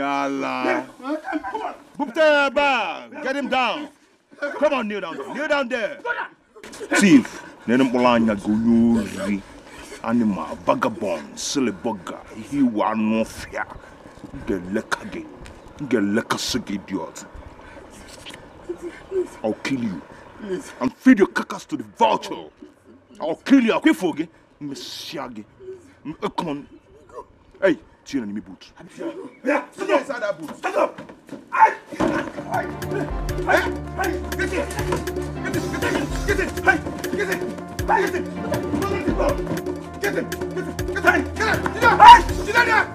Yalla. Get him down. Come on, kneel down there. Kneel down there. Thief. Nenem Olanya Guyuri. Animal, vagabond, silly bugger. He was no fear. Get lekage. Get lekasig idiot. I'll kill you. And feed your carcass to the vulture. I'll kill you. I'll quit for you. Messiagi. Come on. Hey, chin on me boot. Yeah, sit inside that boot. Stand up. Hey, get it. Get it. Hey, get it. Get it. Get it. Hey, get there.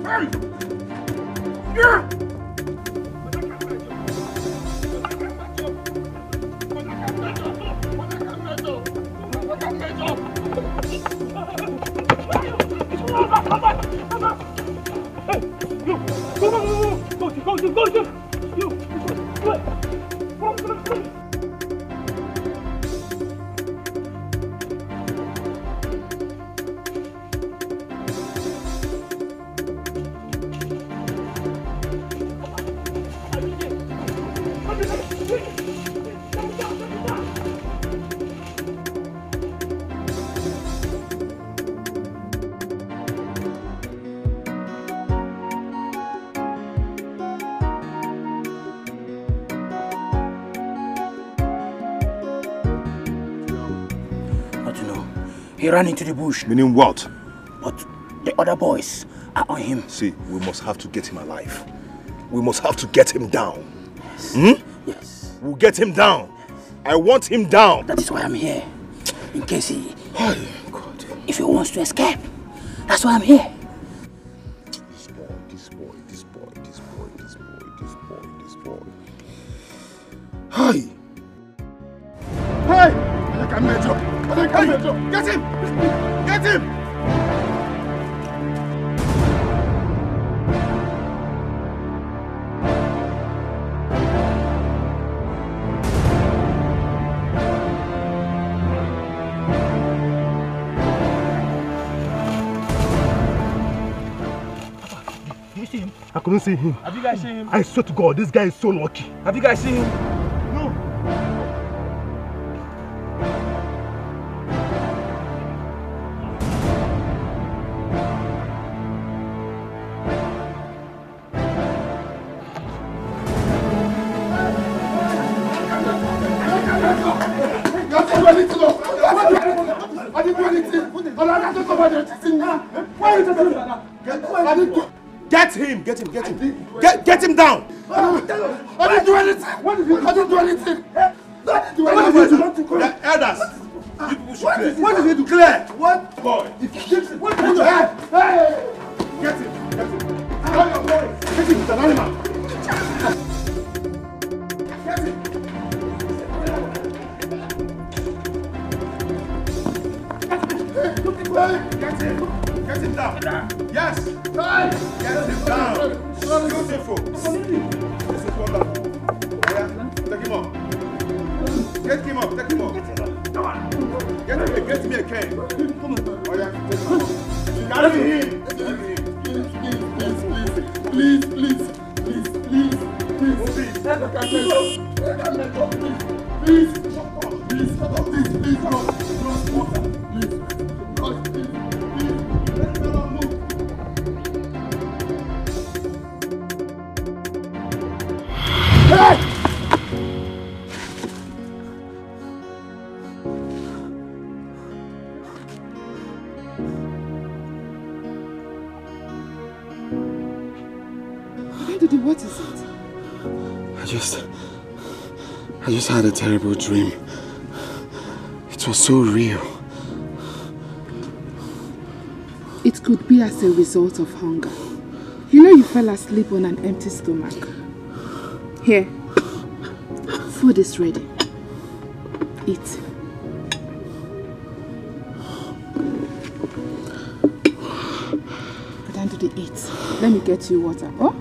Hey. Yeah. He ran into the bush. Meaning what? But the other boys are on him. See, we must have to get him alive. We must have to get him down. Yes. Yes. We'll get him down. I want him down. That is why I'm here. In case he... Oh, God. If he wants to escape. That's why I'm here. This boy. Hi. Hey! Get him! Get him! Did you see him? I couldn't see him. Have you guys seen him? I swear to God, this guy is so lucky. Have you guys seen him? No. I didn't do anything. Get him! Get him down! I didn't do anything. I didn't do anything. Elders, you people should clear. What did he do? Clear! What? Boy! What did you do? Hey! Get him! Tell your boys! Get him! He's an animal! Get him! Get him down! Yes! Get him down! Beautiful! This is wonderful. Yeah? Take him up! Take him up! Come on! Get me a cane! Come on! Oh yeah, take him up! Carry him! Please. What is it? I just had a terrible dream. It was so real. It could be as a result of hunger. You know you fell asleep on an empty stomach. Here, food is ready. Eat. Go down to the eat. Let me get you water. Oh?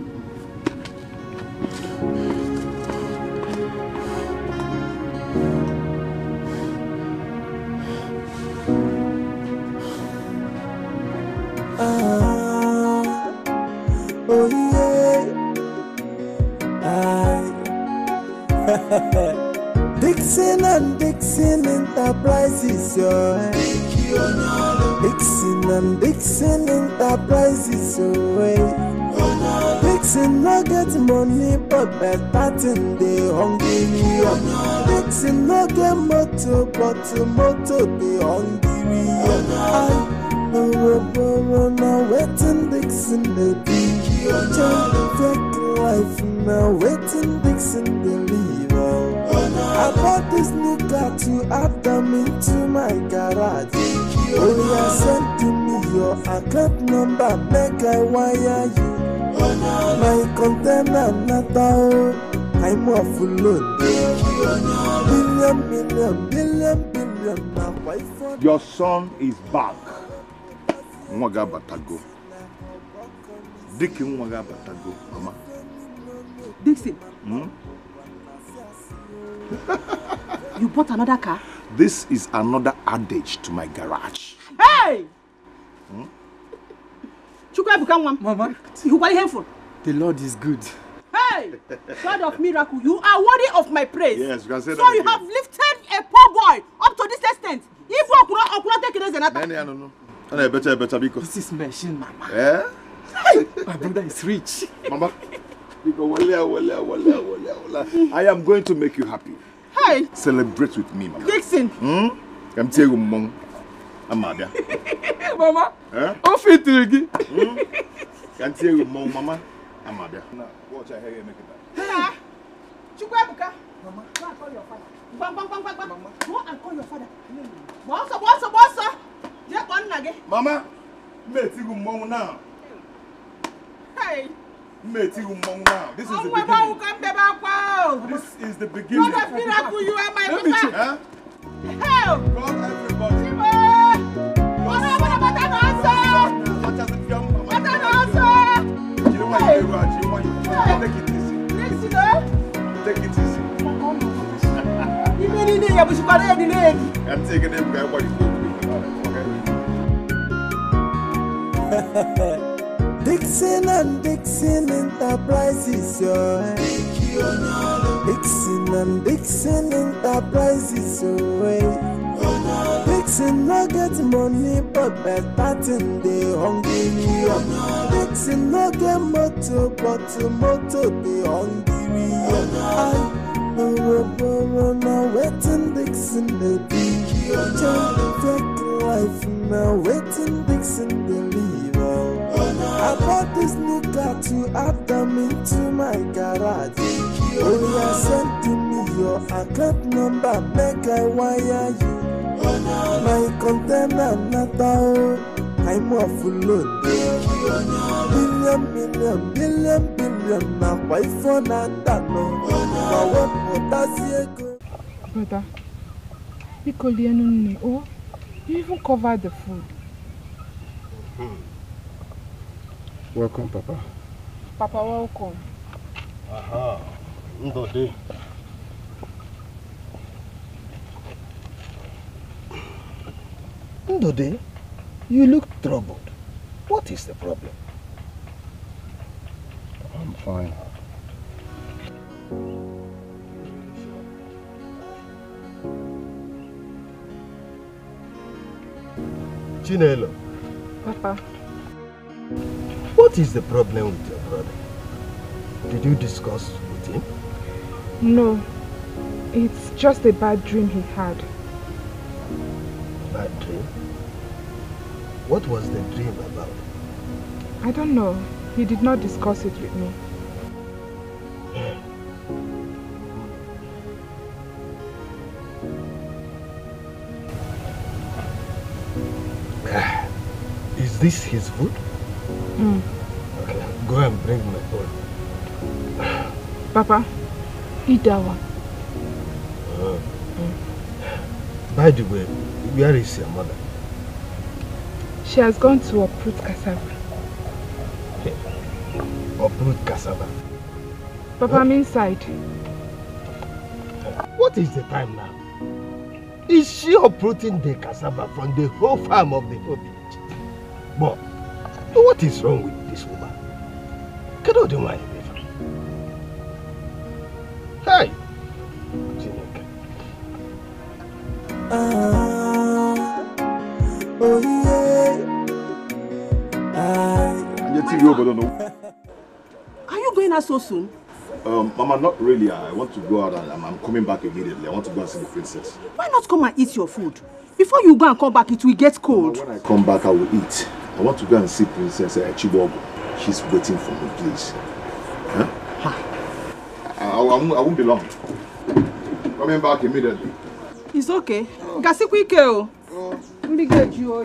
Oh yeah. Enterprises, yo. Dixon and Dixon Enterprises, yo. Dixon no get money, but better thing they hungry. Dixon no get motor, but motor they hungry. Now waiting Dixon the fake life now waiting Dixon the leave. I bought this new car to add them into my garage. Oh yeah, send to me your account number, make I wire you. My container not out, I'm off load. Billion now why for Your son is back. Mwaga Batago. Dixon Mwaga Batago, Mama. Dixon. You bought another car? This is another adage to my garage. Hey! Mama, you are helpful. The Lord is good. Hey! God of miracle, you are worthy of my praise. Yes, you can say that. So you have lifted a poor boy up to this extent. If you could take it as another. No. Better because this is machine, Mama. Eh? My brother is rich. Mama, I am going to make you happy. Hey! Celebrate with me, Mama. Dixon. I'm telling you, Mom. Amadia. Mama. Eh? I'm fit again. Can tell you, Mama. Amadia. Watch your hair, make it back. Chukwebuka. Mama, go and call your father. Bang. Mama. Go and call your father. Bossa. Just one nugget. Mama, mate, you mom now. Hey. Mate, you mom now. This is the beginning. This is the beginning. God of miracle, you are my papa. Huh? Help! God, everybody. Take it easy. Take it easy. I'm taking them guy body. Okay. Dixon and Dixon Enterprises, yo. Dixon and Dixon Enterprises, yo. Dixon no get money, but better thing they hungry. Dixon no get motor, but motor they hungry. Now waiting Dixon the fake life now waiting Dixon the leave. I bought this new car to add them into my garage. Oh yeah, send to me your account number, make I wire you. My container not out, I'm off load. Billion now why for that no. Brother, you even covered the food. Welcome, Papa. Papa, welcome. Aha, Ndode. Ndode, you look troubled. What is the problem? I'm fine. Chinelo. Papa. What is the problem with your brother? Did you discuss with him? No. It's just a bad dream he had. Bad dream? What was the dream about? I don't know. He did not discuss it with me. Is this his food? Okay, go and bring my bowl. Papa, eat that one. By the way, where is your mother? She has gone to uproot cassava. Uproot cassava? Papa, I'm inside. What is the time now? Is she uprooting the cassava from the whole farm of the whole village? But what is wrong with this woman? Cannot do my favor. Hey! Oh yeah. Are you going out so soon? Mama, not really. I want to go out and I'm coming back immediately. I want to go and see the princess. Why not come and eat your food? Before you go and come back, it will get cold. Mama, when I come back, I will eat. I want to go and see Princess Chibogo. She's waiting for me, please. Huh? I won't be long. Coming back immediately. It's okay. Gasi kwike. Really get you.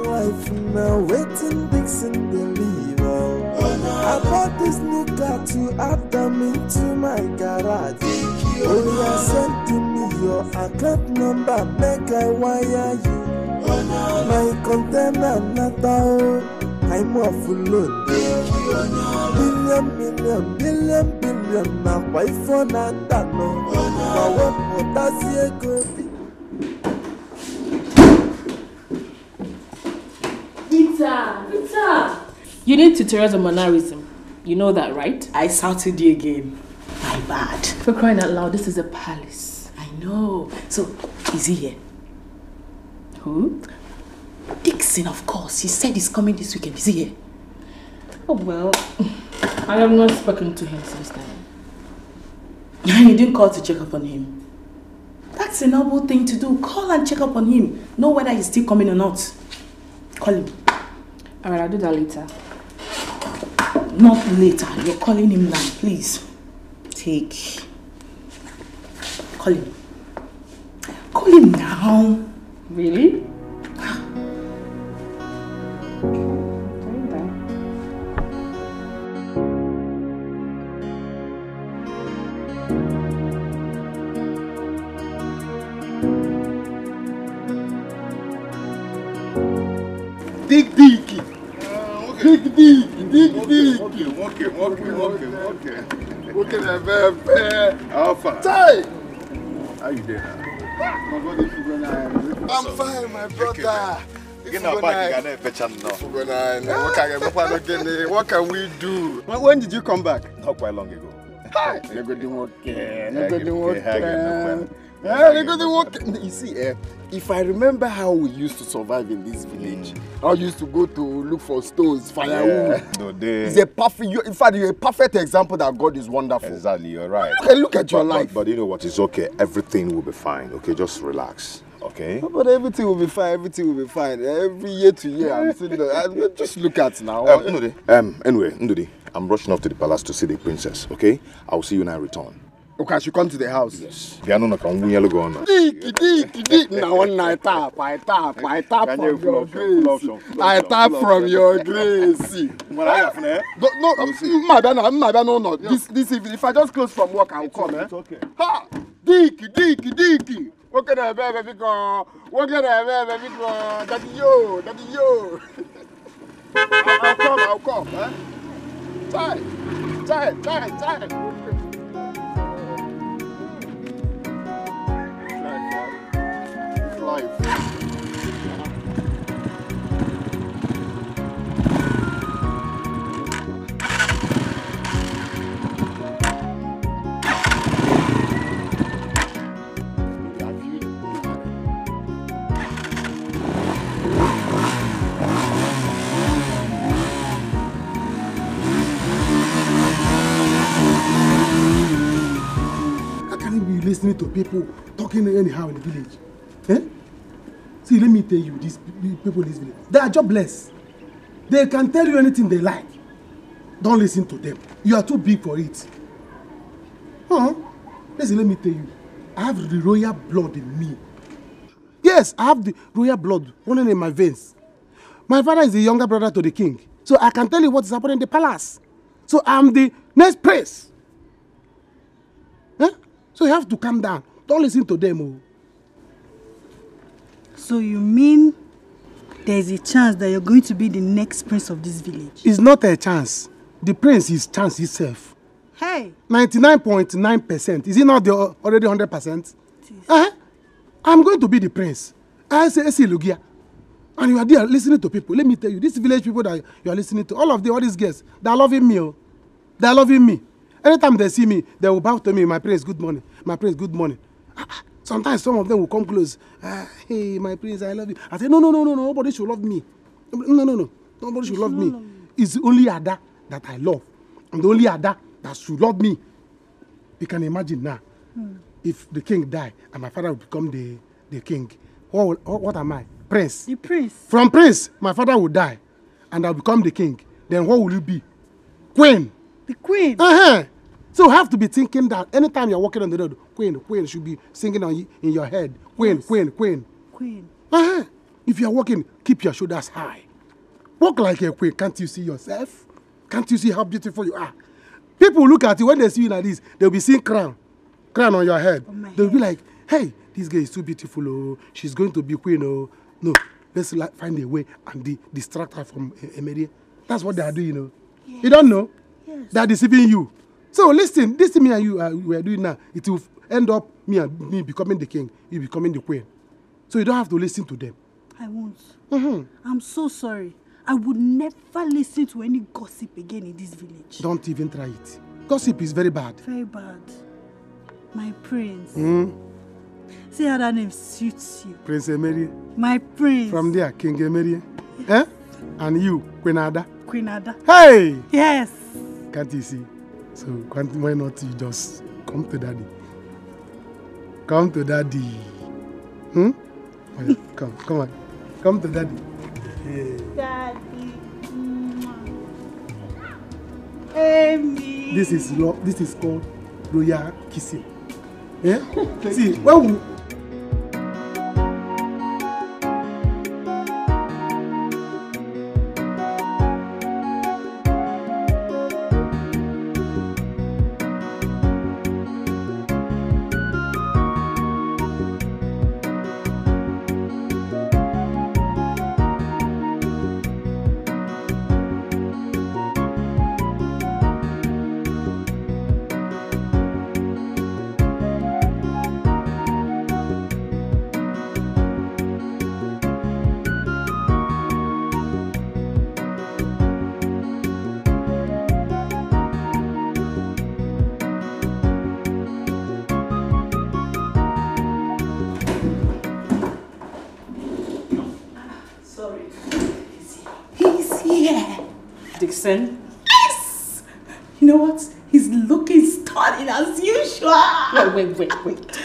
Life now, waiting Dixon deliver. I bought this new car to add them into my garage. Oh, yeah, send to me your account number, make I wire you. My container not out, I'm off load. Billion, my wife for that no. My work for that's your good. Peter! You need tutorials on mannerism. You know that, right? I shouted you again. My bad. For crying out loud, this is a palace. I know. So, is he here? Who? Dixon, of course. He said he's coming this weekend. Is he here? Oh, well, I have not spoken to him since then. You didn't call to check up on him. That's a noble thing to do. Call and check up on him. Know whether he's still coming or not. Call him. Alright, I'll do that later. Not later. You're calling him now, please. Take. Call him. Call him now. Really? Dig. Okay, Alpha. Ty! How you doing now? I'm fine, my brother. What can we do? When did you come back? Not quite long ago. Hi. You see, if I remember how we used to survive in this village, I used to go to look for stones, firewood. It's a perfect. In fact, you're a perfect example that God is wonderful. Exactly, you're right. Okay, look at your life. But you know what? It's okay. Everything will be fine. Okay, just relax. Okay. But everything will be fine. Everything will be fine. Every year to year, I'm saying that. Just look at now. Anyway, Ndudi, I'm rushing off to the palace to see the princess. Okay, I'll see you when I return. Okay, I should come to the house. Yes. Piano na kan wunya logo on. Dig. Now one I tap from your grace. I tap from your grace. No. This evening, if I just close from work, I'll come. It's okay. Ha! Dig. What can I baby go? Daddy yo. I'll come. Huh? Tie. Life. How can you be listening to people talking anyhow in the village? Eh? See, let me tell you, these people in this village, they are jobless. They can tell you anything they like. Don't listen to them. You are too big for it. Listen, let me tell you, I have the royal blood in me. Yes, I have the royal blood running in my veins. My father is the younger brother to the king. So I can tell you what is happening in the palace. So I'm the next prince. So you have to calm down. Don't listen to them. So you mean there's a chance that you're going to be the next prince of this village? It's not a chance. The prince is chance itself. Hey! 99.9%. Is it not already 100%? I'm going to be the prince. I say, Lugia. And you are there listening to people. Let me tell you, these village people that you are listening to, all these guests, they are loving me. They are loving me. Anytime they see me, they will bow to me, my prince, good morning. My prince, good morning. Sometimes some of them will come close. Hey, my prince, I love you. I say, no, nobody should love me. No, nobody should love me. It's only Ada that I love. And the only Ada that should love me. You can imagine now, if the king die and my father will become the king, what am I? Prince. The prince. From prince, my father will die and I'll become the king. Then what will you be? Queen. The queen. So you have to be thinking that anytime you're walking on the road, queen should be singing in your head. Queen, yes. Queen. If you're walking, keep your shoulders high. Walk like a queen. Can't you see yourself? Can't you see how beautiful you are? People look at you, when they see you like this, they'll be seeing crown on your head. They'll be like, hey, this girl is too beautiful, oh, she's going to be queen, oh. No, let's find a way and distract her from Emery. That's what they are doing, you know. Yes. You don't know? Yes. They are deceiving you. So listen, this me and you we are doing now, it will end up me becoming the king, you becoming the queen. So you don't have to listen to them. I won't. I'm so sorry. I would never listen to any gossip again in this village. Don't even try it. Gossip is very bad. Very bad. My prince. See how that name suits you. Prince Emery. My prince. From there, King Emery. Eh? And you, Queen Ada. Queen Ada. Hey! Yes. Can't you see? So why not you just come to daddy? Come to daddy. Oh, yeah. Come on. Come to daddy. Yeah. Daddy. Amy. This is called royal kissing. Yeah? See, when we Yes! You know what? He's looking stunning as usual.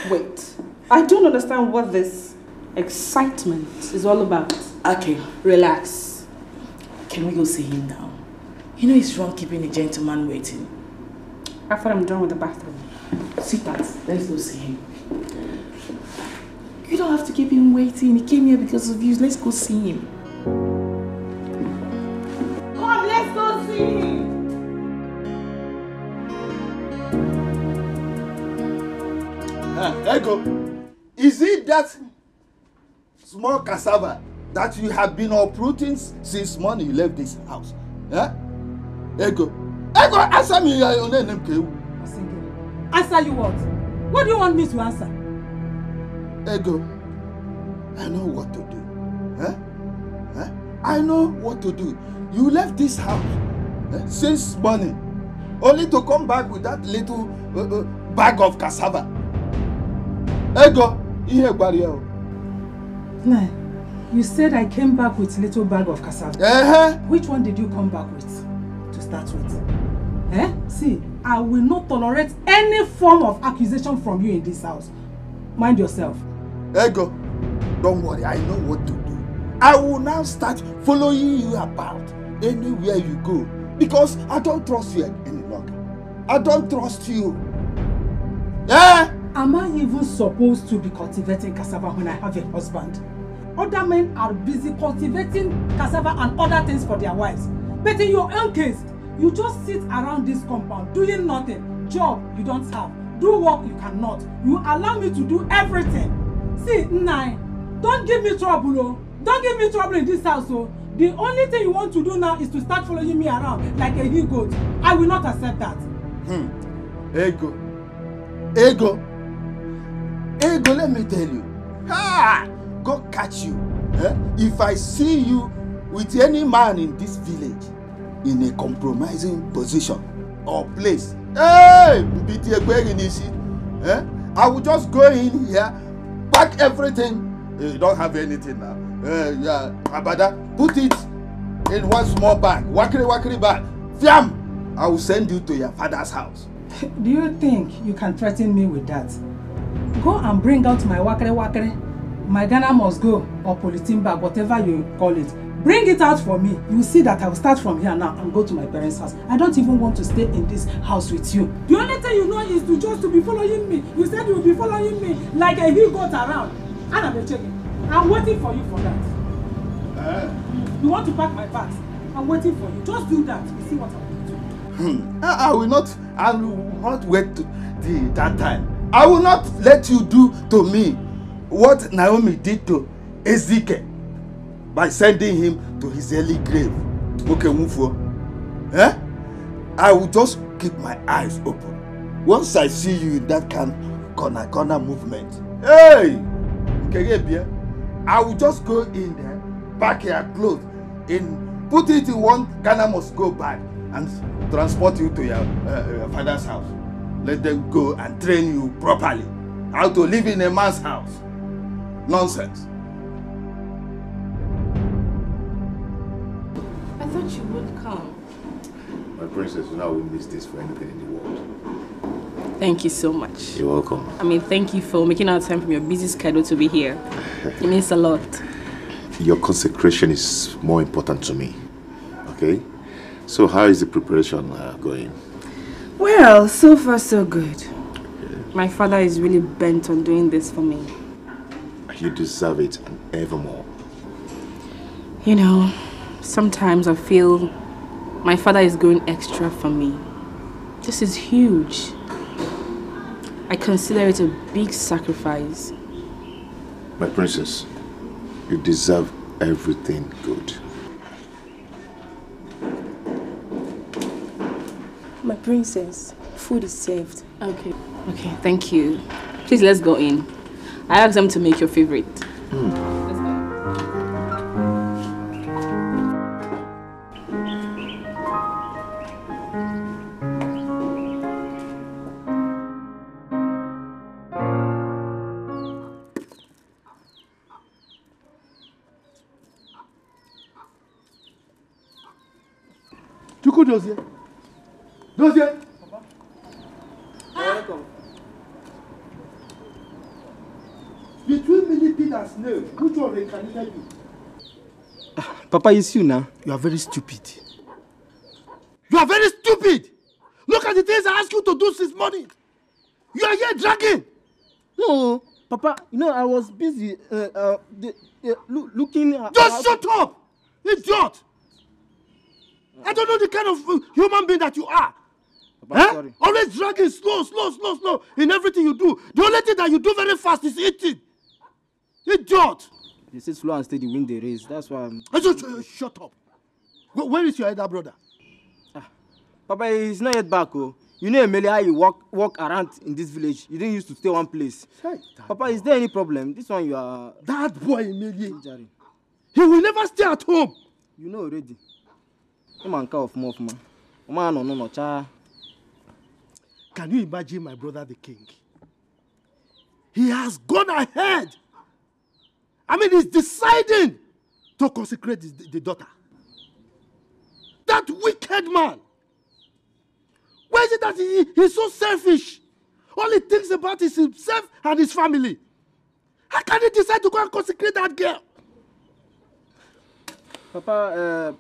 Wait. I don't understand what this excitement is all about. Okay, relax. Can we go see him now? You know it's wrong keeping a gentleman waiting. After I'm done with the bathroom. Sit down. Let's go see him. You don't have to keep him waiting. He came here because of you. Let's go see him. Come, let's go see him. Ego, is it that small cassava that you have been uprooting since morning you left this house? Yeah? Ego, answer me your name, Kewu. Answer you what? What do you want me to answer? Ego, I know what to do. Huh? I know what to do. You left this house since morning, only to come back with that little bag of cassava. Ego, Nah, you said I came back with little bag of cassava. Which one did you come back with to start with? See, I will not tolerate any form of accusation from you in this house. Mind yourself. Ego, don't worry, I know what to do. I will now start following you about anywhere you go because I don't trust you any longer. I don't trust you. Am I even supposed to be cultivating cassava when I have a husband? Other men are busy cultivating cassava and other things for their wives. But in your own case, you just sit around this compound doing nothing. Job you don't have. Do work you cannot. You allow me to do everything. See, Nai, don't give me trouble, oh. Don't give me trouble in this house, oh. The only thing you want to do now is to start following me around like a he-goat. I will not accept that. Ego, let me tell you. God catch you. If I see you with any man in this village in a compromising position or place, I will just go in here, pack everything. You don't have anything now. Yeah, Abada, put it in one small bag, wakiri bag. Fiam, I will send you to your father's house. Do you think you can threaten me with that? Go and bring out my wakiri. My Ghana must go, or polythene bag, whatever you call it. Bring it out for me. You see that I will start from here now and go to my parents' house. I don't even want to stay in this house with you. The only thing you know is to be following me. You said you will be following me like a he-goat around. I'm waiting for you for that. You want to pack my bags? I'm waiting for you. Just do that. You see what I will do. I will not wait to that time. I will not let you do to me what Naomi did to Ezekiel by sending him to his early grave. Okay, I will just keep my eyes open. Once I see you in that kind of corner movement, hey, I will just go in there, pack your clothes, put it in one Ghana must go bag and transport you to your father's house. Let them go and train you properly how to live in a man's house. Nonsense. I thought you would come. My princess, you know I wouldn't miss this for anything in the world. Thank you so much. You're welcome. I mean, thank you for making out time from your busy schedule to be here. It means a lot. Your consecration is more important to me. Okay? So how is the preparation going? Well, so far so good. My father is really bent on doing this for me. You deserve it and evermore. You know, sometimes I feel my father is going extra for me. This is huge. I consider it a big sacrifice. My princess, you deserve everything good. My princess, food is served. Okay, thank you. Please, let's go in. I asked them to make your favorite. Let's go. Chuku Dozie. Dozie. Welcome. Between millipede and snail, which one reincarnated you? Papa, it's you now. You are very stupid. You are very stupid! Look at the things I asked you to do since morning. You are here dragging. No, Papa, you know, I was busy looking at... Just shut up! Idiot! I don't know the kind of human being that you are. Papa, sorry. Always dragging slow in everything you do. The only thing that you do very fast is eating. Idiot! They say slow and steady win the race. That's why I'm... Shut up. Where is your elder brother? Papa, he's not yet back. Oh. You know, Emily, how you walk around in this village. You didn't used to stay one place. Papa, is there any problem? This one you are... That boy, Emily. He will never stay at home. You know already. Can you imagine my brother the king? He has gone ahead. I mean, he's deciding to consecrate the daughter. That wicked man. Why is it that he's so selfish? All he thinks about is himself and his family. How can he decide to go and consecrate that girl? Papa,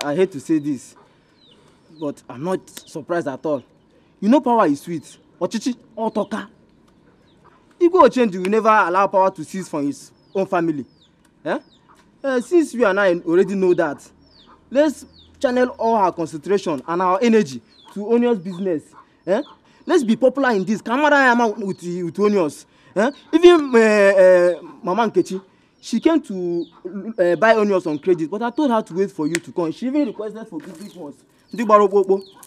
I hate to say this, but I'm not surprised at all. You know power is sweet. Ochichi, Otoka. Igwe Ochendu will never allow power to cease from his own family. Since we and I already know that, let's channel all our concentration and our energy to Onio's business. Let's be popular in this. Kamara with Onios. Even Mama Nkechi, she came to buy onions on credit, but I told her to wait for you to come. She even requested for big ones.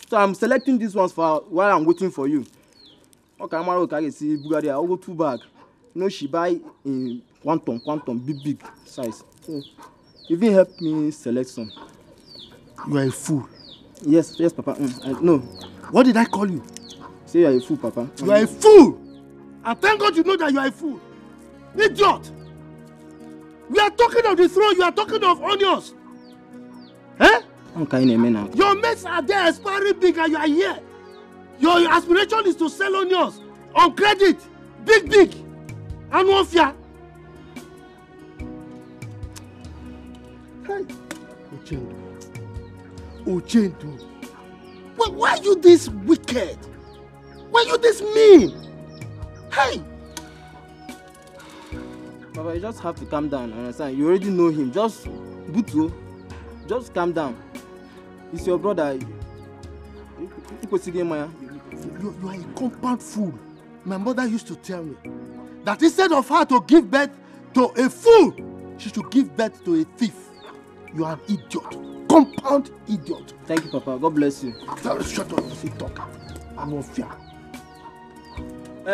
So I'm selecting these ones for while I'm waiting for you. Okay, I see Bugatti. I'll go 2 bags. You know, she buy in quantum, big size. So, even help me select some. You are a fool. Yes, Papa. No. What did I call you? Say you are a fool, Papa. You are a fool. And thank God you know that you are a fool. Idiot! We are talking of the throne, you are talking of onions. Eh? Your mates are there expiring big and you are here. Your aspiration is to sell onions on credit. Big. And one fear. Hey. Ochendu. Why are you this wicked? Why are you this mean? Hey! Papa, you just have to calm down, understand? You already know him. Just calm down. He's your brother. You are a compound fool. My mother used to tell me that instead of her to give birth to a fool, she should give birth to a thief. You are an idiot. Compound idiot. Thank you, Papa. God bless you. Shut up, you talker. I'm on fear.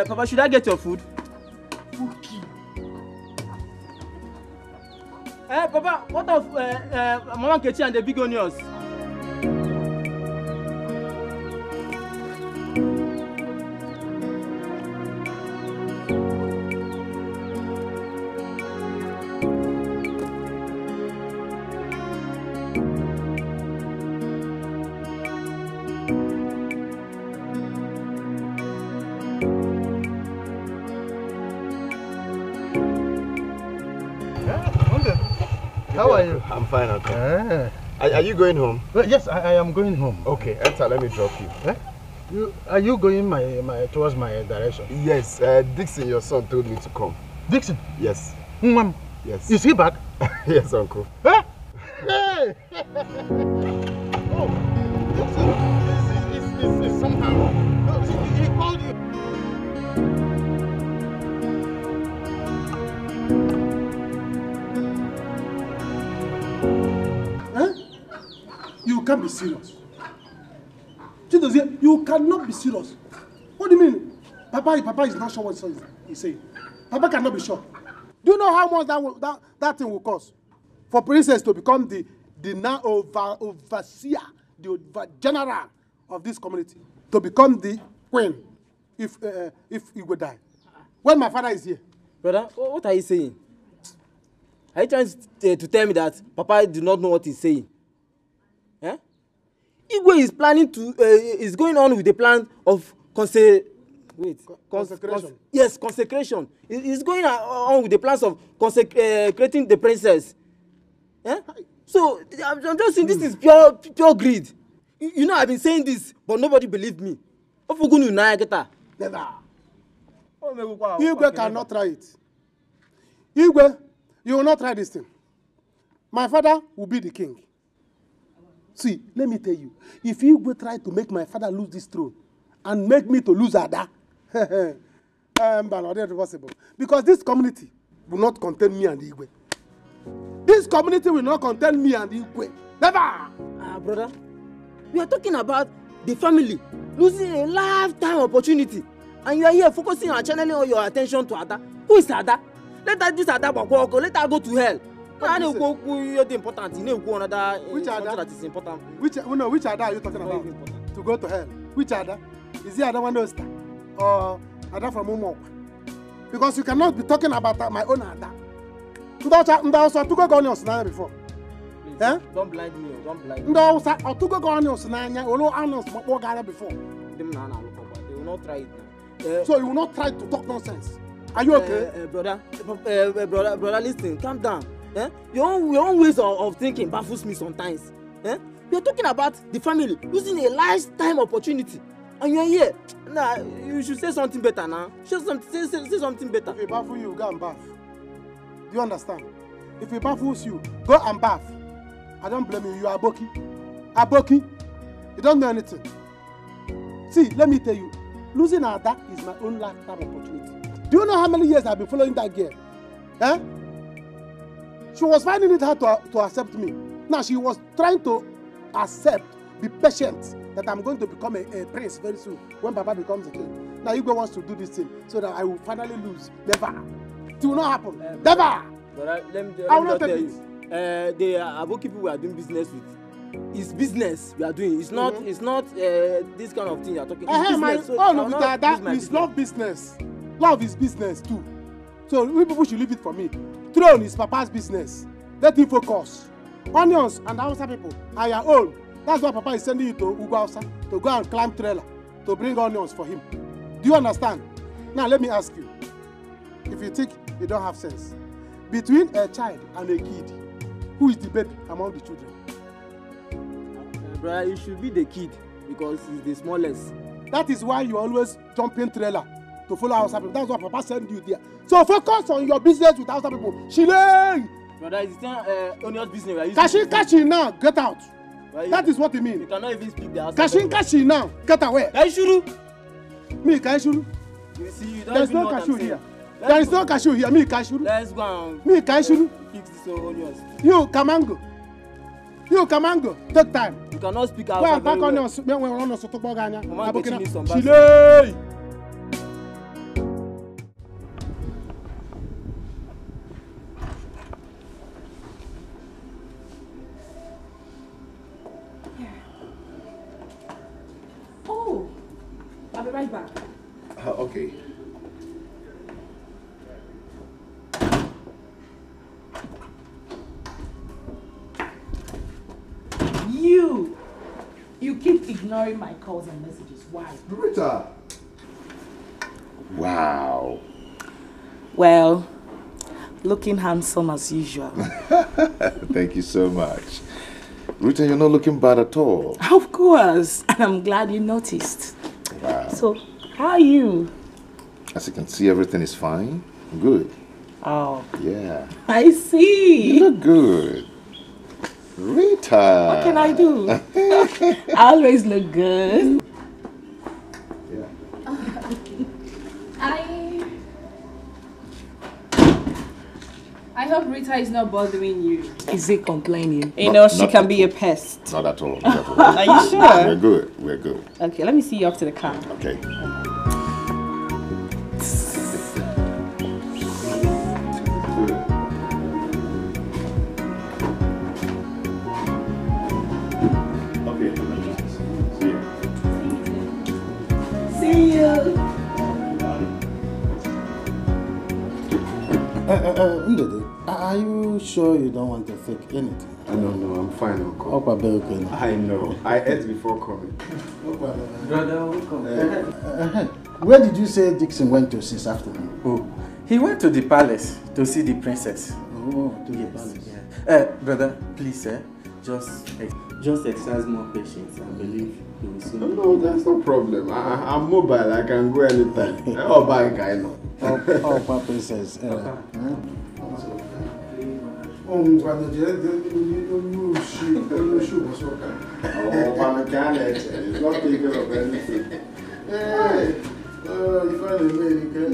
Papa, should I get your food? Okay. Papa, what of Mama Kechi and the big onions? How are you? I'm fine, Uncle. Are you going home? Well, yes, I am going home. Okay, enter, let me drop you. Are you going towards my direction? Yes, Dixon, your son, told me to come. Dixon? Yes. Mom? Yes. Is he back? Yes, Uncle. Hey! Oh, Dixon is somehow... No, he called you. You can't be serious. You cannot be serious. What do you mean? Papa is not sure what he's saying. Papa cannot be sure. Do you know how much that thing will cost? For Princess to become the now overseer, the general of this community, to become the queen, if he would die. When my father is here. Brother, what are you saying? Are you trying to tell me that Papa do not know what he's saying? Eh? Igwe is planning to is going on with the plan of consecration. Yes, consecration. He's going on with the plans of consecrating the princess. Eh? So I'm just saying this is pure greed. You know I've been saying this, but nobody believed me. Never. Igwe cannot try it. Igwe, you will not try this thing. My father will be the king. See, let me tell you, if Igwe try to make my father lose this throne and make me to lose Ada, not possible. Because this community will not contain me and Igwe. This community will not contain me and Igwe. Never! Brother, we are talking about the family losing a lifetime opportunity. And you are here focusing on channeling all your attention to Ada. Who is Ada? Let her go to hell. Important. Which Ada? That is important. Which Ada are you talking about? To go to hell. Which Ada? Is it Ada Wandosta? Or Ada from Umok? Because you cannot be talking about my own Ada. Before. Eh? Don't blind me. Don't blind me. No, sir. I took a gun on Snanya, or no honors, but what got before. They will not try it now. So you will not try to talk nonsense. Are you okay? Brother, listen, calm down. Eh? Your own ways of thinking baffles me sometimes. Eh? We are talking about the family losing a lifetime opportunity, and you are here. Nah, you should say something better now. Say something better. If it baffles you, go and bath. Do you understand? If it baffles you, go and bath. I don't blame you. You are Aboki. Aboki. You don't know anything. See, let me tell you. Losing Ada is my own lifetime opportunity. Do you know how many years I've been following that girl? Eh? She was finding it hard to accept me. Now she was trying to accept, be patient, that I'm going to become a prince very soon when Baba becomes a king. Now Igwe wants to do this thing so that I will finally lose. Never. It will not happen. Never. But let me I will not tell you. The Aboki people we are doing business with. It's business we are doing. It's not. It's not this kind of thing you are talking. It's business. All of it is love business. Love is business too. So we people should leave it for me. Throne is Papa's business. Let him focus. Onions and Hausa people are your own. That's why Papa is sending you to Ugausa to go and climb trailer to bring onions for him. Do you understand? Now let me ask you. If you think you don't have sense, between a child and a kid, who is the baby among the children? Brother, it should be the kid because he's the smallest. That is why you always jump in trailer to follow Hausa people. That's why Papa sent you there. So focus on your business with Hausa people. Shile! Brother, it's not onion business. Kashi now, get out. Right, that is what it means. You cannot even speak the Hausa. Kashi now, get away. Kaishuru. Me, Kaishuru. You see, you don't There's even no know cashew here. There is no cashew here. Me, Kaishuru. Let's go and me, Kaishuru. Fix this onions. You, Kamango. Take time. You cannot speak Hausa. Go and pack onions. When we run us to Tokboganya. Mama, get me some Chile. Oh, I'll be right back. Okay. You keep ignoring my calls and messages. Why? Rita. Wow. Well, looking handsome as usual. Thank you so much. Rita, you're not looking bad at all. Of course. And I'm glad you noticed. Wow. So, how are you? As you can see, everything is fine. Good. Oh. Yeah. I see. You look good. Rita. What can I do? I always look good. Yeah. I hope Rita is not bothering you. Is he complaining? You know, she can be a pest. Not at all. Not at all. Are you sure? We're good. We're good. Okay, let me see you up to the car. Okay. See you. Ndede, are you sure you don't want to fake anything? No, I'm fine, Uncle. Okay. I know. I ate before coming. Brother, welcome. Where did you say Dixon went to since afternoon? Oh, he went to the palace to see the princess. Oh, to the palace. Yeah. Brother, please, just exercise more patience and believe he will soon. No, that's no problem. I'm mobile. I can go anytime. I'll buy a guy now. Papa princess. It's not taking care of anything. Hey, you find a American.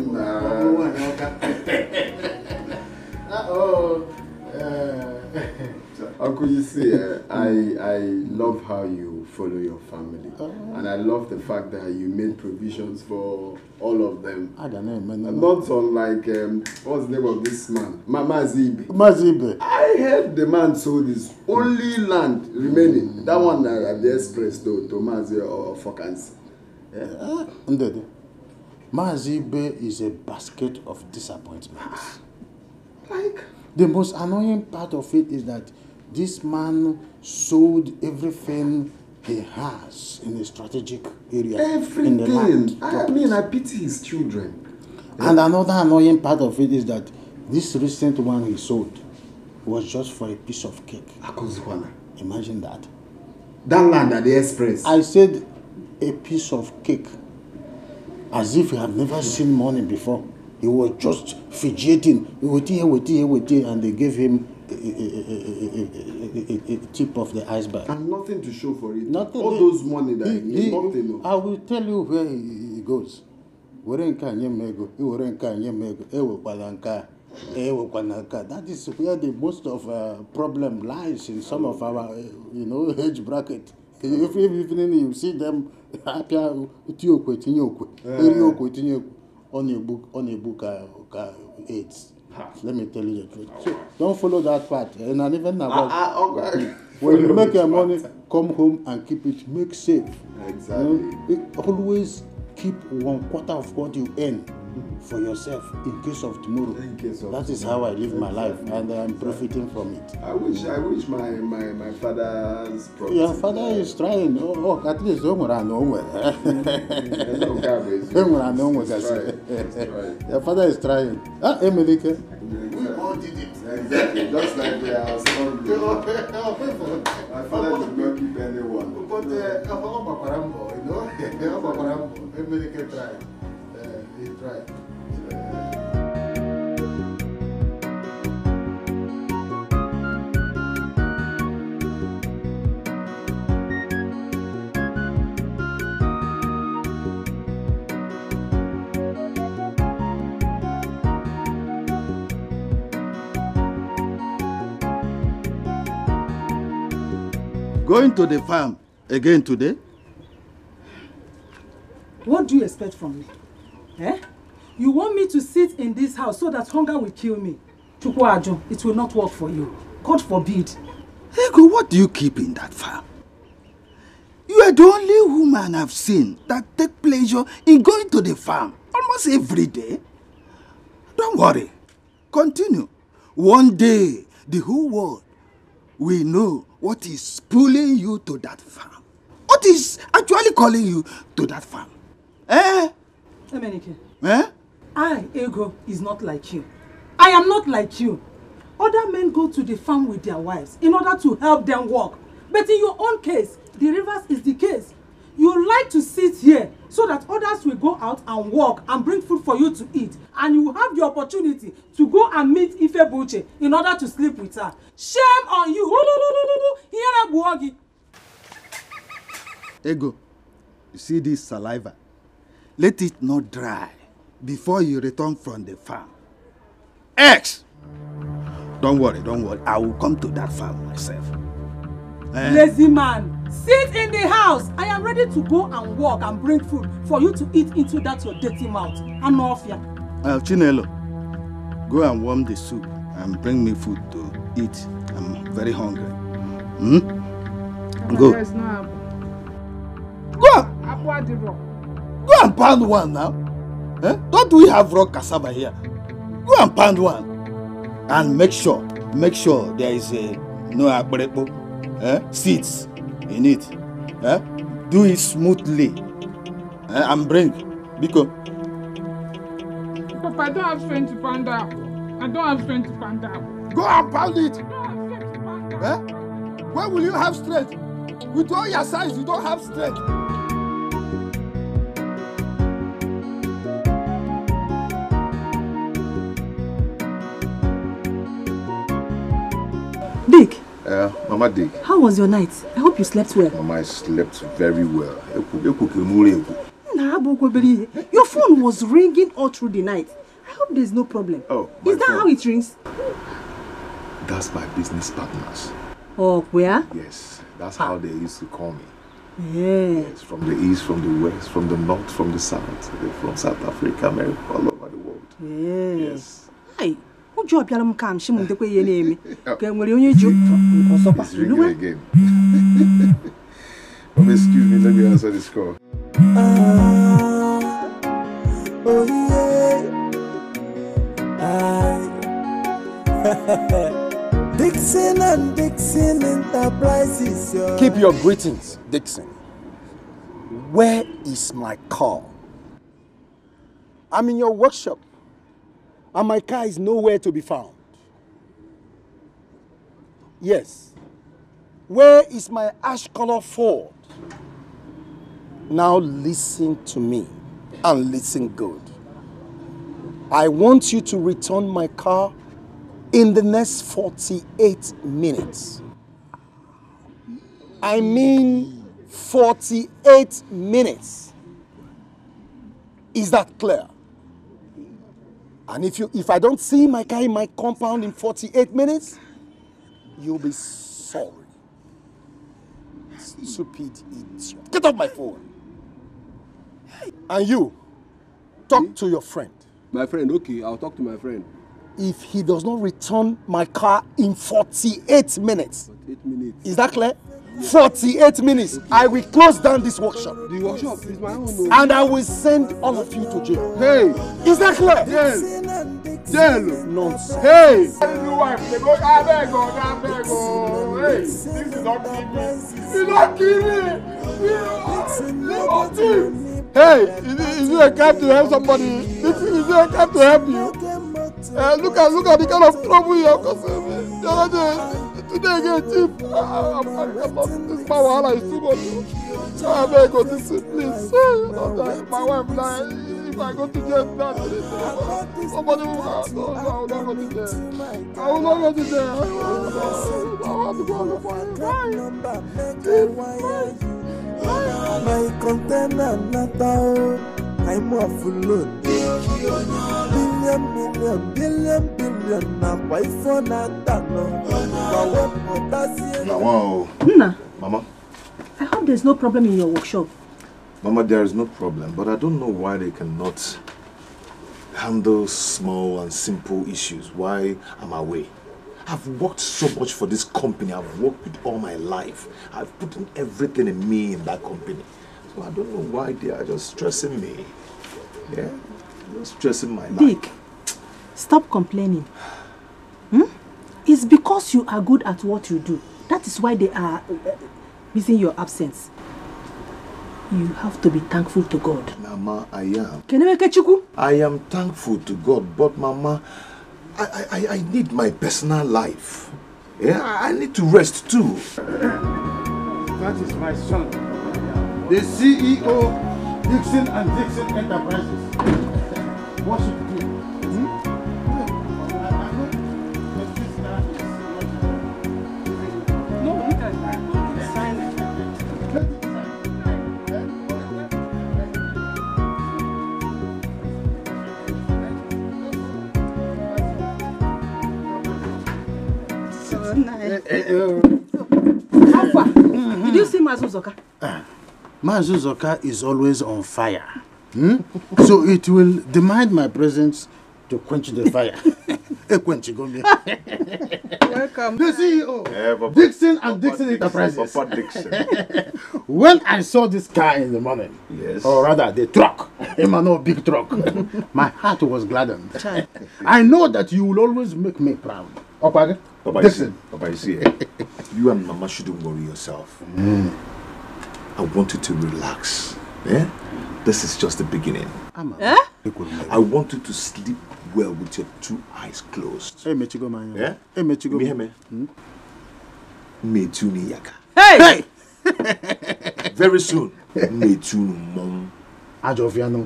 Uncle, you see, I love how you follow your family. And I love the fact that you made provisions for all of them. I don't know, man. Not unlike, what's the name of this man? Mazibe. I heard the man sold his only land remaining. That one at the express to Mazi or Fokansi. Yeah. Mazibe is a basket of disappointments. Like? The most annoying part of it is that this man sold everything he has in a strategic area. Everything. In the land. I mean, I pity his children. And another annoying part of it is that this recent one he sold was just for a piece of cake. Imagine that. That land at the express. I said a piece of cake. As if he had never seen money before. He was just fidgeting, and they gave him a tip of the iceberg. And nothing to show for it. Nothing. All those money that nothing. I will tell you where he goes. That is where the most of problem lies in some of our, age bracket. If you see them, on a book AIDS. Let me tell you the truth. So don't follow that part. And even okay. When you make your money, come home and keep it. Make safe. Exactly. Always keep 1/4 of what you earn for yourself in case of tomorrow. That is how I live my life, and I'm profiting from it. I wish my father's property. Your father is trying. Oh, at least don't worry, your father is trying. Ah, Emelike. We all did it. Exactly. Just like we are strong. My father did not keep anyone. But Emelike tried. He tried. Going to the farm again today? What do you expect from me? Eh? You want me to sit in this house so that hunger will kill me? Chukwu, it will not work for you. God forbid. Ego, what do you keep in that farm? You are the only woman I've seen that take pleasure in going to the farm almost every day. Don't worry. Continue. One day, the whole world will know what is pulling you to that farm. What is actually calling you to that farm? Eh? Emenike. Eh? I, Ego, is not like you. I am not like you. Other men go to the farm with their wives in order to help them work. But in your own case, the reverse is the case. You like to sit here so that others will go out and work and bring food for you to eat. And you will have the opportunity to go and meet Ife Buche in order to sleep with her. Shame on you. Ego, you see this saliva? Let it not dry before you return from the farm. X! Don't worry. I will come to that farm myself. Lazy man, sit in the house. I am ready to go and work and bring food for you to eat into that your dirty mouth. I'm off here. Chinelo, go and warm the soup and bring me food to eat. I'm very hungry. Go. There's no apple. Go! Go and pound one now. Eh? Don't we have raw cassava here? Go and pound one. And make sure there is no akberepo, seeds in it. Do it smoothly. And bring. Biko. Papa, I don't have strength to pound out. Go and pound it. When will you have strength? With all your size, you don't have strength. Dick. Mama Dick. How was your night? I hope you slept well. Mama, I slept very well. Your phone was ringing all through the night. I hope there's no problem. Oh, is that how it rings? That's my business partners. Oh, where? Yes, that's how they used to call me. Yeah. Yes, from the east, from the west, from the north, from the south, from South Africa, America, all over the world. Yeah. Yes. Hi. It's ringing again. Excuse me, let me answer this call. Oh yeah. Dixon and Dixon Enterprises. Keep your greetings, Dixon. Where is my car? I'm in your workshop, and my car is nowhere to be found. Yes. Where is my ash-color Ford? Now listen to me, and listen good. I want you to return my car in the next 48 minutes. I mean 48 minutes. Is that clear? And if I don't see my car in my compound in 48 minutes, you'll be sorry. Stupid idiot. Get off my phone. And you, talk to your friend. My friend, okay, I'll talk to my friend. If he does not return my car in 48 minutes. 48 minutes. Is that clear? 48 minutes, I will close down this workshop. The workshop is my own. And I will send all of you to jail. Hey! Is that clear? Jail! Nonsense. Hey! Hey, this is not kidding. It's not kidding. Hey, is it a crime to help somebody? Is it a crime to help you? Look at the kind of trouble you have causing me. The other day, today again, Chief, I'm not, this my wahala is too much. I beg you, this please. My wife, like, if I go to jail, somebody will have to. I will not go to jail. I will not go to jail. I want to go on the fire. My container nata I'm a full load. Billion na wife for nata no. Wow. Nna. Mama. I hope there's no problem in your workshop. Mama, there is no problem, but I don't know why they cannot handle small and simple issues. Why I'm away. I've worked so much for this company. I've worked with all my life. I've put in everything in me in that company. So I don't know why they are just stressing me. Yeah? Just stressing my life. Dick, stop complaining. It's because you are good at what you do. That is why they are missing your absence. You have to be thankful to God. Mama, I am. I am thankful to God, but Mama, I need my personal life. Yeah, I need to rest too. That is my son, the CEO, Dixon and Dixon Enterprises. Worship you. No, look at that. Sign it. How far? Did you see Mazuzoka? Mazuzoka is always on fire. So it will demand my presence to quench the fire. Welcome. The CEO, Dixon and Dixon Enterprises. When I saw this car in the morning, yes, or rather the truck, a big truck, my heart was gladdened. I know that you will always make me proud. Papa, Dixon. Papa, you see, you and Mama shouldn't worry yourself. I want you to relax. Yeah? This is just the beginning. I want you to sleep well with your 2 eyes closed. Hey, Mechigo, man. Yeah? Hey, Mechigo. Metuni yaka. Hey! Very soon. Metuni mom. Ajofiano.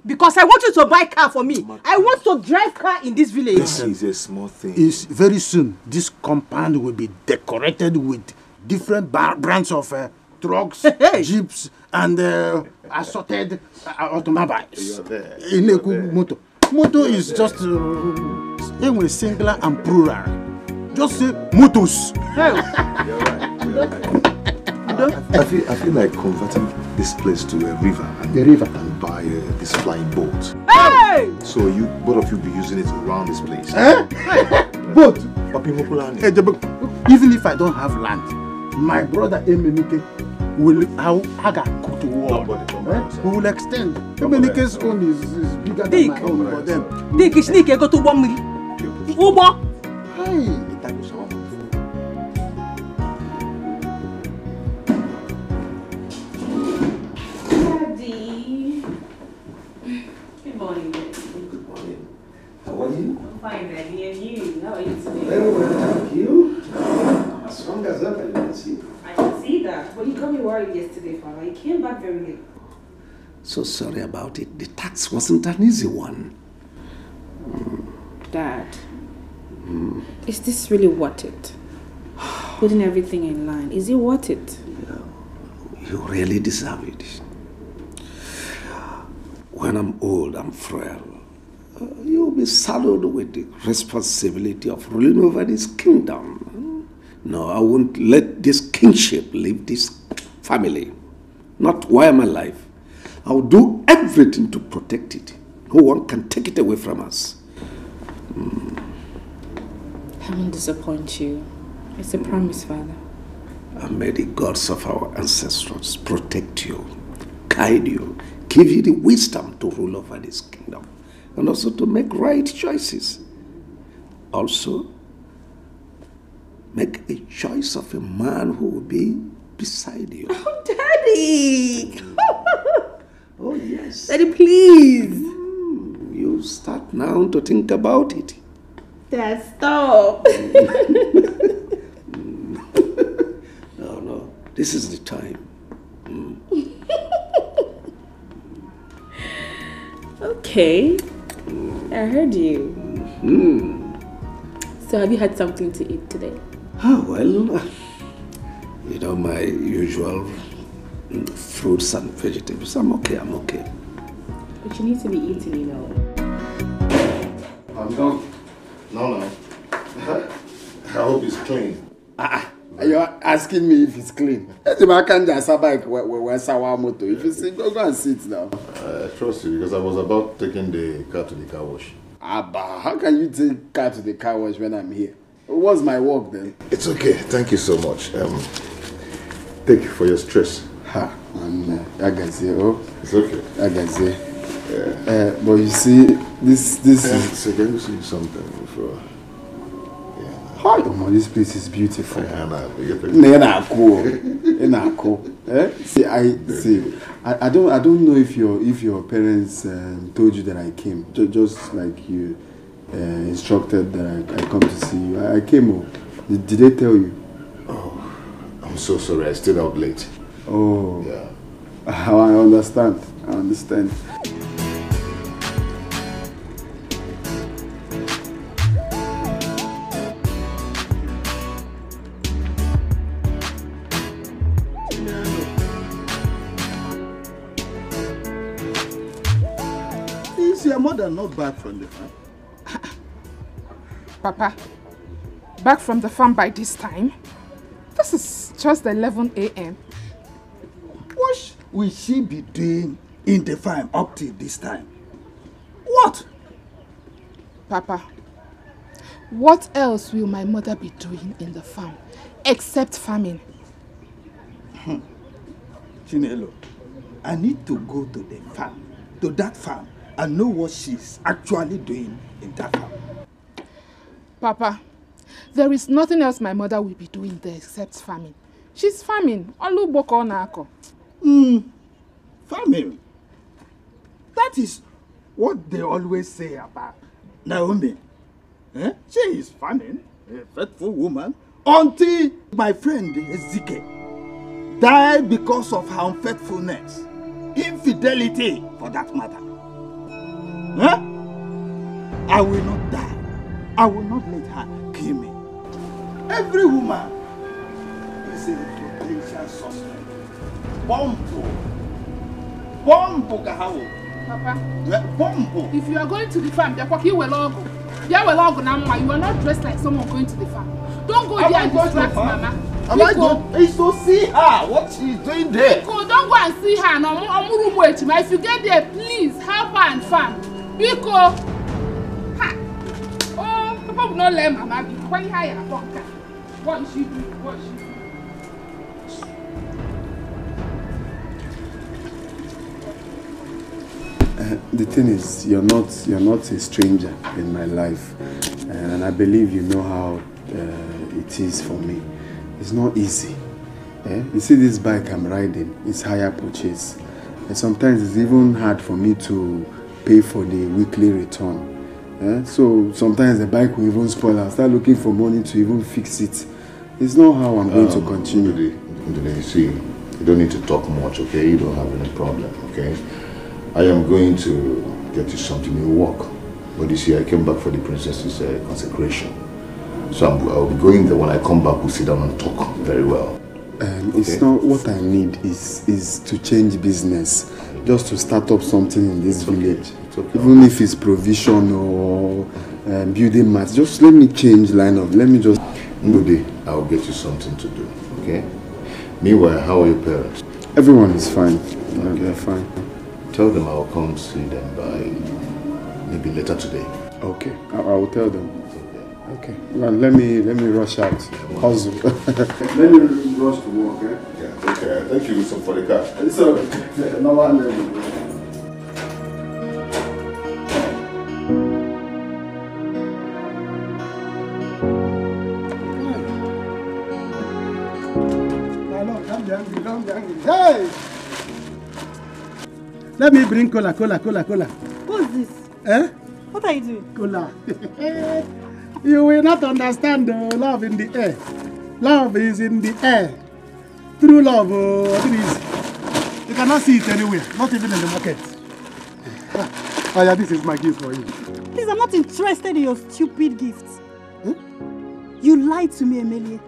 Because I want you to buy car for me. I want to drive car in this village. This is a small thing. Is very soon this compound will be decorated with different brands of trucks, jeeps, and assorted automobiles. You are there. Moto is just singular and plural. Just say motos. You're right. I feel like converting this place to a river and buy this flying boat. Hey! So both of you be using it around this place. Boat? Even if I don't have land, my brother Emenike will go to war. We will extend. Emenike's own is bigger than my own for them. Dick is Nick go to 1 million. Ubo. Hey. Good morning. Good morning. How are you? I'm fine, Daddy. And you? How are you today? Very well, thank you. I'm as strong as ever, you can see. I can see that. But you got me worried yesterday, Father. You came back very late. So sorry about it. The tax wasn't an easy one. Dad, is this really worth it? Putting everything in line, is it worth it? You really deserve it. When I'm old and frail, you'll be saddled with the responsibility of ruling over this kingdom. No, I won't let this kingship leave this family. Not while I'm alive. I'll do everything to protect it. No one can take it away from us. I won't disappoint you. It's a promise, Father. And may the gods of our ancestors protect you, guide you, give you the wisdom to rule over this kingdom, and also to make right choices. Also, make a choice of a man who will be beside you. Oh, Daddy! Oh, yes. Daddy, please. You start now to think about it. Dad, stop. No. This is the time. Okay. I heard you. So have you had something to eat today? Oh, well, you know, my usual fruits and vegetables. I'm okay. But you need to be eating, you know. I'm done. No. I hope it's clean. You're asking me if it's clean. If you see, go and sit now. I trust you because I was about taking the car to the car wash. Abba, how can you take car to the car wash when I'm here? What's my work then? It's okay. Thank you so much. Thank you for your stress. I can say, it's okay. I can say. But you see, this is. So can you see something before? Hi, this place is beautiful. Cool. See, I don't know if your parents told you that I came. Just like you instructed that I come to see you. I came. Did they tell you? Oh, I'm so sorry. I stayed out late. Oh. Yeah. I understand. Is your mother not back from the farm? Papa, back from the farm by this time? This is just 11 a.m. What will she be doing in the farm up till this time? What? Papa, what else will my mother be doing in the farm except farming? Chinelo, I need to go to the farm, to that farm, and know what she's actually doing in that farm. Papa, there is nothing else my mother will be doing there except farming. She's farming. Farming? That is what they always say about Naomi. She is farming, a faithful woman, until my friend Ezike died because of her unfaithfulness. Infidelity, for that matter. I will not die. I will not let her kill me. Every woman is a potential suspect. Bombo Kahawo. Papa, Bombo. if you are going to the farm, you are not dressed like someone going to the farm. Don't go there and distract Mama. Am I going to see her? What she's doing there? Don't go and see her. If you get there, please help her and farm. Biko. Oh, Papa will not let Mama be. What is she doing? The thing is, you're not a stranger in my life, and I believe you know how it is for me. It's not easy. You see this bike I'm riding, it's hire purchase, and sometimes it's even hard for me to pay for the weekly return. So sometimes the bike will even spoil. I'll start looking for money to even fix it. It's not how I'm going to continue. You see, you don't need to talk much, okay? You don't have any problem, okay? I am going to get you something you work. But you see, I came back for the princess's consecration. So I'll be going there. When I come back, we'll sit down and talk very well. It's not what I need is to change business, just to start up something in this village. Even if it's provision or building mats, just let me change line of. Let me just. Good, I'll get you something to do. Okay. Meanwhile, how are your parents? Everyone is fine. They're fine. Tell them I'll come see them by maybe later today. Okay, I will tell them. Okay. Well, let me rush out. Hustle. Let me rush to work, eh? Yeah, okay. Thank you for the car. It's alright. No one. Hey! Let me bring cola. Who's this? Eh? What are you doing? Cola. You will not understand the love in the air. Love is in the air. True love, it is. You cannot see it anywhere, not even in the market. Oh yeah, this is my gift for you. Please, I'm not interested in your stupid gifts. Huh? You lied to me, Emilie.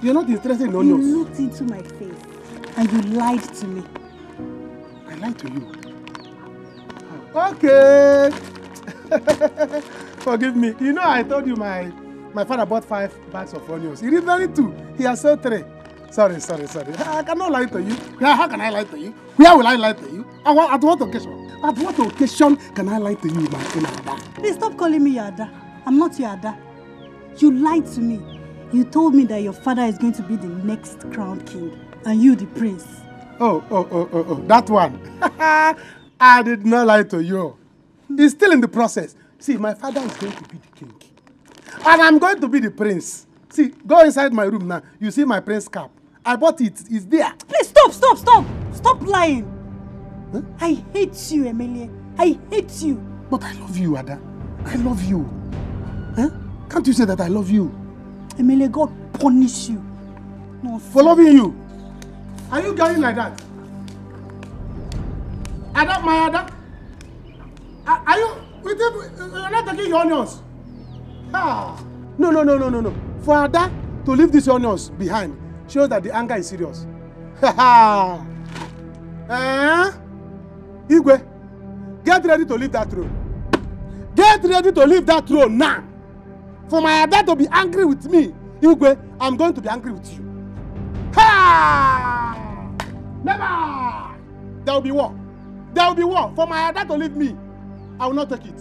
You're not interested in onions? You looked into my face and you lied to me. I lied to you? Okay. Forgive me. You know I told you my father bought 5 bags of onions. He didn't only 2. He has sold 3. Sorry. I cannot lie to you. How can I lie to you? Where will I lie to you? At what occasion? At what occasion can I lie to you, my own Ada? Please stop calling me your Ada. I'm not your Ada. You lied to me. You told me that your father is going to be the next crowned king and you the prince. Oh, that one. I did not lie to you. It's still in the process. See, my father is going to be the king. And I'm going to be the prince. See, go inside my room now. You see my prince cap. I bought it. It's there. Please stop. Stop lying. Huh? I hate you, Emilie. I hate you. But I love you, Ada. I love you. Huh? Can't you say that I love you? Emilie, God punish you. No, for loving you. Are you going like that? Ada, my Ada? Are you? You're not taking your onions. No. For Ada to leave these onions behind shows that the anger is serious. Igwe, get ready to leave that throne. Get ready to leave that throne now. For my Ada to be angry with me, Igwe, I'm going to be angry with you. Never! There will be war. There will be war. For my Ada to leave me, I will not take it.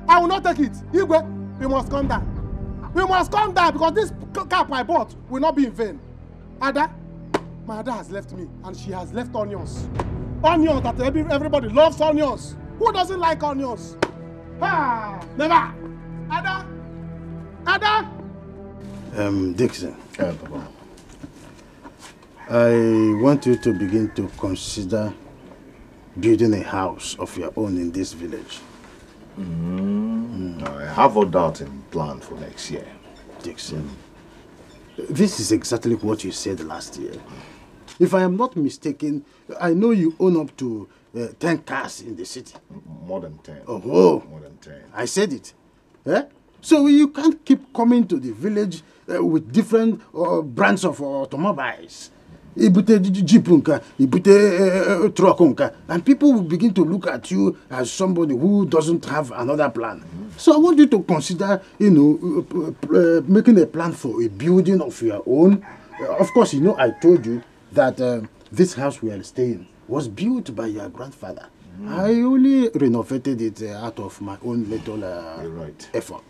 I will not take it. Igwe, we must come down. We must come down because this cap I bought will not be in vain. Ada, my Ada has left me and she has left onions. Onions that everybody loves onions. Who doesn't like onions? Never. Ada. Dixon. I want you to begin to consider building a house of your own in this village. I have all that in plan for next year. Dixon, this is exactly what you said last year. If I am not mistaken, I know you own up to 10 cars in the city. More than 10. Oh, more than 10. I said it. So you can't keep coming to the village with different brands of automobiles. Ibute jeepunka, ibute truckunka, and people will begin to look at you as somebody who doesn't have another plan. So I want you to consider, making a plan for a building of your own. Of course, I told you that this house we are staying was built by your grandfather. I only renovated it out of my own little effort.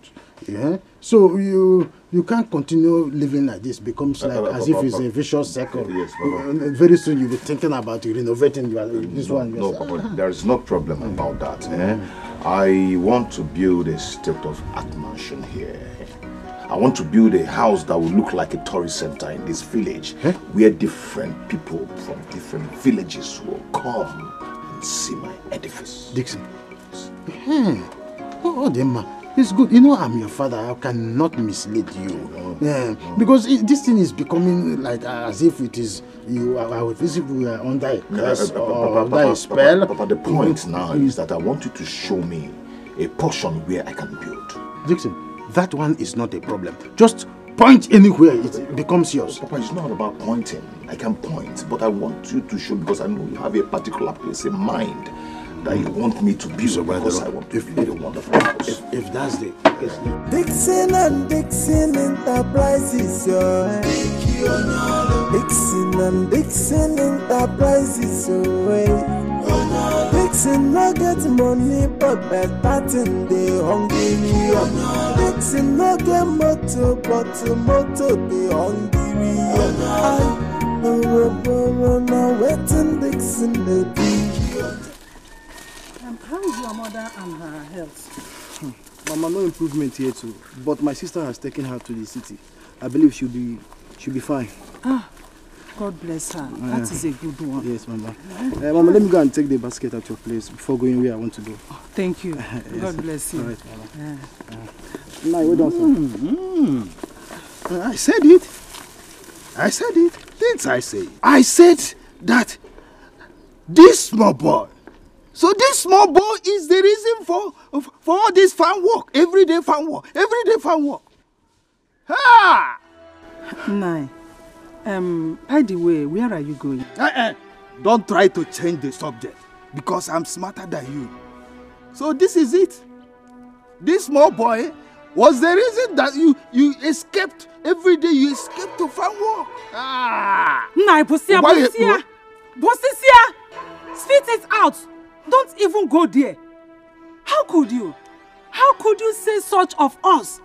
Yeah? So you can't continue living like this. Becomes like as if it's a vicious circle. Yes, very soon you'll be thinking about renovating this one. No, Papa, there is no problem about that. I want to build a state-of-art mansion here. I want to build a house that will look like a tourist center in this village, where different people from different villages will come and see my edifice. Dixon. Odimgbe. It's good. I'm your father. I cannot mislead you. Because this thing is becoming like as if it is you are as if we are under a curse or under a spell. But the point now is that I want you to show me a portion where I can build. Dixon, that one is not a problem. Just point anywhere, it becomes yours. Papa, it's not about pointing. I can point, but I want you to show because I know you have a particular place in mind that you want me to build because I want to build a wonderful house. If that's the case. Dixon and Dixon Enterprises, Dixon and Dixon Enterprises, Dixon no get money, but better thing they hungry. Dixon no get motor, but motor they hungry. Now waiting Dixon they do. How is your mother and her health? Mama, no improvement here too. But my sister has taken her to the city. I believe she'll be fine. Ah, God bless her. That is a good one. Yes, Mama. Mama, let me go and take the basket at your place before going where I want to go. Oh, thank you. Yes. God bless you. All right, Mama. Now, wait on, sir. I said it. I said it. Didn't I say it? I said that this small boy. So this small boy is the reason for all this farm work. Everyday farm work. Everyday farm work. Ha! Nai, by the way, where are you going? Don't try to change the subject because I'm smarter than you. So this is it. This small boy was the reason that you escaped every day. You escaped to farm work. Nai, Bosia. Spit it out. Don't even go there. How could you? How could you say such of us?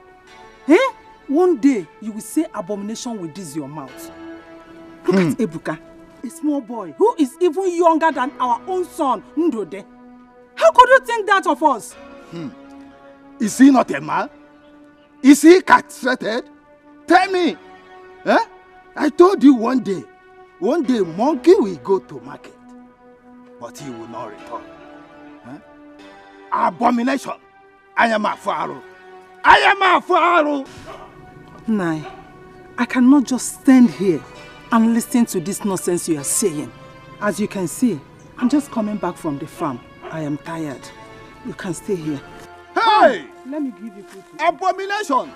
One day you will say abomination with this your mouth. Look at Ebuka, a small boy who is even younger than our own son, Ndode. How could you think that of us? Is he not a man? Is he castrated? Tell me. I told you one day monkey will go to market, but he will not return. Abomination. I am a pharaoh. Nai, I cannot just stand here and listen to this nonsense you are saying. As you can see, I'm just coming back from the farm. I am tired. You can stay here. Hey! Let me give you food. Abomination!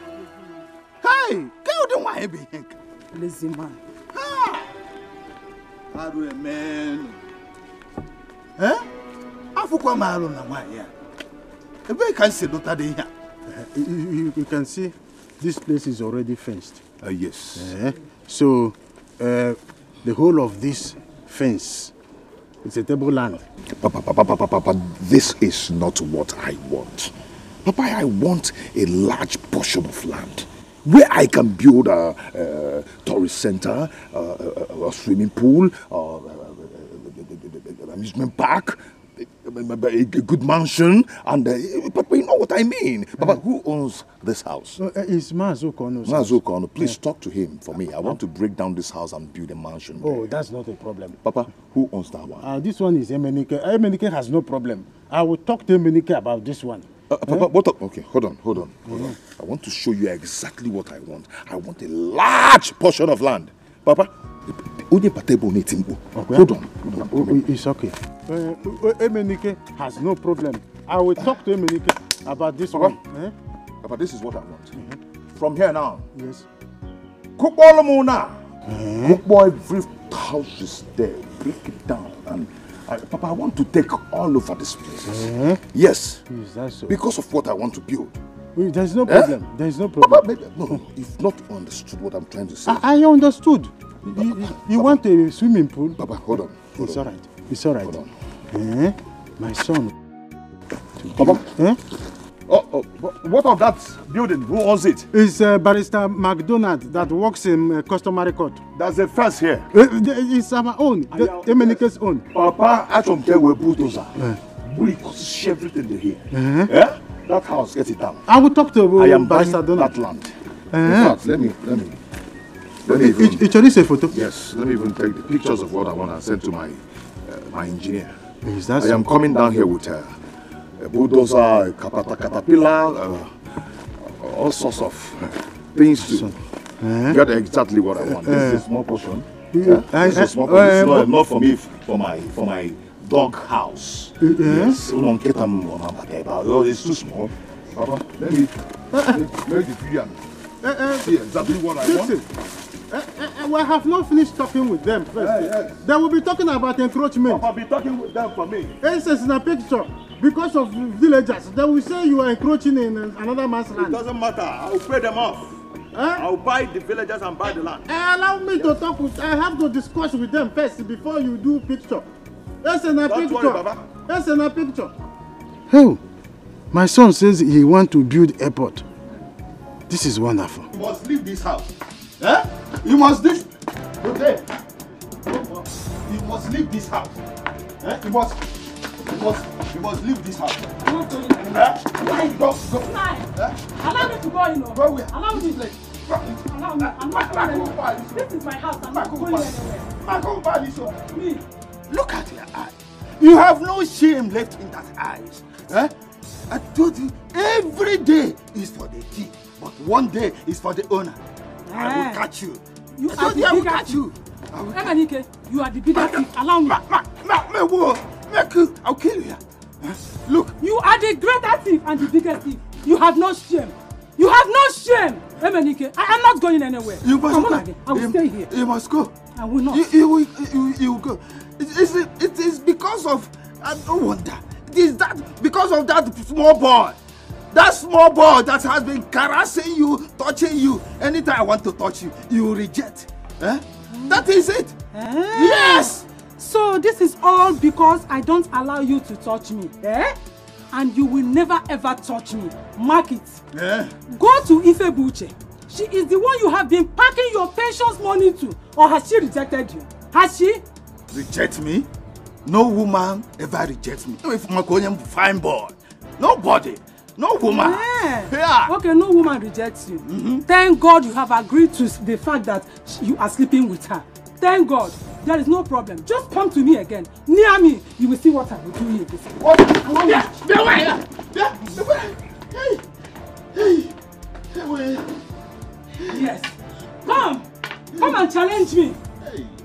Hey! Don't want to be lazy man. How do a man? Afuko maru na wanya. Ebe can see Dr. Deha. You can see this place is already fenced. Yes. So the whole of this fence is a table land. Papa, this is not what I want. Papa, I want a large portion of land where I can build a tourist center, a swimming pool, an amusement park, a good mansion, and Papa, you know what I mean. Papa, who owns this house? It's Mazukono. Mazukono, please talk to him for me. I want to break down this house and build a mansion. Oh, that's not a problem. Papa, who owns that one? This one is Emenike. Emenike has no problem. I will talk to Emenike about this one. Papa, what up? Okay, hold on. I want to show you exactly what I want. I want a large portion of land. Papa, hold on. It's okay. Emenike has no problem. I will talk to Emenike about this one. Papa, this is what I want. From here now. Yes. Cook all of them now. Cook every house is there. Break it down. And Papa, I want to take all over this place. Yes. Is that so? Because of what I want to build. There's no problem. There's no problem. Papa, no, you've not understood what I'm trying to say. I understood. You want a swimming pool? Papa, hold on. It's all right. It's all right. Hold on. My son. Papa? What of that building? Who owns it? It's Barrister McDonald that works in customary court. There's a fence here. It's our own. Emenike's own. Papa, I don't care where bulldozer. We could everything here. That house, get it down. I will talk to I am buying Barrister Donald. that land. In fact, let me even... It's a photo? Yes, let me even take the pictures of what I want to send to my engineer. Is that I am coming down here with a bulldozer, a caterpillar, all sorts of things to get exactly what I want. This is a small portion. This is a small portion. This is not enough for me for my dog house. Yes. It's too small. Papa, let me make the tree and see exactly what I want. We have not finished talking with them first. They will be talking about encroachment. Papa, be talking with them for me. This is in a picture. Because of villagers, they will say you are encroaching in another man's land. It doesn't matter. I will pay them off. I will buy the villagers and buy the land. Allow me to talk with. I have to discuss with them first before you do picture. That's in a Don't picture. worry, Baba. That's in a picture. Oh, my son says he wants to build airport. This is wonderful. You must leave this house. Eh? You must leave. Okay. You must leave this house. Eh? You must leave this house. I'm not going anywhere. Eh? Go. Fine. Eh? Allow me to go, you know. Go where? Allow me. Allow me. I'm not going anywhere. This is my house. I'm not going anywhere. Me. Look at your eye. You have no shame left in that eyes. Eh? I told you, every day is for the thief, but one day is for the owner. I will catch you. You I are told the you I will bigger catch thief. you. Emenike, you are the bigger thief. Allow me. I'll kill you here. Look. You are the greater thief and the biggest thief. You have no shame. You have no shame. Emenike, I am not going anywhere. You must Come go. on again. I will stay here. You must go. I will not. You will go. It is because of, I don't wonder. It is that because of that small boy. That small boy that has been caressing you, touching you. Anytime I want to touch you, you reject. Eh? That is it. Yes. So this is all because I don't allow you to touch me. Eh? And you will never ever touch me. Mark it. Yeah. Go to Ifebuche. She is the one you have been packing your pensions money to. Or has she rejected you? Has she? Reject me? No woman ever rejects me. If I'm a fine boy. Nobody. No woman. Yeah. Okay, no woman rejects you. Thank God you have agreed to the fact that you are sleeping with her. Thank God. There is no problem. Just come to me again. Near me. You will see what I will do here. What? Yes. Come. Come and challenge me.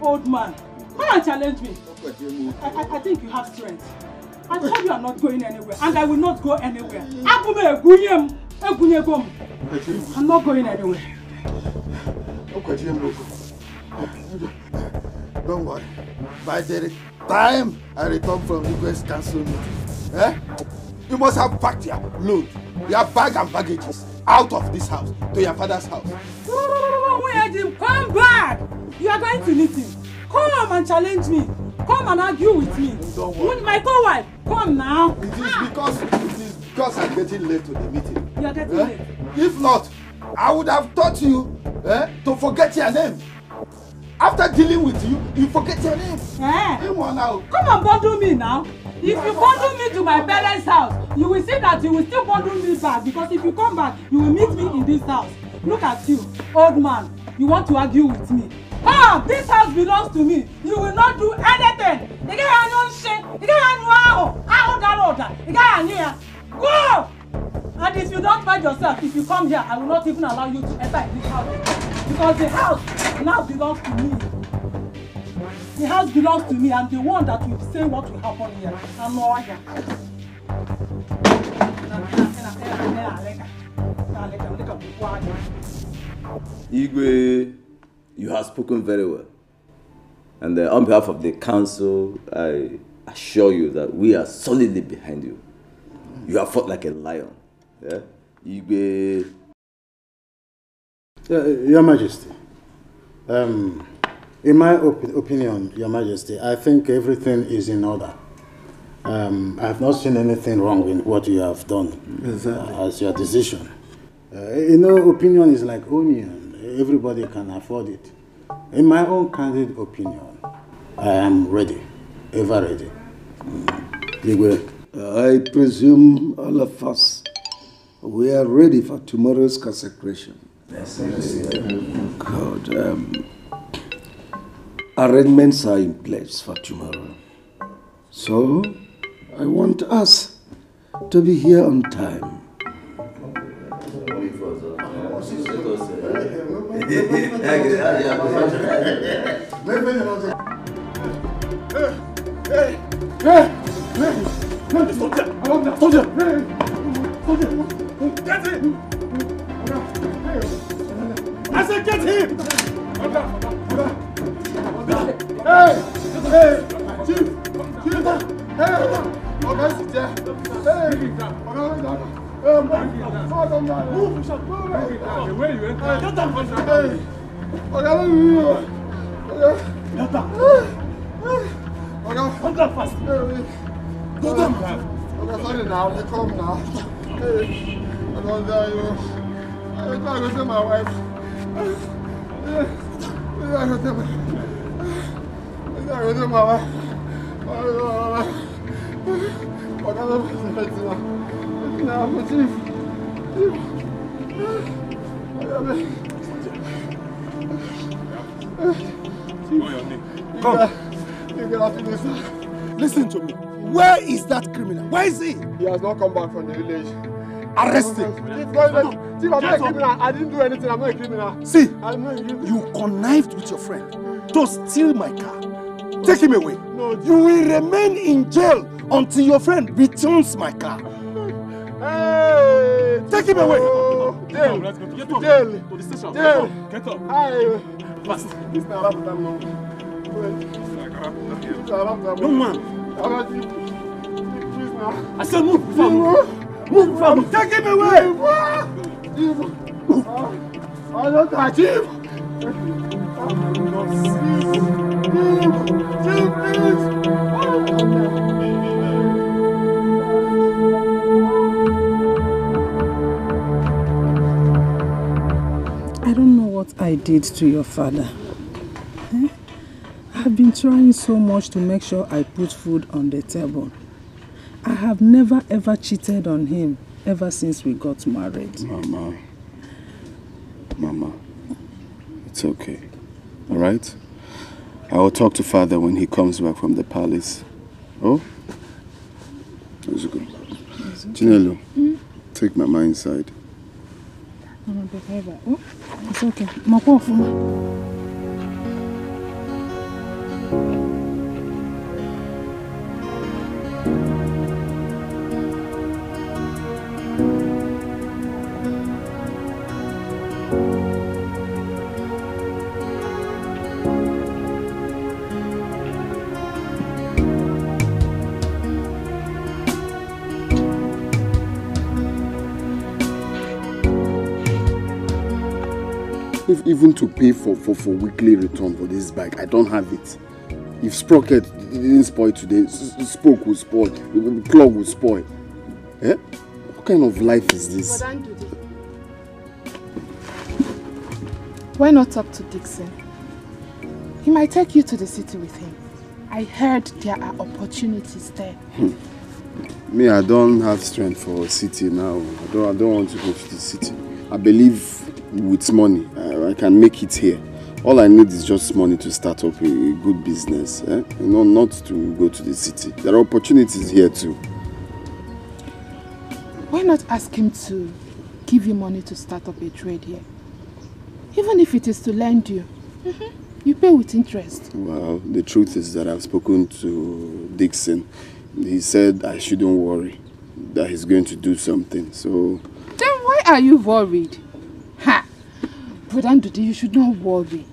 Old man. Come and challenge me. I think you have strength. I told you I'm not going anywhere. And I will not go anywhere. I'm not going anywhere. Don't worry. By the time I return from Request Council meeting, you must have packed your load, your bag and baggages out of this house to your father's house. Come back! You are going to meet him. Come and challenge me. Come and argue with me. Don't worry. With my co-wife. Come now. It is because I'm getting late to the meeting. You are getting late. If not, I would have taught you to forget your name. After dealing with you, you forget your name. Come on now. Come and bundle me now. If you bundle me to my parents' house, you will see that you will still bundle me back. Because if you come back, you will meet me in this house. Look at you, old man. You want to argue with me. Ah, this house belongs to me. You will not do anything. Go! And if you don't mind yourself, if you come here, I will not even allow you to enter in this house. Because the house now belongs to me. The house belongs to me. I'm the one that will say what will happen here. I'm not here. Igwe, you have spoken very well. And on behalf of the council, I assure you that we are solidly behind you. You have fought like a lion. Yeah? Igwe. Your Majesty, in my opinion, Your Majesty, I think everything is in order. I have not seen anything wrong with what you have done as your decision. Opinion is like onion. Everybody can afford it. In my own candid opinion, I am ready, ever ready. I presume all of us, we are ready for tomorrow's consecration. Yes. God, arrangements are in place for tomorrow. So, I want us to be here on time. Get him! I said get him! Hey! Chief! Hey! Okay, fast. Go down. Okay, sorry now. They come now. Hey, I don't dare you. I'm trying to tell my wife. I'm trying to tell my wife. Come. Listen to me. Where is that criminal? Where is he? He has not come back from the village. Arrest him. Chief, I'm not a criminal. I didn't do anything. I'm not a criminal. See, I'm not a criminal. you connived with your friend to steal my car. Take him away. No, you will remain in jail until your friend returns my car. Hey! Take him away. Jail. Let's go to Jail. To the station. Jail. Get up. Hey. Fast. This is not about Young man. Please now. I said move. Move from. Take him away. I don't touch him. I don't know what I did to your father. I've been trying so much to make sure I put food on the table. I have never ever cheated on him ever since we got married. Mama, it's okay. All right? I will talk to father when he comes back from the palace. Oh? Let's go. Chinelo, take Mama inside. It's okay. If even to pay for weekly return for this bike, I don't have it. If sprocket didn't spoil today, spoke will spoil, the plug will spoil. Eh? What kind of life is this? Why not talk to Dixon? He might take you to the city with him. I heard there are opportunities there. Me, I don't have strength for a city now. I don't want to go to the city. I believe with money, I can make it here. All I need is just money to start up a good business. You know, not to go to the city. There are opportunities here too. Why not ask him to give you money to start up a trade here? Even if it is to lend you. You pay with interest. Well, the truth is that I've spoken to Dixon. He said I shouldn't worry, that he's going to do something, so... Then why are you worried? Ha! Brother Ndude, you should not worry.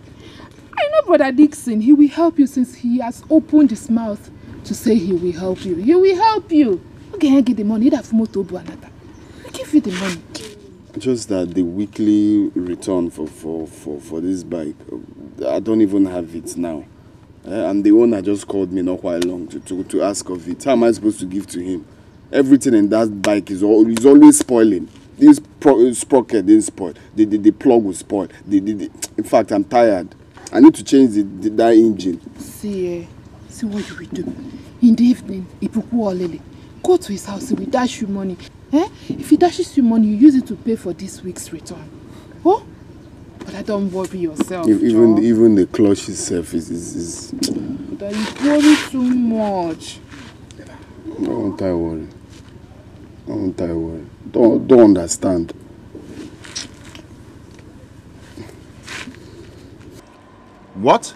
I know Brother Dixon, he will help you since he has opened his mouth to say he will help you. He will help you. Okay, I get the money. I'll give you the money. Just that the weekly return for this bike, I don't even have it now. And the owner just called me not quite long to ask of it. How am I supposed to give to him? Everything in that bike is always spoiling. This sprocket didn't spoil. The plug was spoiled. In fact, I'm tired. I need to change that engine. See what you will do. In the evening, go to his house, he will dash you money. If he dashes you money, you use it to pay for this week's return. Oh? But I don't worry yourself. Even the clutch itself is... But you worry too much. Don't I worry. Don't understand. What?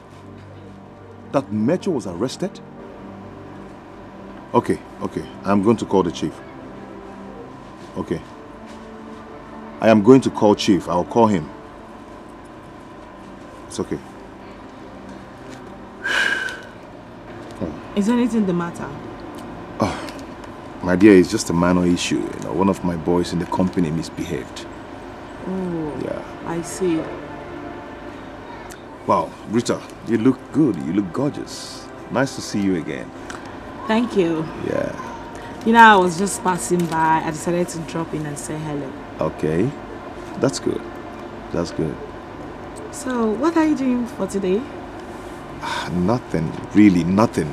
That Metro was arrested? Okay. I'm going to call the chief. Okay. I am going to call Chief. I'll call him. It's okay. Is anything the matter? Oh, my dear, it's just a minor issue. You know, one of my boys in the company misbehaved. Oh, yeah. I see. Wow, Rita, you look good. You look gorgeous. Nice to see you again. Thank you. Yeah. You know, I was just passing by. I decided to drop in and say hello. Okay. That's good. That's good. So, what are you doing for today? Nothing. Really, nothing.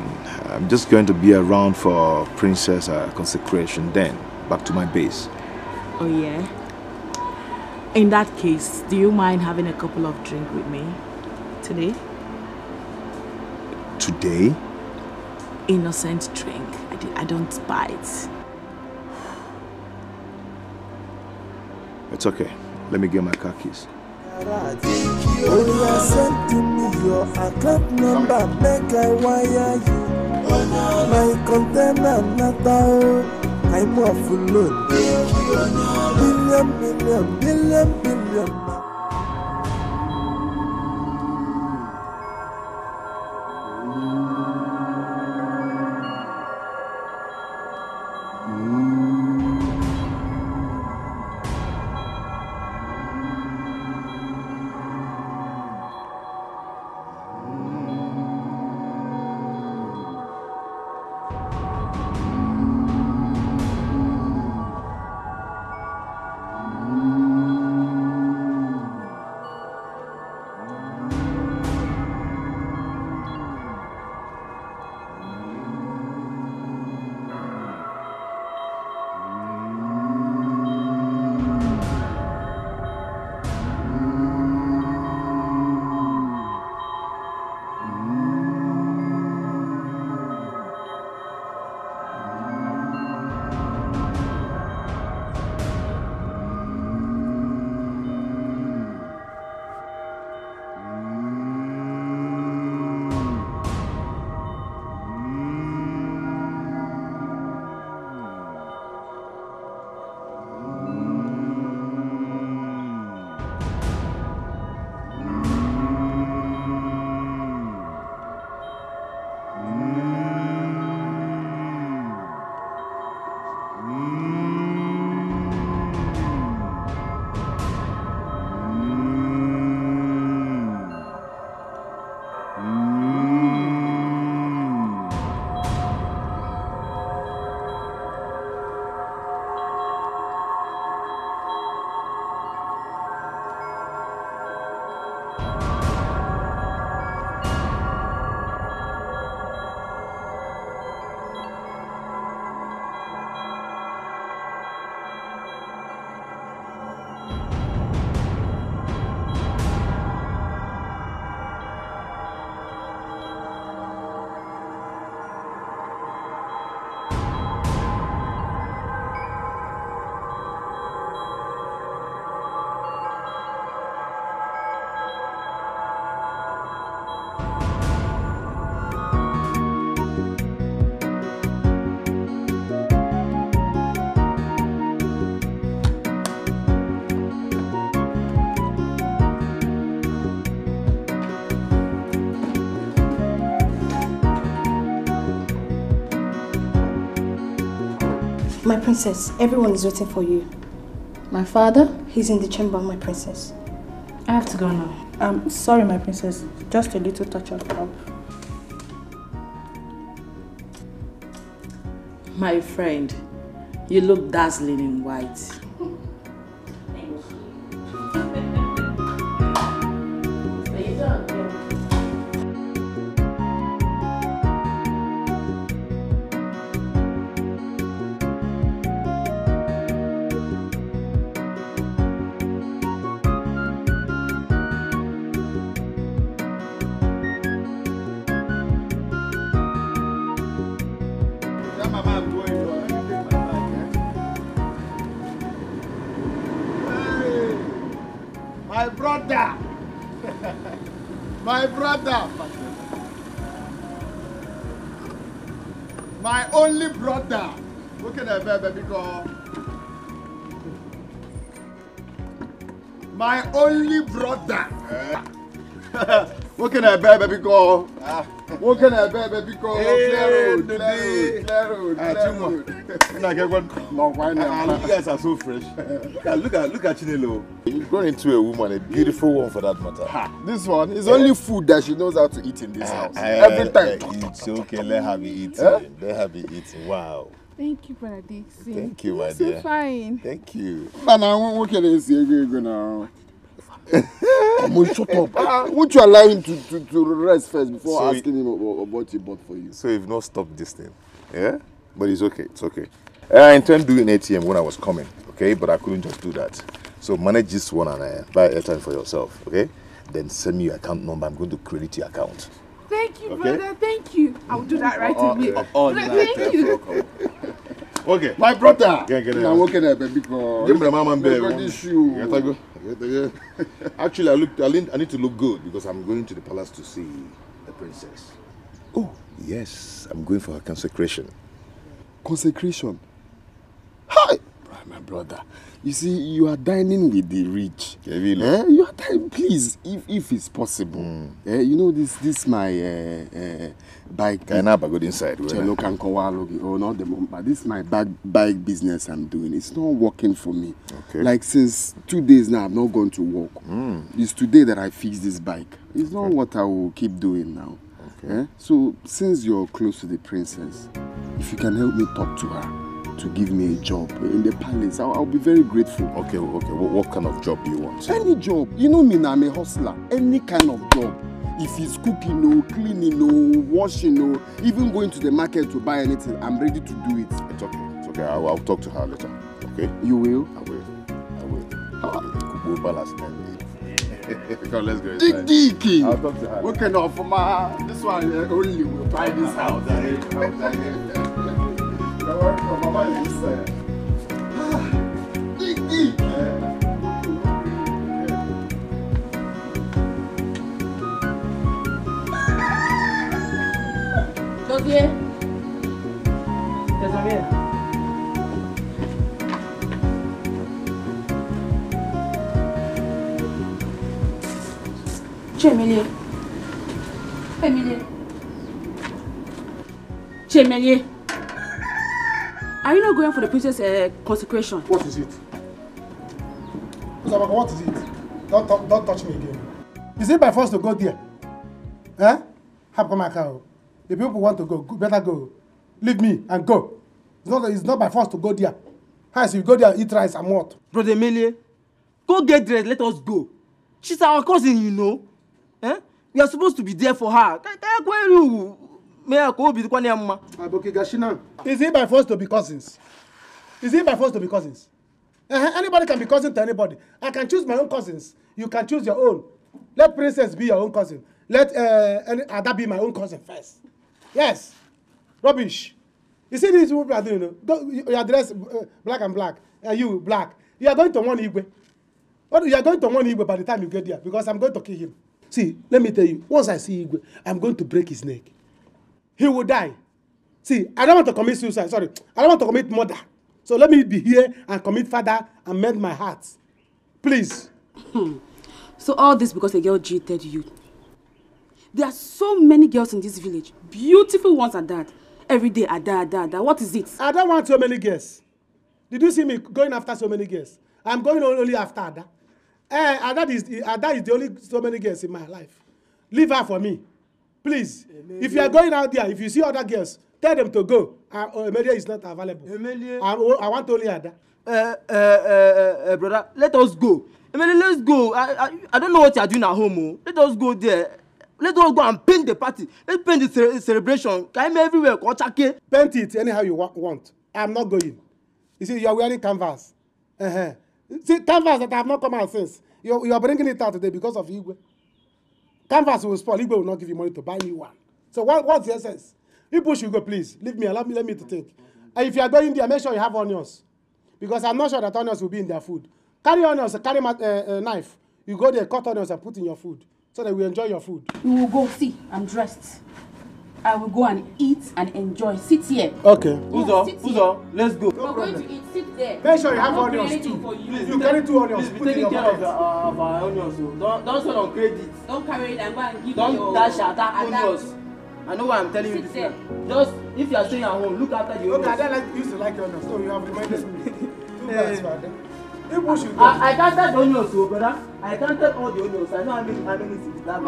I'm just going to be around for Princess consecration, then back to my base. Oh, yeah? In that case, do you mind having a couple of drinks with me today? Today? Innocent drink. I don't buy it. It's okay. Let me get my car keys. Only send to me your account number, make I wire you. My container not out. I'm off alone. Billion. My princess, everyone is waiting for you. My father? He's in the chamber, my princess. I have to go now. Sorry, my princess. Just a little touch up. My friend, you look dazzling in white. My brother. My only brother. Look at that baby girl. My only brother. What can I bear, baby girl? What can I bear, baby girl? Clear road. You guys are so fresh. Look at Chinelo. You've grown into a woman, a beautiful one for that matter. This one is only food that she knows how to eat in this house. Every time. It's okay, let her be eating. Let her be eating. Wow. Thank you, Brother Dixie. Thank you, my You're dear. so fine. Thank you. Man, what can I say now? Shut up. Won't you allow him to rest first before asking him what he bought for you? So you've not stopped this thing, yeah? But it's okay, it's okay. I intend doing ATM when I was coming, okay? But I couldn't just do that. So manage this one and buy airtime for yourself, okay? Then send me your account number. I'm going to credit your account. Thank you, Okay. brother. Thank you. I'll do that right away. Thank you. Okay. My brother. Get Now what can I baby girl? Give me the mama and baby. Look at this shoe. Go. Actually, I need to look good because I'm going to the palace to see the princess. Oh, yes. I'm going for her consecration. Consecration? Hi! My brother. You see, you are dining with the rich. You are dining, please, if it's possible. You know this my bike. Can I go inside? Oh, not the moment, but this is my bike business I'm doing. It's not working for me. Okay. Like since 2 days now, I've not gone to work. It's today that I fixed this bike. It's not what I will keep doing now. Okay. So since you're close to the princess, if you can help me talk to her to give me a job in the palace, I'll be very grateful. Okay. What kind of job do you want? Any job. You know me now, I'm a hustler. Any kind of job. If it's cooking, cleaning, washing, even going to the market to buy anything, I'm ready to do it. It's okay. I'll talk to her later. Okay? You will? I will. Kubo balance. Come, let's go inside. Dicky. I'll talk to her. What kind of this one only will buy this house. Josie. Desiree. Chemelie. Are you not going for the princess consecration? What is it? What is it? Don't touch me again. Is it by force to go there? Eh? If people want to go, better go. Leave me and go. It's not by force to go there. How so you go there, eat rice and what? Brother Emilie, go get dressed, let us go. She's our cousin, you know. Eh? We are supposed to be there for her. Is it by force to be cousins? Anybody can be cousin to anybody. I can choose my own cousins. You can choose your own. Let Princess be your own cousin. Let Ada be my own cousin first. Yes. Rubbish. You see these people are doing, you are dressed black and black. And you black. You are going to one Igwe. You are going to one Igwe by the time you get there because I'm going to kill him. See, let me tell you, once I see Igwe, I'm going to break his neck. He will die. See, I don't want to commit suicide. Sorry. I don't want to commit murder. So let me be here and commit further and mend my heart. Please. So all this because a girl cheated you. There are so many girls in this village. Beautiful ones at that. Every day, Ada. What is it? I don't want so many girls. Did you see me going after so many girls? I'm going only after Ada. Ada is the only so many girls in my life. Leave her for me. Please. If you are going out there, if you see other girls, tell them to go. Emilie is not available. I want only Ada. Brother, let us go. Emilie, let's go. I don't know what you are doing at home. Let us go there. Let us go and paint the party. Let's paint the celebration. Come everywhere. Paint it anyhow you want. I'm not going. You see, you are wearing canvas. See, canvas that I have not come out since. You are bringing it out today because of Igwe. Canvas will spoil. Igwe will not give you money to buy me one. So what's the essence? People should go, please. Leave me. Let me to think. And if you are going there, make sure you have onions. Because I'm not sure that onions will be in their food. Carry onions, carry a knife. You go there, cut onions and put in your food. So that we enjoy your food. You will go. See, I'm dressed. I will go and eat and enjoy. Sit here. Okay. Uzo, Uzo, let's go. We're going to eat. Sit there. Make sure you have I'm not doing onions anything too. for you. You carry 2 onions. Please Put be it in taking your care of, pocket. our onions. So don't sell on credit. Don't carry it and go and give Don't your... dash attack onions. I know why I'm telling you Sit this. Just if you are staying at home, look after the onions. Okay, I used to like onions, so you have reminded me. Too bad, father. People should go. I counted the onions, so brother. I counted all the onions. I know how many is that.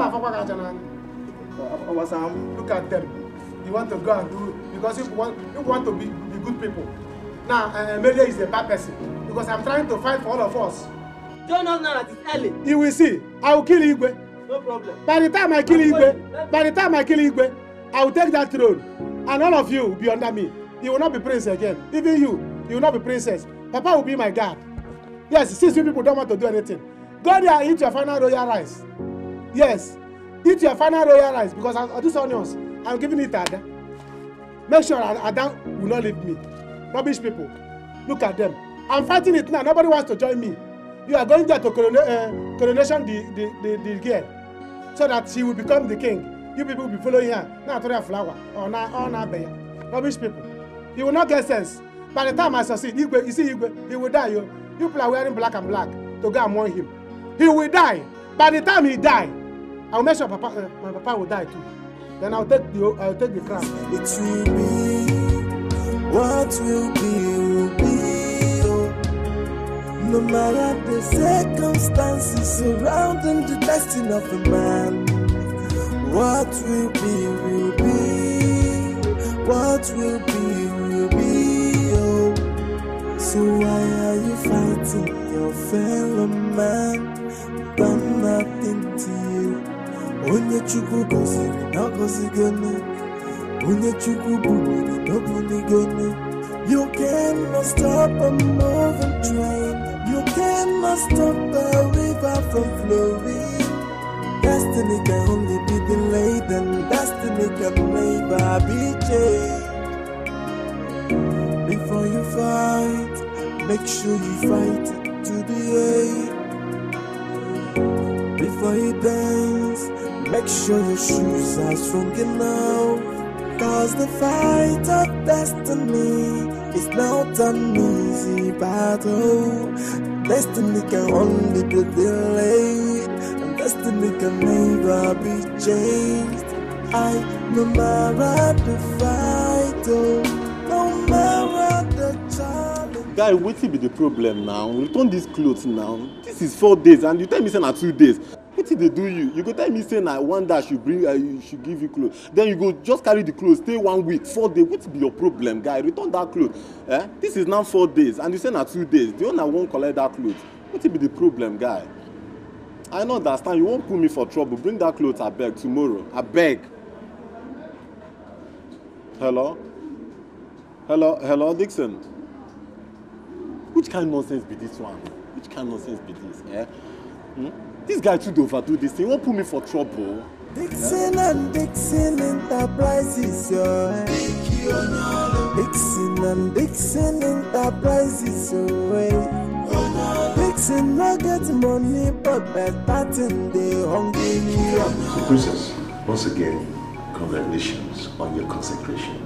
Look at them. You want to go and do because if you want to be good people. Now, Melia is a bad person because I'm trying to fight for all of us. Join us now that it's early. You will see. I will kill Igwe. No problem. By the time I kill Igwe, I will take that throne, and all of you will be under me. You will not be prince again. Even you will not be princess. Papa will be my guard. Yes, since you people don't want to do anything, go there and eat your final royal rice. Yes, eat your final royal rice because of these onions, I'm giving it to Ada. Make sure Ada will not leave me. Rubbish people. Look at them. I'm fighting it now. Nobody wants to join me. You are going there to coronation the girl so that she will become the king. You people will be following her. Now throw a flower or now bear. Rubbish people. He will not get sense. By the time I succeed, Igwe, you see Igwe, he will die. You people are wearing black and black to go and mourn him. He will die. By the time he die, I'll make sure my papa will die too. Then I'll take the crown. It will be what will be. Oh. No matter the circumstances surrounding the destiny of a man, what will be will be. What will be will be. Oh. So why are you fighting your fellow man? Done nothing to you. Onye chukwu goziri na gozigonu. Onye chukwu buru na bunigonu. You cannot stop a moving train. You cannot stop the river from flowing. Destiny can only be delayed, and destiny can never be changed. Before you fight, make sure you fight to the end. Before you dance, make sure your shoes are strong enough. Cause the fight of destiny is not an easy battle. Destiny can only be delayed, and destiny can never be changed. No matter the fight, no matter the challenge. Guy, what will be the problem now? Return these clothes now. This is 4 days, and you tell me say na 2 days. What did they do you? You go tell me say na one day should bring, you should give you clothes. Then you go just carry the clothes, stay 1 week, 4 days. What will be your problem, guy? Return that clothes. This is now 4 days, and you say na 2 days. The owner won't collect that clothes. What will be the problem, guy? I don't understand. You won't put me for trouble. Bring that clothes, I beg, tomorrow. I beg. Hello? Hello, Dixon? Which kind of nonsense be this one? Which kind of nonsense be this, This guy too overdo this thing. He won't put me for trouble. Dixon and Dixon Enterprises, Dixon and Dixon Enterprises, Dixon not get money, but better thing they hungry. So, Princess, once again, congratulations on your consecration.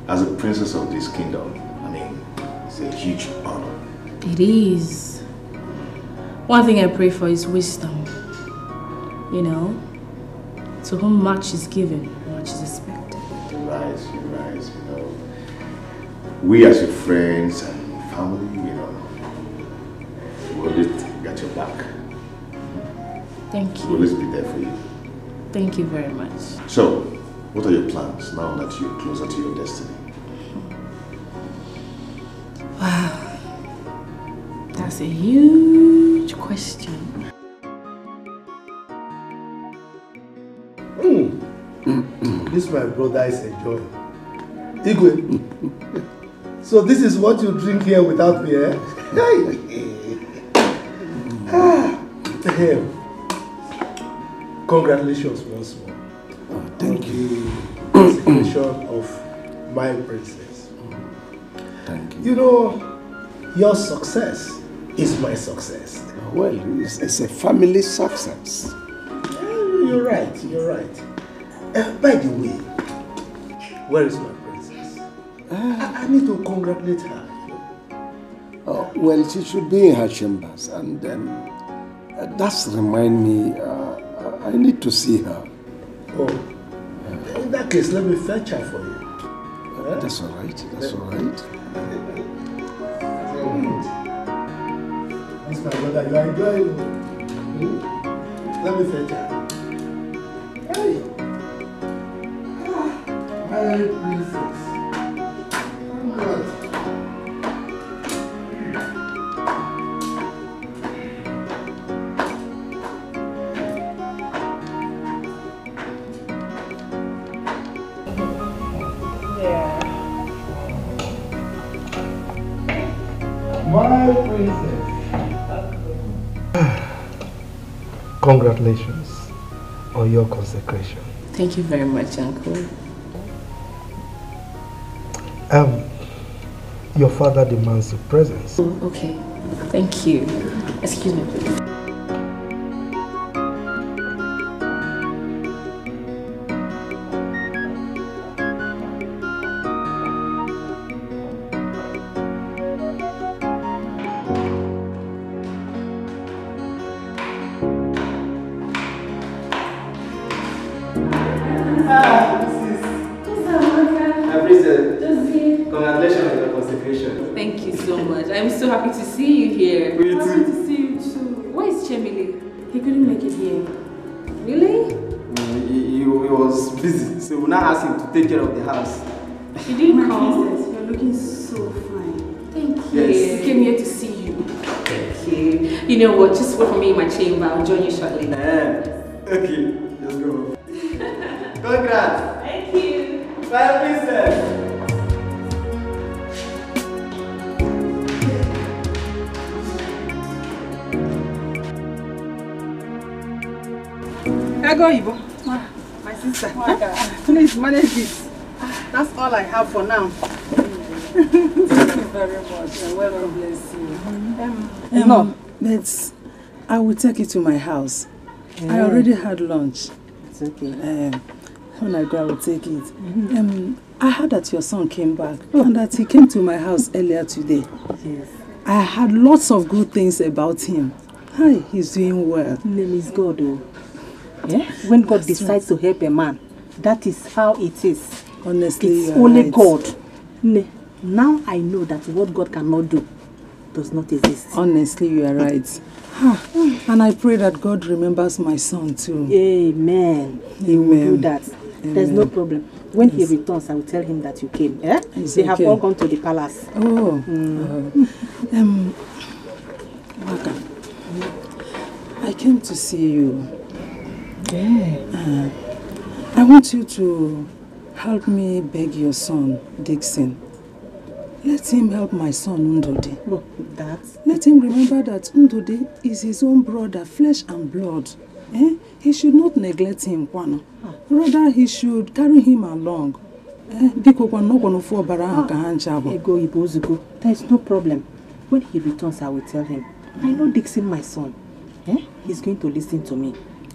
As a princess of this kingdom, I mean, it's a huge honor. It is. One thing I pray for is wisdom. You know, to whom much is given, much is expected. You're right, you know. We as your friends and family, you know, we'll always got your back. Thank you. We'll always be there for you. Thank you very much. So, what are your plans now that you're closer to your destiny? Wow. That's a huge question. This my brother is enjoying. Igwe, so this is what you drink here without me, eh? Damn. Congratulations once more. Oh, thank you. Consecration of my princess. Thank you. You know, your success is my success. Well, it's a family success. You're right. By the way, Where is my princess? I need to congratulate her. Oh, well, she should be in her chambers, and that's remind me, I need to see her. Oh, in that case, let me fetch her for you. That's all right, that's all right. That's my brother, you are enjoying. Let me fetch her. Hey! My princess. What? My princess. Congratulations on your consecration. Thank you very much, Uncle. Your father demands your presence. Oh, okay. Thank you. Excuse me, please. Congratulations on your consecration. Thank you so much. I'm so happy to see you here. Me too. Happy to see you too. Where is Chemili? He couldn't make it here. Really? He was busy, so we now asked him to take care of the house. You didn't come. You're looking so fine. Thank you. Yes. I came here to see you. Thank you. You know what? Just wait for me in my chamber. I'll join you shortly. Okay, let's go. Congrats. Thank you. Bye, princess. Ego Ibo, my sister, please manage this. That's all I have for now. Thank you very much. And welcome, bless you. No, but I will take it to my house. I already had lunch. It's okay. When I go, I will take it. I heard that your son came back and that he came to my house earlier today. Yes. I had lots of good things about him. Hi, he's doing well. Name is God, oh. Yeah? When God decides to help a man, that is how it is. Honestly, it's only God. Now I know that what God cannot do does not exist. Honestly, you are right. And I pray that God remembers my son too. Amen. He will do that. There's no problem. When he returns, I will tell him that you came. Eh? They have all gone to the palace. Oh. Waka, I came to see you. I want you to help me beg your son, Dixon. Let him help my son, Ndodi. Oh, that? Let him remember that Ndodi is his own brother, flesh and blood. He should not neglect him, Kwano. Rather, he should carry him along. There is no problem. When he returns, I will tell him. I know Dixon, my son. He's going to listen to me.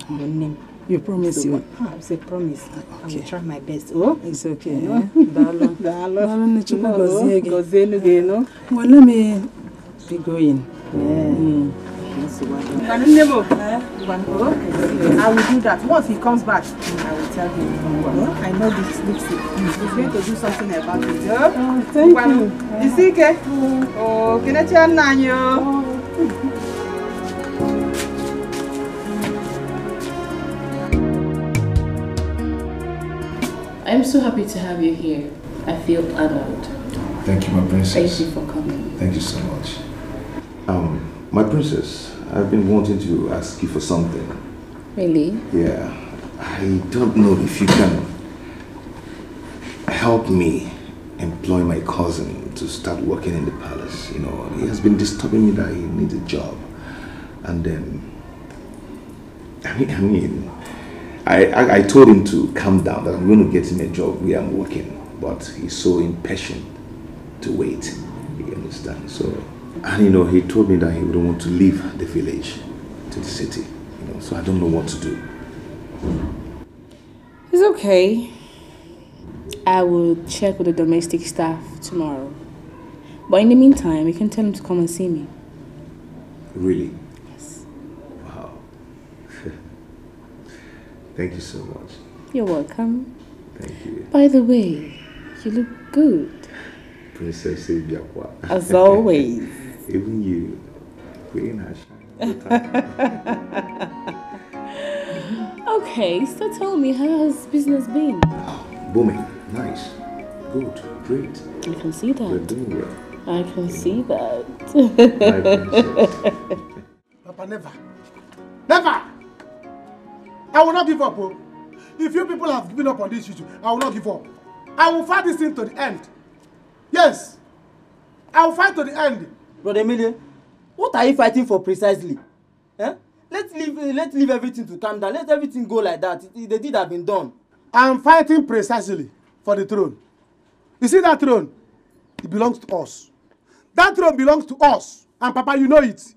Your name. You promise you? I say promise. Okay. I will try my best. Oh, it's okay. No. Well, let me be going. I will do that. Once he comes back, I will tell him. I know this Dixie. He's going to do something about it. Oh, thank you. You see, okay? Oh, can I tell you? I'm so happy to have you here. I feel honored. Thank you, my princess. Thank you for coming. Thank you so much. My princess, I've been wanting to ask you for something. Really? Yeah. I don't know if you can help me employ my cousin to start working in the palace. You know, he has been disturbing me that he needs a job. And then, I told him to calm down, that I'm going to get him a job where I'm working. But he's so impatient to wait. You understand? So, and you know, he told me that he wouldn't want to leave the village to the city. You know, so I don't know what to do. It's okay. I will check with the domestic staff tomorrow. But in the meantime, you can tell him to come and see me. Really? Yes. Wow. Thank you so much. You're welcome. Thank you. By the way, you look good. Princess Ibiakwa. As always. Even you. Queen Asha. Okay, so tell me, how has business been? Booming. Nice. Good. Great. I can see that. We're doing well. I can see that. Papa, never. Never! I will not give up. Oh. If you people have given up on this issue, I will not give up. I will fight this thing to the end. Yes. I will fight to the end. Brother Emilio, what are you fighting for precisely? Eh? Let's leave everything to calm down. Let everything go like that. The deed have been done. I am fighting precisely for the throne. You see that throne? It belongs to us. That throne belongs to us. And Papa, you know it.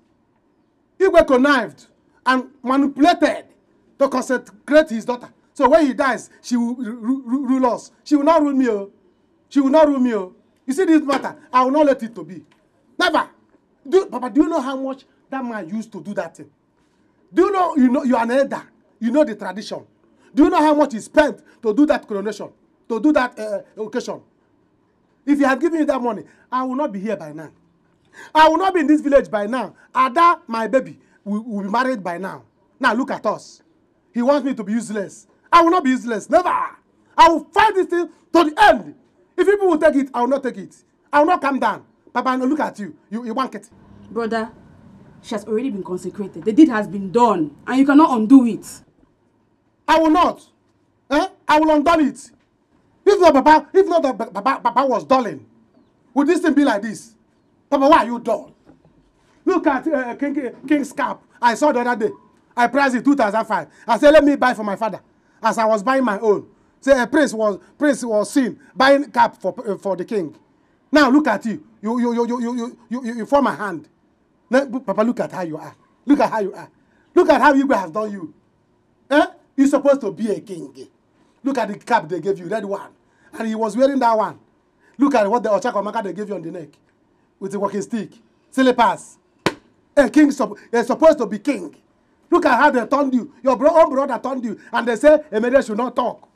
He was connived and manipulated to consecrate his daughter. So when he dies, she will rule us. She will not rule me. Oh. She will not rule me. Oh. You see this matter? I will not let it to be. Never. Papa, do you know how much that man used to do that thing? Do you know you are an elder? You know the tradition. Do you know how much he spent to do that coronation? To do that occasion? If he had given me that money, I will not be here by now. I will not be in this village by now. Ada, my baby, will be married by now. Now look at us. He wants me to be useless. I will not be useless. Never. I will fight this thing to the end. If people will take it, I will not take it. I will not calm down. Papa, look at you. You want it. Brother, she has already been consecrated. The deed has been done, and you cannot undo it. I will not. I will undo it. If not, Papa was dulling, would this thing be like this? Papa, why are you dull? Look at King's cap. I saw the other day. I priced it 2005. I said, let me buy for my father. As I was buying my own. Say a prince was seen buying cap for the king. Now look at you. You form a hand. Now, Papa, look at how you are. Look at how you are. Look at how Igwe has done you. You're supposed to be a king. Look at the cap they gave you, that one. And he was wearing that one. Look at what the Ochakomaka they gave you on the neck. With the walking stick. Slippers. A king is supposed to be king. Look at how they turned you. Your own brother turned you. And they say, Emede should not talk.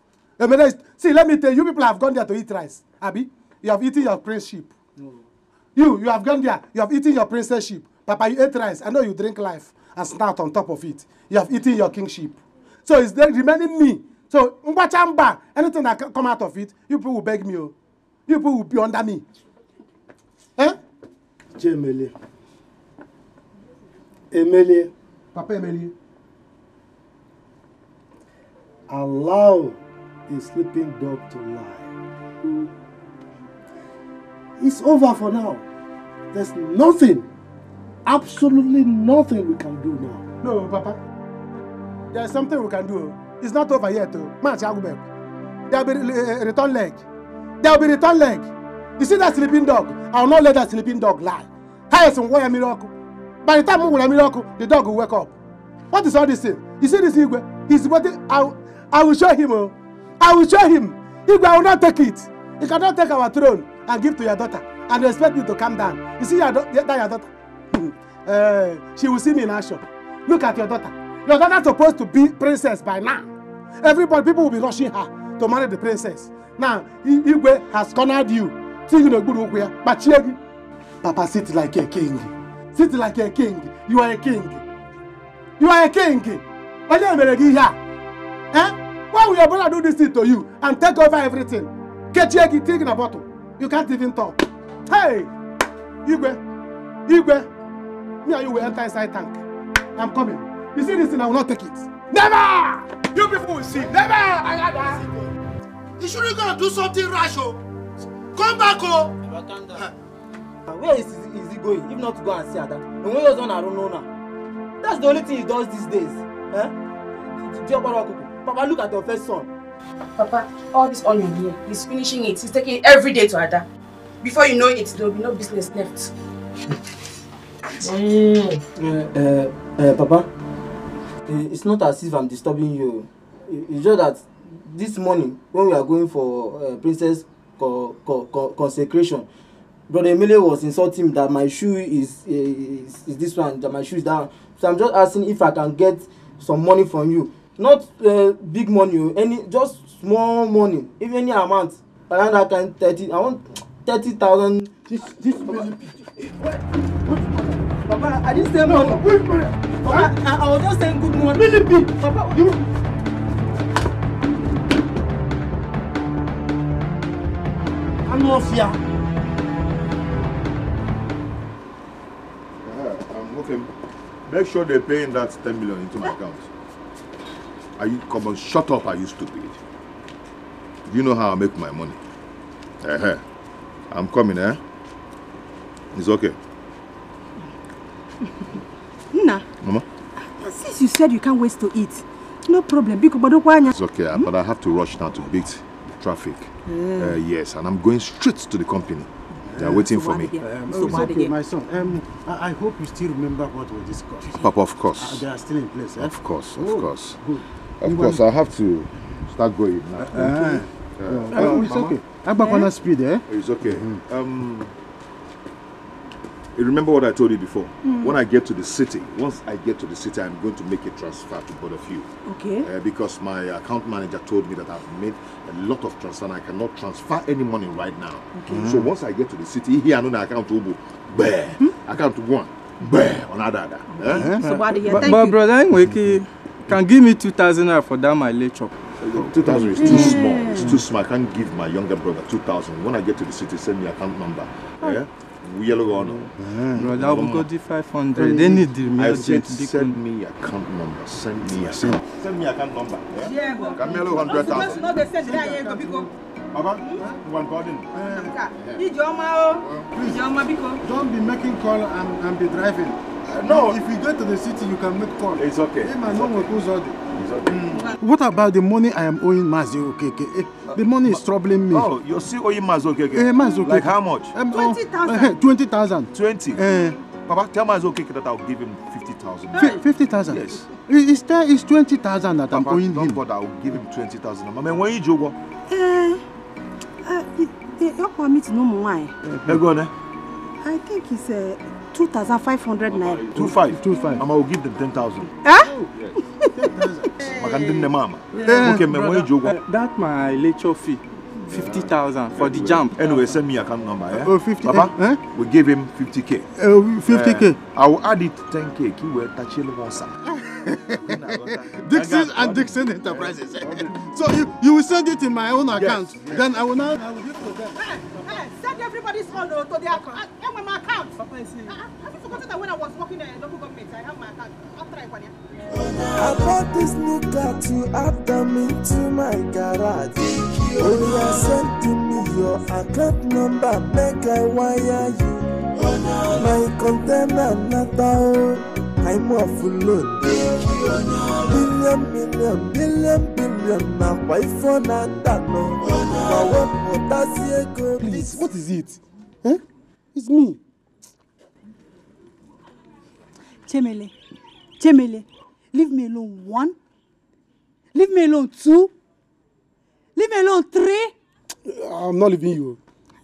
See, let me tell you, people have gone there to eat rice. Abi, you have eaten your princeship. No. You have gone there. You have eaten your princeship. Papa, you ate rice. I know you drink life and snout on top of it. You have eaten your kingship. So it's there remaining me. So, anything that come out of it, you people will beg me. You people will be under me. Emily. Papa Emily. Allow a sleeping dog to lie. It's over for now. There's nothing, absolutely nothing we can do now. No, Papa. There's something we can do. It's not over yet. There will be a return leg. There will be a return leg. You see that sleeping dog? I will not let that sleeping dog lie. Highest and why a miracle. By the time we will a miracle, the dog will wake up. What is all this thing? You see this Igwe? He's waiting. I will show him. I will show him. Igwe will not take it. He cannot take our throne and give to your daughter and expect me to calm down. You see your daughter? She will see me in action. Look at your daughter. Your daughter is supposed to be princess by now. People will be rushing her to marry the princess. Now, Igwe has cornered you. But Papa, sit like a king. Sit like a king. You are a king. You are a king. Why will your brother do this thing to you and take over everything? Get your thing in a bottle. You can't even talk. Hey! Igwe. Me and you will enter inside tank. I'm coming. You see this thing, I will not take it. Never! You people will see. Never! You shouldn't go and do something rash, oh. Come back, oh. Where is he going? If not to go and see her that. And when you're on, I don't know now. That's the only thing he does these days. Papa, look at your first son. Papa, all this onion here, he's finishing it. He's taking it every day to Ada. Before you know it, there will be no business left. Papa, it's not as if I'm disturbing you. It's just that this morning when we are going for princess consecration, Brother Emile was insulting me that my shoe is this one, that my shoe is that one. So I'm just asking if I can get some money from you. Not big money, any just small money, if any amount around that kind 30. I want 30,000. This Papa, I didn't say money. Papa, I was just saying good morning. Papa, you. I'm not here. Okay. Make sure they're paying that 10 million into my account. Come on, shut up, are you stupid? You know how I make my money. I'm coming, eh? It's okay. Nna. Mama? Since you said you can't wait to eat, no problem. It's okay, but I have to rush now to beat traffic. Yes, and I'm going straight to the company. They are waiting for me. It's okay, my son. I hope you still remember what we discussed. Papa, of course. They are still in place, eh? Of course, of course. Good. Of course, I have to start going now. It's okay. I'm back on speed, eh? It's okay. You remember what I told you before? When I get to the city, once I get to the city, I'm going to make a transfer to both of you. Okay. Because my account manager told me that I've made a lot of transfer and I cannot transfer any money right now. Okay. So once I get to the city, here I know the account will be account one, on other. But brother, Nweke can give me 2,000 naira for that my lecture. 2,000 is too small. It's too small. I can't give my younger brother 2,000. When I get to the city, send me account number. Yellow on. Brother, I will go to 500. They need the I said, send me account number. Send me account number. Yeah. Camelo 100,000. Baba, one pardon. Please don't be making call and be driving. No, if you go to the city, you can make call. It's okay. What about the money I am owing Mazi Okeke? The money is troubling me. Oh, you're still owing Mazi Okeke? Mazi Okeke. Like how much? 20,000. 20,000. 20? Papa, tell Mazi Okeke that I'll give him 50,000. 50,000? Yes. It's 20,000 that I'm owing him. But I'll give him 20,000. I mean, when you joke? You permit no more. I think it's 2,500 naira. 2,500. Mama will give them 10,000. Huh? That my lecture fee, 50,000 for the jump. Anyway, send me account number. Yeah? Oh, 50. Papa, we give him 50k. 50k. I will add it 10k. Dixon and Dixon Enterprises. So you will send it in my own account. Yes. Then I will give to them. Send everybody's phone to their account. And my account. Have you forgotten that when I was working in local government, I have my account? After I went I bought this new car to add them into my garage. Oh, yeah, send to me your account number, make I wire you. My container not out. I'm off alone. Billion, now why for that no? Please, what is it? Huh? It's me. Chemele, leave me alone. 1. Leave me alone. 2. Leave me alone. 3. I'm not leaving you.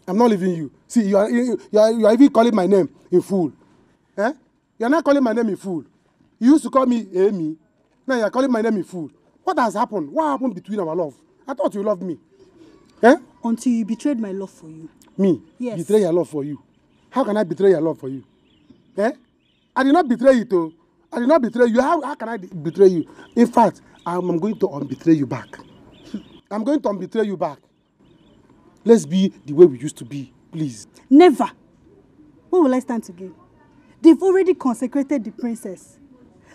I'm not leaving you. See, you are even calling my name in full. Eh? You're not calling my name in full. You used to call me Amy. Now you're calling my name in full. What has happened? What happened between our love? I thought you loved me. Eh? Until you betrayed my love for you. Me? Yes. Betray your love for you. How can I betray your love for you? Eh? I did not betray you too. I did not betray you. How can I betray you? In fact, I'm going to unbetray you back. I'm going to unbetray you back. Let's be the way we used to be, please. Never. When will I stand to gain? They've already consecrated the princess.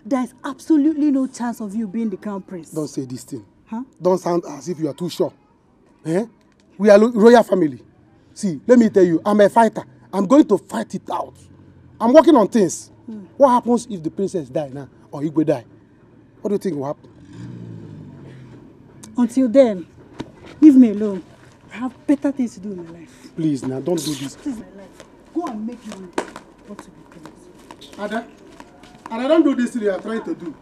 There is absolutely no chance of you being the crown prince. Don't say this thing. Huh? Don't sound as if you are too sure. Eh? We are royal family. See, let me tell you, I'm a fighter. I'm going to fight it out. I'm working on things. What happens if the princess die now or Igwe die? What do you think will happen? Until then, leave me alone. I have better things to do in my life. Please, now, don't do this. This is my life. Go and make money. What to be prince. Ada, and I don't do this thing you are trying to do.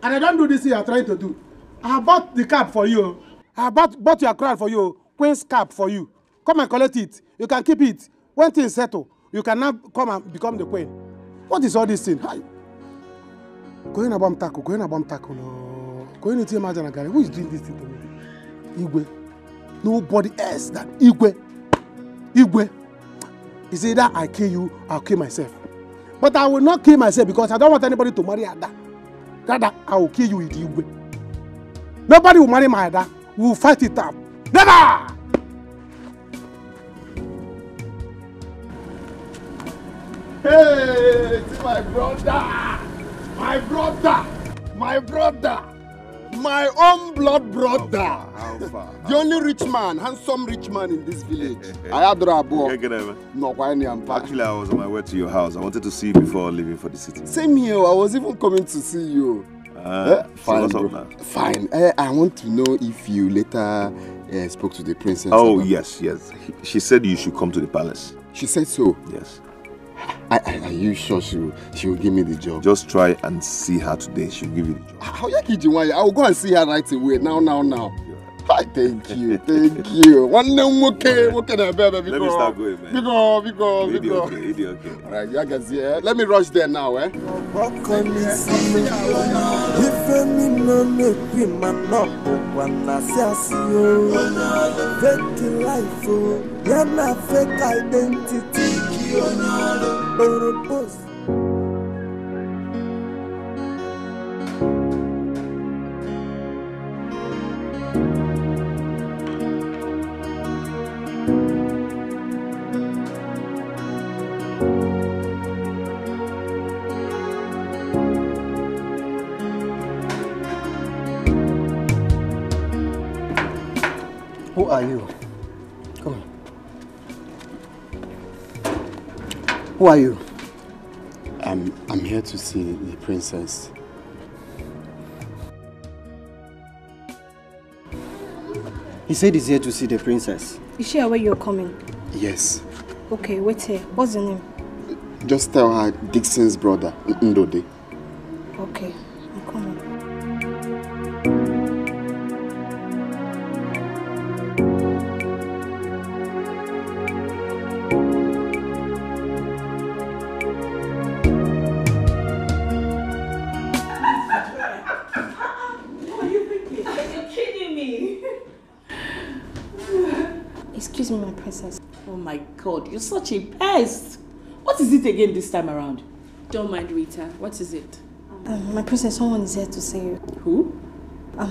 And I don't do this thing you are trying to do. I have bought the cab for you. I bought your crown for you, queen's cap for you. Come and collect it. You can keep it. When things settle, you can now come and become the queen. What is all this thing? Hi. Going about taco, no. Going to imagine who is doing this thing to me? Igwe. Nobody else than Igwe. Igwe. It's either I kill you, I'll kill myself. But I will not kill myself because I don't want anybody to marry Ada. Rather, I will kill you with Igwe. Nobody will marry my Ada. We will fight it out. Never! Hey, it's my brother! My brother! My brother! My own blood brother! How far? The only rich man, handsome rich man in this village. I had Rabo. Actually, I was on my way to your house. I wanted to see you before leaving for the city. Same here. I was even coming to see you. Fine, so bro. Fine. I want to know if you later spoke to the princess. Oh, yes. She said you should come to the palace. She said so? Yes. Are you sure she will give me the job? Just try and see her today. She'll give you the job. How you kidding? I will go and see her right away. Now. Hi, thank you. One name, okay. Let me start going, man. Because. Okay. All right, you guys here. Let me rush there now, eh? Fake identity. Who are you? Come on. Who are you? I'm here to see the princess. He said he's here to see the princess. Is she aware you're coming? Yes. Okay, wait here. What's your name? Just tell her Dixon's brother, Ndode. Okay, I'm coming. Excuse me, my princess. Oh my God, you're such a pest. What is it again this time around? Don't mind Rita. What is it? My princess, someone is here to see you. Who?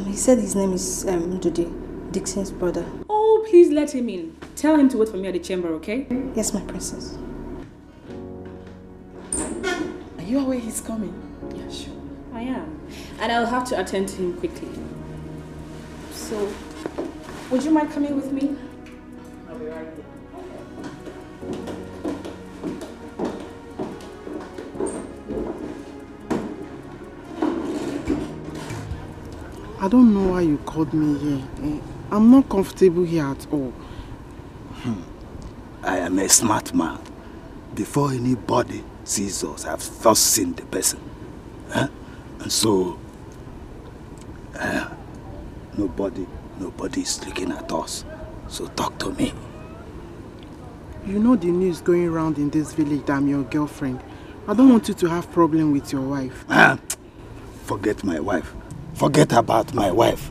He said his name is Ndode, Dixon's brother. Oh, please let him in. Tell him to wait for me at the chamber, okay? Yes, my princess. Are you aware he's coming? Yeah, sure. I am. And I'll have to attend to him quickly. So, would you mind coming with me? I'll be right here. I don't know why you called me here. I'm not comfortable here at all. I am a smart man. Before anybody sees us, I've first seen the person. And so, nobody is looking at us. So talk to me. You know the news going around in this village that I'm your girlfriend. I don't want you to have problem with your wife. Forget my wife. Forget about my wife.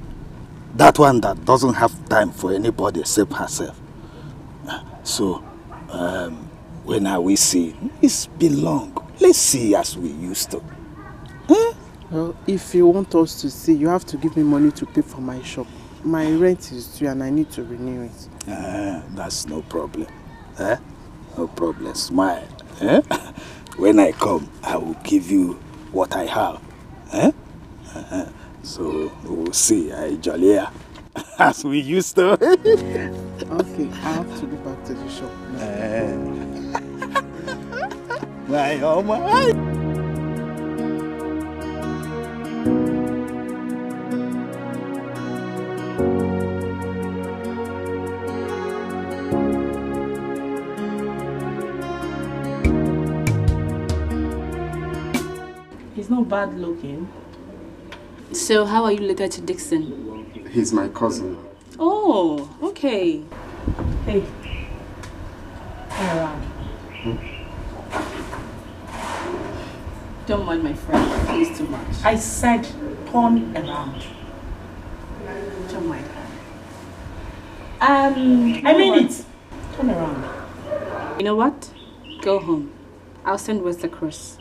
That one that doesn't have time for anybody except herself. So, when are we seeing? It's been long. Let's see as we used to. Well, if you want us to see, you have to give me money to pay for my shop. My rent is due and I need to renew it. That's no problem. No problem. Smile. When I come, I will give you what I have. So we'll see. Jolly as we used to. Okay, I have to go back to the shop. Oh my. He's not bad looking. So how are you related to Dixon? He's my cousin. Oh, okay. Hey, turn around. Don't mind my friend. He's too much. I said turn around. Don't mind her. I mean it. Turn around. You know what? Go home. I'll send West across.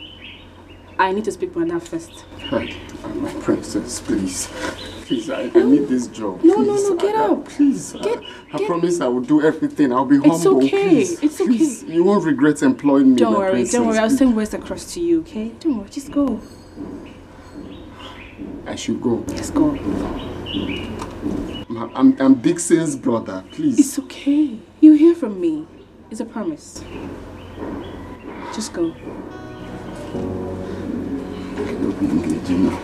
I need to speak to my dad first. My princess, please. Please, I need this job. No, get up. Please. Get I promise I will do everything. I'll be humble. It's okay. Please. It's okay. Please. You won't regret employing me, Don't my worry, princess. don't worry. I'll send West across to you, okay? Don't worry, just go. I should go. Yes, go. I'm Dixon's brother. Please. It's okay. You hear from me. It's a promise. Just go. You'll be engaging now.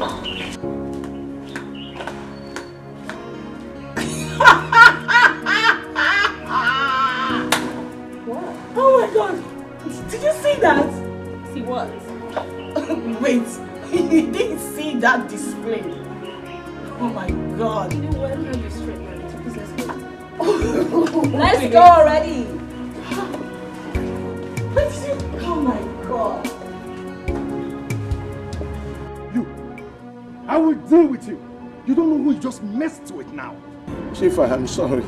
Oh my god! Did you see that? See what? Wait, you didn't see that display. Oh my god. You know what? I don't have you straight now. Please, let's go. Let's go already. Oh my god. I will deal with you. You don't know who you just messed with now. Chief, I am sorry.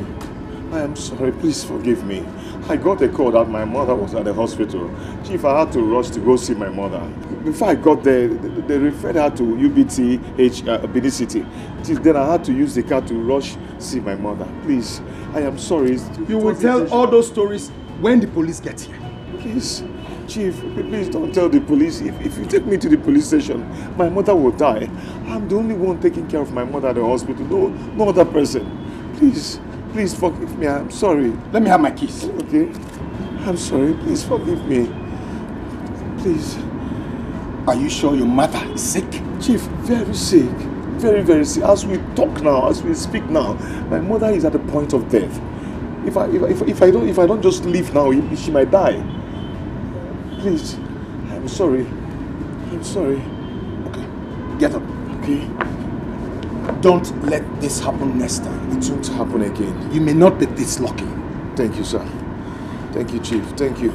I am sorry. Please forgive me. I got a call that my mother was at the hospital. Chief, I had to rush to go see my mother. Before I got there, they referred her to UBTH Benin City. Then I had to use the car to rush see my mother. Please, I am sorry. You will tell all those stories when the police get here. Please, Chief, please don't tell the police. If you take me to the police station, my mother will die. I'm the only one taking care of my mother at the hospital. No other person. Please forgive me. I'm sorry. Let me have my keys. Okay. I'm sorry. Please forgive me. Please. Are you sure your mother is sick? Chief, very sick. Very, very sick. As we talk now, as we speak now, my mother is at the point of death. If I don't just leave now, she might die. Please. I'm sorry. I'm sorry. Okay. Get up. Okay. Don't let this happen next time. It won't happen again. You may not be this lucky. Thank you, sir. Thank you, Chief. Thank you.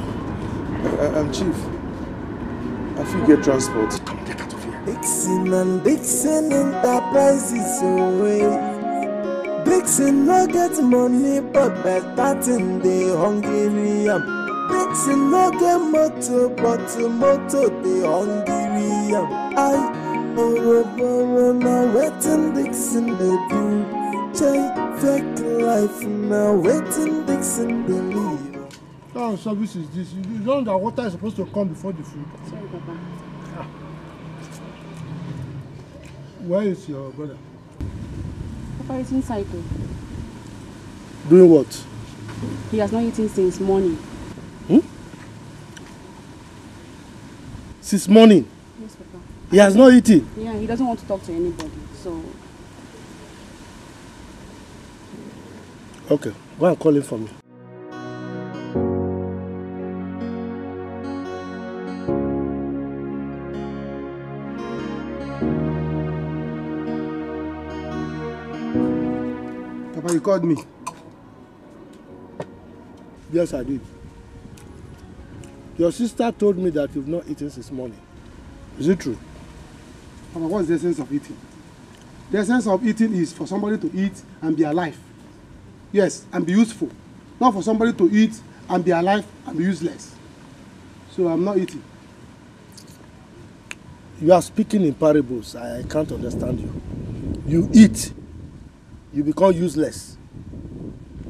Chief, I think get transport. Come on, get out of here. Dixon and Dixon Enterprises away. Dixon no get money, but better thing they hungry. Dixon no get motor, but motor they hungry. Borrow now waiting Dixon they do. Check fake life now waiting Dixon they live. What kind of service is this? You know that water is supposed to come before the food. Sorry, Papa. Where is your brother? Papa is inside though. Doing what? He has not eaten since morning. Since morning? Yes, Papa. He has not eaten? Yeah, he doesn't want to talk to anybody, so... Okay, go and call him for me. Papa, you called me? Yes, I did. Your sister told me that you've not eaten since morning. Is it true? Papa, what's the essence of eating? The essence of eating is for somebody to eat and be alive. Yes, and be useful. Not for somebody to eat and be alive and be useless. So I'm not eating. You are speaking in parables. I can't understand you. You eat, you become useless.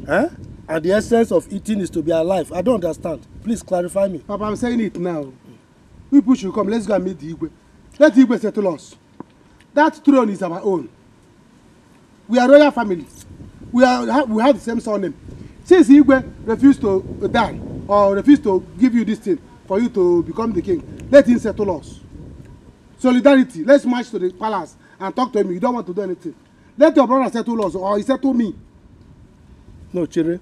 Huh? And the essence of eating is to be alive. I don't understand. Please clarify me. Papa, I'm saying it now. People should come. Let's go and meet the Igwe. Let the Igwe settle us. That throne is our own. We are royal family. We have the same surname. Since Igwe refused to die or refused to give you this thing for you to become the king, let him settle us. Solidarity. Let's march to the palace and talk to him. You don't want to do anything. Let your brother settle us or he settle me. No, Chere.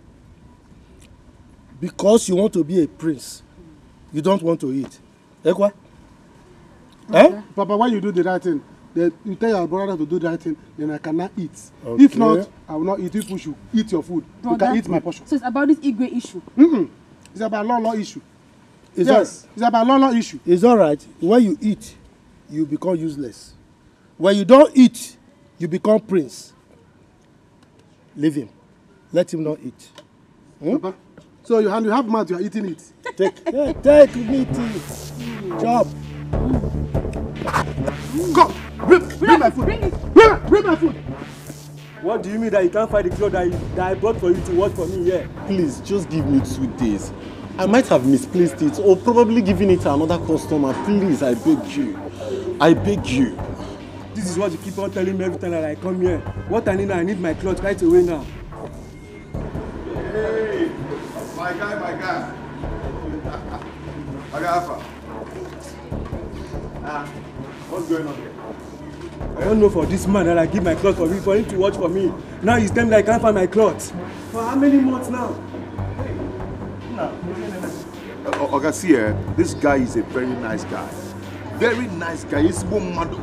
Because you want to be a prince, you don't want to eat. Ekwa? Eh? Papa, why you do the right thing? Then you tell your brother to do that thing, then I cannot eat. Okay. If not, I will not eat. If you should eat your food, you can eat my portion. So it's about this Igwe issue? It's about law issue. It's about law issue. It's all right. When you eat, you become useless. When you don't eat, you become prince. Leave him. Let him not eat. Papa, so you have mouth, you are eating it. Take meat, eat. Chop. Come, bring my food. Bring my food. What do you mean that you can't find the clothes that I bought for you to wash for me here? Please, just give me 2 days. I might have misplaced it or probably given it to another customer. Please, I beg you. I beg you. This is what you keep on telling me every time that I come here. What I need my clothes right away now. Hey, my guy. My guy, Alpha. What's going on here? I don't know for this man that I give my clothes for him to watch for me. Now he's telling me I can't find my clothes. For how many months now? Oga, see, this guy is a very nice guy. Very nice guy. He's Bomado.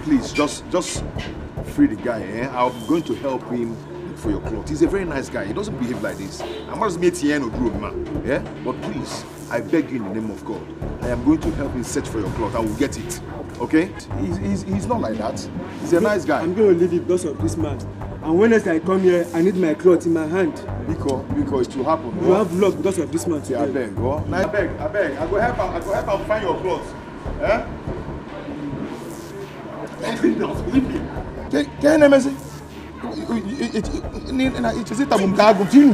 Please, just free the guy. I'm going to help him for your clothes. He's a very nice guy. He doesn't behave like this. I'm not meet here no group, man. But please, I beg you in the name of God, I am going to help him search for your clothes. I will get it. Okay? He's not like that. He's a nice guy. I'm going to leave it because of this man. And when I come here, I need my clothes in my hand. Because it will happen. You have luck because of this man today. I beg. I beg. I go help him find your clothes.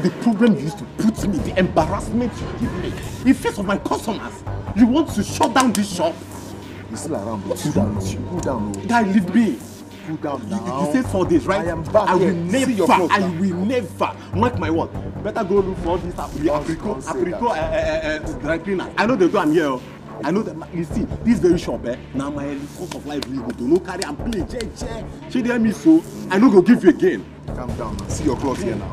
The problem you used to put me, the embarrassment you give me in face of my customers. You want to shut down this shop? He's still around. Cool down. Guy, leave me. Cool down now. You said 4 days, right? I am back. I will never, mark my word. Better go look for this apricot dry cleaner. I know they do am here. I know that, you see, this very shop, now my cost of life really do no carry and play, she hear me so, I no go give you again. Calm down now. See your clothes here now.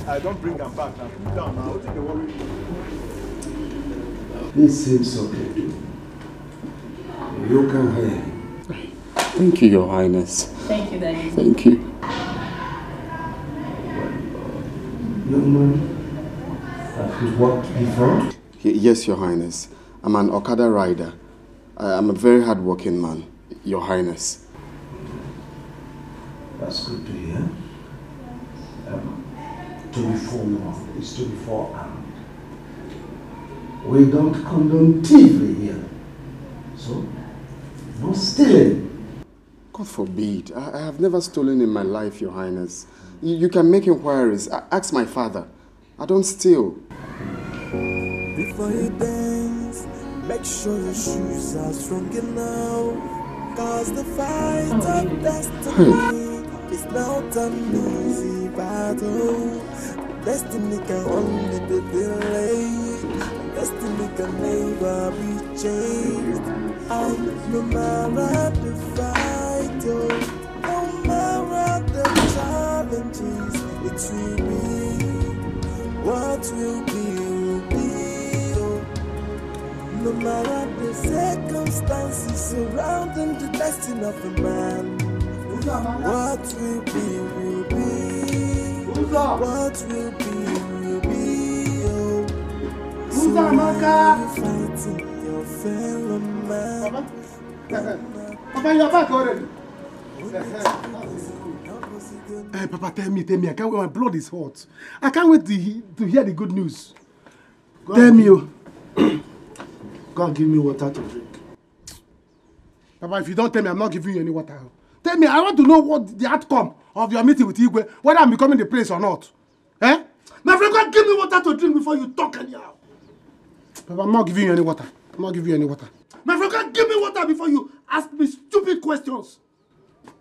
I don't bring them back now. Cool down now. What take the worry? This seems okay. You can hear. Thank you, Your Highness. Thank you, Daddy. Thank you. Young man, have you worked before? Yes, Your Highness. I'm an Okada rider. I'm a very hard-working man, Your Highness. That's good to hear. To be forewarned is to be forearmed. We don't condone thievery here. So, no stealing. God forbid. I have never stolen in my life, Your Highness. You can make inquiries. Ask my father. I don't steal. Before you dance, make sure your shoes are strong enough. Cause the fight of destiny is not an easy battle. Destiny can only be delayed. Destiny can never be changed. No matter the fight, no matter the challenges, it will be. What will be. No matter the circumstances surrounding the destiny of a man, what will be, will be. What will be, oh. So you fighting your fellow man. Papa, you're back already. Hey, Papa, tell me, I can't wait, my blood is hot. I can't wait to hear the good news. Tell me, go and give me water to drink. Papa, if you don't tell me, I'm not giving you any water. Tell me, I want to know what the outcome of your meeting with Igwe, whether I'm becoming the prince or not. My friend, go and give me water to drink before you talk anyhow. Papa, I'm not giving you any water. I'm not giving you any water. My friend, go and give me water before you ask me stupid questions.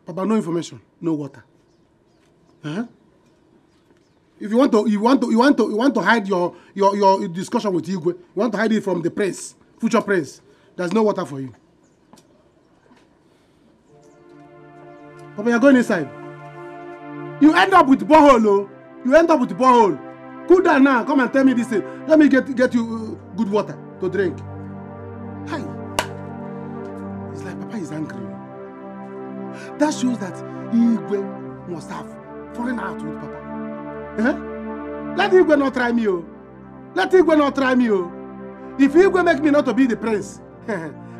Papa, no information, no water. If you want to hide your discussion with Igwe, you want to hide it from the prince, future prince, there's no water for you. Papa, you're going inside. You end up with borehole, oh. You end up with borehole. Cool down now. Come and tell me this thing. Let me get you good water to drink. Hi. It's like Papa is angry. That shows that Igwe must have fallen out with Papa. Let Igwe not try me, oh. Let Igwe not try me, oh. If Igwe make me not to be the prince,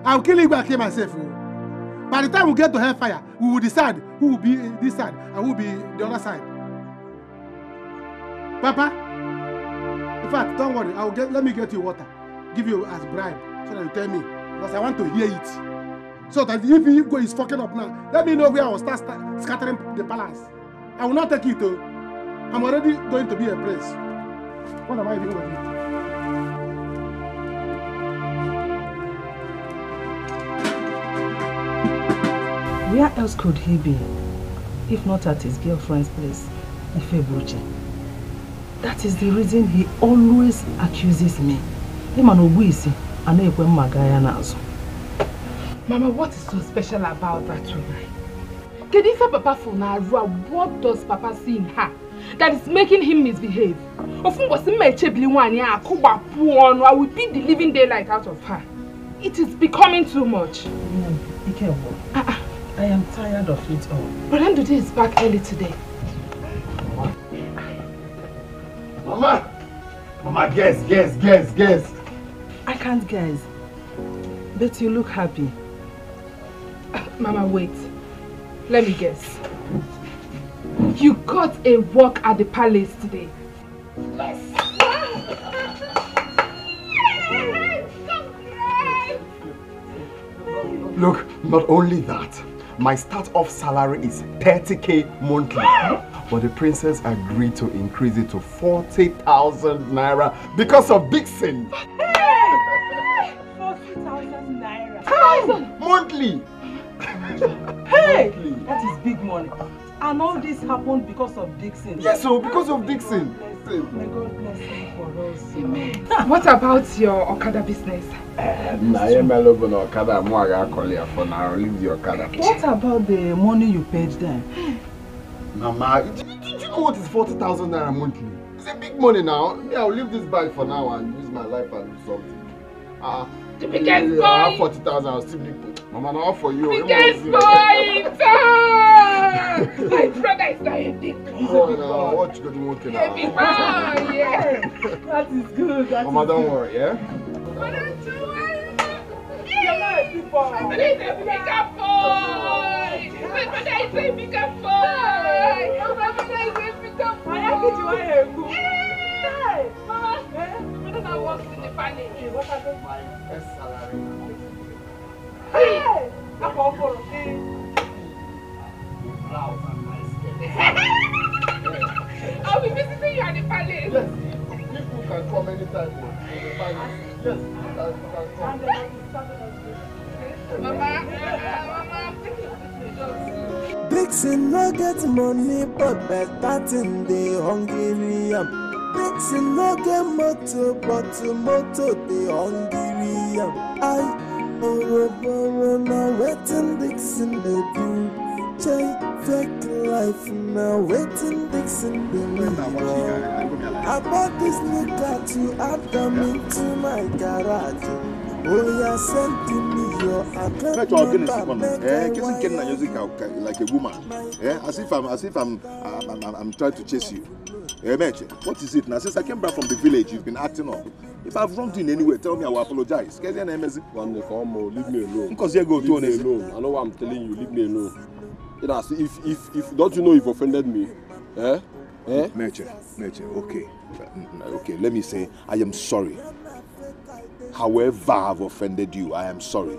I'll kill Igwe and kill myself, oh. By the time we get to hellfire, we will decide who will be this side and who will be the other side. Papa, in fact, don't worry. Let me get you water. Give you as bribe so that you tell me, because I want to hear it. So that if Igwe is fucking up now, let me know where I will start scattering the palace. I will not take it, though. I'm already going to be a prince. What am I doing with it? Where else could he be, if not at his girlfriend's place, Ifebuchi? That is the reason he always accuses me. Mama, what is so special about that woman? Kedifa Papa Funarua, what does Papa see in her that is making him misbehave? I will beat the living daylight out of her. It is becoming too much. I am tired of it all. But Ndudi is back early today. Mama, guess. I can't guess. But you look happy. Mama, wait. Let me guess. You got a walk at the palace today. Yes. Look, not only that, my start-off salary is 30k monthly. But the princess agreed to increase it to 40,000 naira because of Dixon. 40,000 naira. Monthly. Hey, that is big money. And all this happened because of Dixon. Yes, so because of Dixon. May God bless you for us. Amen. What about your Okada business? What about the money you paid them? Mama, did you know what is 40,000 naira monthly? It's a big money now. Yeah, I'll leave this bag for now and use my life and do something. The biggest boy! I have 40,000, I'll still be... Mama, now for you. Biggest boy! My brother is not a big boy. Oh, no, what you got to work in now? Big boy, yeah. That is good. Mama, don't worry, yeah? My brother is a bigger boy! My brother is a bigger boy! My brother is a bigger boy! I get you here. Hey! Mama! My brother now works in the palace. What happened? My best salary. Hey! I'll be visiting you at the palace. Yes, people can come anytime. Yes, you can come. Mama, I'm taking you to Dixon no get money, but better thing the Hungarian. Dixon no get motor, but motor the Hungarian. Borrow now waiting Dixon the do. Check fake life now waiting Dixon the I bought this new car to add them into my garage. Oh yeah, send to me your account like a woman. As if I'm trying to chase you. What is it now? Since I came back from the village, you've been acting up. If I've wronged you in any way, tell me, I will apologize. Leave me alone. Because you go to leave me alone. I know what I'm telling you. Leave me alone. If don't you know you've offended me? Meche, okay. Okay, let me say, I am sorry. However I've offended you, I am sorry.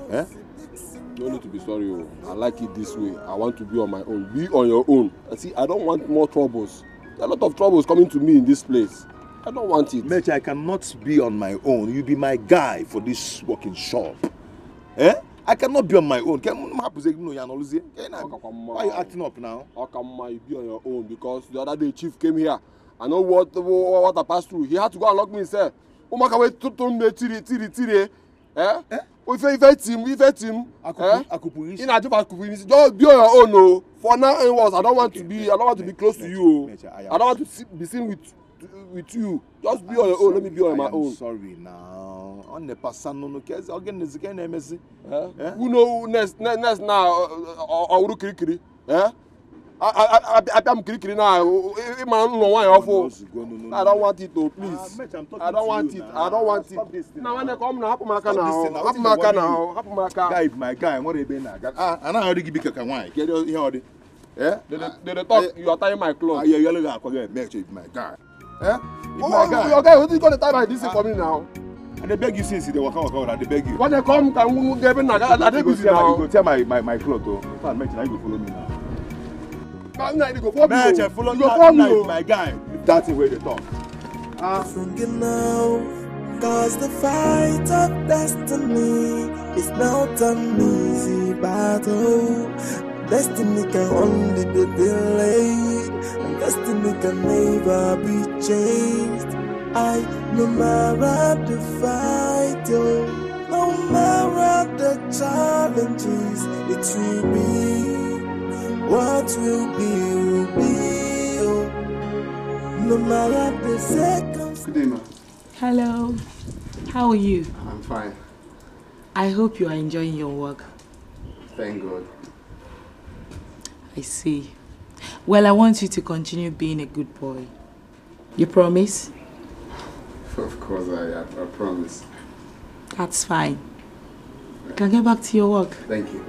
No need to be sorry. I like it this way. I want to be on my own. Be on your own. See, I don't want more troubles. There are a lot of troubles coming to me in this place. I don't want it. Meche, I cannot be on my own. You be my guy for this working shop. I cannot be on my own. Why are you acting up now? How come I be on your own? Because the other day Chief came here. I know what I passed through. He had to go and lock me himself. Just be on your own. For now, I don't want to be close to you. I don't want to be seen with with you. Just be on your own. Let me be on my own. I'm sorry now. On the person no case again is again MSC. Who know next now? Or kiri. I am kiri now. Man, no one awful. I don't want it though, please. I don't want it. I don't want it. Now when they come now, happen now. Guy, my guy, what are you doing now? I know how to give you a wine. Get your here. Yeah? They talk, you are tying my clothes. Yeah, you're looking at make sure it's my guy. Eh? My guy. Your guy, what you gonna tie my this for me now? And they beg you since they walk out, they beg you. When they come, can we get in? I think you go tell my clothes. If I mention, you go follow me now. Now you go follow me. Man, follow me. Follow me, my guy. That's the way they talk. Cause the fight of destiny is not an easy battle. Destiny can only be delayed, and destiny can never be changed. No matter the fight, no matter the challenges, it will be. What will be, no matter the circumstances. Good day, ma'am. Hello. How are you? I'm fine. I hope you are enjoying your work. Thank God. I see. Well, I want you to continue being a good boy. You promise? Of course, I promise. That's fine. You can get back to your work. Thank you.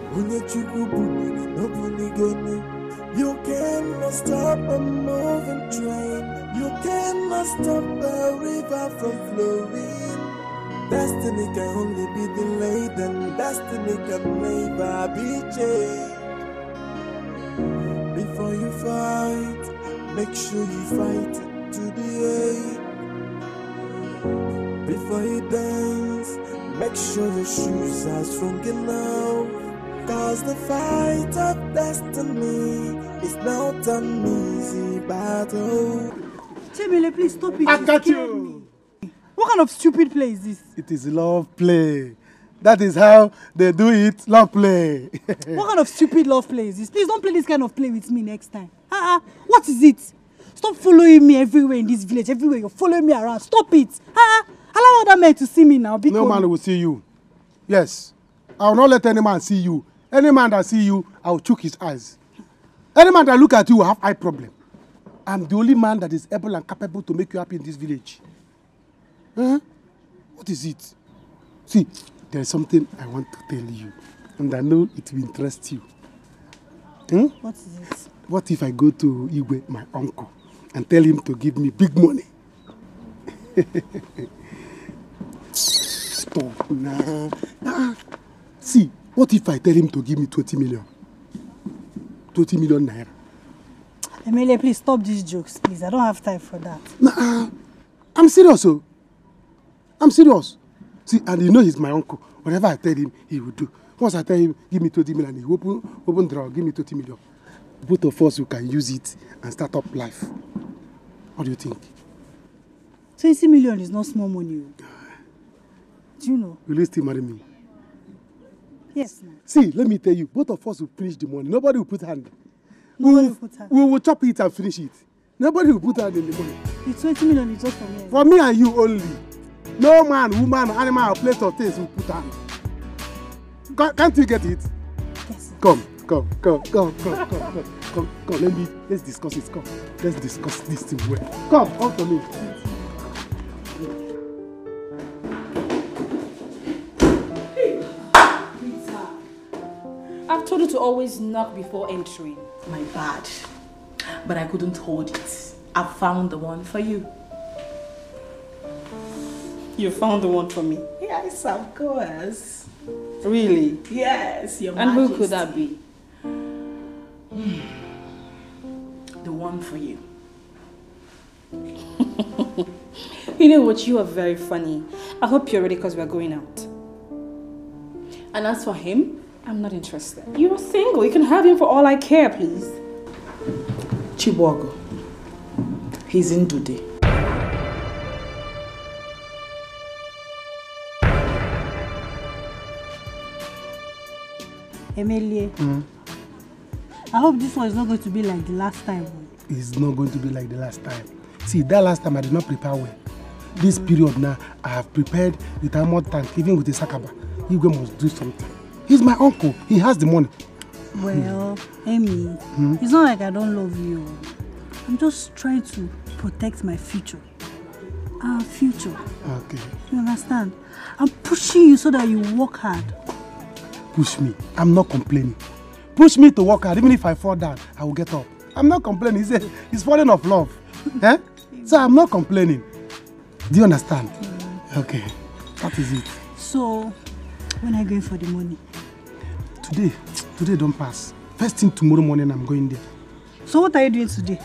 You cannot stop a moving train. You cannot stop a river from flowing. Destiny can only be delayed, and destiny can never be changed. Before you fight, make sure you fight to the end. Before you dance, make sure your shoes are strong enough. Cause the fight of destiny is not an easy battle. Chemele, please stop it. I got you. What kind of stupid play is this? It is love play. That is how they do it, love play. What kind of stupid love play is this? Please don't play this kind of play with me next time. What is it? Stop following me everywhere in this village. Everywhere you're following me around. Stop it. Allow other men to see me now. No man will see you. Yes. I will not let any man see you. Any man that see you, I will choke his eyes. Any man that look at you will have eye problem. I'm the only man that is able and capable to make you happy in this village. What is it? See, there is something I want to tell you, and I know it will interest you. What is it? What if I go to Igwe, my uncle, and tell him to give me big money? Stop now. See, what if I tell him to give me 20 million? 20 million naira. Emile, please stop these jokes, please. I don't have time for that. Nah, I'm serious, oh. I'm serious. See, and you know he's my uncle. Whatever I tell him, he will do. Once I tell him, give me 20 million, he will open drawer, give me 20 million. Both of us, we can use it and start up life. What do you think? 20 million is not small money. Do you know? Will you still marry me? Yes, ma'am. See, let me tell you, both of us will finish the money. Nobody will put hand. Nobody will put hand. We will chop it and finish it. Nobody will put hand in the money. The 20 million is just for me. For me and you only. No man, woman, animal, or place or things will put hand. Can't you get it? Yes. Come. Let's discuss it. Come. Let's discuss this thing well. Come to me. I've told you to always knock before entering. My bad. But I couldn't hold it. I found the one for you. You found the one for me? Yes, of course. Really? Yes, Your Majesty. And who could that be? The one for you. You know what? You are very funny. I hope you're ready because we're going out. And as for him, I'm not interested. You're single. You can have him for all I care, please. Chibuago. He's in Dude. Emilie, I hope this one is not going to be like the last time. It's not going to be like the last time. See, that last time I did not prepare well. This period now, I have prepared with a mud tank, even with a sakaba. Igwe must do something. He's my uncle. He has the money. Well, Amy, it's not like I don't love you. I'm just trying to protect my future. Our future. Okay. You understand? I'm pushing you so that you work hard. Push me. I'm not complaining. Push me to work hard. Even if I fall down, I will get up. I'm not complaining. He's falling off love. Eh? So I'm not complaining. Do you understand? Okay. That is it. So, when are you going for the money? Today don't pass. First thing tomorrow morning, I'm going there. So what are you doing today?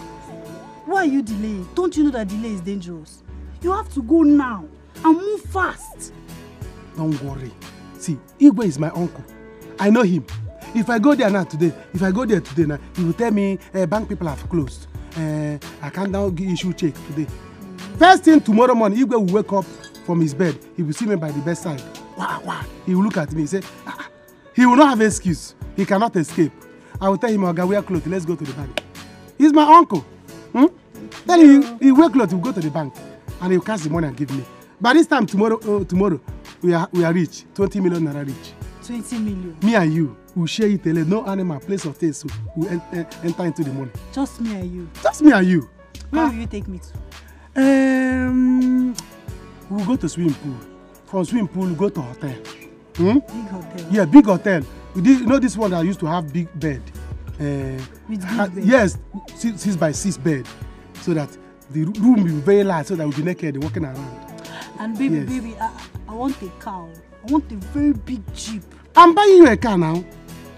Why are you delaying? Don't you know that delay is dangerous? You have to go now and move fast. Don't worry. See, Igwe is my uncle. I know him. If I go there now today, now, he will tell me bank people have closed. I can't now issue check today. First thing tomorrow morning, Igwe will wake up from his bed. He will see me by the bedside. Wow. He will look at me and say, he will not have an excuse. He cannot escape. I will tell him, Oga, wear clothes. Let's go to the bank. He's my uncle. Then he wear clothes. He will go to the bank and he will cash the money and give me. By this time tomorrow, we are rich. 20 million naira rich. 20 million. Me and you will share it. No animal, place of taste will enter into the money. Just me and you. Just me and you. Where will you take me to? We'll go to swimming pool. From swimming pool, we'll go to hotel. Big hotel. Yeah, big hotel. You know this one that used to have big bed. With big bed. Yes, 6 by 6 bed, so that the room will be very large, so that we'll be naked walking around. And baby, I want a car. I want a very big Jeep. I'm buying you a car now.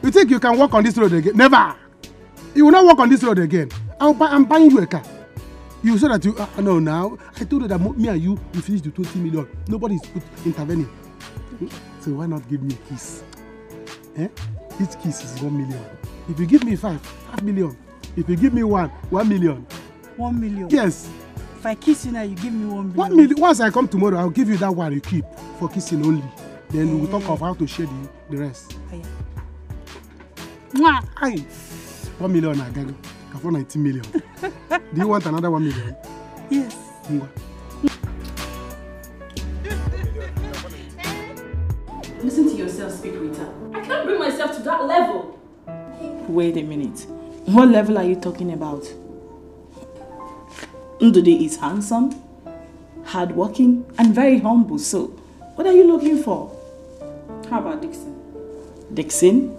You think you can walk on this road again? Never. You will not walk on this road again. I'm buying you a car. You said that you no now. I told you that me and you finish the 20 million. Nobody is intervening. So why not give me a kiss? Each kiss is 1 million. If you give me 5 million. If you give me 1 million. 1 million? Yes. If I kiss you now, you give me 1 million. 1 million. Once I come tomorrow, I'll give you that one you keep for kissing only. Then we will talk of how to share the rest. Mwah! Aye. 1 million again. For 19 million. Do you want another 1 million? Yes. Listen to yourself speak, Rita. I can't bring myself to that level. Wait a minute. What level are you talking about? Ndude is handsome, hardworking, and very humble. So, what are you looking for? How about Dixon? Dixon?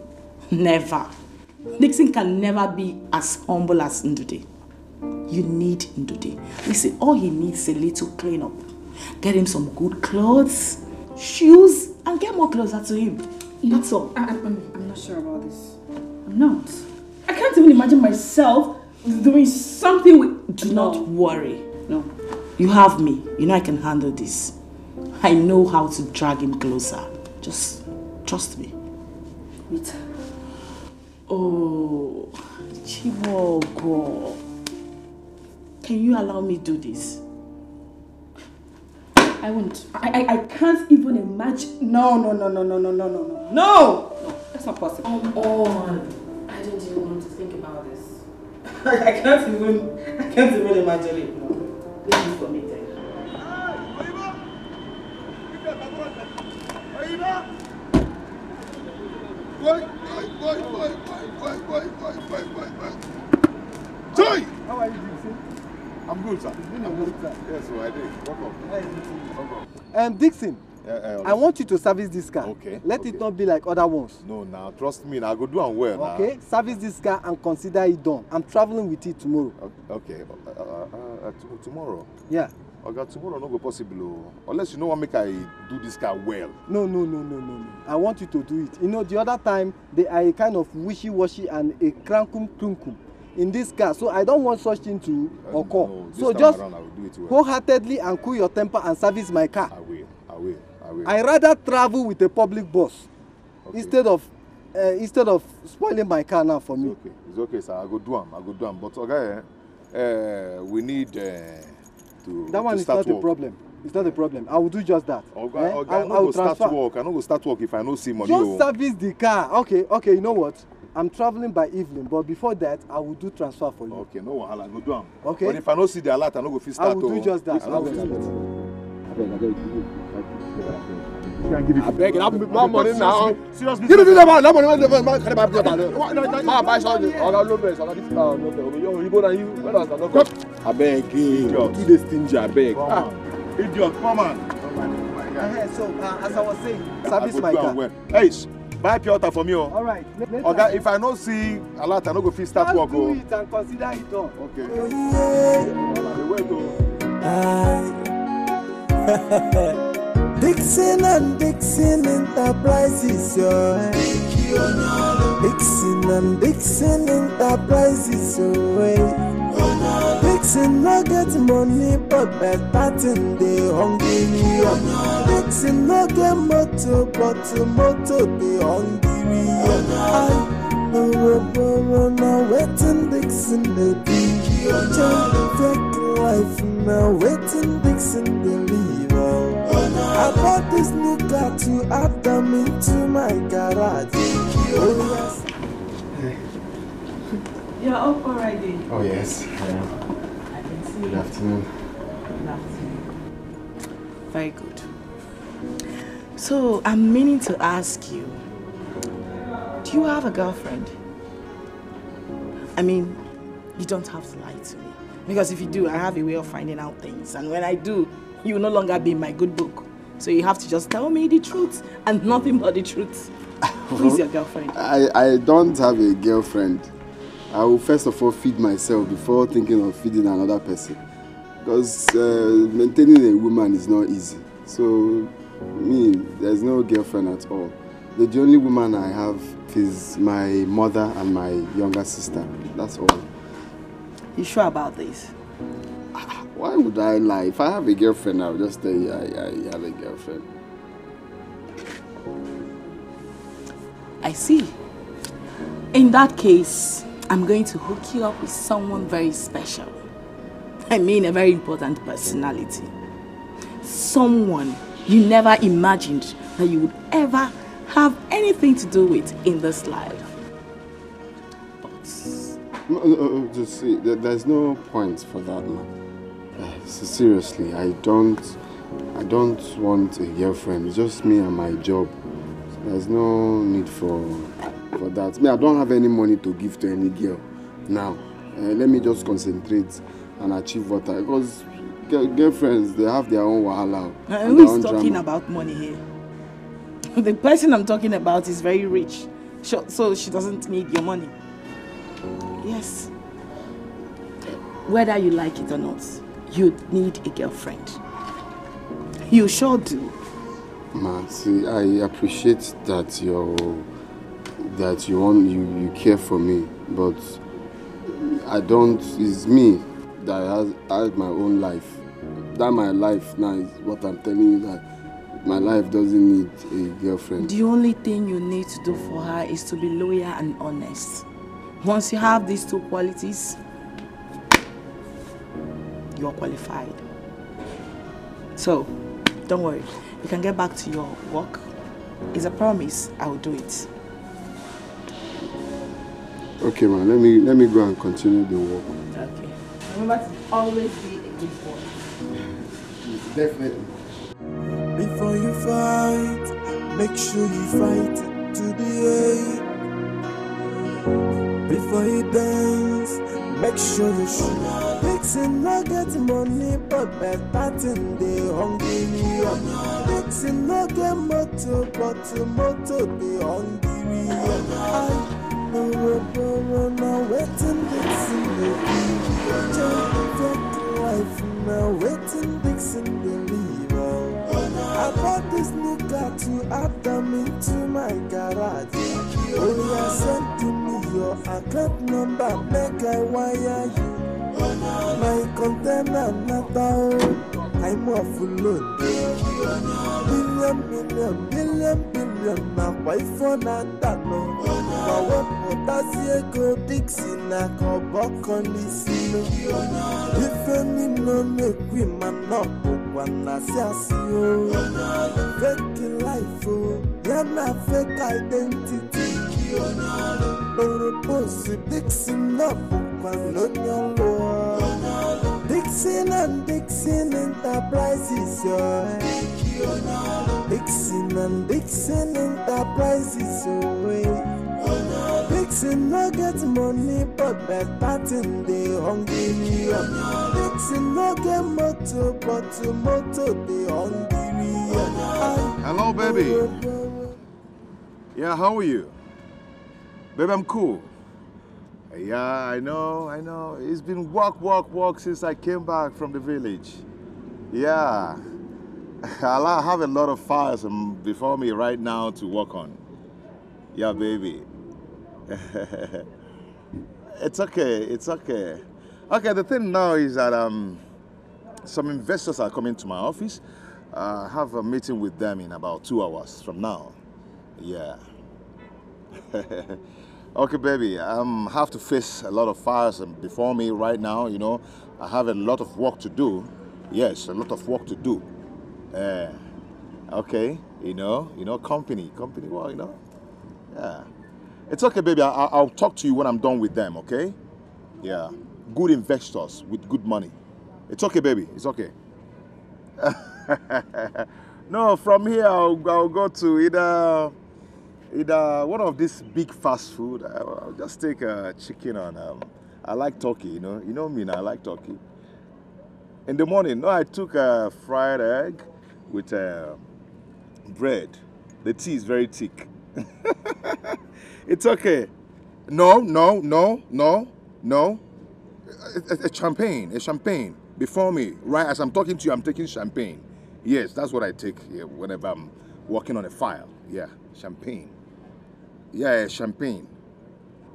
Never. Dixon can never be as humble as Ndude. You need Ndude. Listen, all he needs is a little clean up. Get him some good clothes, shoes, and get more closer to him. That's all. I'm not sure about this. I'm not. I can't even imagine myself doing something with... Do not worry. No. You have me. You know I can handle this. I know how to drag him closer. Just trust me. Rita. Oh, Chiwogo. Can you allow me to do this? I won't. I can't even imagine. No. No! That's not possible. Come on. I don't even want to think about this. I can't even imagine it. No. Leave it for me then. Joy! How are you, Dixon? I'm good, sir. I'm good, sir. Yes, so I did. Welcome. Dixon, I want you to service this car. Okay. Let it not be like other ones. No, now, trust me, now, I go do am well now. Okay, service this car and consider it done. I'm traveling with it tomorrow. Okay, tomorrow? Yeah. Okay, tomorrow no go possible, unless you know what make I do this car well. No. I want you to do it. You know, the other time, they are a kind of wishy-washy and a crankum in this car. So I don't want such thing to occur. No, so just wholeheartedly and cool your temper and service my car. I will. I rather travel with a public bus instead of spoiling my car now for me. It's okay, sir. I go do am. But okay, we need that one is not a problem. It's not a problem. I will do just that. I will start work. I no go start work if I no see money. Just service the car. Okay. You know what? I'm traveling by evening, but before that, I will do transfer for you. Okay, no wahala, go do am. Okay. But if I don't see the alert, I no go fit start. I will do just that. I will do it. I beg, my money now. Serious Give me that money. My buy something. I got no best. I got this. No best. You go and you. Where does that go? I beg you. Do this stingy. I beg. Idiot, come on. So, as I was saying, service my car. Hey, buy pure water for me. All right. Okay, if I don't see alert, I no go fit start work. Do it and consider it done. Okay. Dixon and Dixon Enterprises, Dixon and Dixon Enterprises, Dixon no get money, but better thing they hungry. Dixon no get motor, but motor they hungry. Now waiting Dixon the fake life now waiting Dixon the leave. I bought this new car to add them into my garage. Oh yes. You're up already. Oh yes, I am. I can see. Good afternoon. Good afternoon. Very good. So I'm meaning to ask you, do you have a girlfriend? I mean, you don't have to lie to me. Because if you do, I have a way of finding out things. And when I do, you will no longer be in my good book. So you have to just tell me the truth and nothing but the truth. Who is your girlfriend? I don't have a girlfriend. I will first of all feed myself before thinking of feeding another person. Because maintaining a woman is not easy. So, me, there's no girlfriend at all. The only woman I have is my mother and my younger sister. That's all. You sure about this? Why would I lie? If I have a girlfriend, I'll just tell you I have a girlfriend. I see. In that case, I'm going to hook you up with someone very special. I mean, a very important personality. Someone you never imagined that you would ever have anything to do with in this life. No, just see, there's no point for that, man. Seriously, I don't want a girlfriend. It's just me and my job. There's no need for that. Me, I don't have any money to give to any girl now. Let me just concentrate and achieve what I. Because girlfriends, they have their own wahala. Who is talking about money here? The person I'm talking about is very rich, so she doesn't need your money. Yes. Whether you like it or not, you need a girlfriend. You sure do. Ma, see, I appreciate that you care for me, but I don't. It's me that has my own life. That my life now is what I'm telling you, that my life doesn't need a girlfriend. The only thing you need to do for her is to be loyal and honest. Once you have these two qualities, you're qualified. So, don't worry. You can get back to your work. It's a promise. I will do it. Okay, man. Let me go and continue the work. Okay. Remember to always be a good boy. Definitely. Before you fight, make sure you fight to the end. Before you dance, make sure you shoot. Dixon no get money, but better thing they hungry. Dixon no get motor, but motor they hungry. Now waiting Dixon they fake life. Now waiting Dixon they leave. I bought this new car to add them into my garage. Oh yeah, send to me your account number, make I wire you. My container not out, I'm off load. Billion, now why for not that no? What go Dixie na kobok on this. If any no make we man up, one as you fake life, oh, yeah, na fake identity. Dixon up, Dixon and Dixon Enterprises, Dixon and Dixon Enterprises, Dixon no get money, but better thing they hungry. Dixon no get motor, but motor they hungry. Hello, baby. Yeah, how are you? Baby, I'm cool. Yeah, I know. It's been work since I came back from the village. Yeah. I have a lot of fires before me right now to work on. Yeah, baby. It's okay. Okay, the thing now is that some investors are coming to my office. I have a meeting with them in about 2 hours from now. Yeah. Okay, baby, I have to face a lot of fires before me right now, you know. I have a lot of work to do. Yes, a lot of work to do. Okay, you know, company, well, you know. Yeah. It's okay, baby, I'll talk to you when I'm done with them, okay? Yeah, good investors with good money. It's okay, baby, it's okay. No, from here, I'll go to either one of these big fast food. I'll just take a chicken on. I like turkey, you know me now, I like turkey. In the morning, no, I took a fried egg with bread. The tea is very thick. It's okay. No. A champagne before me. Right as I'm talking to you, I'm taking champagne. Yes, that's what I take whenever I'm working on a file. Yeah, champagne. Yeah, champagne.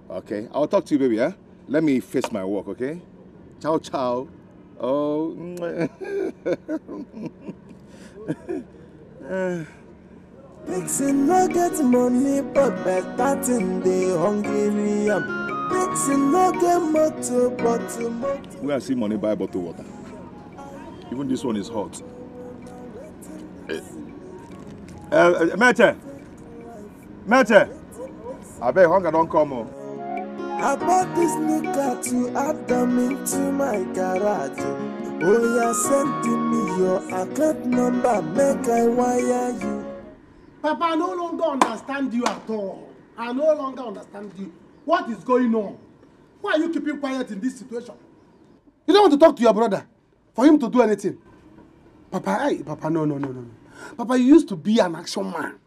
Okay, I'll talk to you, baby, yeah? Let me face my work, okay? Ciao, ciao. Oh. Dixon no get money, but better thing they hungry. Dixon no get motor, but motor. Where I see money, buy bottle water. Even this one is hot. Mete! I bet hunger don't come. I bought this new car to add them into my garage. Oh, yeah, send me your account number, make I wire you. Papa, I no longer understand you at all. I no longer understand you. What is going on? Why are you keeping quiet in this situation? You don't want to talk to your brother for him to do anything. Papa, no. Papa, you used to be an action man.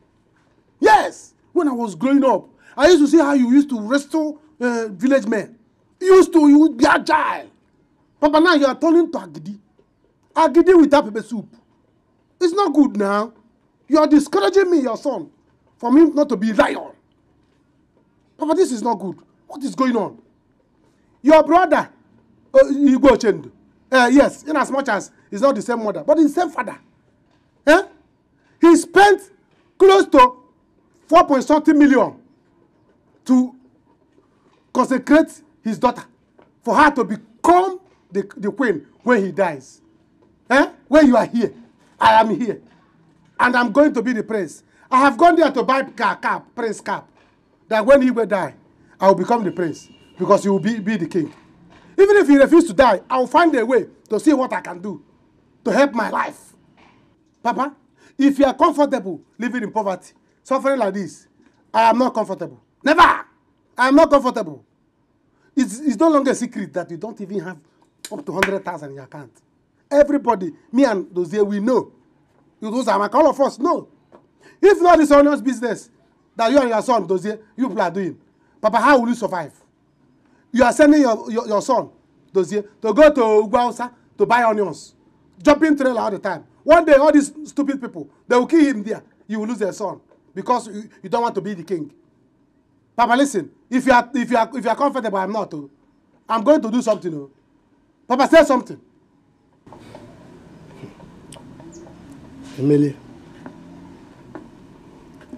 Yes, when I was growing up, I used to see how you used to wrestle village men. You would be agile. Papa, now you are turning to Agidi. Agidi without pepper soup. It's not good now. You are discouraging me, your son, for me not to be lion. Papa, this is not good. What is going on? Your brother, Igbo Chendu, yes, in as much as he's not the same mother, but he's the same father. He spent close to 4.something million to consecrate his daughter for her to become the queen when he dies. When you are here, I am here. And I'm going to be the prince. I have gone there to buy prince cap. That when he will die, I will become the prince. Because he will be the king. Even if he refuses to die, I will find a way to see what I can do to help my life. Papa, if you are comfortable living in poverty, suffering like this, I am not comfortable. Never! I am not comfortable. It's no longer a secret that you don't even have up to 100,000 in your account. Everybody, me and Dozier, we know. Those are all of us know. If not this honest business that you and your son, Dozier, you people are doing, Papa, how will you survive? You are sending your son, Dozier, to go to Ugwausa to buy onions, jumping trailer all the time. One day, all these stupid people, they will kill him there. You will lose their son because you don't want to be the king. Papa, listen. If you are comfortable, I'm not. I'm going to do something. Papa, say something. Emily,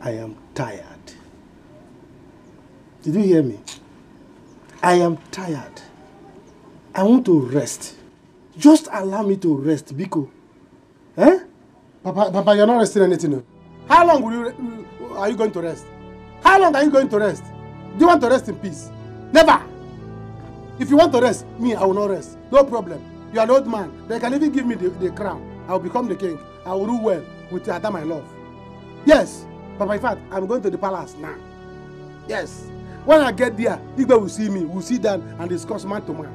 I am tired. Did you hear me? I am tired. I want to rest. Just allow me to rest, Biko. Papa, you're not resting anything. How long are you going to rest? How long are you going to rest? Do you want to rest in peace? Never! If you want to rest, me, I will not rest. No problem. You are an old man. They can even give me the crown. I will become the king. I will rule well with Ada, my love. Yes, Papa, in fact, I'm going to the palace now. Yes. When I get there, Igbe will see me. We'll sit down and discuss man to man.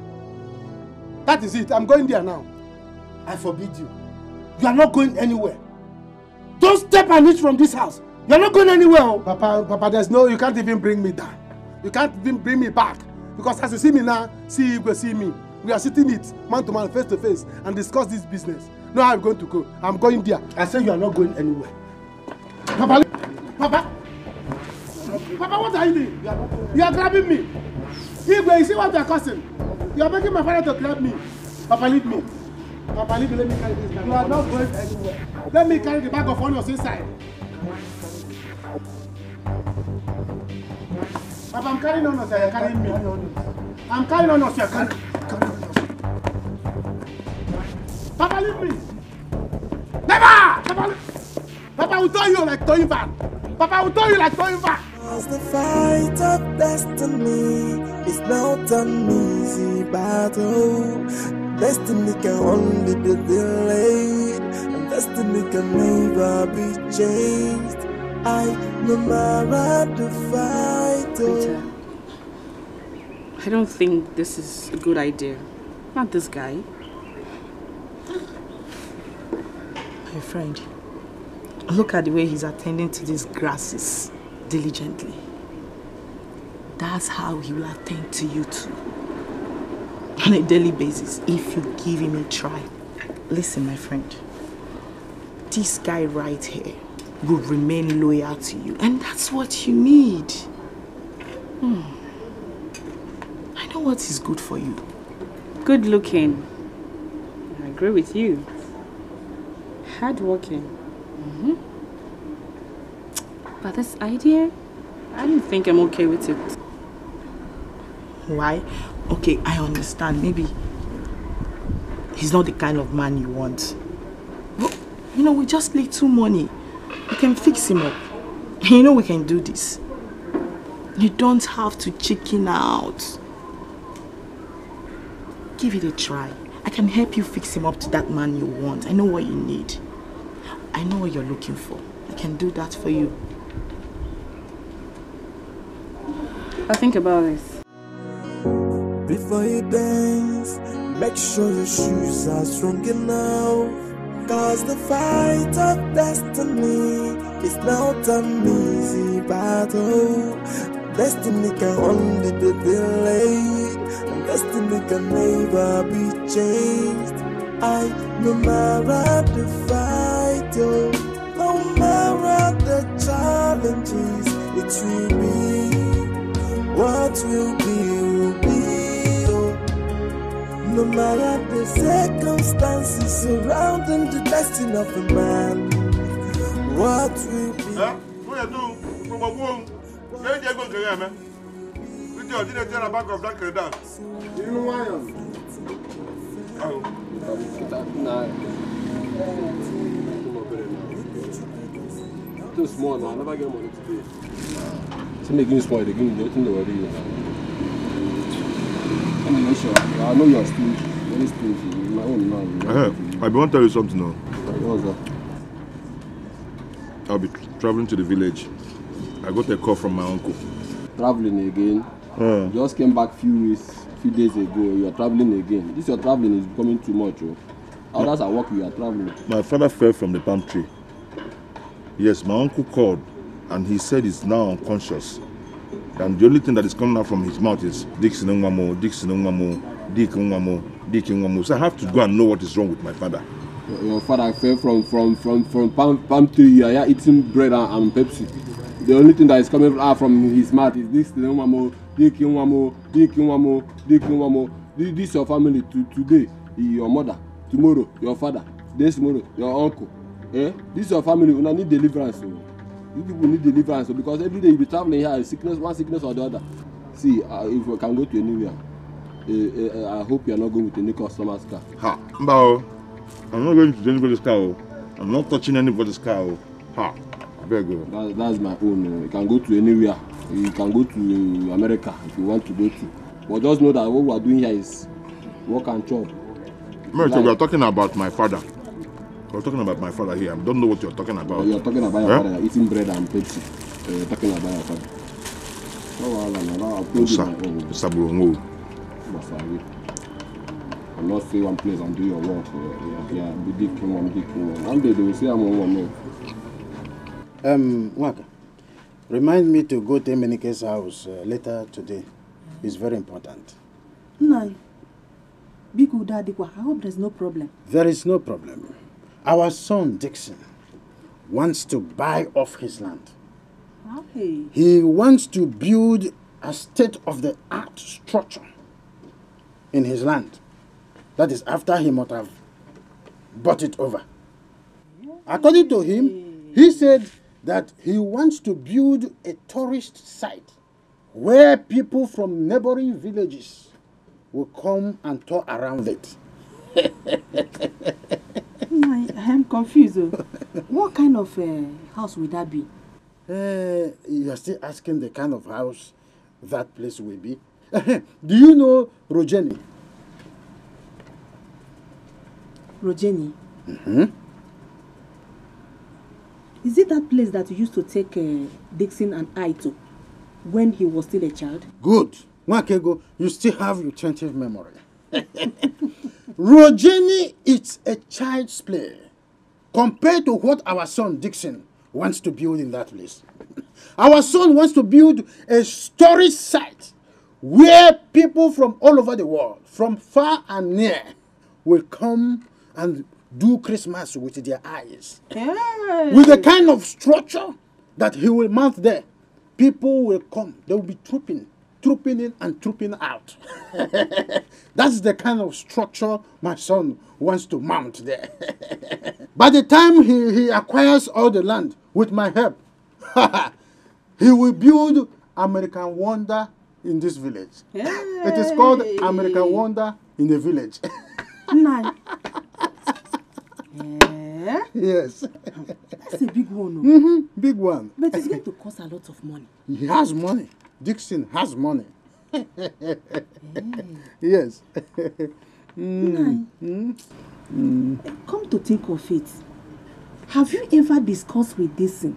That is it. I'm going there now. I forbid you. You are not going anywhere. Don't step an inch from this house. You are not going anywhere. Oh. Papa, there's no, you can't even bring me down. You can't even bring me back. Because as you see me now, see Igwe, see me. We are sitting it man to man, face to face, and discuss this business. No, I'm going to go. I'm going there. I say you are not going anywhere. Papa, what are you doing? You are grabbing me. Igwe, you see what you are causing? You are making my father to grab me. Papa, leave me. Papa, leave me. Let me carry this bag. You are not going anywhere. Let me carry the bag of onions inside. Papa, I'm carrying onions. You are carrying me. I'm carrying onions. You are carrying. Papa, leave me. Never! Papa will throw you like throwing van. Papa will throw you like throwing van. Cause the fight of destiny is not an easy battle. Destiny can only be delayed, and destiny can never be changed. No matter the fight. Peter, I don't think this is a good idea. Not this guy. My friend, look at the way he's attending to these grasses diligently. That's how he will attend to you too. On a daily basis, if you give him a try. Listen, my friend, this guy right here will remain loyal to you, and that's what you need. I know what is good for you. Good looking. I agree with you. Hard working. But this idea, I don't think I'm okay with it. Why? Okay, I understand. Maybe he's not the kind of man you want. But, you know, we just need some money. We can fix him up. You know we can do this. You don't have to chicken out. Give it a try. I can help you fix him up to that man you want. I know what you need. I know what you're looking for. I can do that for you. I'll think about this. Before you dance, make sure your shoes are strong enough. Cause the fight of destiny is not an easy battle. Destiny can only be delayed, and destiny can never be changed. No matter the fight, no matter the challenges, it will be. What will be, will be. No matter the circumstances surrounding the destiny of a man, what will be. What you do? From a womb, where you go to get me? We just didn't tell about of that credit. You know why? Too small now. I never get money today. So they give me small. They give me nothing to worry. I'm not sure. I know you're stingy. Very stingy. My own now. I want to tell you something now. What's that? I'll be traveling to the village. I got a call from my uncle. Traveling again? You just came back few days ago. You are traveling again. This your traveling is becoming too much. Others are working. You are traveling. My father fell from the palm tree. Yes, my uncle called and he said he's now unconscious. And the only thing that is coming out from his mouth is Dixon Nwamo, Dixon Nwamo, Dick Nwamo, Dick Nwamo. So I have to go and know what is wrong with my father. Your father fell from palm tree. You are eating bread and Pepsi. The only thing that is coming out from his mouth is Dixon Nwamo, Dick Nwamo, Dick Nwamo, Dick Nwamo. This is your family today. Your mother. Tomorrow, your father. This tomorrow, your uncle. This is your family. You need deliverance. You people need deliverance because every day you be traveling here, sickness, one sickness or the other. See, if we can go to anywhere, I hope you are not going with any customer's car. Ha, no, I'm not going to anybody's car. I'm not touching anybody's car. Ha, very good. That's my own. You can go to anywhere. You can go to America if you want to go to. But just know that what we are doing here is work and chop. No, so we are talking about my father. We're talking about my father here. I don't know what you're talking about. You're talking about your father, eating bread and Pepsi. You're talking about your father. I'm not saying one place and do your work. Yeah, be big king. One day they will say I'm on one. Waka, remind me to go to Emenike's house later today. It's very important. No. Biku Daddy, I hope there's no problem. There is no problem. Our son Dixon wants to buy off his land. Hey. He wants to build a state-of-the-art structure in his land. That is after he might have bought it over. According to him, he said that he wants to build a tourist site where people from neighboring villages will come and tour around it. I'm confused. What kind of house would that be? You are still asking the kind of house that place will be. Do you know Rogeni? Rogeni? Mm-hmm. Is it that place that you used to take Dixon and I to when he was still a child? Good. Wakego, you still have retentive memory. Rogeni is a child's play compared to what our son Dixon wants to build in that place. Our son wants to build a storage site where people from all over the world, from far and near, will come and do Christmas with their eyes. Hey. With the kind of structure that he will mount there, people will come. They will be trooping in and trooping out. That's the kind of structure my son wants to mount there. By the time he acquires all the land with my help, he will build American Wonder in this village. Hey. It is called American Wonder in the village. Nice. Yes. That's a big one. Mm-hmm, big one. But it's going to cost a lot of money. He has money. Dixon has money. Yes. Come to think of it, have you ever discussed with Dixon?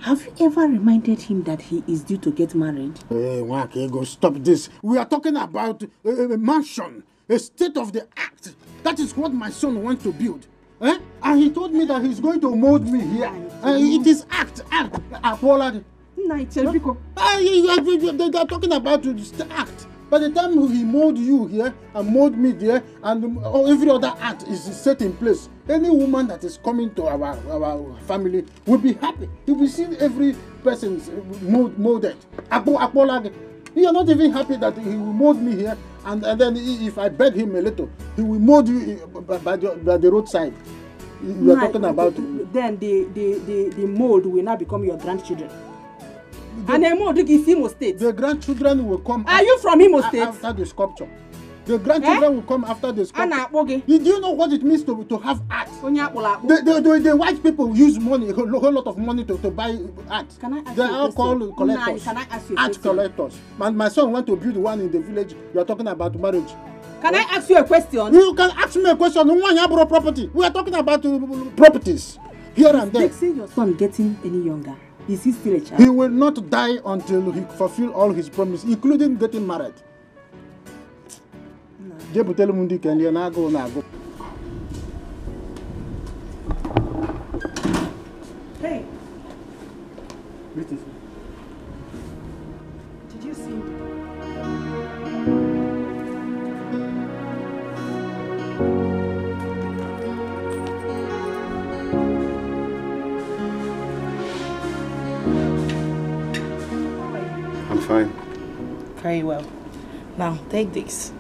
Have you ever reminded him that he is due to get married? Hey, Wakego, stop this. We are talking about a mansion, a state-of-the-art. That is what my son wants to build. And he told me that he's going to mold me here. It is act. Apollo. They are talking about the act. By the time he mold you here and mold me there, and every other act is set in place, any woman that is coming to our family will be happy. You will see every person molded. Apollo. You are not even happy that he will mold me here, and then if I beg him a little, he will mold you by the roadside. You are talking about. Then the mold will now become your grandchildren. And the mold is Imo State. The grandchildren will come. Are you from Imo State? After the sculpture. The grandchildren will come after the sculpture. Do you know what it means to have art? The white people use money, a whole lot of money to buy art. Can I ask they you are called collectors. Can I ask you art collectors. My son wants to build one in the village. You are talking about marriage. Can I ask you a question? You can ask me a question. Property. We are talking about properties here and there. Dixon, your son getting any younger? Is he still a child? He will not die until he fulfill all his promises, including getting married. Hey. Did you see? I'm fine. Very well. Now, take this.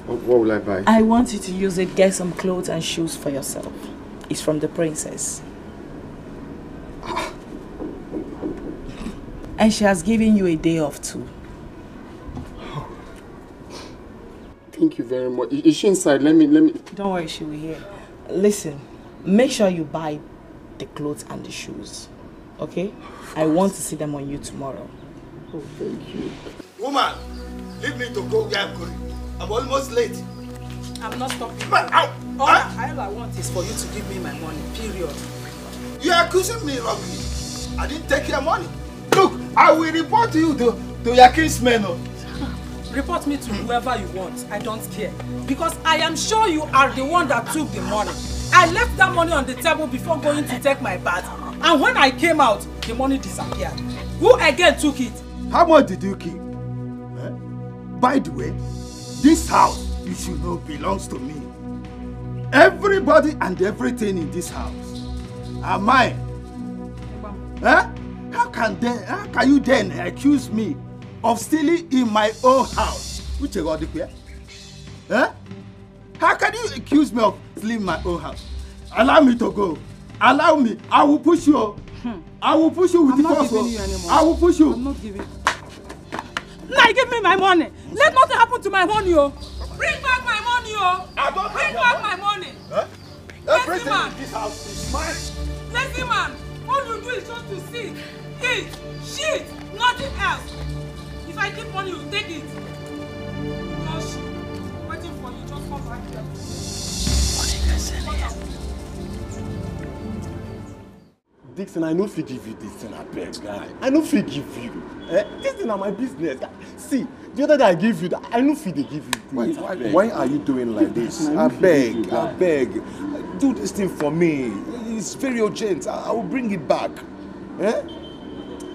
What will I buy? I want you to use it, get some clothes and shoes for yourself. It's from the princess. And she has given you a day off too. Thank you very much. Is she inside? Let me. Don't worry, she will hear. Listen, make sure you buy the clothes and the shoes. Okay? I want to see them on you tomorrow. Oh, thank you. Woman, leave me to go where I'm going. I'm almost late. I'm not stopping. But, all I want is for you to give me my money, period. You are accusing me wrongly. I didn't take your money. Look, I will report you to your kinsmen. Report me to whoever you want. I don't care. Because I am sure you are the one that took the money. I left that money on the table before going to take my bath. And when I came out, the money disappeared. Who again took it? How much did you keep? By the way, this house, you should know, belongs to me. Everybody and everything in this house are mine. How can you then accuse me of stealing in my own house? Which you got the How can you accuse me of stealing in my own house? Allow me to go. Allow me. I will push you. I will push you with the force. I will push you. I'm not giving. Now give me my money. Let nothing happen to my money, oh. Bring back my money, oh. Bring back my money. Everything in this house is mine. Lazy man, all you do is just to sit, eat, shit, nothing else. If I keep money, you take it. No shit. Waiting for you, just come back here. Dixon, I no fit give you this thing, I beg, guy. I no fit give you. This thing is my business. See, the other day I give you that, I no fit they give you. Why are you doing like this? I beg. Do this thing for me. It's very urgent. I will bring it back.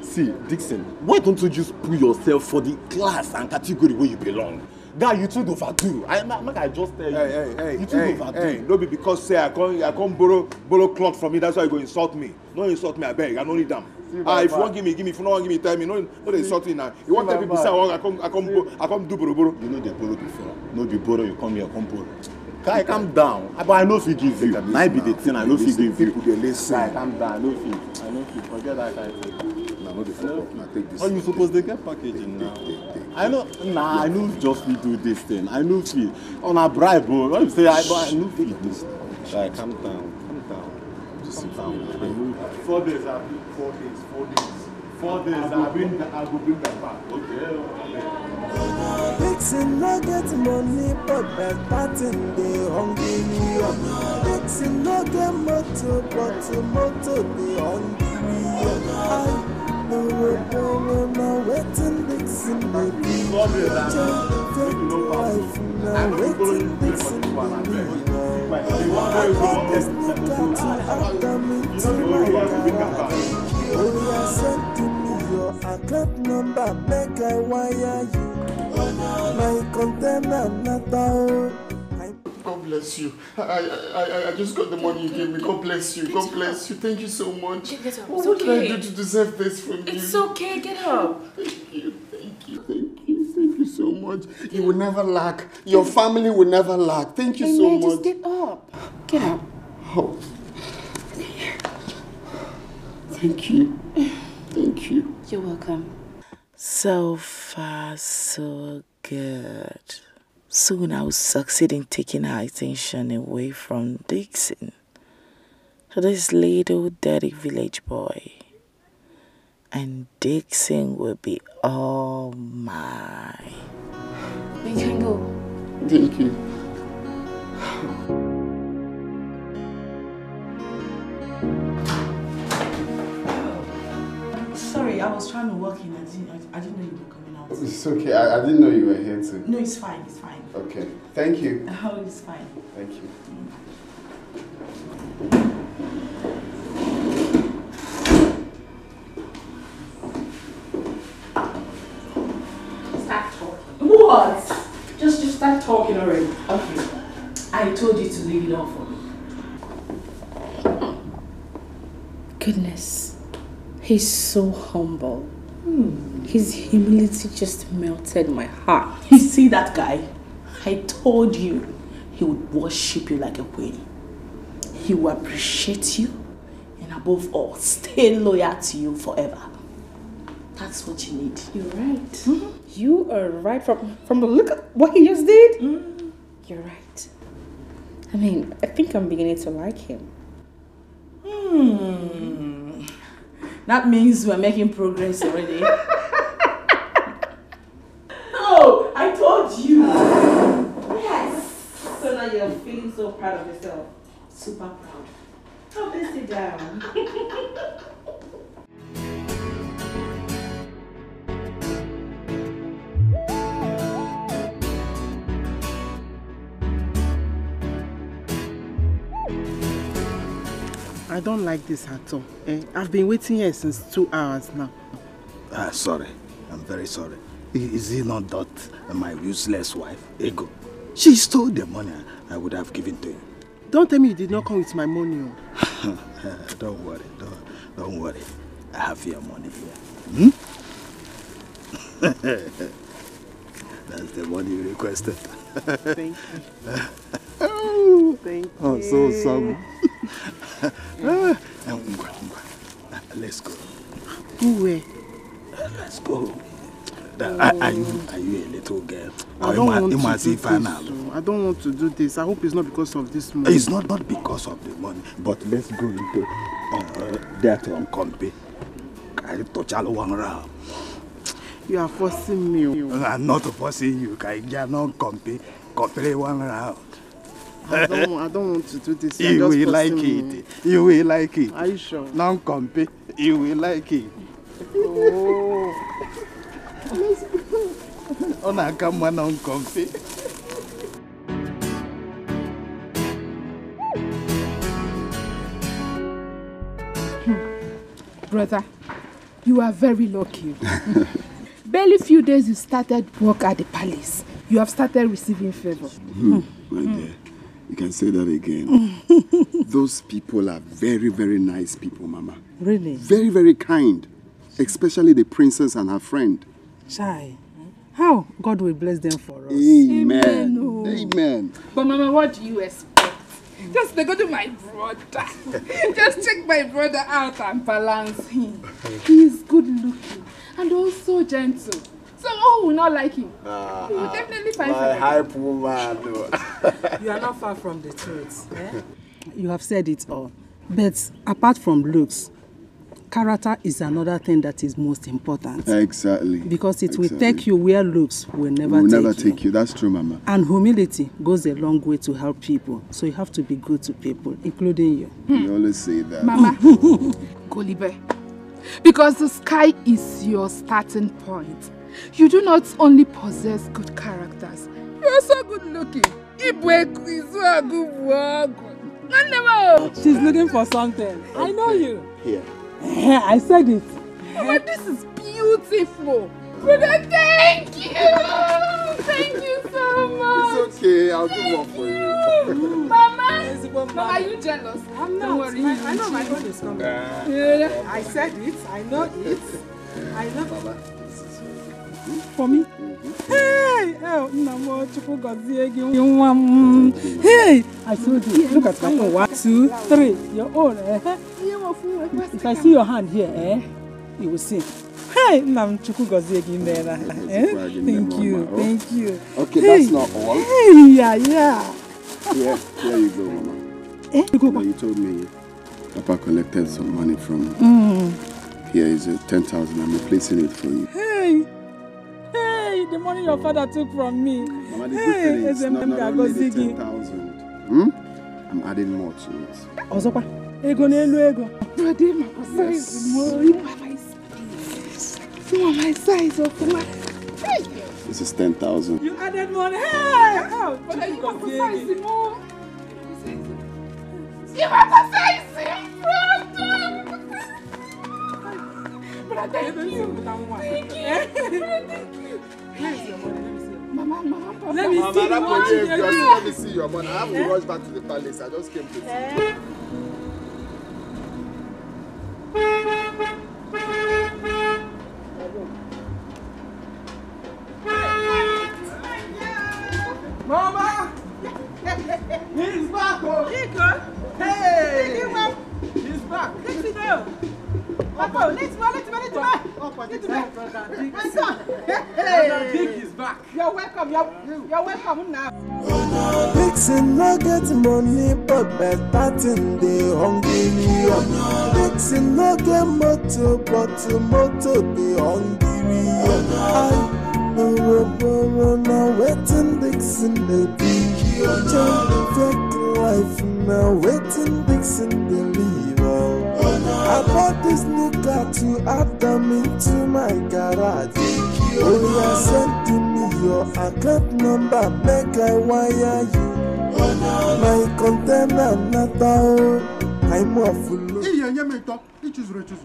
See, Dixon, why don't you just put yourself for the class and category where you belong? Guy, you too overdo. I just tell you. You too overdo. No be because say I can't borrow cloth from me. That's why you go insult me. No insult me, I beg. I don't need them. If you want give me. If you don't want give me, tell me. No they insult me now. You want tell people say I come do borrow. You know they borrow before. No be borrow. You come here, come borrow. Guy, calm down. But I know if you give you. Might be the thing. I know if you give you. People they listen. Guy, calm down. I know if you. Forget that guy. No, take this. Oh, you supposed to get packaging now. I know. Nah, I know just we do this thing. I know if you on a bribe, bro. What you say? I know if you this. Guy, calm down. Just calm down. 4 days. 4 days. I will bring that back. Okay. Dixon no get money, but better thing they hungry. Dixon no get motor, but motor they hungry. No waiting Dixon, baby. Take wife now, waiting Dixon, baby. I got this nigga to act them into my garage. Oh, yeah, send to me your account number, make I wire you. My container not out. God bless you. I just got the money you gave me. God bless you. God bless you. Thank you so much. Get up. What did I do to deserve this from you? It's okay. Get up. Thank you. Thank you so much. You will never lack. Your family will never lack. Thank you so much. Just get up. Get up. Oh. Thank you. Thank you. You're welcome. So far, so good. Soon I will succeed in taking her attention away from Dixon to this little dirty village boy. And Dixon will be all mine. We can go. Thank you. Sorry, I was trying to walk in. I didn't know you were coming out. It's okay. I didn't know you were here too. No, it's fine. Okay. Thank you. Oh, it's fine. Thank you. Start talking. What? Just start talking already. Okay. I told you to leave it on for me. Goodness. He's so humble. His humility just melted my heart. You see that guy? I told you he would worship you like a queen. He will appreciate you and above all, stay loyal to you forever. That's what you need. You're right. You are right from the look of what he just did. You're right. I mean, I think I'm beginning to like him. That means we're making progress already. Oh, I told you. Yes. So now you're feeling so proud of yourself. Super proud. Oh, please sit down. I don't like this at all. I've been waiting here since 2 hours now. Sorry. I'm very sorry. Is it not that my useless wife, Ego? She stole the money I would have given to you. Don't tell me you did not come with my money. Don't worry. Don't worry. I have your money here. That's the money you requested. Thank you. Oh, thank you. Oh, so sorry. Let's go. Where? Let's go. Are you a little girl? I don't want to do this. I don't want to do this. I hope it's not because of this money. It's not because of the money, but let's go into there to Odimgbe. I touch all one round. You are forcing me. I'm not forcing you. I cannot compare one round. I don't want to do this. You will like it. You will like it. Are you sure? Non compare. You will like it. Oh. Let's go. On a come on non compare. Brother, you are very lucky. Barely few days you started work at the palace. You have started receiving favor. My dear, you can say that again. Those people are very, very nice people, Mama. Really? Very, very kind. Especially the princess and her friend. Chai, how God will bless them for us. Amen. Amen. Amen. But Mama, what do you expect? Just go to my brother. Just check my brother out and balance him. He is good looking and also gentle. So all will not like him. You will definitely find my somebody. hype woman. You are not far from the truth. You have said it all. But apart from looks, character is another thing that is most important. Exactly. Because it will take you where looks will never take you. That's true, Mama. And humility goes a long way to help people. So you have to be good to people, including you. You always say that. Mama, Golibe, because the sky is your starting point. You do not only possess good characters, you're also good looking. She's looking for something. I know you. Here. I said it. Mama, this is beautiful. Brother, thank you. Thank you so much. It's okay. I'll do more for you. Mama, are you jealous? I'm not. Don't worry. I know my God is coming. I said it. I know it. I know. Baba. For me? Hey! Oh, hey! I told you. Look at my own. 1, 2, 3. Your own. If I see your hand here, you will see. Hey! Thank you. Thank you. Okay, that's not all. Hey! Yeah. Here you go, Mama. You told me Papa collected some money from. Here is 10,000. I'm replacing it for you. Hey! The money your father took from me. Mama, the good thing is not only the 10,000. I'm adding more to it. Ozopa, ego n'elu ego. Brother, my size is more. You are my size. You are my size of my. This is 10,000. You added money. Hey! Oh, but you are my size more. You are my size, brother. Thank you. Thank you. Where's your money? Mama. Let me see your money. I have to rush back to the palace. I just came to see you. Mama! He's back! Hey! He's back! Let's go! Let's go! Hey! Dick is back! You're welcome now. Big Dixon no get money, but better thing they hungry. Dixon no get motor, but motor they hungry. Now waiting Dixon they be. Just fake life now waiting Dixon they live. I bought this new car to add them into my garage. Only I sent to me your account number, make I wire you. My container not out. I'm off.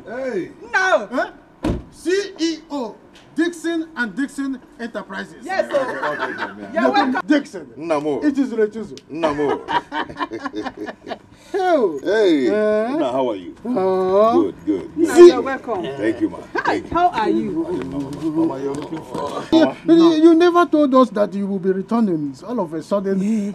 Hey! No! CEO Dixon and Dixon Enterprises. Yes, sir. You're welcome. Dixon. Namo. It is Rechuzo. Namo. Hey. Now, how are you? Good. You're welcome. Thank you, man. Thank you. How are you? Mama, you're looking for. You never told us that you will be returning. All of a sudden, you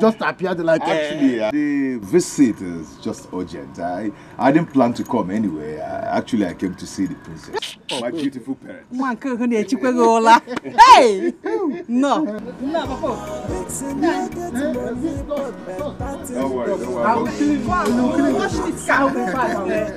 just appeared like. Actually, the visit is just urgent. I didn't plan to come anyway. I came to see the princess. My beautiful parents. Hey! No, Papa. Don't worry. I will see you. Wash this car. Wait.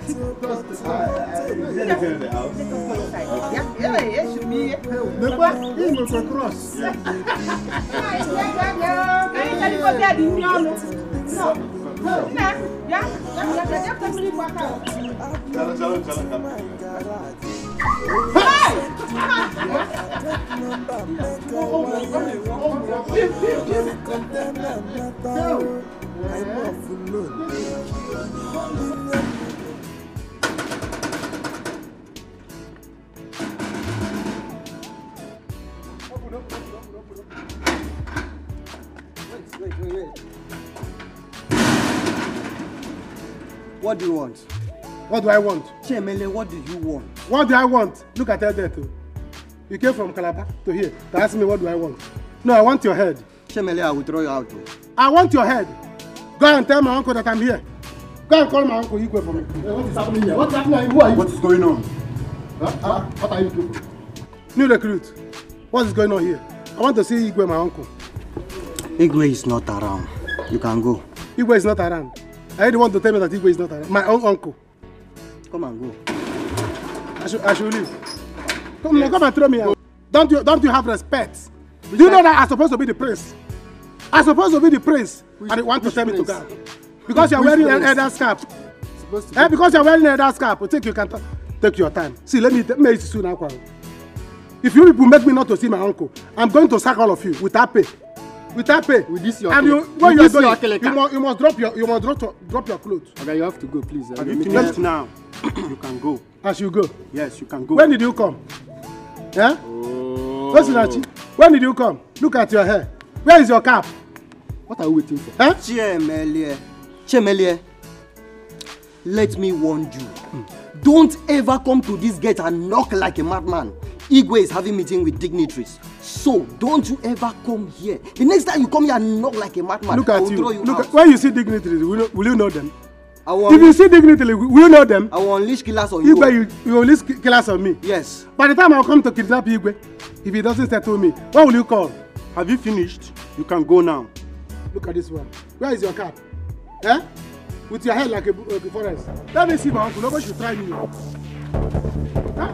What do you want? What do I want? Chemele, what do you want? What do I want? Look at that there too. You came from Calabar to here to ask me what do I want. No, I want your head. Chemele, I will throw you out. I want your head. Go and tell my uncle that I'm here. Go and call my uncle Igwe for me. What is happening here? What's happening? Who are you? What is going on? What are you doing? New recruit. What is going on here? I want to see Igwe, my uncle. Igwe is not around. You can go. Igwe is not around. I don't want to tell me that Igwe is not around. My own uncle. Come and go. I should leave. Come and throw me out. Don't you have respect? Do you know that I'm supposed to be the prince? I'm supposed to be the prince. And you want to tell me to go. Because you're wearing an elder scarf. Because you're wearing an elder scarf, I think you can take your time. See, let me make it soon now. If you people make me not to see my uncle, I'm going to sack all of you without pay. Without pay. With this your and when you are going, you must drop your clothes. Okay, you have to go, please. Have you finished now? You can go. As you go? Yes, you can go. When did you come? Yeah? Listen, when did you come? Look at your hair. Where is your cap? What are you waiting for? Huh? Chemelie, let me warn you. Don't ever come to this gate and knock like a madman. Igwe is having meeting with dignitaries. So, don't you ever come here. The next time you come here and knock like a madman, look at I will throw you out. When you see dignitaries, will you know them? If you see dignitaries, will you know them? I will unleash killers on you. Igwe, you unleash killers on me? Yes. By the time I come to kidnap Igwe, if he doesn't settle me, what will you call? Have you finished? You can go now. Look at this one. Where is your cap? Eh? With your head like a forest. Let me see my uncle. Nobody should try me. Huh?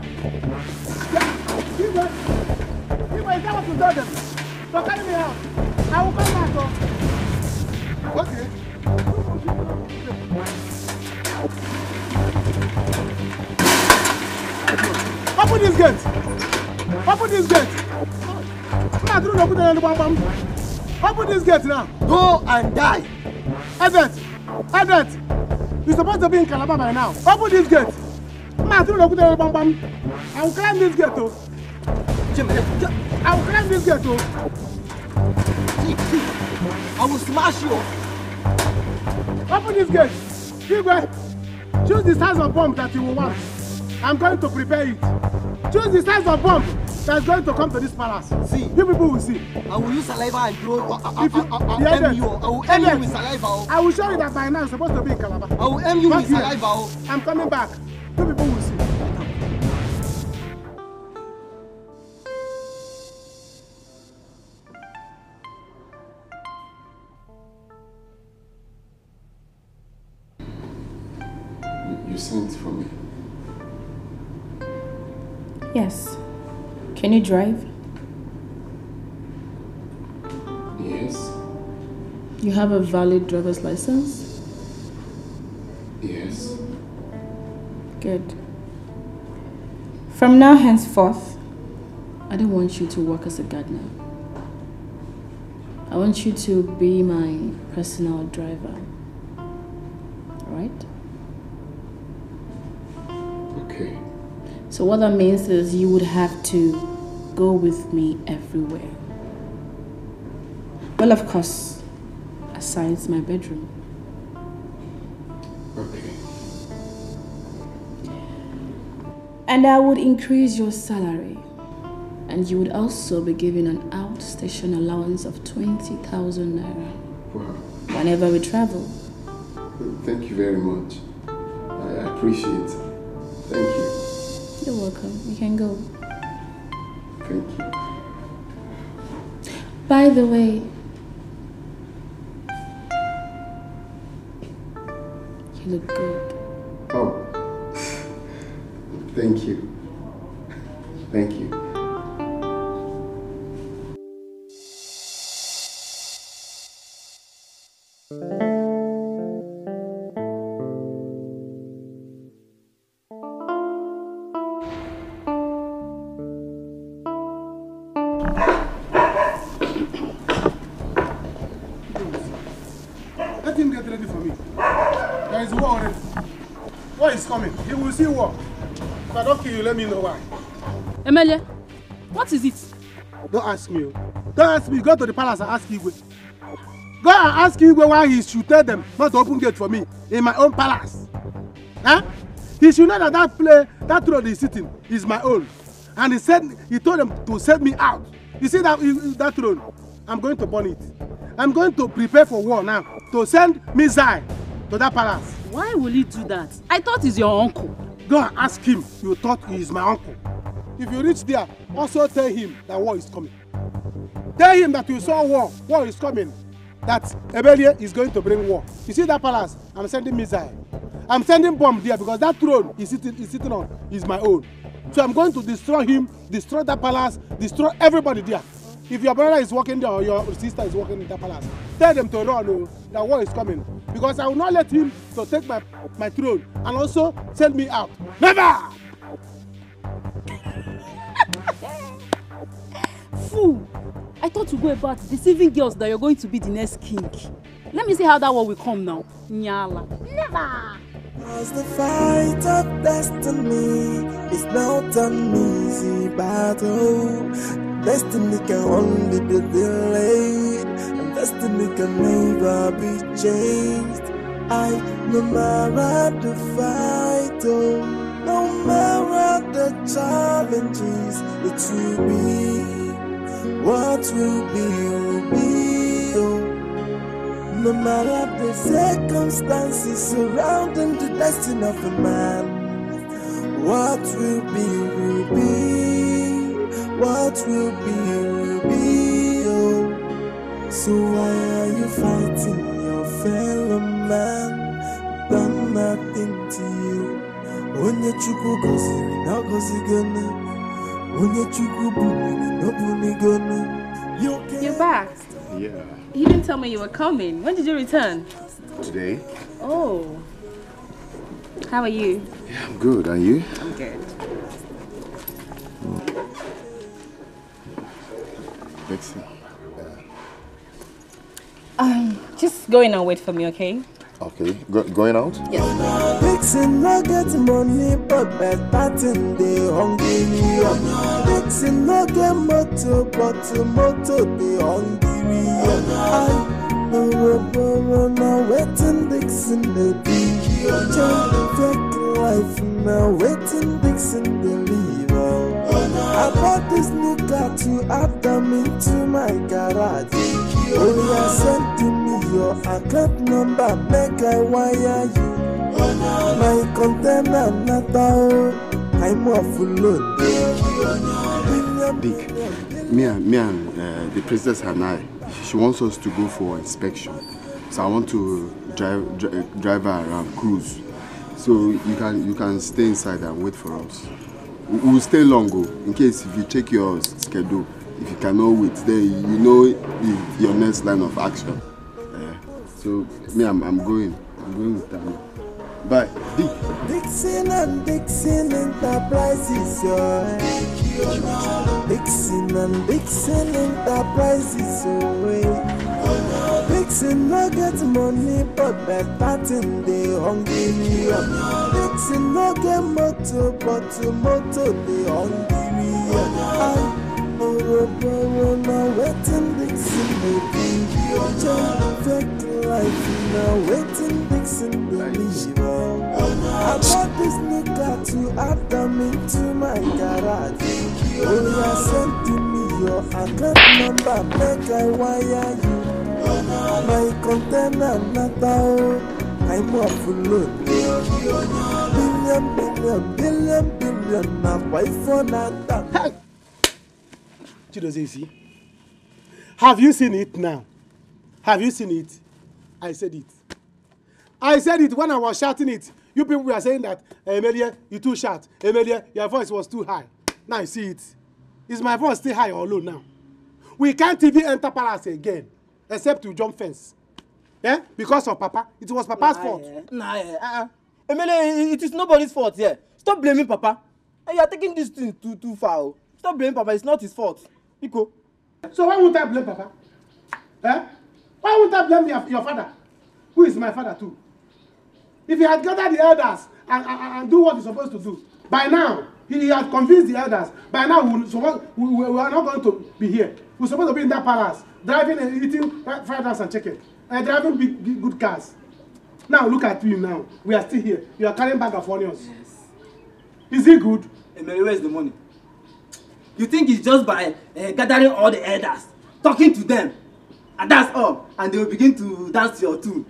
Yeah. Igwe, is that what you told them? So carry me out. I will come back. Okay. Open this gate. Open this gate. Open this gate now. Go and die. Edet, you're supposed to be in Calabar by now. Open this gate. I will climb this gate. I will climb this gate. I will smash you. Open this gate. Igwe, choose the size of bomb that you will want. I'm going to prepare it. Choose the size of bomb that's going to come to this palace. See. You people will see. I will use saliva and throw you. I will aim you with saliva. I will show you that by now you're supposed to be in Calabar. I will aim you with saliva. I'm coming back. You people will see. sent for me. Yes. Can you drive? Yes. You have a valid driver's license? Yes. Good. From now henceforth, I don't want you to work as a gardener. I want you to be my personal driver. Alright? Okay. So what that means is you would have to go with me everywhere. Well, of course, aside my bedroom. Okay. And I would increase your salary. And you would also be given an outstation allowance of 20,000 naira. Wow. Whenever we travel. Thank you very much. I appreciate it. Thank you. You're welcome. You can go. Thank you. By the way, you look good. Oh. Thank you. Thank you. Let him get ready for me. There is war already. War is coming. He will see war. If I don't kill you, let me know why. Emelie, what is it? Don't ask me. Don't ask me. Go to the palace and ask Igwe. Go and ask Igwe why he should tell them not to open gate for me in my own palace. Huh? He should know that that throne he's sitting is my own. And he told them to send me out. You see that throne? I'm going to burn it. I'm going to prepare for war now to send missile to that palace. Why will he do that? I thought he's your uncle. Go and ask him. You thought he is my uncle. If you reach there, also tell him that war is coming. Tell him that you saw war. War is coming. That Ebelie is going to bring war. You see that palace? I'm sending missile. I'm sending bomb there because that throne he's sitting on is my own. So I'm going to destroy him, destroy that palace, destroy everybody there. If your brother is working there or your sister is working in that palace, tell them to run. That war is coming. Because I will not let him to take my throne and also send me out. Never! Fool! I thought you go about deceiving girls that you're going to be the next king. Let me see how that war will come now. Nyala. Never! Cause the fight of destiny is not an easy battle. Destiny can only be delayed, and destiny can never be changed. No matter the fight, no matter the challenges, it will be. What will be, no matter the circumstances surrounding the destiny of a man. What will be, what will be, So why are you fighting your fellow man? Done nothing to you. Onye chukwu goziri na gozigana. Onye chukwu bunini no bunigana. You're back. Yeah. You didn't tell me you were coming. When did you return? Today? Oh. How are you? Yeah, I'm good. And you? I'm good. Vixen. Just go in and wait for me, okay? Okay. Going out? Yes. Vixen no get money, but better thing they hungry. Vixen no get motor, but motor they hungry. Now waiting Dixon the beat. Change fake life now waiting Dixon the leave. I bought this new car to add them into my garage. Only I sent to me your account number, make I wire you. My container not out, I'm off load. Dick, me and the princess and I, she wants us to go for inspection. So I want to drive her around, cruise. So you can stay inside and wait for us. We will stay long, in case if you check your schedule, if you cannot wait, then you know your next line of action. So me, I'm going with them. Bye. Dixon and Dixon Enterprises, Dixon and Dixon Enterprises, Dixon no get money, but better thing they hungry. Dixon no get motor, but motor they hungry. Oh, now waiting Dixon baby, fake life now waiting Dixon believe. I bought this new car to add them into my garage. Oh, you sent to me your account number, make I wire you. My container not out, I'm off load. Billion, now why for that? Chidozie, have you seen it now? Have you seen it? I said it. I said it when I was shouting it. You people were saying that, Emilia, you too shout. Emilia, your voice was too high. Now you see it. Is my voice still high or low now? We can't even enter palace again, except to jump fence. Yeah? Because of Papa. It was Papa's fault. Emilia, it is nobody's fault here. Stop blaming Papa. And you are taking this thing too far. Stop blaming Papa. It's not his fault. Iko. So why would I blame Papa? Why would I blame your father? Who is my father too? If he had gathered the elders and do what he's supposed to do, by now, he had convinced the elders, by now we are not going to be here. We're supposed to be in that palace, driving and eating fried rice and chicken, and driving big good cars. Now look at you now. We are still here. You are carrying bag of onions. Yes. Is it good? Emily, where's the money? You think it's just by gathering all the elders, talking to them, and that's all, and they will begin to dance to your tune?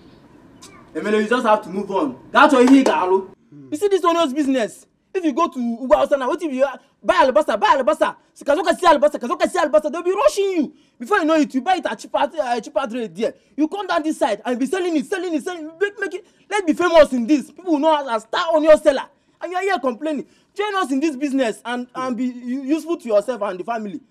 Emily, you just have to move on. That's why he got. You see this onions business. If you go to Uber House now, what if you buy alabasta? So kazoka see alabasta, they'll be rushing you. Before you know it, you buy it at cheaper rate there. You come down this side and be selling it, make it. Let's be famous in this. People will know us as star onion seller, and you are here complaining. Join us in this business and be useful to yourself and the family.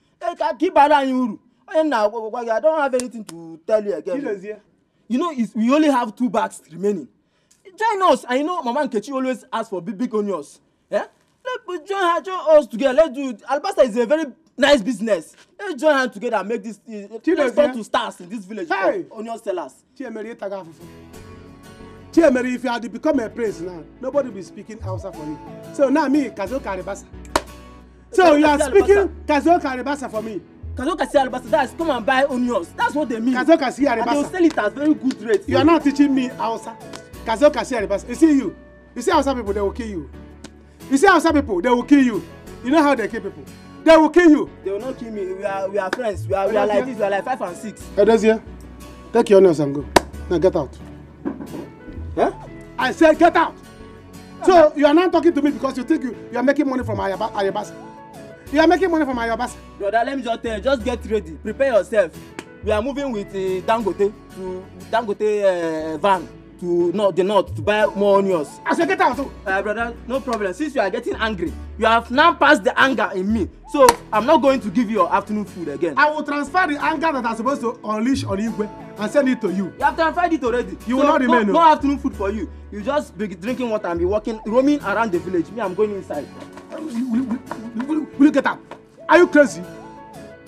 Keep around you. Now, I don't have anything to tell you again. You know, we only have 2 bags remaining. Join us, and you know, Mama Nkechi always asks for big onions. Yeah? Let's join us together. Let's do it. Alabasta is a very nice business. Let's join hands together and make this. Let's turn to stars in this village. Hey! Onion sellers. Chiemeri, if you had to become a prince now, nobody will be speaking Hausa for you. So now me, Kazo Karibasa. So you are speaking Kazo Karibasa for me. Kazoka see alabasta, that's come and buy onions. That's what they mean. Kazoka see alabasta. And they'll sell it at very good rates. You are not teaching me Hausa. Kazoka see alabasta. You see Hausa people, they will kill you. You see Hausa people, they will kill you. You know how they kill people? They will kill you. They will not kill me. We are friends. We are like this. We are like 5 and 6. Edozie, take your onions and go. Now get out. Yeah? I said get out. So you are not talking to me because you think you are making money from Ayabasa. You are making money from Ayabasa. Brother, let me just tell you, just get ready. Prepare yourself. We are moving with Dangote van to the north to buy more onions. I said get out. Brother, no problem. Since you are getting angry, you have now passed the anger in me. So I'm not going to give you your afternoon food again. I will transfer the anger that I'm supposed to unleash on Igwe and send it to you. You have transferred it already. You will not remain. No afternoon food for you. You just be drinking water and be roaming around the village. Me, I'm going inside. Will you get out? Are you crazy?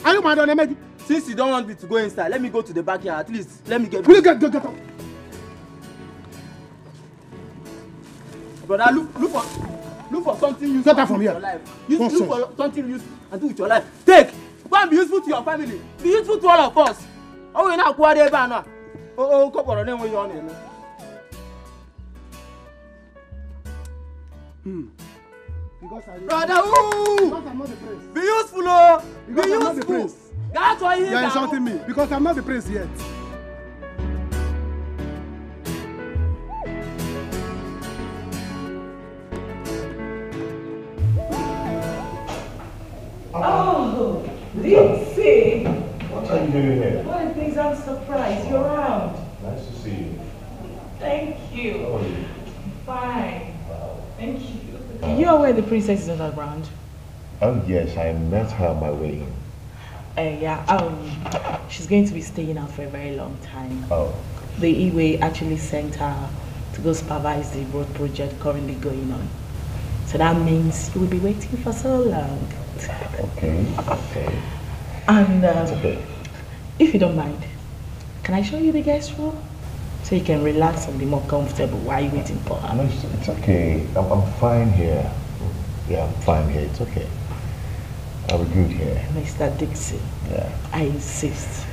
Are you mad on me? Since you don't want me to go inside, let me go to the backyard. At least let me get. Will you get out? Brother, look for something useful. Get out from here. Look for something useful and do with your life. Take. Go and be useful to your family. Be useful to all of us. Oh, we now quarry now. Oh, couple of them where you on here. Brother, because I'm not the prince. Be useful, oh. Because I'm not the prince. That's why you are insulting me. Because I'm not the prince yet. Oh, Dixie. What are you doing here? One of the things I'm surprised you're around. Nice to see you. Thank you. How are you? Fine. Thank you. You are aware the princess is not around? Oh yes, I met her on my way in. Yeah, she's going to be staying out for a very long time. Oh. The Igwe actually sent her to go supervise the road project currently going on. So that means you will be waiting for so long. Okay, okay. And It's okay. if you don't mind, can I show you the guest room? So you can relax and be more comfortable while you're waiting for her. No, it's okay. I'm fine here. Yeah, I'm fine here. It's okay. I'll be good here. Mr. Dixon. Yeah. I insist.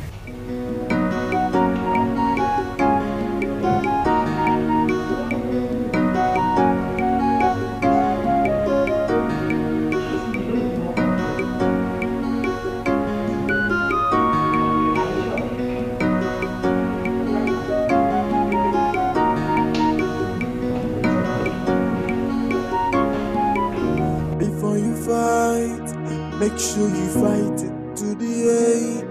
Before you fight, make sure you fight it to the end.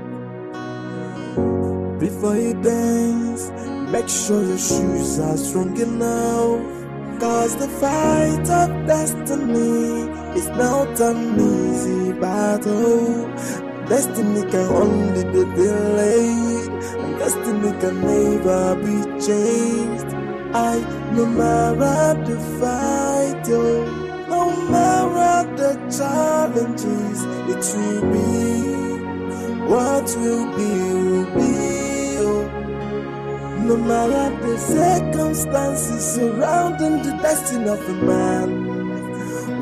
Before you dance, make sure your shoes are strong enough. Cause the fight of destiny is not an easy battle. Destiny can only be delayed, and destiny can never be changed. No matter the fight, no matter the challenges, it will be. What will be, will be. No matter the circumstances surrounding the destiny of a man,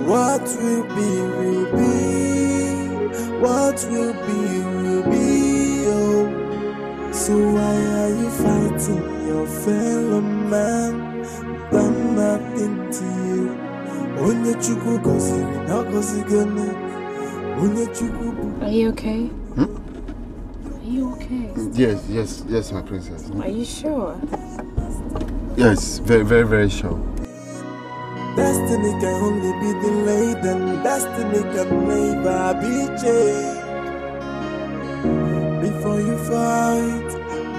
what will be, will be. What will be, will be. So why are you fighting your fellow man? Done nothing to you. Onye chukwu goziri na gozigone. Onye chukwu. Are you okay? Are you okay? Yes, my princess. Are you sure? Yes, very, very, very sure. Destiny can only be delayed, and destiny can never be changed. Before you fight,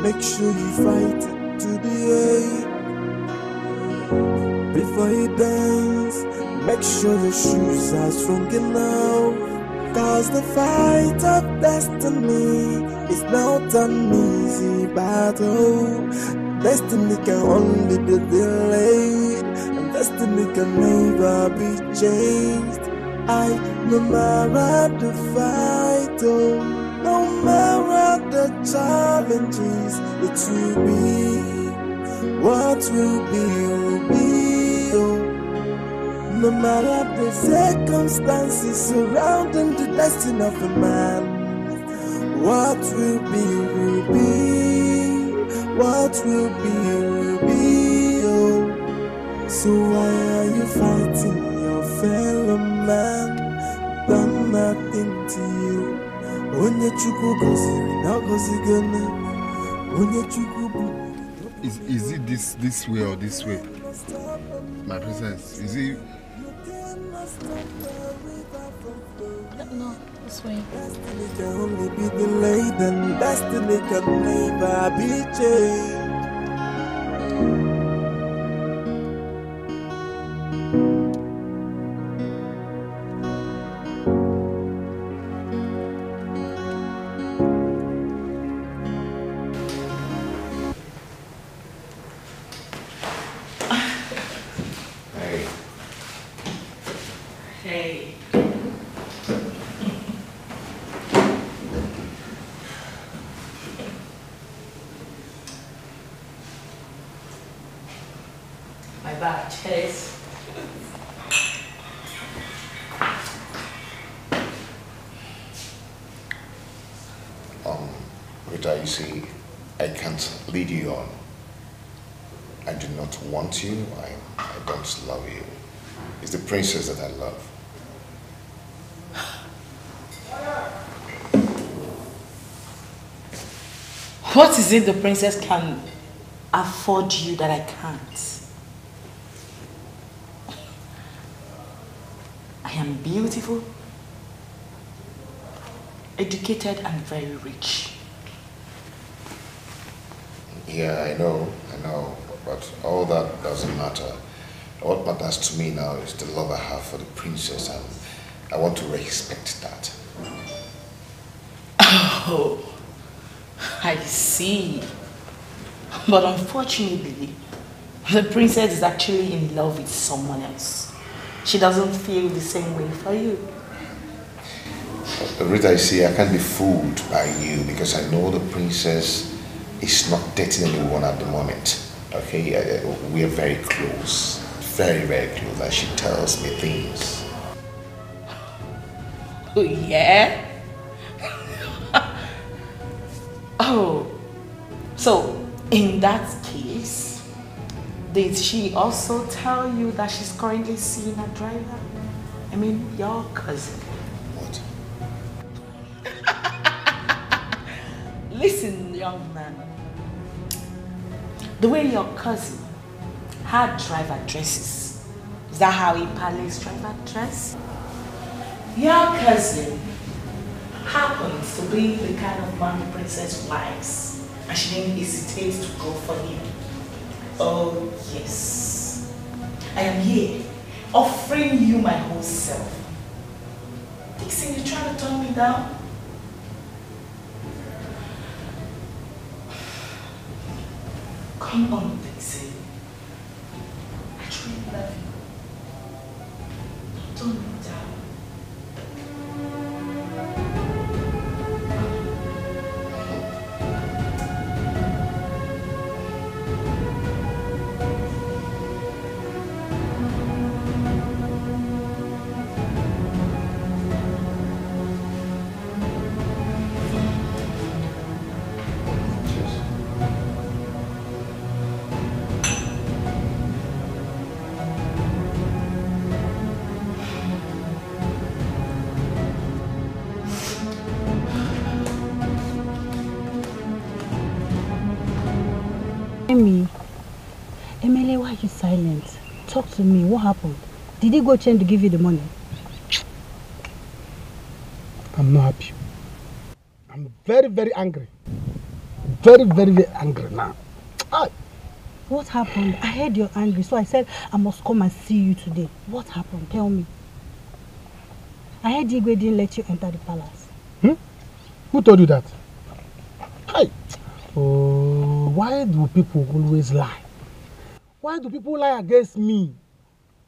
make sure you fight it to the end. Before you dance, make sure your shoes are strong enough. Cause the fight of destiny is not an easy battle. Destiny can only be delayed, and destiny can never be changed. No matter the fight, no matter the challenges, it will be. What will be, will be. No matter the circumstances surrounding the destiny of a man, what will be, will be. What will be, will be. So why are you fighting your fellow man? Done nothing to you. Onye chukwu goziri na gozigone. Onye chukwu. Is it this way or this way? My princess, is it? No, this way. Destiny can only be delayed, and destiny can never be changed. Hey. My bad, Chase. Rita, you see, I can't lead you on. I do not want you. I don't love you. It's the princess that I love. What is it the princess can afford you that I can't? I am beautiful, educated, and very rich. Yeah, I know, but all that doesn't matter. What matters to me now is the love I have for the princess, and I want to respect that. Oh, I see. But unfortunately, the princess is actually in love with someone else. She doesn't feel the same way for you. Rita, you see, I can't be fooled by you because I know the princess is not dating anyone at the moment. Okay, we are very close. Very, very close. Like, she tells me things. Oh, yeah? Oh, so in that case, did she also tell you that she's currently seeing a driver? I mean, your cousin. What? Listen, young man. The way your cousin had driver dresses, is that how he palace driver dress? Your cousin happens to be the kind of man the princess likes, and she didn't hesitate to go for him. Oh yes, I am here offering you my whole self. Dixon, you trying to turn me down? Come on, Dixon. I truly love you. Don't turn me down. Emily, why are you silent? Talk to me. What happened? Did he go change to give you the money? I'm not happy. I'm very, very angry. Very, very, very angry now. What happened? I heard you're angry, so I said I must come and see you today. What happened? Tell me. I heard Igwe didn't let you enter the palace. Who told you that? Hi. Oh, why do people always lie? Why do people lie against me?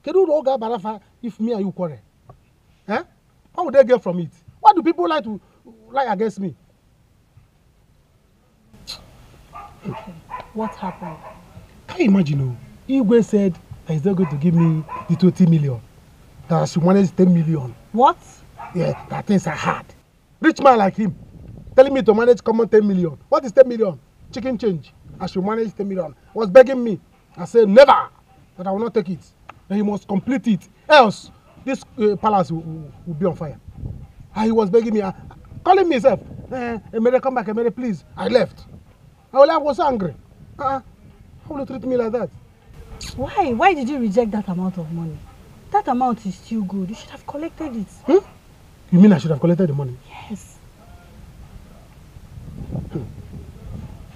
Can you know Barafa if me and you quarrel? Eh? How would they get from it? Why do people lie against me? What happened? Can you imagine? Igwe said that he's not going to give me the 20 million. That I should manage 10 million. What? Yeah, that things are hard. Rich man like him, telling me to manage common 10 million. What is 10 million? Chicken change. I should manage 10 million. Was begging me. I said never, that I will not take it. That he must complete it. Else, this palace will be on fire. And he was begging me, calling me himself. Emere, come back, Emere, please. I left. I was angry. How will you treat me like that? Why? Why did you reject that amount of money? That amount is still good. You should have collected it. You mean I should have collected the money? Yes.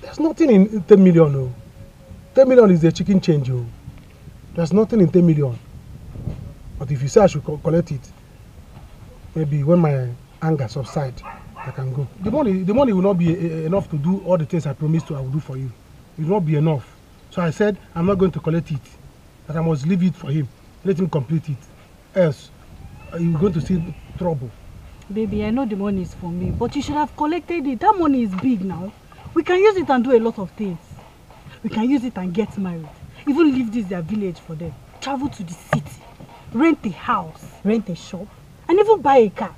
There's nothing in 10 million, no. 10 million is the chicken change, oh. There's nothing in 10 million. But if you say I should collect it, maybe when my anger subsides, I can go. The money will not be enough to do all the things I promised I will do for you. It will not be enough. So I said I'm not going to collect it. That I must leave it for him. Let him complete it. Else, you're going to see trouble. Baby, I know the money is for me, but you should have collected it. That money is big now. We can use it and do a lot of things. We can use it and get married. Even leave this their village for them. Travel to the city. Rent a house. Rent a shop. And even buy a car.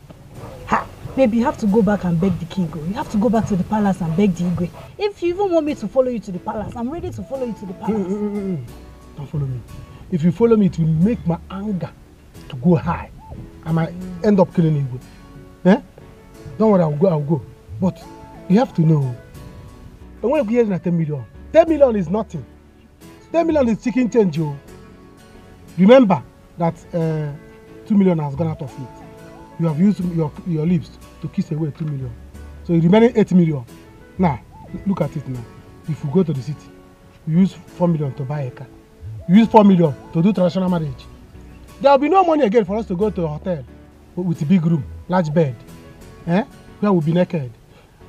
Ha! Baby, you have to go back and beg the king. You have to go back to the palace and beg the Igwe. If you even want me to follow you to the palace, I'm ready to follow you to the palace. Don't follow me. If you follow me, it will make my anger to go high. I might end up killing Igwe. Eh? Don't worry, I'll go. But you have to know, I want to hear 10 million. 10 million is nothing. 10 million is chicken change, yo. Remember that 2 million has gone out of it. You have used your lips to kiss away 2 million. So the remaining 8 million. Now, look at it now. If we go to the city, we use 4 million to buy a car. You use 4 million to do traditional marriage. There will be no money again for us to go to a hotel with a big room, large bed, where we'll be naked,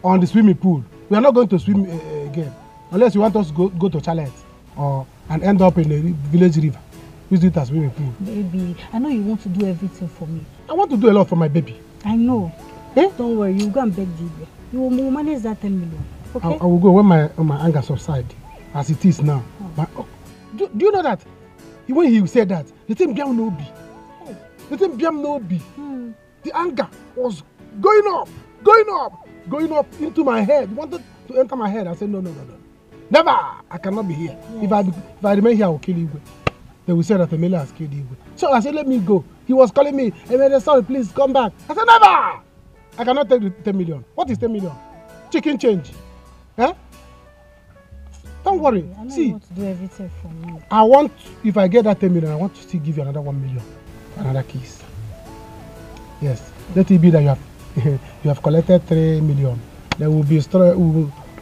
on the swimming pool. We are not going to swim again, unless you want us to go to chalet and end up in a village river. Use it as swimming pool. Baby, I know you want to do everything for me. I want to do a lot for my baby. I know. Don't worry, you go and beg Igwe. You will manage that 10 million. Okay? I will go when my anger subsides, as it is now. Do you know that? When he said that, the thing Biam no be. The thing Biam no be. The anger was going up into my head. He wanted to enter my head. I said, no. Never! I cannot be here. Yes. If I remain here, I will kill Igwe. They will say that Emele has killed Igwe. So I said, let me go. He was calling me, Emele, sorry, please come back. I said, never! I cannot take the 10 million. What is 10 million? Chicken change. Don't worry. I know See, you want to do everything for me. I want, if I get that 10 million, I want to still give you another 1 million. Another kiss. Yes. Let it be that you have collected 3 million. Then we'll be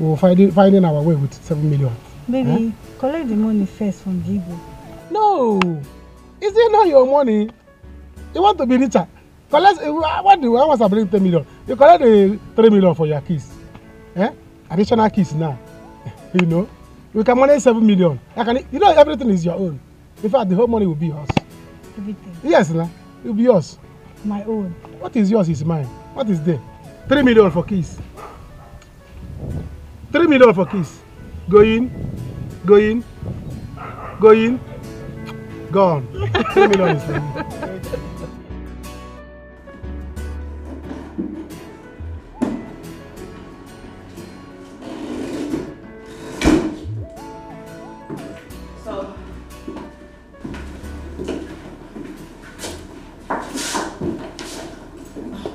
we'll finding our way with 7 million. Baby, collect the money first from Jibo. No! Is it not your money? You want to be richer? Collect, what do I want to bring 10 million? You collect the 3 million for your kiss. Additional kiss now. You know? We can manage 7 million. Everything is your own. In fact, the whole money will be yours. Everything? Yes, it will be yours. My own. What is yours is mine. What is there? 3 million for kiss. 3 million for kiss. Go in. Gone. 3 million is for you.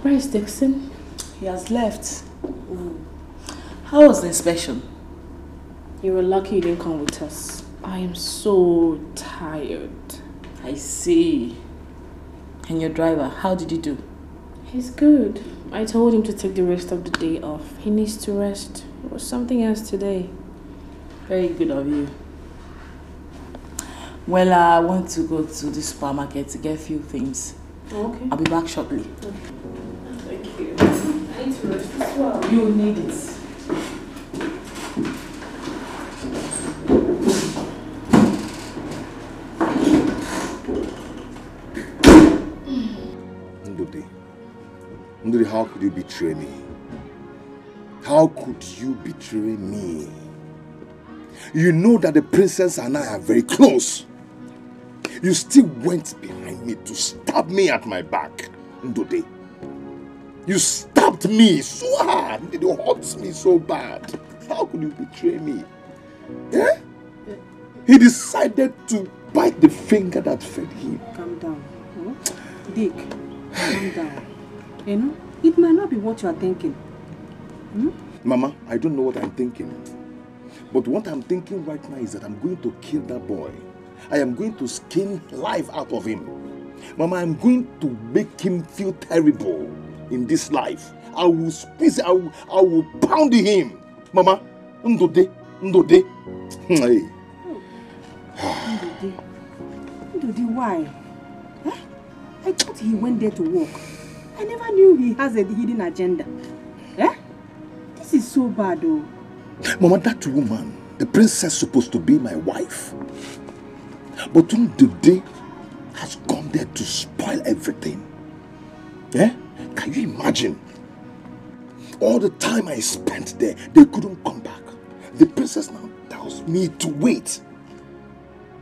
Where's Dixon? He has left. How was the inspection? You were lucky you didn't come with us. I am so tired. I see. And your driver, how did he do? He's good. I told him to take the rest of the day off. He needs to rest. It was something else today. Very good of you. Well, I want to go to the supermarket to get a few things. Okay. I'll be back shortly. Okay. Thank you. I need to rest as well. You'll need it. Ndudi, how could you betray me? How could you betray me? You know that the princess and I are very close. You still went behind me to stab me at my back, Ndudi. You stabbed me so hard. It hurts me so bad. How could you betray me? Eh? He decided to bite the finger that fed him. Calm down. Dick, calm down. You know, it might not be what you are thinking. Mama, I don't know what I'm thinking. But what I'm thinking right now is that I'm going to kill that boy. I am going to skin life out of him. Mama, I'm going to make him feel terrible in this life. I will squeeze, I will pound him. Mama, Ndode. Hey. Ndode, why? Huh? I thought he went there to work. I never knew he has a hidden agenda. Eh? This is so bad, though. Mama, that woman, the princess supposed to be my wife. But Ndode has gone there to spoil everything. Eh? Can you imagine? All the time I spent there, they couldn't come back. The princess now tells me to wait.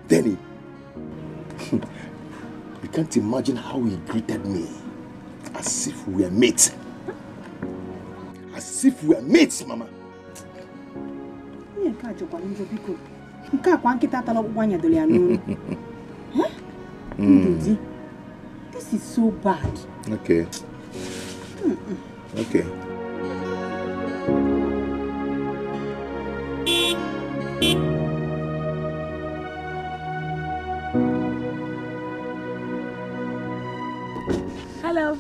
Then you can't imagine how he greeted me. As if we were mates. As if we were mates, Mama. This is so bad. Okay. Okay. Hello.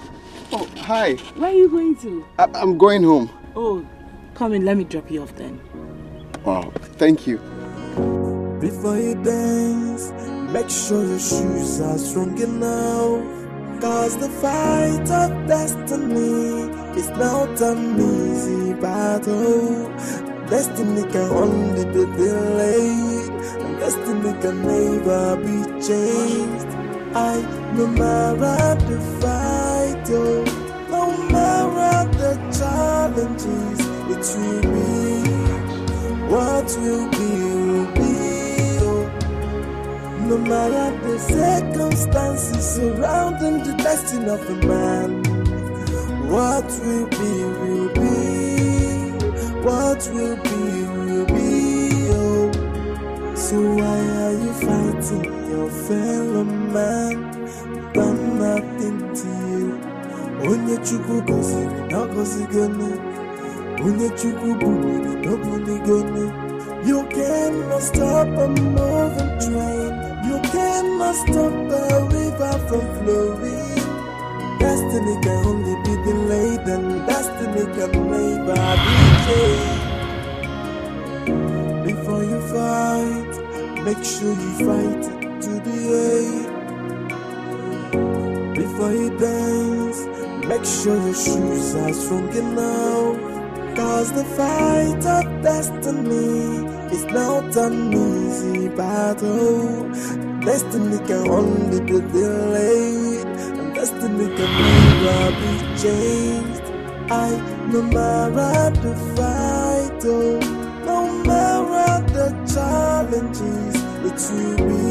Oh, hi. Where are you going to? I'm going home. Oh, come in, let me drop you off then. Wow, thank you. Before Before you dance, make sure your shoes are strong enough. Cause the fight of destiny is not an easy battle. Destiny can only be delayed, and destiny can never be changed. No matter the fight, oh, no matter the challenges, it will be. What will be, oh. No matter the circumstances surrounding the destiny of a man. What will be, will be. What will be, oh. So why are you fighting your fellow man? Done nothing to you. Onye chukwu goziri, no gozigone. Onye chukwu bugiri, no bunigone. You cannot stop a moving train. You cannot stop the river from flowing. Destiny can only be delayed, and destiny can never be changed. Before you fight, make sure you fight it to the end. Before you dance, make sure your shoes are strong enough. Cause the fight of destiny is not an easy battle. Destiny can only be delayed, and destiny can never be changed. No matter the fight, oh, no matter the challenges, it will be.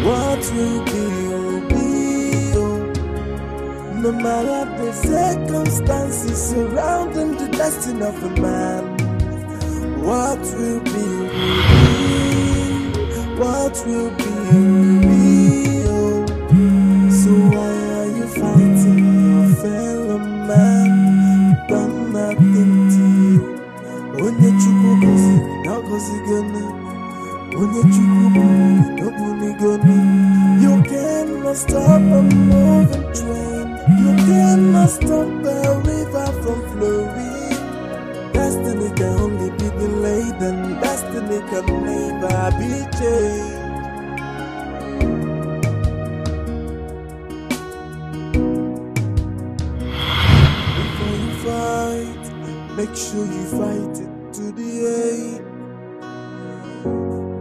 What will be, oh. No matter the circumstances surrounding the destiny of a man. What will be, what will be, oh. So why are you fighting your fellow man? Done nothing to you. Onye chukwu goziri, no gozigone. Onye chukwu bugiri, no bunigone. You cannot stop a moving train. You cannot stop the river from flowing. Destiny can only be delayed, and destiny can never be changed. Before you fight, make sure you fight it to the end.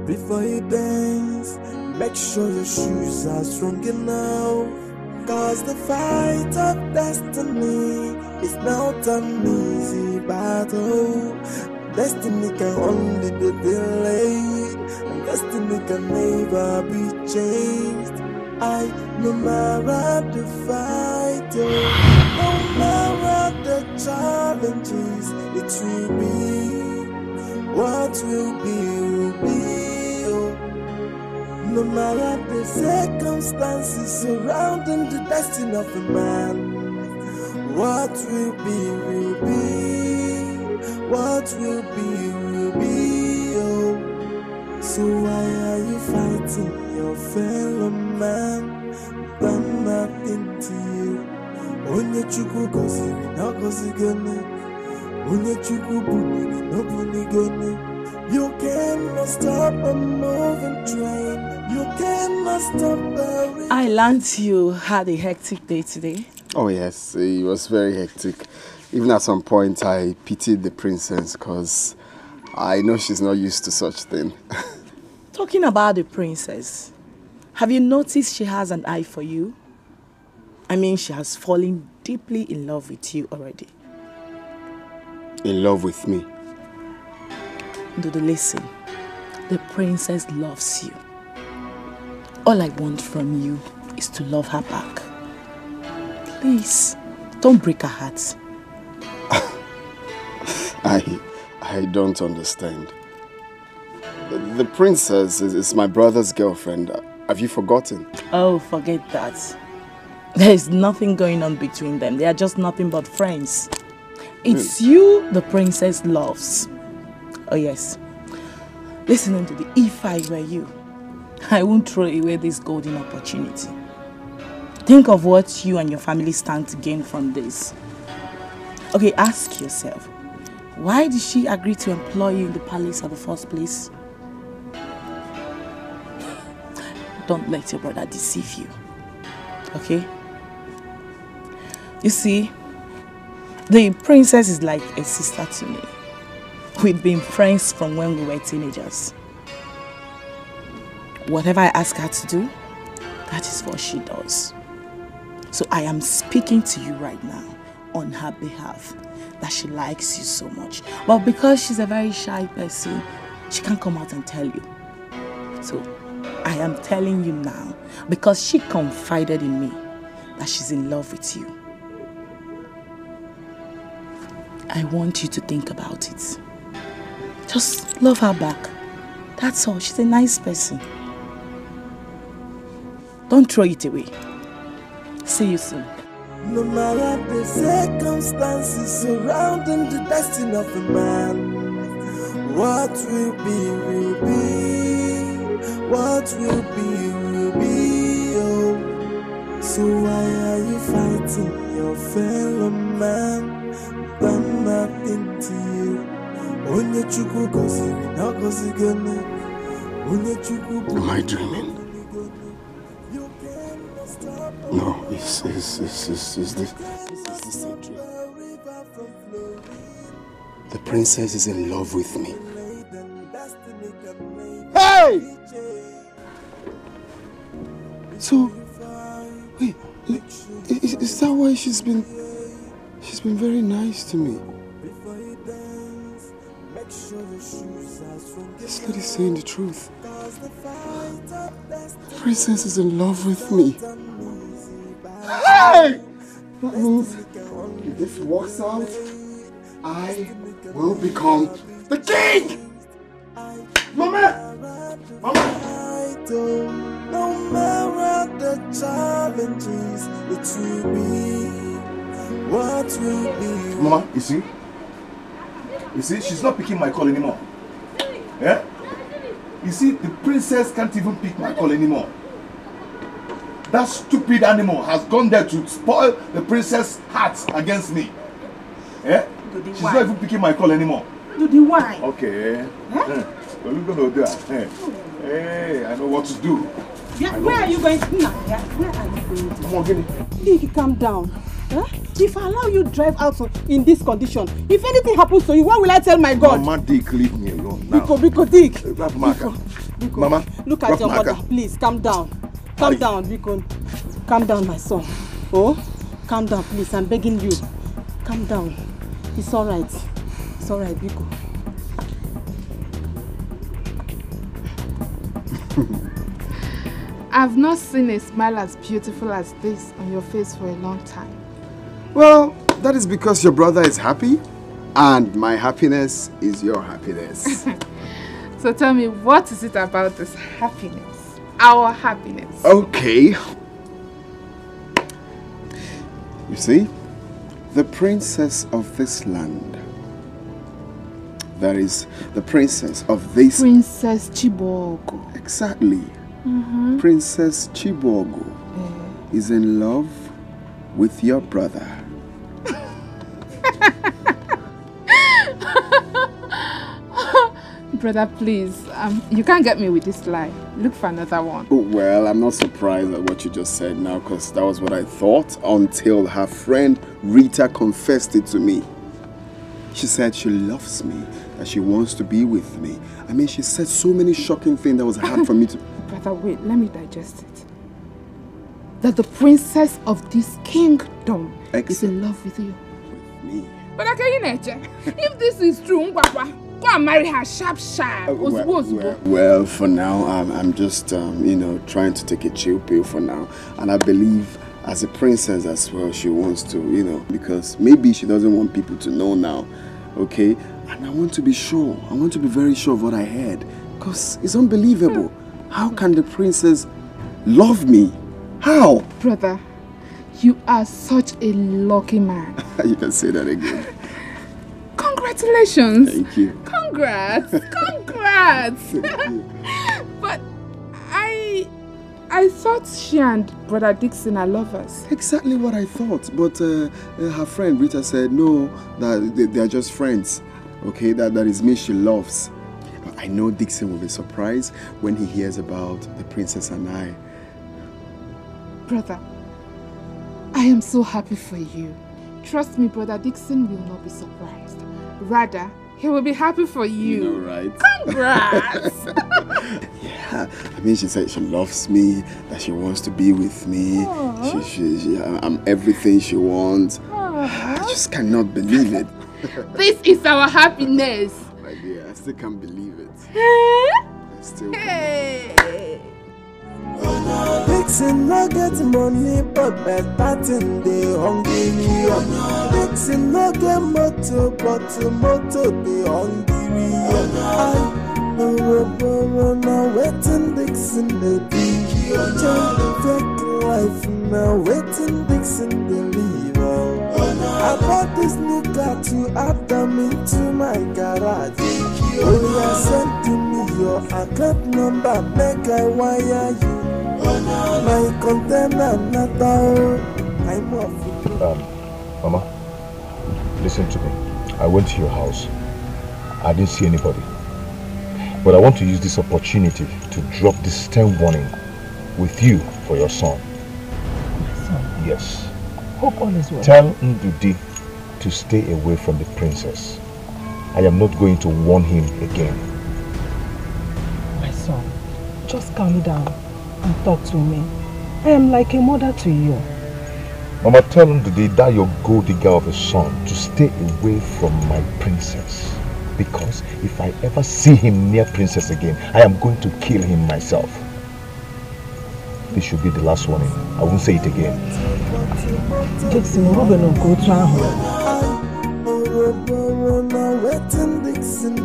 Before you dance, make sure your shoes are strong enough. Cause the fight of destiny is not an easy battle. Destiny can only be delayed, and destiny can never be changed. No matter the fight, oh, no matter the challenges, it will be. What will be, oh. No matter the circumstances surrounding the destiny of a man. What will be, what will be, oh. So why are you fighting your fellow man? Done nothing to you. Onye chukwu goziri, no gozigone. Onye chukwu bugiri, no bunigone. You cannot stop a moving train. You cannot stop the... I learned you had a hectic day today. Oh yes, it was very hectic. Even at some point, I pitied the princess because I know she's not used to such thing. Talking about the princess, have you noticed she has an eye for you? I mean, she has fallen deeply in love with you already. In love with me? Dudu, listen. The princess loves you. All I want from you is to love her back. Please, don't break her heart. I don't understand. The princess is my brother's girlfriend. Have you forgotten? Oh, forget that. There is nothing going on between them. They are just nothing but friends. It's you the princess loves. Oh yes. Listening to if I were you, I won't throw away this golden opportunity. Think of what you and your family stand to gain from this. Okay, ask yourself, why did she agree to employ you in the palace at the first place? don't let your brother deceive you. Okay? You see, the princess is like a sister to me. We've been friends from when we were teenagers. Whatever I ask her to do, that is what she does. So I am speaking to you right now on her behalf, that she likes you so much. But because she's a very shy person, she can't come out and tell you. So I am telling you now, because she confided in me that she's in love with you. I want you to think about it. Just love her back. That's all. She's a nice person. Don't throw it away. See you soon. No matter the circumstances surrounding the destiny of a man, what will be, will be. What will be, oh. So why are you fighting your fellow man? Done nothing to you. Am I dreaming? No, is this a dream? The princess is in love with me. Hey! So, wait, is that why she's been very nice to me? This lady's saying the truth. The princess is in love with me. Hey! That means if this works out, I will become the king! Mama! No matter the challenges, it will be. What will be? Mama, you see, she's not picking my call anymore. Yeah? You see, the princess can't even pick my call anymore. That stupid animal has gone there to spoil the princess' heart against me. Yeah? She's not even picking my call anymore. Dudy, why? Okay. What are you going to do? Hey, I know what to do. Yeah, where are you going to? Where are you going to? Come on, get it. Dig, calm down. Huh? If I allow you to drive out in this condition, if anything happens to you, what will I tell my God? Mama, Dick, leave me alone now. Biko, Dick. Biko. Mama, look at your mother. Please, calm down. Calm down, Biko. Calm down, my son. Oh, calm down, please. I'm begging you. Calm down. It's all right. It's all right, Biko. I've not seen a smile as beautiful as this on your face for a long time. Well, that is because your brother is happy, and my happiness is your happiness. So tell me, what is it about this happiness? Our happiness. Okay. You see, the princess of this land, that is the princess of this... Princess Chibogo. Exactly. Princess Chibogo is in love with your brother. Brother, please, you can't get me with this lie. Look for another one. Well, I'm not surprised at what you just said now, because that was what I thought until her friend Rita confessed it to me. She said she loves me, that she wants to be with me. I mean, she said so many shocking things that was hard for me to... Brother, wait, let me digest it. That the princess of this kingdom is in love with you. With me. But if this is true, go and marry her sharp. Well, for now, I'm just, trying to take a chill pill for now. And I believe as a princess as well, she wants to, because maybe she doesn't want people to know now, okay? And I want to be sure. I want to be very sure of what I heard. Because it's unbelievable. How can the princess love me? How? Brother, you are such a lucky man. You can say that again. Congratulations. Thank you. Congrats. Congrats. Thank you. But I thought she and Brother Dixon are lovers. Exactly what I thought. But her friend Rita said no, that they are just friends. Okay, that is me she loves. I know Dixon will be surprised when he hears about the princess and I. Brother, I am so happy for you. Trust me, brother, Dixon will not be surprised. Rather, he will be happy for you. You know, right? Congrats! Yeah, I mean, she said she loves me, that she wants to be with me. I'm everything she wants. I just cannot believe it. This is our happiness. My dear, I still can't believe it. I still Dixon no get money, but better thing dey hungry. Dixon no get motor, but motor dey hungry. I no waiting Dixon dey do. Change fake life now, waiting Dixon dey live. I bought this new car to add them into my garage. Oh yeah, send to me your account number, make I wire you. My container not out. I'm off. Mama, listen to me. I went to your house. I didn't see anybody. But I want to use this opportunity to drop this stern warning with you for your son. My son? Yes. Hope all is well. Tell Ndudi to stay away from the princess. I am not going to warn him again. My son, just calm down and talk to me. I am like a mother to you. Mama, tell Ndudi, that your gold digger of a son, to stay away from my princess. Because if I ever see him near princess again, I am going to kill him myself. This should be the last warning. I won't say it again. Dixon, Ruben will go to our home. Waiting Dixon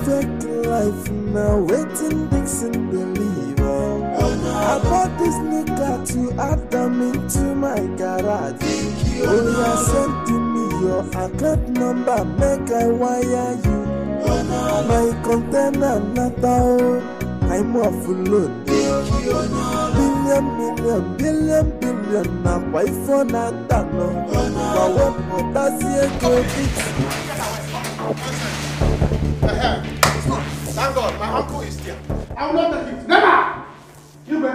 fake life now, waiting Dixon believe. I bought this new car to add them into my garage. Oh yeah, send to me your account number, make I wire you. My container not out. I'm off load. Billion, now why for not that no? But what does he go Thank God, my uncle is here. I will not take it. Never! You go.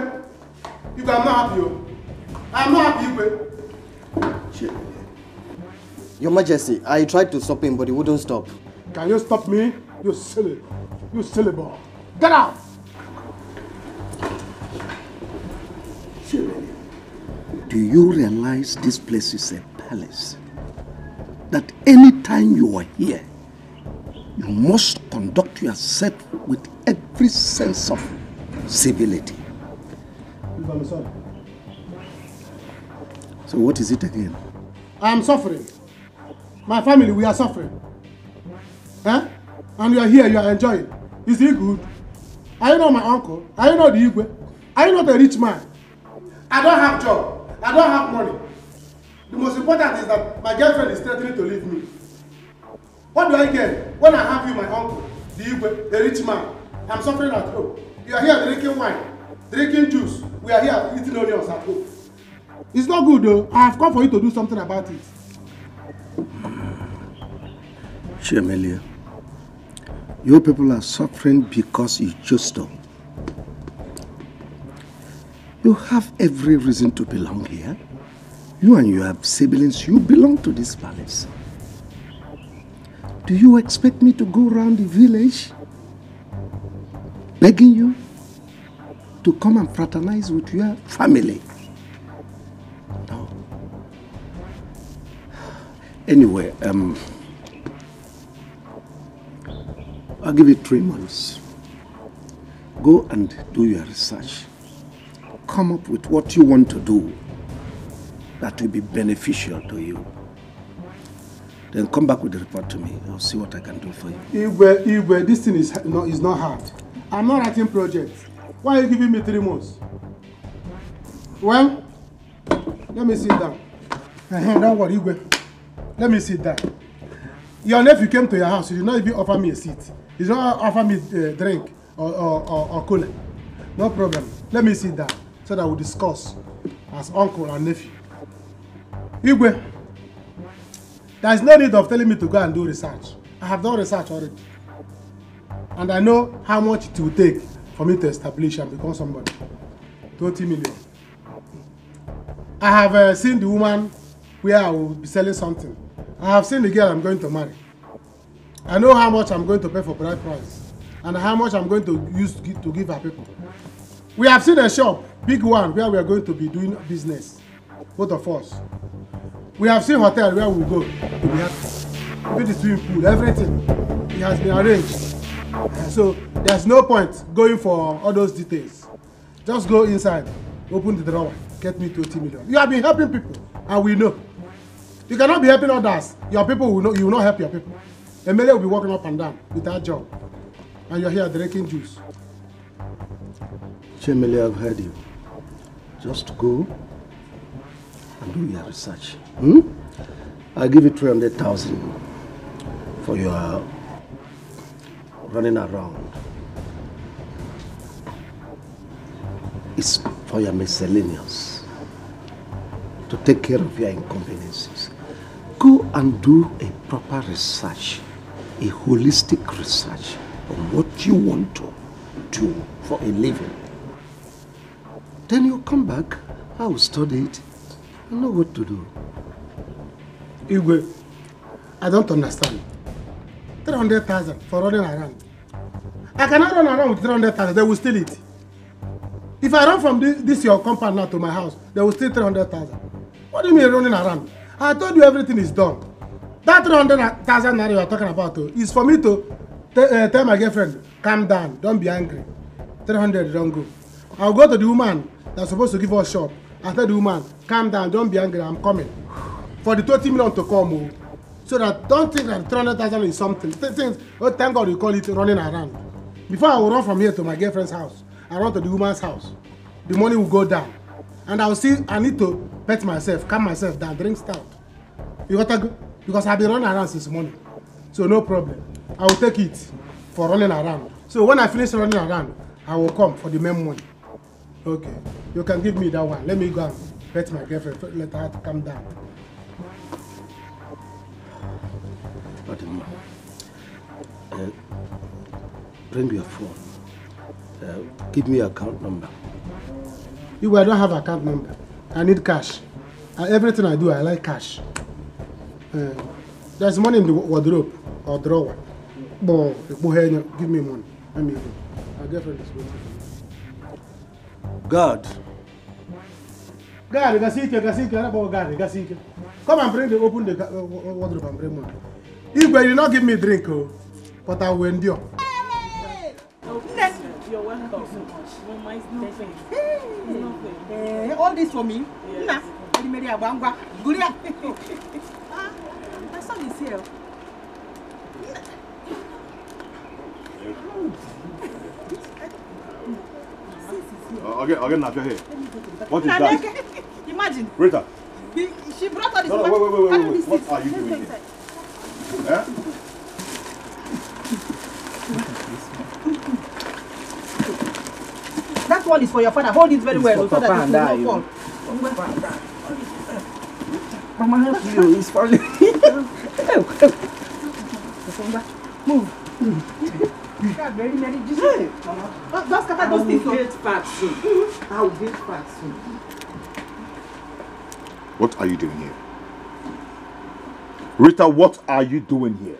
You go, I'm not happy. I'm not happy, you go. Your Majesty, I tried to stop him, but he wouldn't stop. Can you stop me? You silly boy. Get out! Do you realize this place is a palace? That any time you are here, you must conduct yourself with every sense of civility. So what is it again? I am suffering. My family, we are suffering. Huh? And you are here, you are enjoying. Is it good? Are you not my uncle? Are you not the Igwe? Are you not a rich man? I don't have job. I don't have money. The most important is that my girlfriend is threatening to leave me. What do I get when I have you, my uncle, the Igwe, a rich man? I'm suffering at home. You are here drinking wine, drinking juice. We are here eating onions at home. It's not good though. I have come for you to do something about it. Chemelia, your people are suffering because you chose them. You have every reason to belong here. You and your siblings, you belong to this palace. Do you expect me to go around the village begging you to come and fraternize with your family? No. Anyway, I'll give you 3 months. Go and do your research. Come up with what you want to do that will be beneficial to you. Then come back with the report to me. I'll see what I can do for you. Igwe, this thing is not hard. I'm not writing projects. Why are you giving me 3 months? Well, let me sit down. Don't worry, Igwe. Let me sit down. Your nephew came to your house. You did not even offer me a seat. You did not offer me a drink or cola. No problem. Let me sit down so that we'll discuss as uncle and nephew. Igwe, there is no need of telling me to go and do research. I have done research already. And I know how much it will take for me to establish and become somebody. 20 million. I have seen the woman where I will be selling something. I have seen the girl I'm going to marry. I know how much I'm going to pay for bride price and how much I'm going to use to give her people. We have seen a shop, big one, where we are going to be doing business, both of us. We have seen hotel where we will go to be happy. With the swimming pool, everything. It has been arranged. So there's no point going for all those details. Just go inside, open the drawer, get me 20 million. You have been helping people, and we know. You cannot be helping others. Your people will know, you will not help your people. Emele will be walking up and down without job. And you're here drinking juice. Chemele, I've heard you. Just go and do your research. I'll give you 300,000 for your running around. It's for your miscellaneous, to take care of your inconveniences. Go and do a proper research, a holistic research on what you want to do for a living. Then you come back, I will study it, and know what to do. Igwe, I don't understand. 300,000 for running around. I cannot run around with 300,000, they will steal it. If I run from this your compound now to my house, they will steal 300,000. What do you mean running around? I told you everything is done. That 300,000 naira you are talking about is for me to tell my girlfriend, calm down, don't be angry. 300, don't go. I'll go to the woman that's supposed to give us shop and tell the woman, calm down, don't be angry, I'm coming. For the 20 million to come, so that don't think that 300,000 is something. Oh, thank God you call it running around. Before I will run from here to my girlfriend's house, I run to the woman's house. The money will go down. And I will see, I need to pet myself, calm myself down, drink stout. You got to go? Because I've been running around since morning. So no problem. I will take it for running around. So when I finish running around, I will come for the main money. Okay. You can give me that one. Let me go and pet my girlfriend. Let her calm down. Odimgbe, bring your phone. Give me your account number. I don't have account number. I need cash. Everything I do, I like cash. There's money in the wardrobe or drawer. Give me money. Let me go. My girlfriend is waiting for me. God. God, come and open the wardrobe and bring money. If you not give me drink, but I will endure. You're welcome so much. My all this for me? Yes. My son is here. Again, now, here. What is that? Imagine. Rita. She brought all this. No, wait. What are you doing here? Eh? That one is for your father. Hold it very well so that it will not fall. Mama, help you. It's falling. Move. Just cut those things. I will get back soon. What are you doing here? Rita, what are you doing here?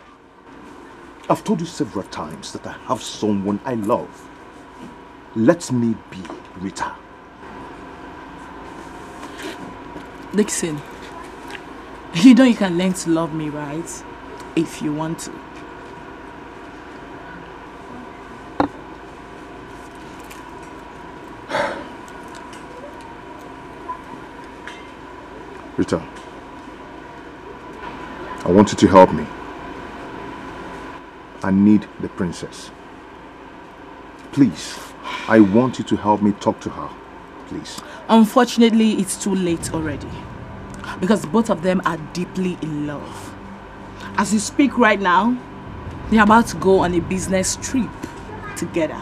I've told you several times that I have someone I love. Let me be, Rita. Listen, you know you can learn to love me, right? If you want to. Rita, I want you to help me. I need the princess. Please, I want you to help me talk to her. Please. Unfortunately, it's too late already. Because both of them are deeply in love. As you speak right now, they're about to go on a business trip together.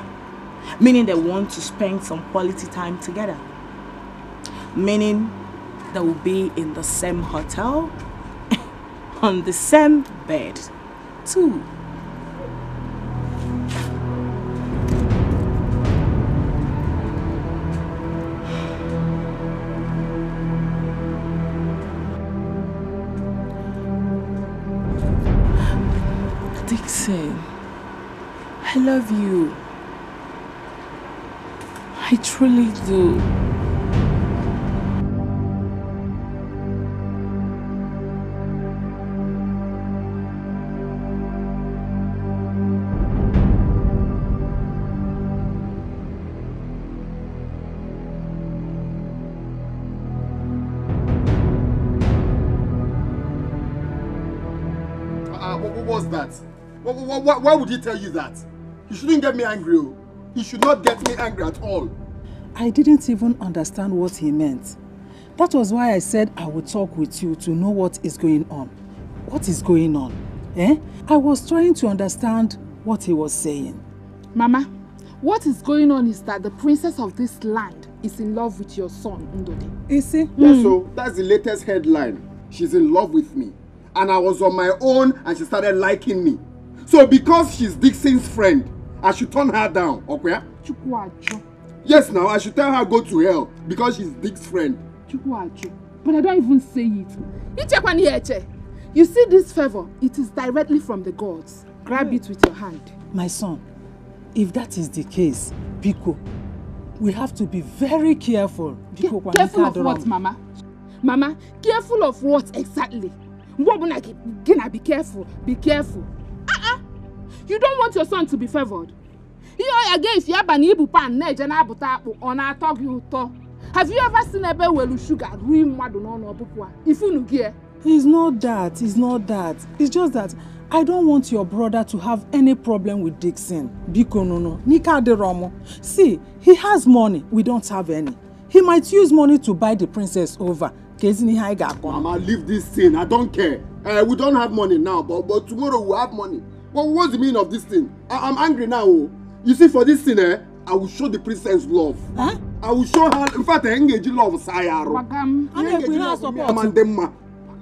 Meaning they want to spend some quality time together. Meaning they will be in the same hotel, on the same bed, too. love you. I truly do. What's that? Why would he tell you that? You shouldn't get me angry. He should not get me angry at all. I didn't even understand what he meant. That was why I said I would talk with you to know what is going on. What is going on? Eh? I was trying to understand what he was saying. Mama, what is going on is that the princess of this land is in love with your son, Ndodi. Is he? Yes, so that's the latest headline. She's in love with me. And I was on my own and she started liking me. So because she's Dixon's friend, I should turn her down, okay? Yes, now I should tell her go to hell because she's Dick's friend. But I don't even say it. You see this favor, it is directly from the gods. Grab it with your hand. My son, if that is the case, Biko, we have to be very careful. Careful of what, Mama? Mama, careful of what exactly? Gina, be careful. Be careful. You don't want your son to be favored. Have you ever seen a bear sugar ruin if you It's not that. It's not that. It's just that I don't want your brother to have any problem with Dixon. Biko no. Nika de Romo. See, he has money. We don't have any. He might use money to buy the princess over. Mama, leave this thing. I don't care. We don't have money now, but tomorrow we'll have money. Well, what's the meaning of this thing? I'm angry now. You see, for this thing, I will show the princess love. Huh? I will show her. In fact, I engage in love.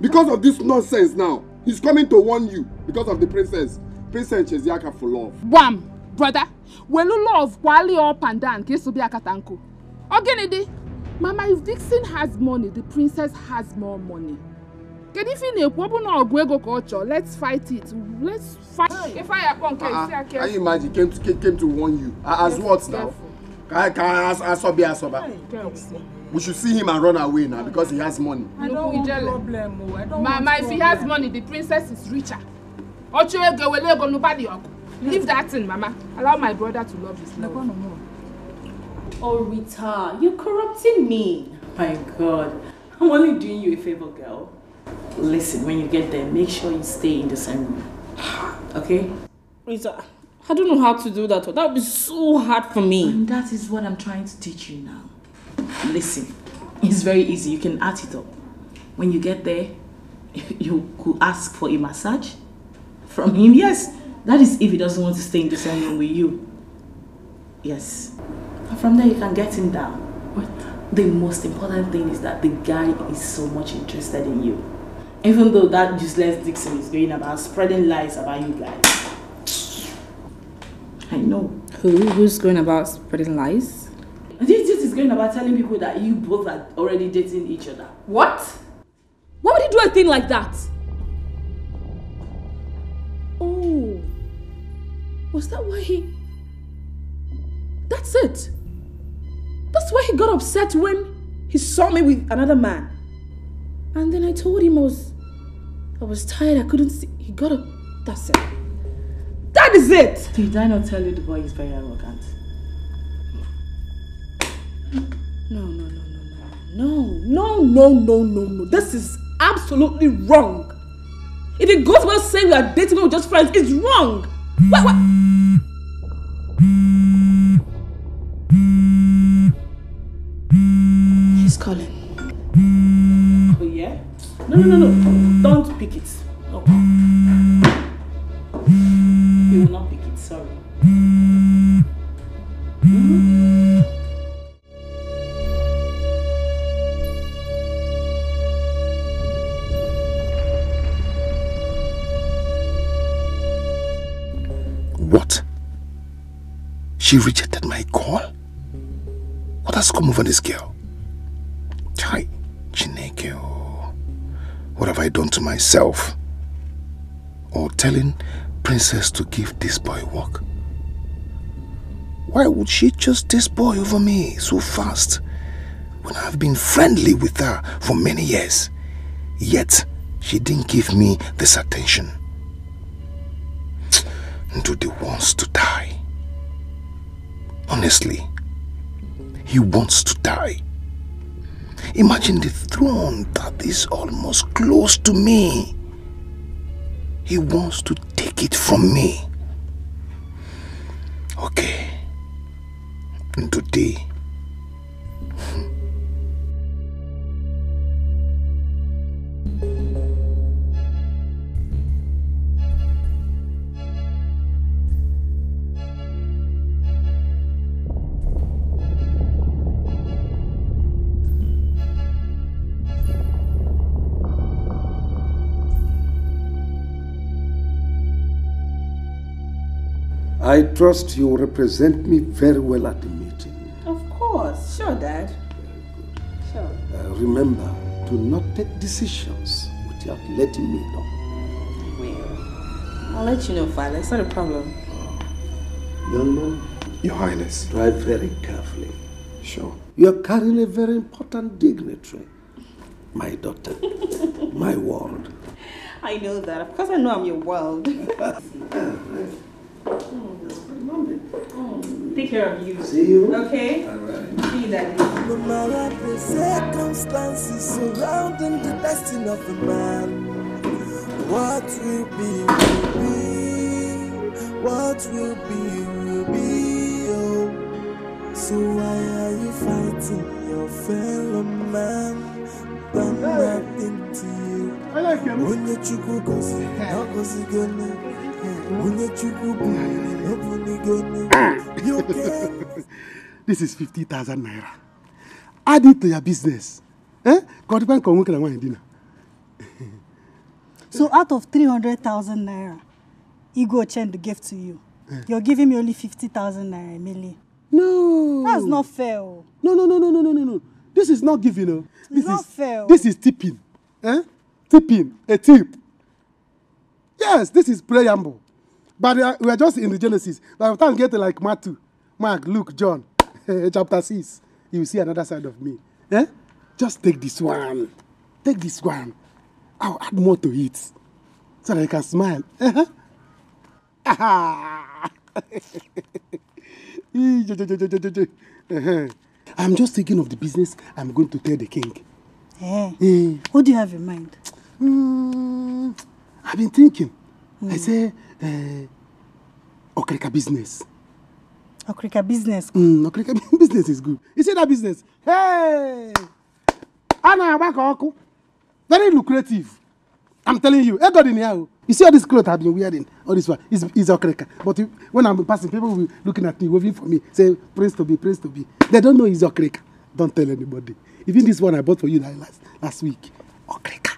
Because of this nonsense now, he's coming to warn you because of the princess. Princess Cheziaka for love. Wham, brother. Well, love, quali up and down. Kesubiakatanko. Okay, Mama, if Dixon has money, the princess has more money. Let's fight it. Let's fight. If I can you imagine came to warn you? As what now? We should see him and run away now because he has money. I don't want problem. Mama, if he has money, the princess is richer. Leave that thing, Mama. Allow my brother to love his love. Oh, Rita, you're corrupting me. My God, I'm only doing you a favor, girl. Listen, when you get there, make sure you stay in the same room. Okay? Rita, I don't know how to do that. That would be so hard for me. And that is what I'm trying to teach you now. Listen, it's very easy. You can add it up. When you get there, you could ask for a massage from him. Yes, that is if he doesn't want to stay in the same room with you. Yes. And from there, you can get him down. What? The most important thing is that the guy is so much interested in you. Even though that useless Dixon is going about spreading lies about you guys. I know. Who's going about spreading lies? This is going about telling people that you both are already dating each other. What? Why would he do a thing like that? Oh. Was that why he... That's it. That's why he got upset when he saw me with another man. And then I told him I was tired, I couldn't see. He got up. That's it. That is it! Did I not tell you the boy is very arrogant? No. This is absolutely wrong. If it goes without saying we are dating or just friends, it's wrong. What? He's calling. Oh yeah? No. Don't pick it. Oh. You will not pick it, sorry. What? She rejected my call? What has come over this girl? Chai, Chineke, what have I done to myself? Or telling Princess to give this boy work? Why would she choose this boy over me so fast when I've been friendly with her for many years? Yet, she didn't give me this attention. Ndude wants to die. Honestly, he wants to die. Imagine the throne that is almost close to me. He wants to take it from me. Okay. Ndude. I trust you will represent me very well at the meeting. Of course. Sure, Dad. Sure. Remember to not take decisions without letting me know. Well, I'll let you know, Father. It's not a problem. Young man. Your Highness. Drive very carefully. Sure. You are carrying a very important dignitary. My daughter. My world. I know that. Of course I know I'm your world. Take care of you. See you. Okay? Alright. See you, Daddy. No matter the circumstances surrounding the destiny of a man, what will be, will be. What will be, oh. So why are you fighting your fellow man? Done nothing to you. When you chuku gosi, no gosi gone. This is 50,000 naira. Add it to your business. So out of 300,000 naira, Igwe Ochendo gave to you. You're giving me only 50,000 naira, Emily. No. That's not fair. No. This is not giving. It's not fair. This is tipping. Tipping. A tip. Yes, this is preamble. But we are just in the Genesis. By the time we get to like Matthew, Mark, Luke, John, chapter 6, you will see another side of me. Just take this one. Take this one. I'll add more to it so that I can smile. I'm just thinking of the business I'm going to tell the king. What do you have in mind? I've been thinking. I say, Okrika business. Okrika business? Okrika business is good. You see that business? Hey! Very lucrative. I'm telling you. You see all this clothes I've been wearing? All this one is Okrika. But when I'm passing, people will be looking at me, waving for me, say, Prince to be. They don't know it's Okrika. Don't tell anybody. Even this one I bought for you last week. Okrika.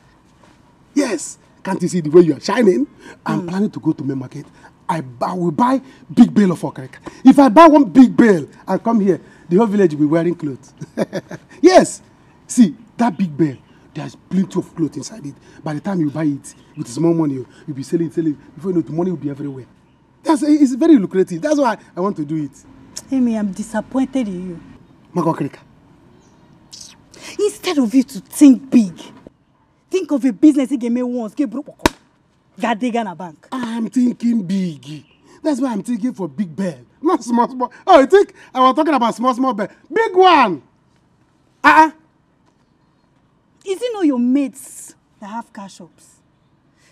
Yes. Can't you see the way you are shining? I'm planning to go to my market. I will buy big bale of okrika. If I buy one big bale and come here, the whole village will be wearing clothes. Yes. See, that big bale, there's plenty of clothes inside it. By the time you buy it, with small money, you'll be selling. Before you know, the money will be everywhere. It's very lucrative. That's why I want to do it. Amy, I'm disappointed in you. Okrika. Instead of you to think big, think of a business you can make once, get broke. Got dig in a bank. I'm thinking big. That's why I'm thinking for big bell. Not small. Oh, you think I was talking about small bell? Big one! Is it not your mates that have car shops?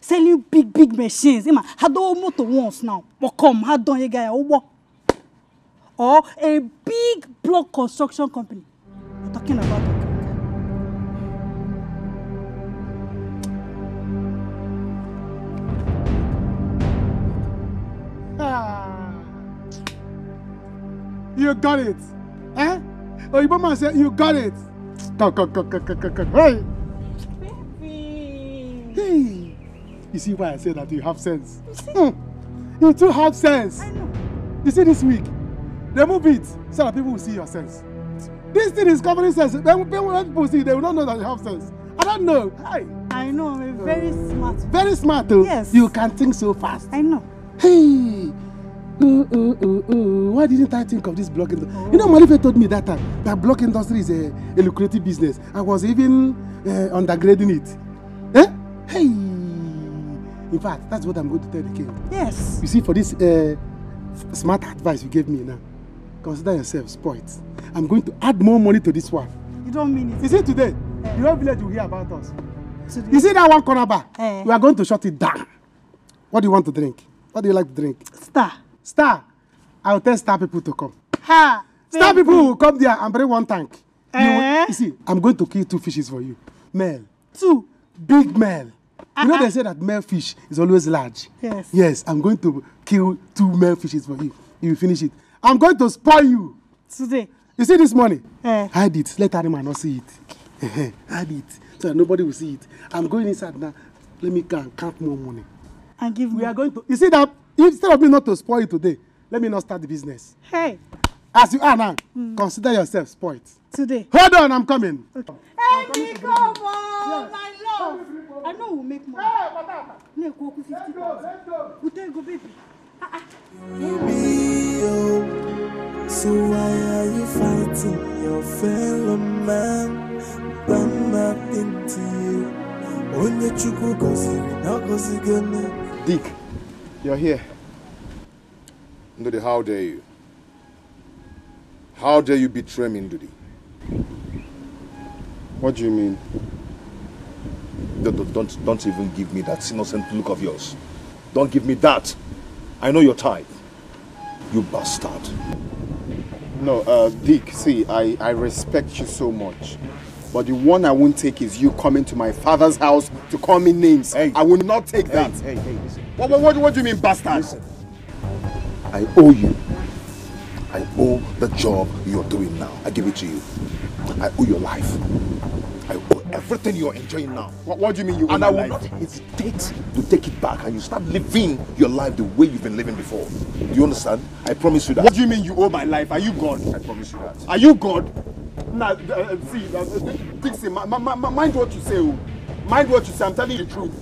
Selling big machines. Had all motor once now. But come, had done you guys or a big block construction company. We're talking about it. You got it. Oh, your mama said you got it. Hey. Hey. You see why I say that you have sense? You too have sense. I know. You see this week, they move it so that people will see your sense. This thing is covering sense. When people see, they will not know that you have sense. I don't know. Hey. I know. I'm very smart. Very smart, though. Yes. You can think so fast. I know. Hey. Why didn't I think of this block industry? You know, Malife told me that time that block industry is a lucrative business. I was even undergrading it. Eh? Hey! In fact, that's what I'm going to tell the king. Yes. You see, for this smart advice you gave me now, consider yourself spoiled. I'm going to add more money to this one. You don't mean it. You see, today, the whole village will hear about us. You see that one corner bar? We are going to shut it down. What do you want to drink? What do you like to drink? Star. Star. I will tell Star people to come. Ha! Star people will come there and bring one tank. You see, I'm going to kill 2 fishes for you. Male. 2. Big male. You know they say that male fish is always large. Yes. Yes, I'm going to kill 2 male fishes for you. You will finish it. I'm going to spoil you. Today. You see this money? Hide it. Let animal not see it. Hide it. So that nobody will see it. I'm going inside now. Let me count more money. And give me. We are going to. You see that? Instead of me not to spoil you today, let me not start the business. Hey. As you are now, consider yourself spoiled. Today. Hold on, I'm coming. Okay. Hey, Nico, my love. I know we'll make money. Let's go 50,000. We'll take go, baby. So why are you fighting your fellow man? Done nothing to you. Only chuku gosi, now gosi gone. Dick, you're here. Ndudi, how dare you? How dare you betray me, Ndudi? What do you mean? Don't even give me that innocent look of yours. Don't give me that. I know your type. You bastard. No, Dick, see, I respect you so much. But the one I won't take is you coming to my father's house to call me names. Hey. I will not take that. Hey, listen. What do you mean, bastard? Listen. I owe you. I owe the job you're doing now. I give it to you. I owe your life. I owe everything you're enjoying now. What do you mean you owe and my I will life? not hesitate to take it back and you start living your life the way you've been living before. Do you understand? I promise you that. What do you mean you owe my life? Are you God? I promise you that. Are you God? Now, see, Dixon, mind what you say. Oh. Mind what you say. I'm telling you the truth.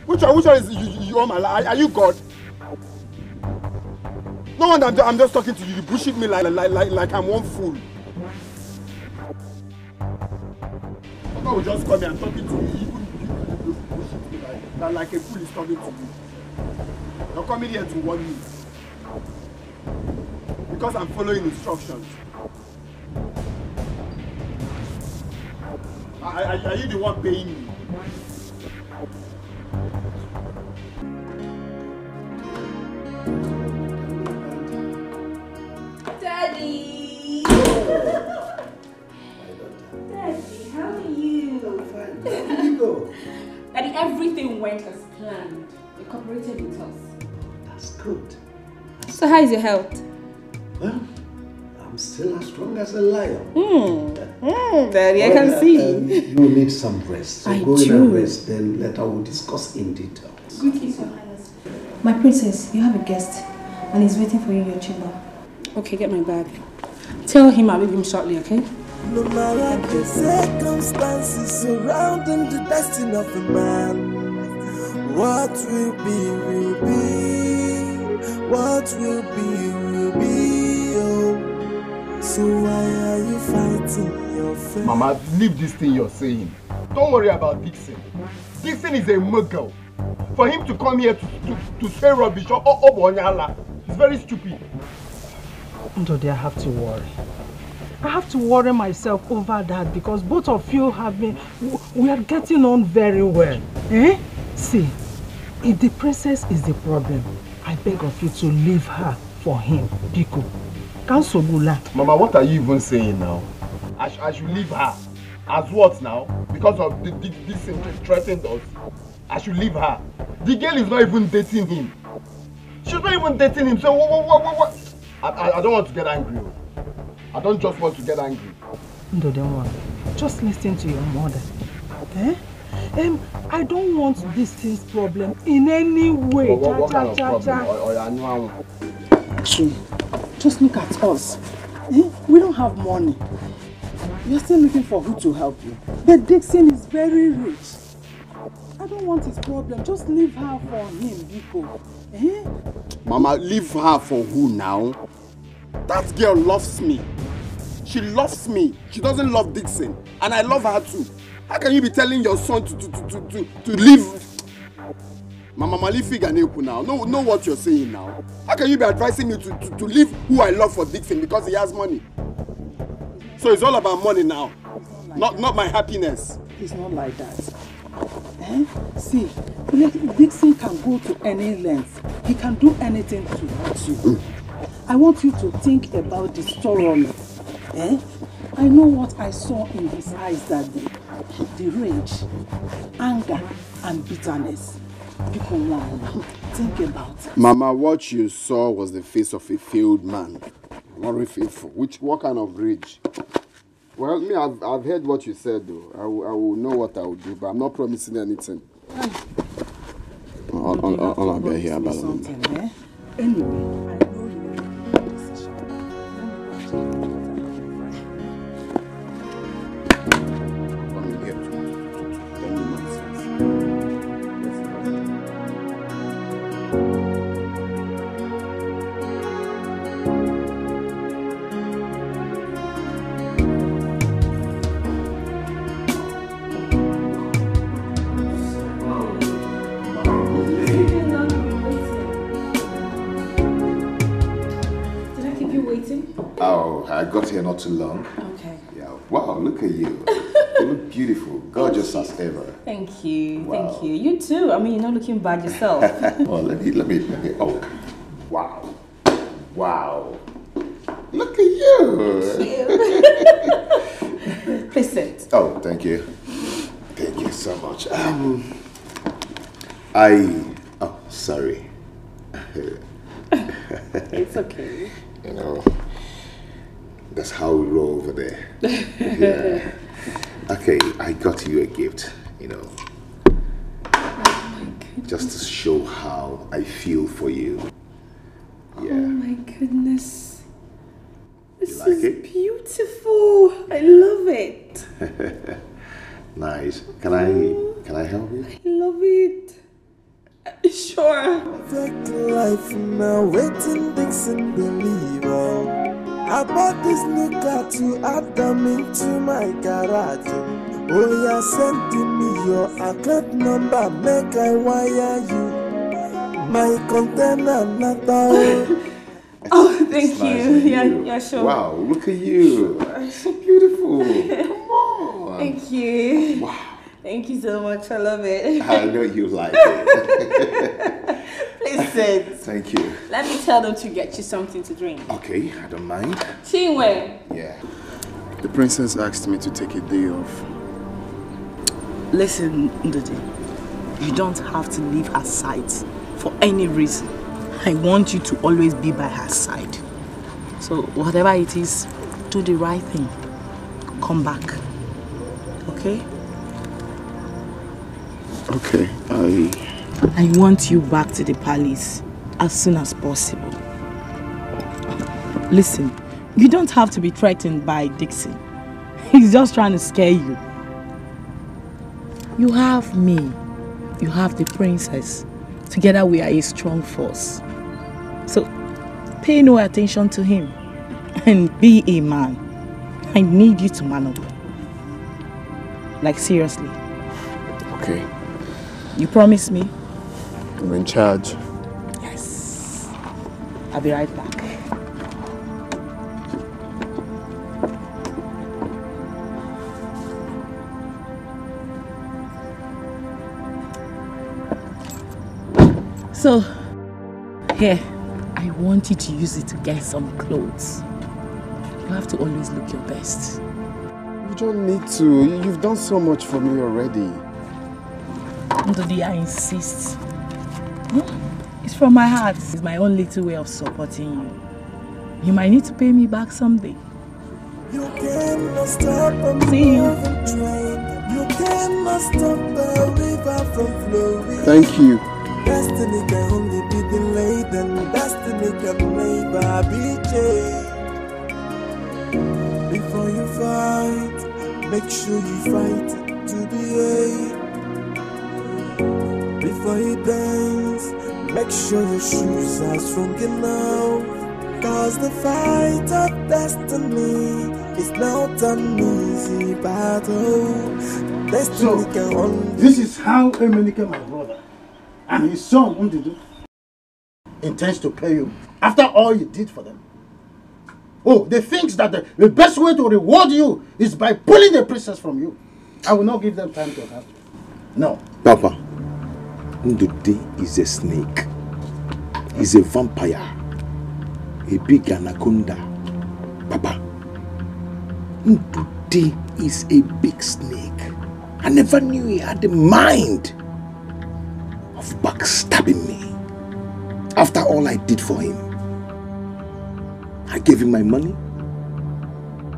Which one is you owe my life? Are you God? No wonder I'm just talking to you. You bullshit me like I'm one fool. God will just come here and talking to you. Even you bullshit me like a fool is talking to you. You're coming here to warn me. Because I'm following instructions. Are you the one paying me? Daddy! Daddy, how are you? I'm fine. How did you go? Daddy, everything went as planned. You cooperated with us. That's good. So how is your health? Well, I'm still as strong as a lion. Daddy, I can see. You need some rest. So go in and rest, then later we'll discuss in detail. Greetings, Your Highness. My princess, you have a guest and he's waiting for you in your chamber. Okay, get my bag. Tell him I'll leave him shortly, okay? No matter the circumstances surrounding the destiny of a man, what will be, will be. What will be, will be. Oh. So why are you fighting your faith? Mama, leave this thing you're saying. Don't worry about Dixon. Dixon is a muggle. For him to come here to say rubbish or Obonyala, he's very stupid. Ndodi, I have to worry. I have to worry myself over that because both of you we are getting on very well. Eh? See, if the princess is the problem, I beg of you to leave her for him, Biko. Mama, what are you even saying now? I should leave her. As what now? Because of this threatened us. I should leave her. The girl is not even dating him. She's not even dating him. So what? I don't want to get angry. I don't just want to get angry. Ndodemwa, just listen to your mother. Eh? I don't want this thing's problem in any way. What kind of problem? Just look at us. We don't have money. You're still looking for who to help you. But Dixon is very rich. I don't want his problem. Just leave her for him, Biko. Eh? Mama, leave her for who now? That girl loves me. She loves me. She doesn't love Dixon. And I love her too. How can you be telling your son to leave? Mama, leave Figaneku now. Know what you're saying now. How can you be advising me to leave who I love for Dixon because he has money? So it's all about money now. Not my happiness. It's not like that. Eh? See, Dixon can go to any length. He can do anything to hurt you. I want you to think about this thoroughly. Eh? I know what I saw in his eyes that day. The rage, anger, and bitterness. People want think about it. Mama, what you saw was the face of a failed man. Not very faithful. What kind of rage? Well, me, I've heard what you said though. I will know what I will do, but I'm not promising anything. I'll be here about something, eh? Anyway, I know you will make a decision. Oh, I got here not too long. Okay. Yeah. Wow, look at you. You look beautiful, gorgeous as ever. Thank you. Wow. Thank you. You too. I mean, you're not looking bad yourself. Oh, let me. Oh, wow. Wow. Look at you. Please sit. Oh, thank you. Thank you so much. Oh, sorry. It's okay. You know, that's how we roll over there. Yeah. Okay, I got you a gift, you know. Oh my goodness. Just to show how I feel for you. Yeah. Oh my goodness. This like is it? beautiful. I love it. Nice. Can I help you? I love it. Sure. Take life now, waiting Dixon believe. I bought this new car to add them into my garage. Oh, yeah, send me your account number, make I wire you. My container not out. Oh, thank Nice you. of Yeah, sure. Wow, look at you. So beautiful. Come on. Thank you. Wow. Thank you so much. I love it. I know you like it. Please sit. Thank you. Let me tell them to get you something to drink. Okay, I don't mind. Chinwe. Yeah. The princess asked me to take a day off. Listen, Ndidi, you don't have to leave her side for any reason. I want you to always be by her side. So whatever it is, do the right thing. Come back. Okay? Okay, I want you back to the palace as soon as possible. Listen, you don't have to be threatened by Dixon. He's just trying to scare you. You have me. You have the princess. Together we are a strong force. So pay no attention to him and be a man. I need you to man up. Like seriously. Okay. You promise me? I'm in charge. Yes. I'll be right back. So, here, I want you to use it to get some clothes. You have to always look your best. You don't need to. You've done so much for me already. Ndidi, I insist. It's from my heart. It's my own little way of supporting you. You might need to pay me back someday. You cannot stop a moving train. You cannot stop the river from flowing. Thank you. Destiny can only be delayed, and destiny can never be changed. Before you fight, make sure you fight to the end. Before you dance, make make sure your shoes are strong enough. Cause the fight of destiny is not an easy battle. Destiny can only... This is how Emenike, my brother, and his son, Undudu, intends to pay you after all you did for them. Oh, they think that the best way to reward you is by pulling the princess from you. I will not give them time to have you. No. Papa, Ndude is a snake. He's a vampire. A big anaconda. Papa, Ndude is a big snake. I never knew he had the mind of backstabbing me. After all I did for him. I gave him my money.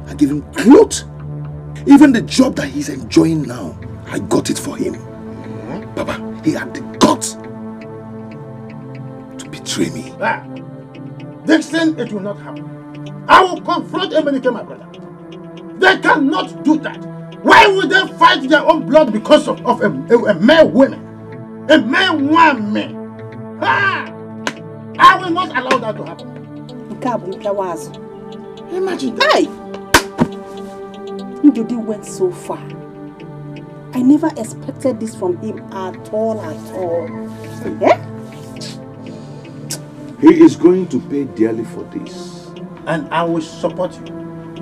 I gave him clothes. Even the job that he's enjoying now, I got it for him. Papa, he had the guts to betray me. Dixon, it will not happen. I will confront Emenike, my brother. They cannot do that. Why would they fight their own blood because of a mere woman? A mere woman? I will not allow that to happen. Imagine that. Hey! Ndudu went so far. I never expected this from him at all. Eh? He is going to pay dearly for this. And I will support you.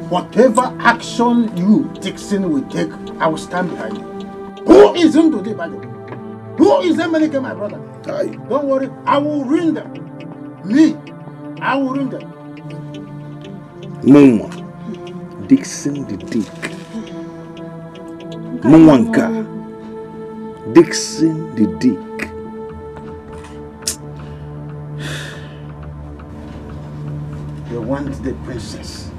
Whatever action you, Dixon, will take, I will stand behind you. Who is Ndudu, by the way? Who is Emenike, my brother? Don't worry, I will ruin them. Me, I will ruin them. Mama, Dixon the Dick. Mwanka, Dixon the Dick. They want the princess.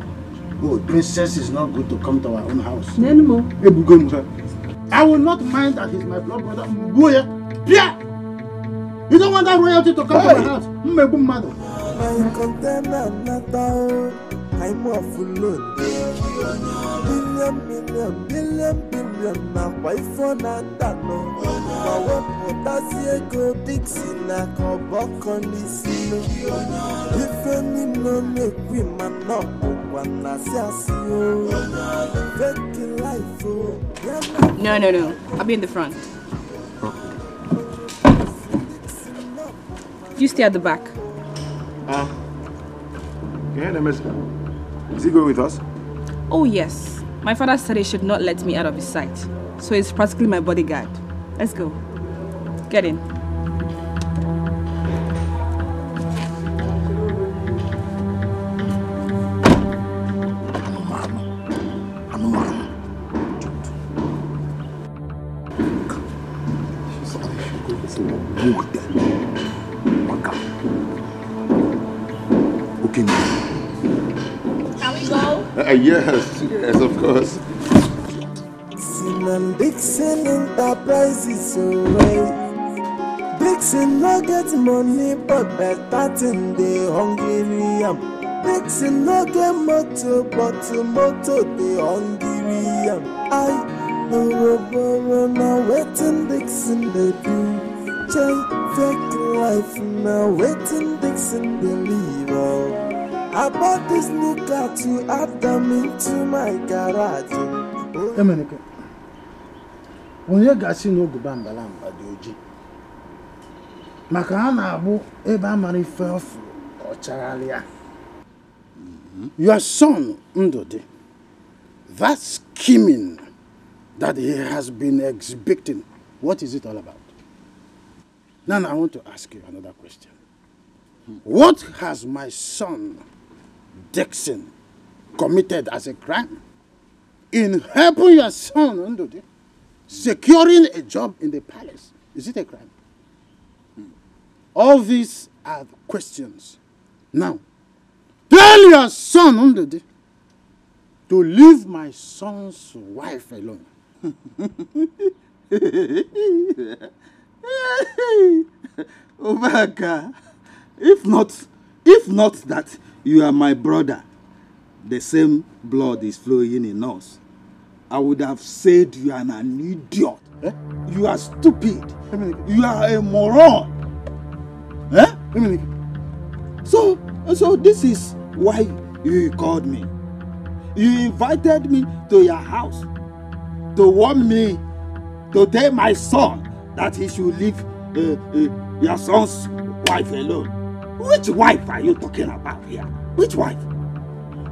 Oh, princess is not good to come to our own house. I will not mind that he's my blood brother. Pierre! You don't want that royalty to come to my house. I'm off alone. Billion, now why for that no? What does he go Dixie na come back on this? If any no make women not one as you fake life. No. I'll be in the front. You stay at the back. Is he going with us? Oh yes. My father said he should not let me out of his sight. So he's practically my bodyguard. Let's go. Get in. Yes, of course. Dixon Enterprises away. Dixon no get money, but better thing the Hungarian. Dixon no get motor, but motor the Hungarian. I no waiting Dixon they do. Fake life now waiting Dixon they live. I bought this new car to add them into my garage. Emenike, onye gasi no guba mbalamba di oji. Maka ha na-abụ ebe amara ife ofu ọchagharịa. Your son, Ndudu, that scheming that he has been exhibiting, what is it all about? Now I want to ask you another question. What has my son Dixon committed as a crime? In helping your son, Ndudu, securing a job in the palace, is it a crime? All these are the questions. Now, tell your son, Ndudu, to leave my son's wife alone. Obaka, if not that you are my brother, the same blood is flowing in us, I would have said you are an idiot. You are stupid. You are a moron. So this is why you called me. You invited me to your house to warn me to tell my son that he should leave your son's wife alone. Which wife are you talking about here? Which wife?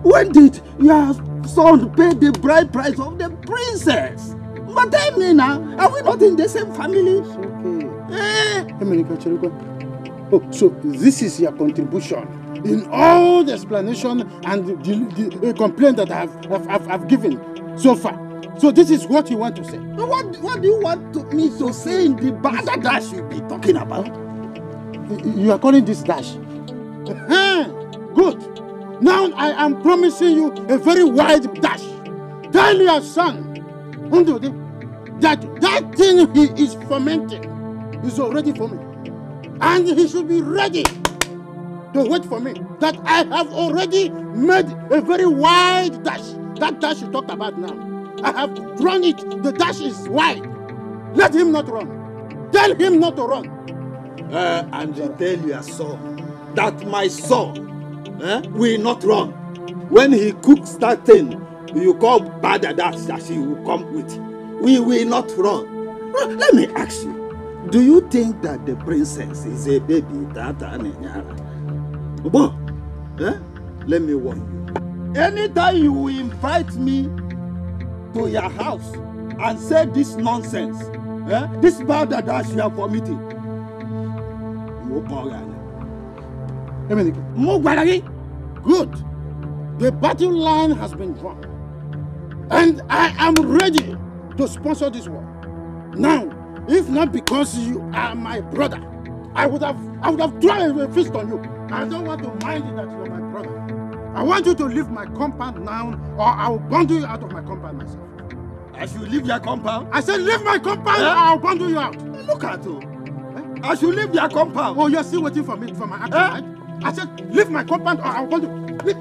When did your son pay the bride price of the princess? But tell me now, are we not in the same family? Oh, so this is your contribution in all the explanation and the complaint that I've given so far. So this is what you want to say. What do you want me to say in the bad dash you be talking about? You are calling this dash? Good. Now I am promising you a very wide dash. Tell your son that thing he is fermenting is already forming. And he should be ready to wait for me. That I have already made a very wide dash. That dash you talked about now. I have drawn it. The dash is wide. Let him not run. Tell him not to run. And you tell your son that my son will not run. When he cooks that thing you call bad that he will come with, we will not run. Let me ask you. Do you think that the princess is a baby? Let me warn you. Anytime you invite me to your house and say this nonsense, this bad that you are committing, good. The battle line has been drawn. And I am ready to sponsor this war. Now, if not because you are my brother, I would have thrown a fist on you. I don't want to mind it that you are my brother. I want you to leave my compound now, or I will bundle you out of my compound myself. I should leave your compound? I said leave my compound, or I'll bundle you out. Look at you. I should leave your compound. Oh, you're still waiting for me for my action, right? I said leave my compound, or I'll bundle you. Okay.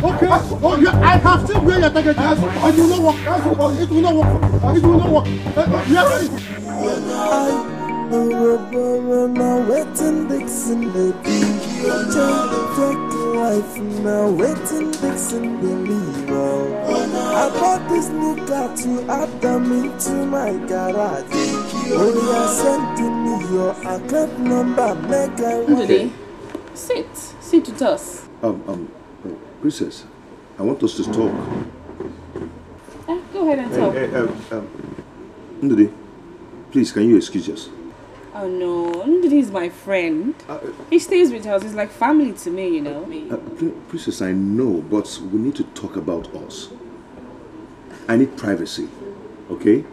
Okay. Oh, yeah, I have still where your target is. It will not work. It will not work. It will not work. Now waiting Dixon baby, take life now waiting Dixon believe. I bought this new car to add them into my garage. When you are sending me your account number, make I sit with us. Princess, I want us to talk. Go ahead and talk. Ndidi, please, can you excuse us? Oh no, Ndidi is my friend. He stays with us. He's like family to me, you know. Princess, I know, but we need to talk about us. I need privacy, okay?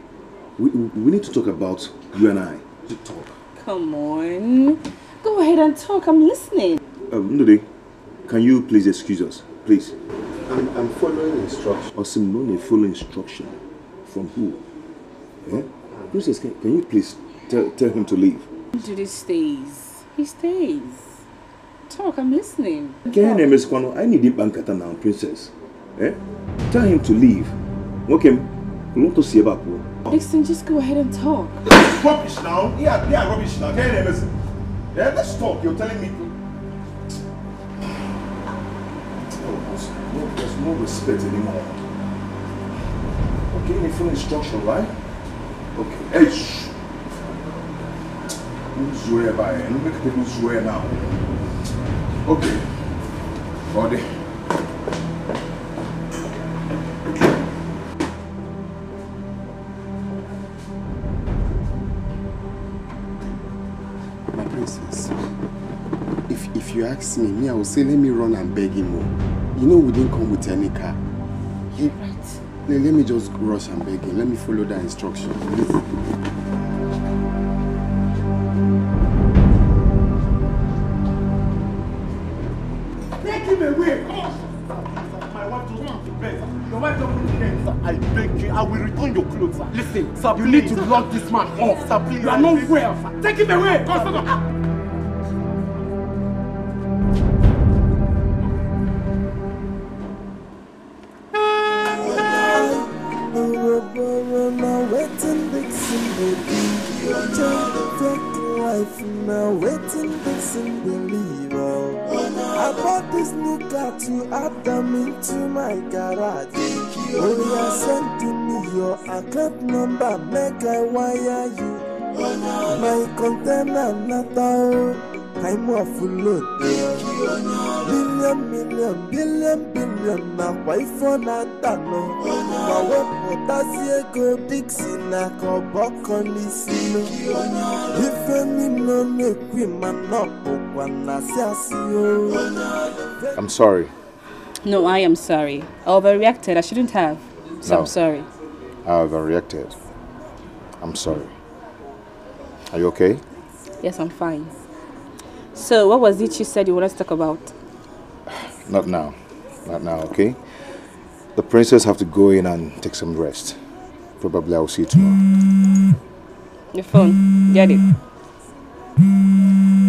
We need to talk about you and I. To talk. Come on. Go ahead and talk. I'm listening. Ndidi, can you please excuse us? Please. I'm following instruction. Osimnone follow instruction. From who? Princess, can you please tell him to leave? Ndidi stays. He stays. Talk, I'm listening. I need deep bankata now, Princess. Tell him to leave. Okay, we want to see about you. Dixon, just go ahead and talk. Rubbish now. Yeah, rubbish now. Let's talk. You're telling me to. There's no respect anymore. Okay, full instruction, right? Okay. Hey, shh. Who's swear by it? Make people swear now. Okay. Body. My princess, if you ask me, I will say let me run and beg him more. You know we didn't come with any car. You're right. Let me just rush and beg him. Let me follow the instruction. Take him away! My wife just wants to bed. Your wife doesn't need bed. I beg you, I will return your clothes, sir. Listen, sir, you need to lock this man off, sir, please. You are not well, sir. Take him away! Go, Take life now, waiting, listen, believe. I bought this new car to add them into my garage. Only I sent to me your account number, make I wire you. My container not out, I'm off load. Billion, now why for not that no? But what that's here go Dixie, na ko buck on this. If any no make we man up, I'm sorry. No, I am sorry. I overreacted. I shouldn't have. So No. I'm sorry. I overreacted. I'm sorry. Are you okay? Yes, I'm fine. So, what was it you said you wanted to talk about? Not now. Not now, okay? The princess have to go in and take some rest. Probably I'll see you tomorrow. Your phone. Get it.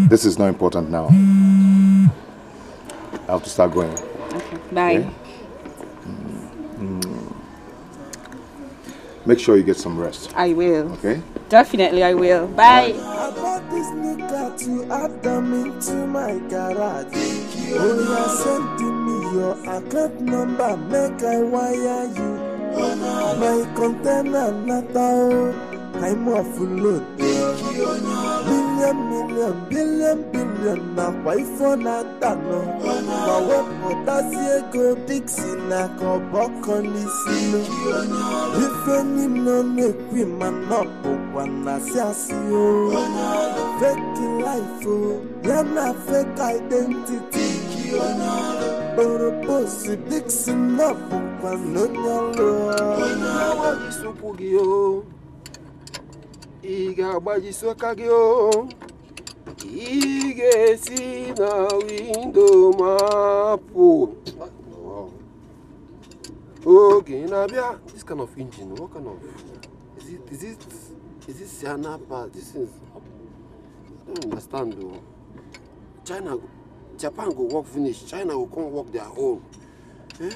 This is not important now. I have to start going. Okay. Bye. Okay? Make sure you get some rest. I will. Okay? Definitely, I will. Bye. I bought this new car to add them into my garage. Only I sent to me your account number, make I wire you. My container not out, I'm off load. Billion, now why for not that no? But what that's here go Dixie, na ko buck on this. If any no make we man up, one I see you. Fake life, you're not fake identity. But a pussy Dixie, not one on your Iga baji sokagyo. Ige si na window mapo. Okay, Nabia, this kind of engine, what kind of is it Sienna part? This is I don't understand though. Japan go work finish, China will come work their own. Eh?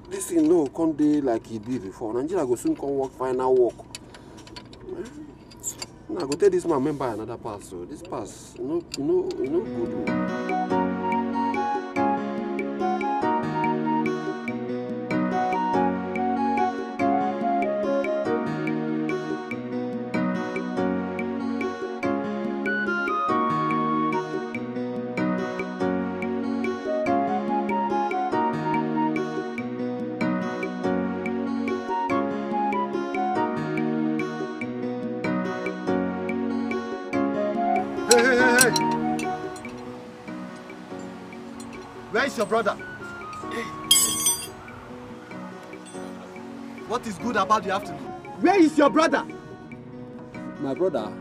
This thing no come day like it be before. Nigeria go soon come work final work. Eh? Now go tell this man member another pass. So this pass, you know good. Hey. Where is your brother? What is good about the afternoon? Where is your brother? My brother?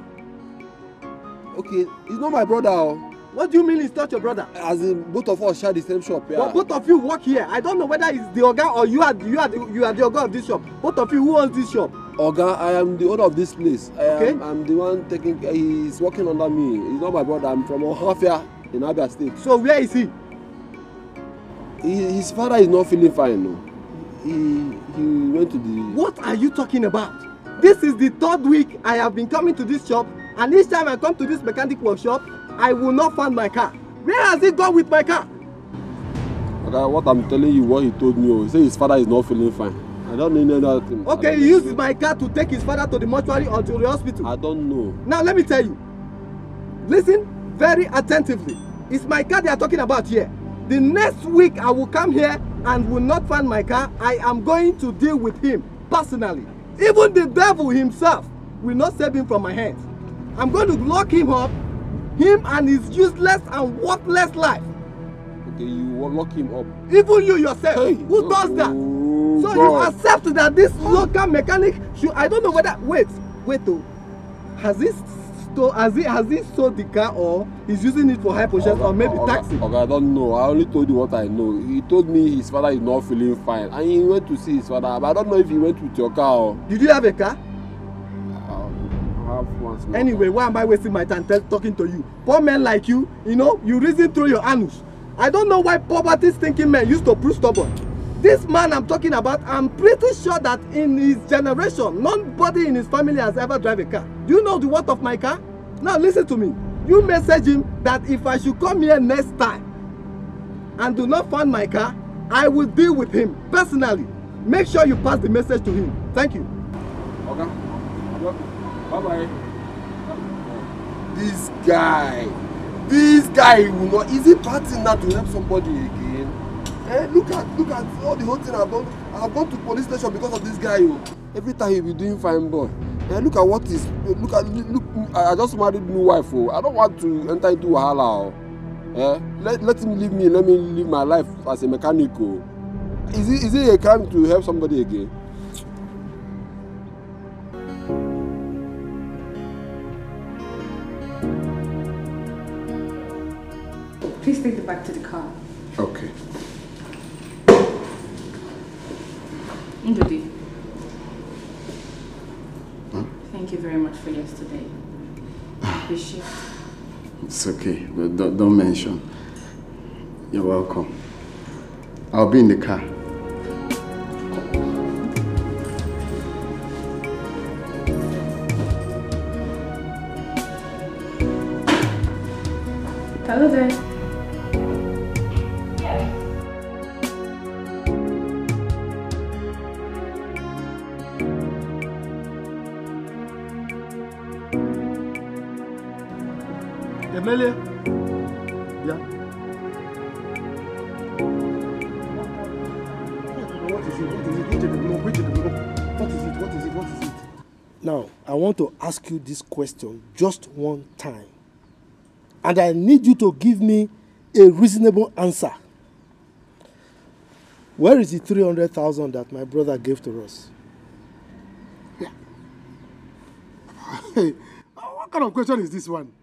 Okay, he's not my brother. What do you mean he's not your brother? As in both of us share the same shop, yeah. But both of you work here. I don't know whether it's the Oga or you are the Oga of this shop. Both of you, who owns this shop? Oga, I am the owner of this place. Okay. I'm the one taking. He's working under me. He's not my brother. I'm from Ohafia in Abia State. So where is he? His father is not feeling fine. No. He went to the. What are you talking about? This is the third week I have been coming to this shop, and each time I come to this mechanic workshop, I will not find my car. Where has he gone with my car? Okay, what I'm telling you, what he told me, he said his father is not feeling fine. I don't know that thing. Okay, he used my car to take his father to the mortuary or to the hospital. I don't know. Now let me tell you. Listen very attentively. It's my car they are talking about here. The next week I will come here and will not find my car. I am going to deal with him personally. Even the devil himself will not save him from my hands. I'm going to lock him up, him and his useless and worthless life. Okay, you will lock him up. Even you yourself. Hey, who does that? So God. You accept that this local mechanic should, I don't know whether, wait though. Has he sold the car or he's using it for high possession or maybe taxi? Okay, I don't know. I only told you what I know. He told me his father is not feeling fine and he went to see his father. But I don't know if he went with your car or... Did you have a car? I have one small anyway, car. Why am I wasting my time talking to you? Poor men like you, you reason through your anus. I don't know why poverty-thinking men used to prove stubborn. This man I'm talking about, I'm pretty sure that in his generation, nobody in his family has ever driven a car. Do you know the worth of my car? Now listen to me. You message him that if I should come here next time and do not find my car, I will deal with him personally. Make sure you pass the message to him. Thank you. Okay. Bye-bye. This guy will not. Is it bad thing now to help somebody again? Look at all the whole thing I've done. I've gone to police station because of this guy. Every time he be doing fine boy. Look at what is. Look. I just married new wife. I don't want to enter into wahala. Let him leave me. Let me live my life as a mechanic. Is it a crime to help somebody again? Please take the bag to the car. Okay. Ndudi. Huh? Thank you very much for yesterday. Appreciate it. It's okay, but don't mention. You're welcome. I'll be in the car. Hello there. Emilia? Yeah? What is it? Now, I want to ask you this question just one time. And I need you to give me a reasonable answer. Where is the 300,000 that my brother gave to us? Yeah. What kind of question is this one?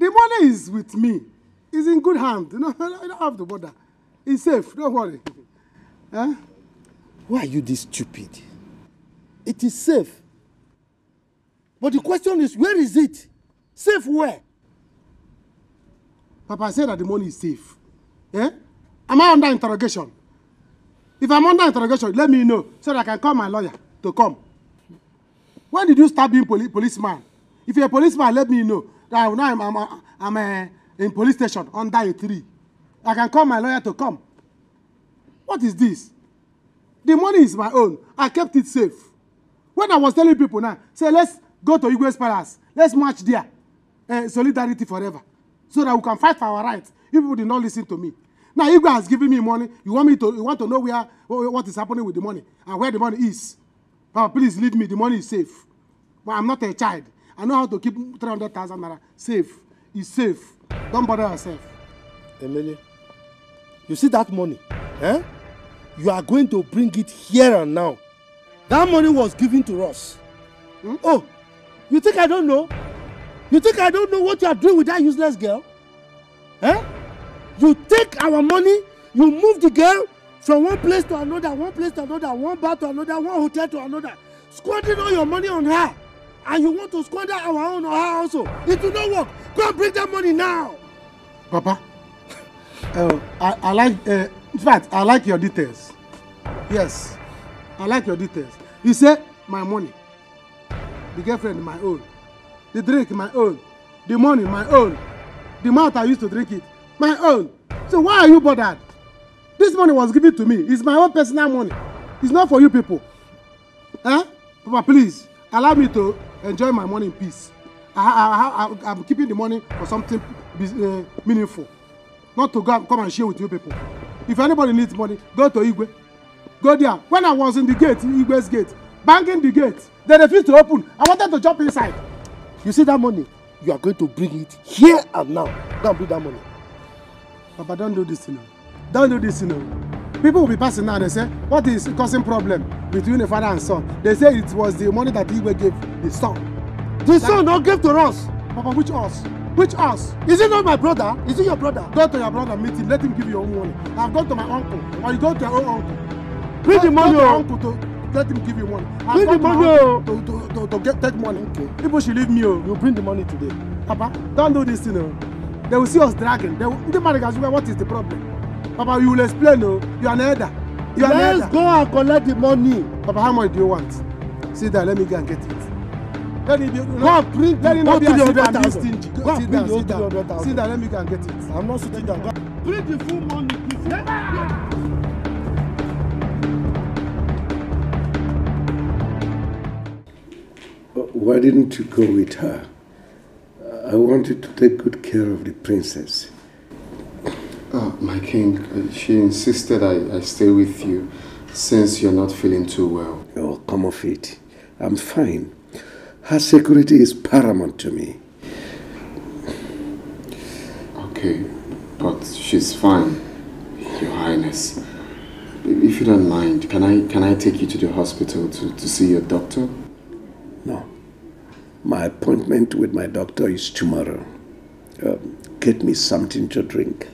The money is with me. It's in good hand. You know, I don't have to bother. It's safe. Don't worry. Huh? Why are you this stupid? It is safe. But the question is, where is it? Safe where? Papa said that the money is safe. Eh? Am I under interrogation? If I'm under interrogation, let me know so that I can call my lawyer to come. When did you start being policeman? If you're a policeman, let me know. That now I'm in police station under a tree. I can call my lawyer to come. What is this? The money is my own. I kept it safe. When I was telling people now, say let's go to Igwe's palace. Let's march there. Solidarity forever. So that we can fight for our rights. You people did not listen to me. Now Igwe has given me money. You want to know what is happening with the money and where the money is. Papa, please leave me. The money is safe. But I'm not a child. I know how to keep 300,000 naira safe. It's safe. Don't bother yourself. Emily, you see that money? Eh? You are going to bring it here and now. That money was given to us. Oh, you think I don't know? You think I don't know what you are doing with that useless girl? Eh? You take our money, you move the girl from one place to another, one bar to another, one hotel to another, squandering all your money on her. And you want to squander our own on her also. It will not work. Go and bring that money now. Papa, I like, in fact, I like your details. Yes, I like your details. You say, my money, the girlfriend, my own, the drink, my own, the money, my own, the amount I used to drink it, my own. So why are you bothered? This money was given to me. It's my own personal money. It's not for you people. Huh? Papa, please, allow me to enjoy my money in peace. I'm keeping the money for something meaningful. Not to come and share with you people. If anybody needs money, go to Igwe. Go there. When I was in the gate, Igwe's gate, banging the gate, they refused to open. I wanted to jump inside. You see that money? You are going to bring it here and now. Go and bring that money. Papa, don't do this, you know. Don't do this, you know. People will be passing now, they say, what is causing problem between the father and son? They say it was the money that Igwe gave the son. The son not gave to us. Papa, which us? Which us? Is it not my brother? Is it your brother? Go to your brother, meet him, let him give you your own money. I've gone to my uncle, or you go to your own uncle. Bring the money, go to your uncle to let him give you money. Bring the money, to take money. Okay. People should leave me. You bring the money today. Papa, don't do this, you know. They will see us dragging. What is the problem? Papa, you will explain, no? You are an elder. Let's go and collect the money. Papa, how much do you want? Sit down, let me go and get it. Let me be, go and print the 300,000. Go and print the 300,000. Sit down, let me go and get it. I'm not sitting down. Print the full money, please. Why didn't you go with her? I wanted to take good care of the princess. My king, she insisted I stay with you since you're not feeling too well. Oh, come off it. I'm fine. Her security is paramount to me. Okay, but she's fine, Your Highness. If you don't mind, can I take you to the hospital to see your doctor? No. My appointment with my doctor is tomorrow. Get me something to drink.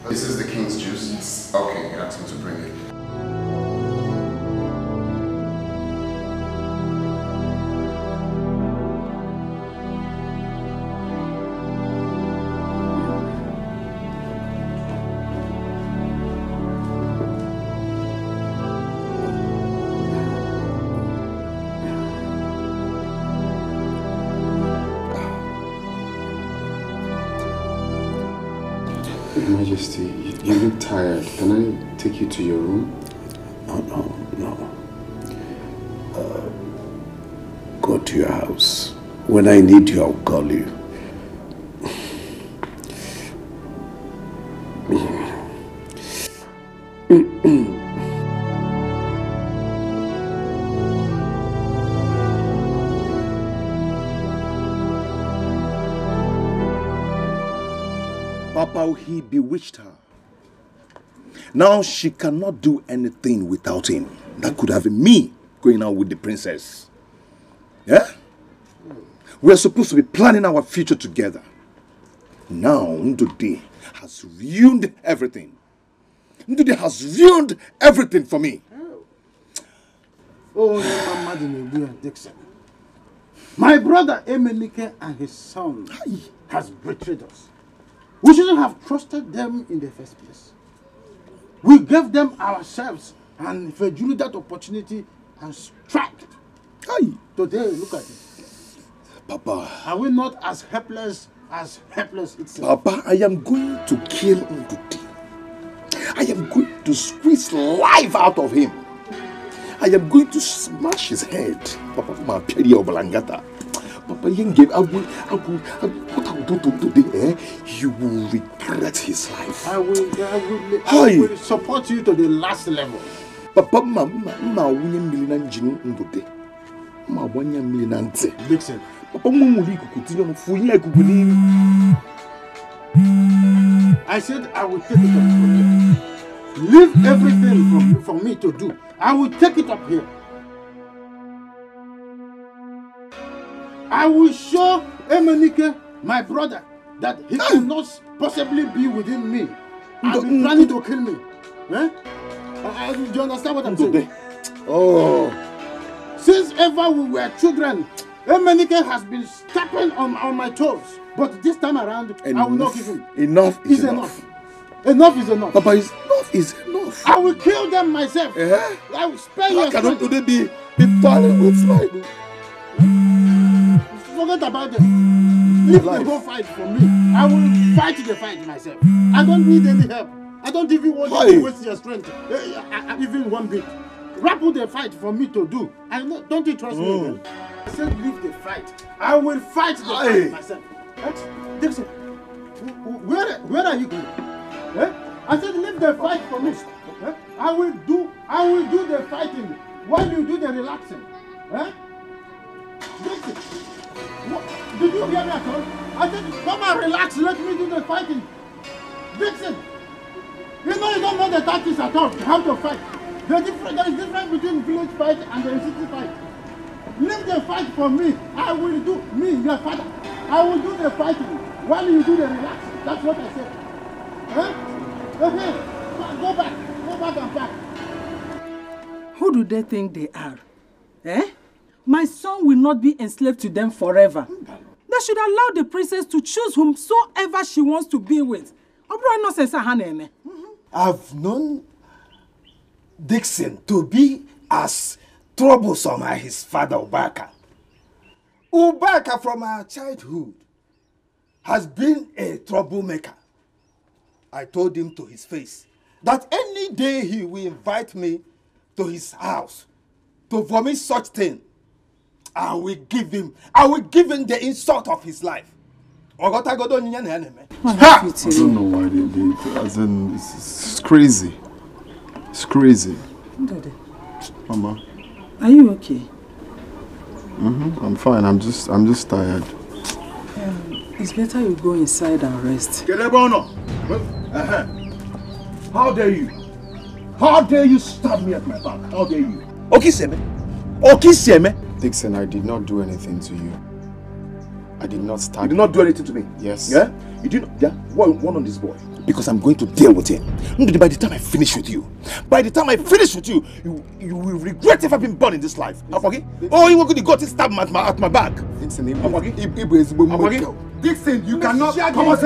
This is the king's juice? Yes. Okay, ask him to bring it. Your Majesty, you look tired. Can I take you to your room? No. Go to your house. When I need you, I'll call you. Papa, he bewitched her. Now she cannot do anything without him. That could have been me going out with the princess. Yeah? We're supposed to be planning our future together. Now, Ndude has ruined everything. Ndude has ruined everything for me. Oh, Dixon. My brother Emenike and his son has betrayed us. We shouldn't have trusted them in the first place. We gave them ourselves, and if they used that opportunity and struck. Today, look at it. Papa. Are we not as helpless itself? Papa, I am going to kill Ndude. I am going to squeeze life out of him. I am going to smash his head. Papa, my peri obalangata. Papa, what I will do today, you will regret his life. I will support you to the last level. Papa, ma wunye milina njinu Ndude. Ma wanya milina nte. Dixon. Papa, mwuli kukutinyo mfuye kukuli. I said I will take it up from here. Leave everything for me to do. I will take it up here. I will show Emenike, my brother, that he cannot possibly be within me and be planning to kill me. Eh? Do you understand what I'm saying? Oh. Since ever we were children, Emenike has been stepping on my toes. But this time around, I will not give him. Enough is enough. Enough is enough. Papa, enough is enough. I will kill them myself. I will spare you. How cannot today be toiling with slide? Forget about them. Leave them go fight for me. I will fight the fight myself. I don't need any help. I don't even want you to waste your strength. Even one bit. Wrap up the fight for me to do. Don't you trust me then? I said leave the fight. I will fight the fight myself. Dixon, where are you going? I said leave the fight for me. I will do the fighting while you do the relaxing. Dixon, did you hear me at all? I said come and relax, let me do the fighting. Dixon, you don't know the tactics at all, how to fight. There is difference between village fight and the city fight. Leave the fight for me. I will do, me, your father. I will do the fighting while you do the relaxing. That's what I said. Go back and pack. Who do they think they are? Eh? My son will not be enslaved to them forever. They should allow the princess to choose whomsoever she wants to be with. I've known Dixon to be as troublesome as his father Ubaka. Ubaka from our childhood has been a troublemaker. I told him to his face that any day he will invite me to his house to vomit such thing, I will give him the insult of his life. I don't know why they as in, it's crazy. It's crazy. Daddy, Mama. are you okay? I'm fine. I'm just tired. It's better you go inside and rest. How dare you? How dare you stab me at my back? How dare you? Okiseme? Dixon, I did not do anything to you. I did not stab You did not do anything to me? Yes. Yeah? You did not? Yeah? One on this boy. Because I'm going to deal with him. By the time I finish with you, you will regret ever being born in this life. Okay? Oh, you were going to go to stab me at my back. Dixon, Dixon, you cannot come on,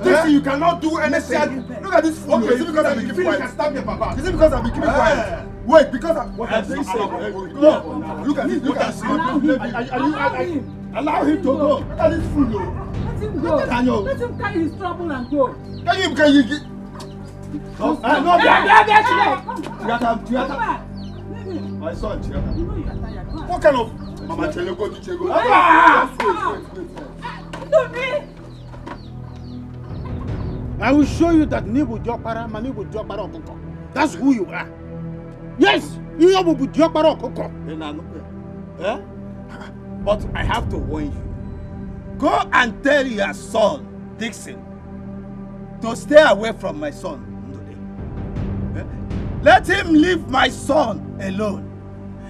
Dixon, you cannot do anything. Look at this fool. Is it because I'm keeping quiet? Is it because I'm keeping quiet? Wait, because what I'm saying. No, look at this. Look at this. Allow him to go. Look at this fool. Let him go. Let him carry his trouble and go. Can you no, my son, what kind of Mama Chelego to Chego? I will show you that Nibu Jopara, Manibu Jopara Okoko. That's who you are. Yes, you are Nibu Jopara Okoko. But I have to warn you. Go and tell your son, Dixon, to stay away from my son. Let him leave my son alone.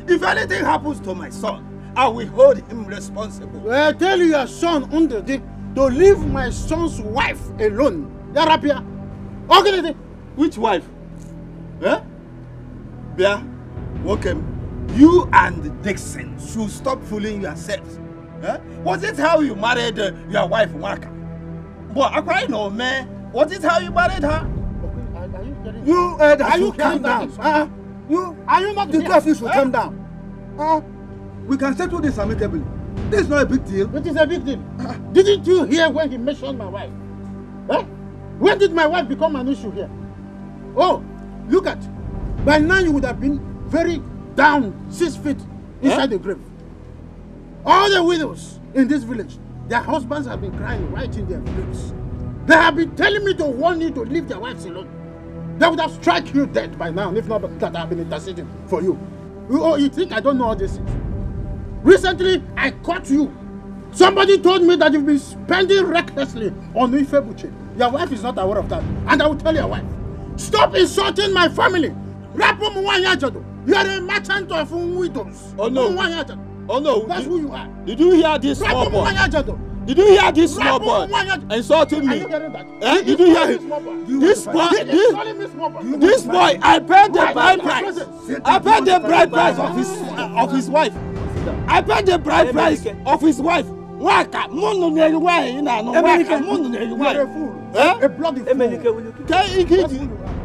If anything happens to my son, I will hold him responsible. Tell your son to leave my son's wife alone. Yarapia. Okay, which wife? Bia, welcome. You and Dixon should stop fooling yourselves. Was it how you married your wife, Waka? But I know, man. Was it how you married her? You, are you calm down? Are you not the two of you should calm down? We can settle this amicably. This is not a big deal. It is a big deal. Didn't you hear when he mentioned my wife? When did my wife become an issue here? Oh, look at. By now you would have been very down 6 feet inside the grave. All the widows in this village, their husbands have been crying right in their graves. They have been telling me to warn you to leave their wives alone. They would have struck you dead by now, if not that I have been interceding for you. Oh, you think I don't know all this? Recently, I caught you. Somebody told me that you've been spending recklessly on Ifebuche. Your wife is not aware of that. And I will tell your wife, stop insulting my family. You are a merchant of widows. Oh no. Oh no. That's who you are. Did you hear this small boy? Did you hear this small boy insulting me? Did you hear him? This boy, I paid the bride price. I paid the bride price of his wife. I paid the bride price of his wife. Waka, mono neru why na no waka, mono neru why. A bloody fool.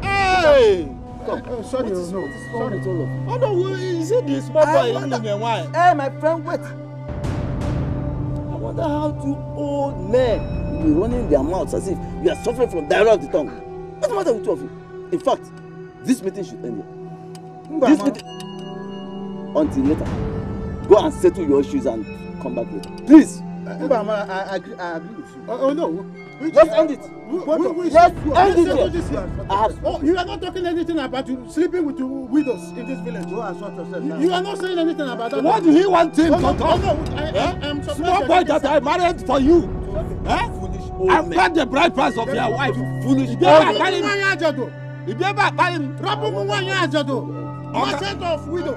Hey. Sorry, no. Sorry, Tolo. Oh no, is it this small boy in the why? Hey, my friend, wait. I wonder how two old men will be running their mouths as if you are suffering from diarrhea of the tongue. What's the matter with two of you? In fact, this meeting should end here. This meeting until later. Go and settle your issues and come back later. Please. I agree with you. Oh no. Let's end it. Let's end it. Oh, you are not talking anything about you sleeping with widows in this village. You are not saying anything about that. What do he want him to talk? I'm small boy that I married for you. Foolish old man. I paid the bride price of your wife. Foolish old man. Merchant of widows.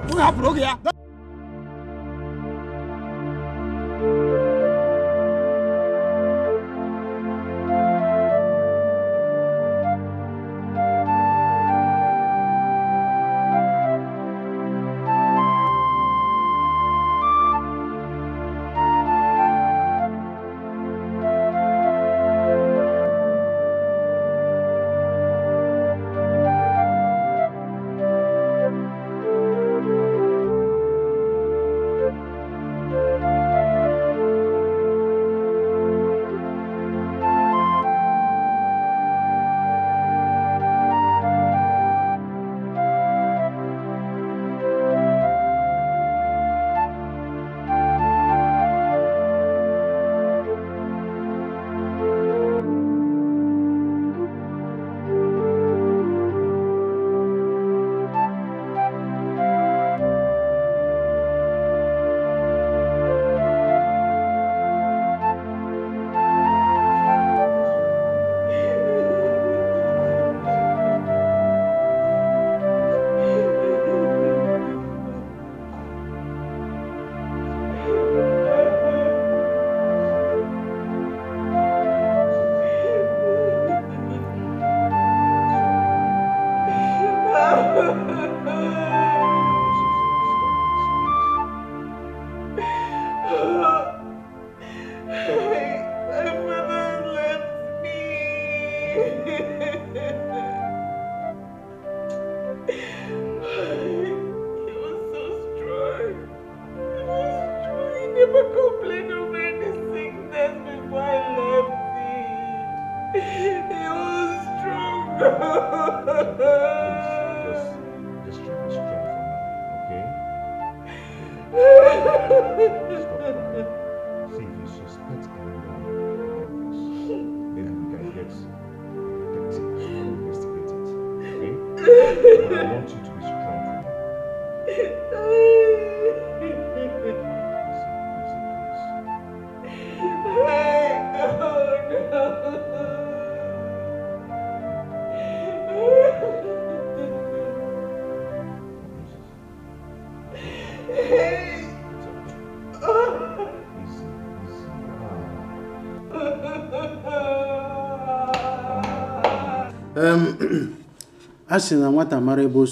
a sị na nwata mara ebe o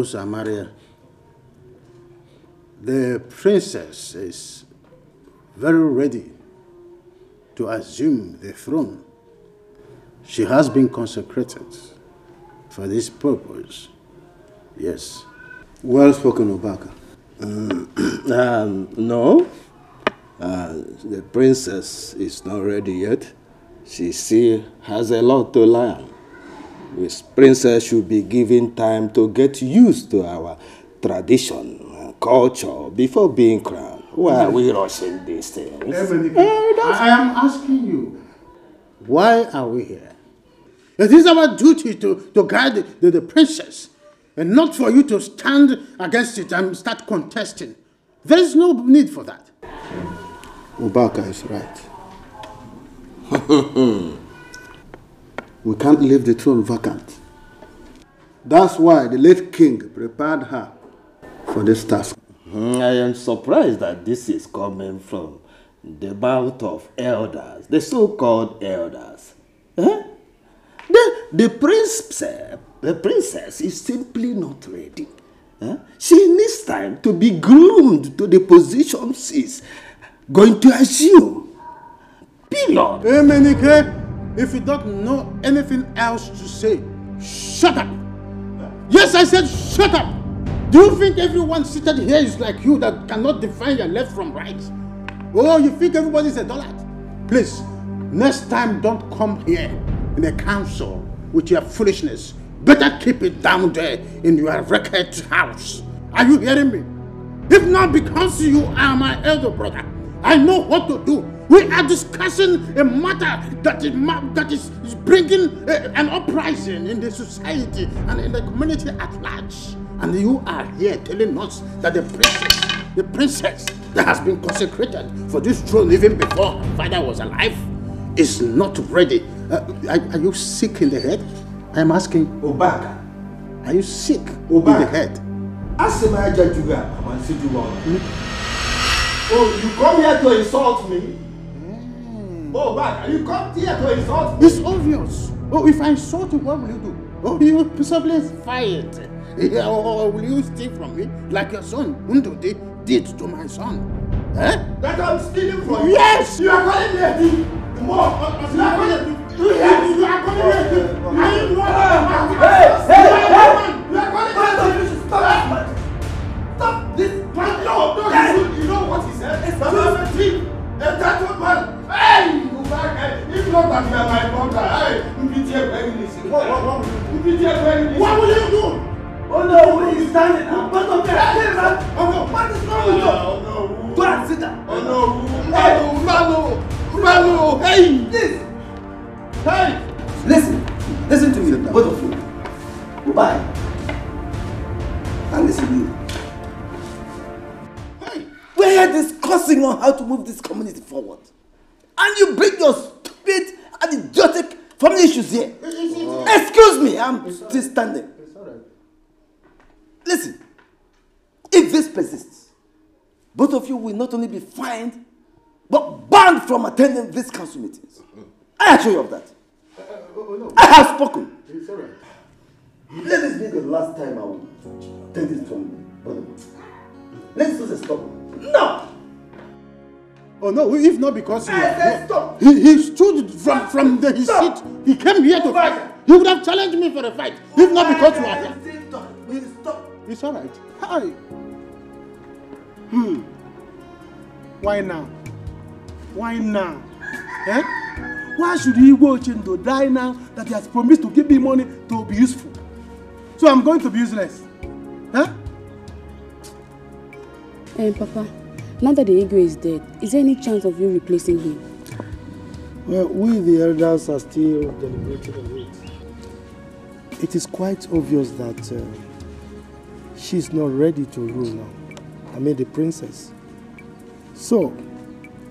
so amara ya. The princess is very ready to assume the throne. She has been consecrated for this purpose. Yes. Well spoken, Obaka. No, the princess is not ready yet. She still has a lot to learn. This princess should be given time to get used to our tradition and culture before being crowned. Why are we rushing these things? I am asking you, why are we here? It is our duty to guide the princess, and not for you to stand against it and start contesting. There is no need for that. Obaka is right. We can't leave the throne vacant. That's why the late king prepared her for this task. I am surprised that this is coming from the mouth of elders, the so-called elders. Eh? The princess is simply not ready. Eh? She needs time to be groomed to the position she's going to assume. Period. Hey, Menike, if you don't know anything else to say, shut up. Yes, I said shut up. Do you think everyone seated here is like you that cannot define your left from right? Oh, you think everybody's a dullard? Please, next time don't come here in a council with your foolishness. Better keep it down there in your record house. Are you hearing me? If not because you are my elder brother, I know what to do. We are discussing a matter that is bringing an uprising in the society and in the community at large. And you are here telling us that the princess that has been consecrated for this throne even before her father was alive, is not ready. Are you sick in the head? I am asking. Obaka. Are you sick in the head? Oh, you come here to insult me? Oh, Obaka, you come here to insult me? It's obvious. Oh, if I insult you, what will you do? Oh, you will possibly fight. Yeah, or will you steal from me like your son Ndudi did to my son? Eh? That I'm stealing from you? Yes! You are calling me a thief! More! You are calling me a thief! Yes! You are calling me a thief! I am not You are calling me a thief! Stop! Stop this! No, you know what he said? That I'm a thief! A tattooed man! Hey! You back! If not that you are my brother, hey! What will you do? Oh no, where are you standing? I'm part of that. Oh no, what is wrong with you? Oh no. Go and sit down. Oh no, Mano, hey! This! Hey! Listen to me, both of you. Goodbye. And listen to you. Hey! We're here discussing on how to move this community forward. And you bring your stupid and idiotic family issues here. Excuse me, I'm still standing. Listen, if this persists, both of you will not only be fined, but banned from attending these council meetings. I assure you of that. I have spoken. It's all right. Let this be the last time I will take this from Odimgbe. Let's just stop. No! Oh no, if not because I said stop! He stood from his seat. He came here to fight. He would have challenged me for a fight. If not because you are here. Stop. It's alright. Hi. Why now? Why now? Eh? Why should Igbo Ochendo die now that he has promised to give me money to be useful? So I'm going to be useless. Huh? Papa, now that the Igwe is dead, is there any chance of you replacing him? Well, we the elders are still deliberating on it. It is quite obvious that she's not ready to rule now. I mean the princess. So,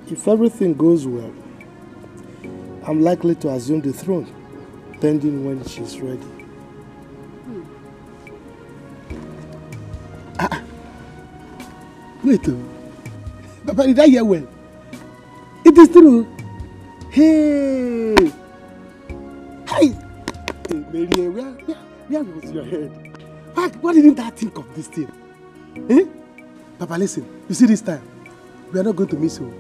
if everything goes well, I'm likely to assume the throne, pending when she's ready. Wait, Papa, did I hear well? It is true. Hey! Hey! Hey, Mary, where was your head? Why didn't I think of this thing? Eh? Papa, listen. You see this time? We are not going to miss you.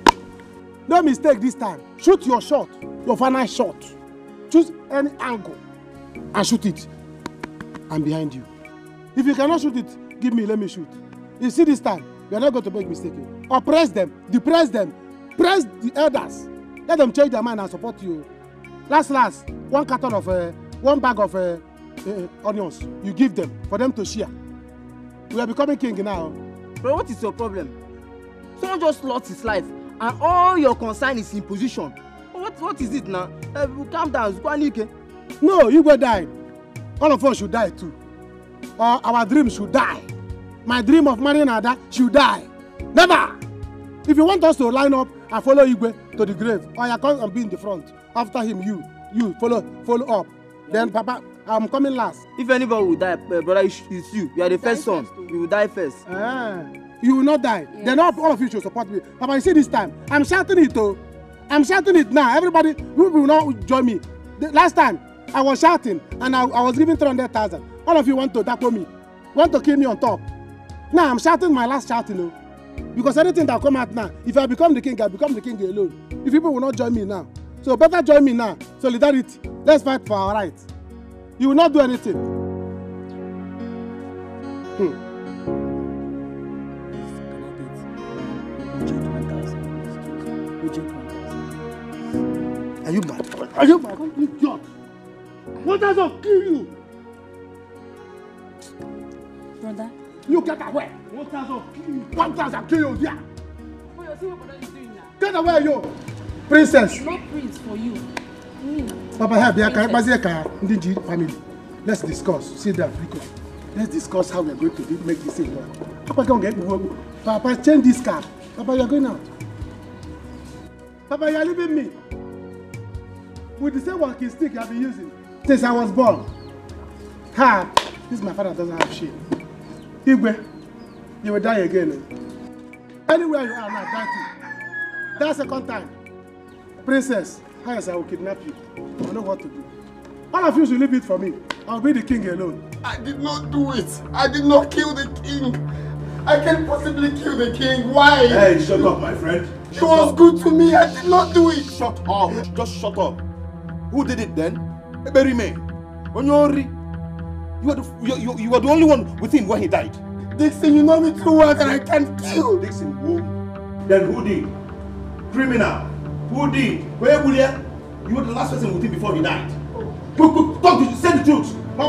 No mistake this time. Shoot your shot. Your final shot. Choose any angle and shoot it. I'm behind you. If you cannot shoot it, give me, let me shoot. You see this time? We are not going to make mistake. Oppress them, depress them, press the elders. Let them change their mind and support you. Last, one carton of, one bag of onions. You give them for them to share. We are becoming king now. Bro, what is your problem? Someone just lost his life and all your concern is in position. What is it now? Calm down, Zukwanike. No, you go die. All of us should die too. Or our dream should die. My dream of marrying Ada should die. Never! If you want us to line up and follow Igwe to the grave, or you come and be in the front. After him, you follow up. Then, Papa, I'm coming last. If anybody will die, brother, it's you. You are the first son. You will die first. You will not die. Yes. Then all of you should support me. Papa, you see this time, I'm shouting it though. I'm shouting it now. Everybody will not join me. The last time, I was shouting and I was giving 300,000. All of you want to tackle me. Want to kill me on top. Now I'm shouting my last shouting, you know, because anything that come out now, if I become the king, I become the king alone. If people will not join me now, so better join me now. Solidarity. Let's fight for our rights. You will not do anything. Are you mad? Are you mad? Idiot! What does it kill you? Brother? You get away! 1,000 kill you there! Get away, you! Princess! No prince for you. Papa, help me. Family. Let's discuss. Sit down, Rico. Let's discuss how we're going to make this thing work. Papa, come get me. Papa, change this car. Papa, you're going out. Papa, you're leaving me. With the same walking stick I've been using since I was born. Ha! This my father doesn't have shit. Igwe, you will die again. Anywhere you are now, die too. That second time. Princess, I will kidnap you. I know what to do. All of you should leave it for me. I'll be the king alone. I did not do it. I did not kill the king. I can't possibly kill the king. Why? Hey, shut up, my friend. He was good to me. I did not do it. Shut up. Just shut up. Who did it then? Bury me. Onyori. You were the only one with him when he died. Dixon, you know me too well that I can't kill. Dixon, who? Then who did? Criminal. Who did? Where will you? You were the last person with him before he died. Quick, talk to you. Say the truth. I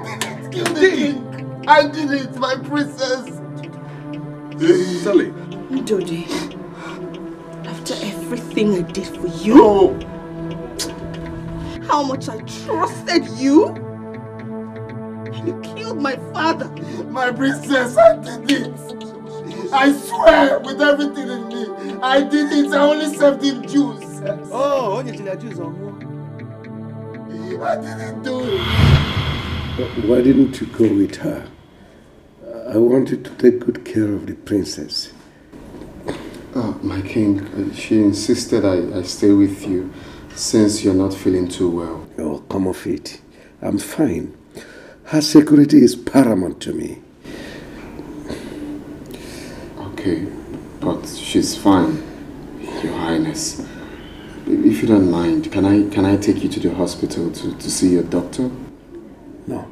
didn't kill the king. I did it, my princess. Sally. Dodi, after everything I did for you, how much I trusted you, and you killed my father. My princess, I did it. I swear with everything in me, I did it. I only served him juice. Oh, only juice on I didn't do it. Why didn't you go with her? I wanted to take good care of the princess. My king, she insisted I stay with you. Since you're not feeling too well. Oh, come off it. I'm fine. Her security is paramount to me. Okay, but she's fine, Your Highness. If you don't mind, can I take you to the hospital to see your doctor? No.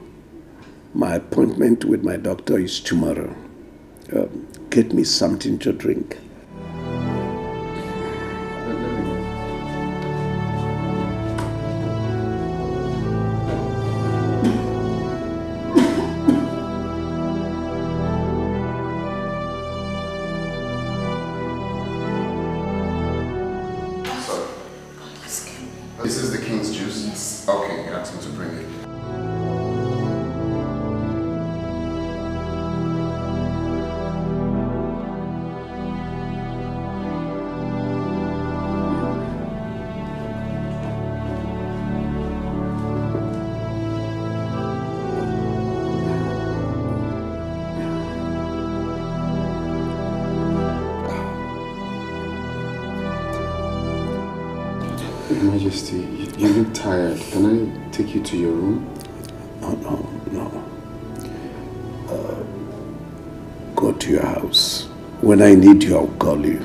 My appointment with my doctor is tomorrow. Get me something to drink. This is the king's juice? Yes. Okay, ask him to bring it. Your Majesty, you look tired. Can I take you to your room? No. Go to your house. When I need you, I'll call you.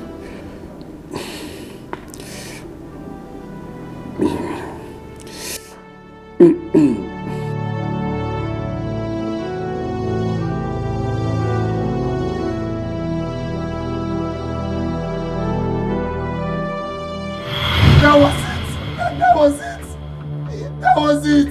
That was it!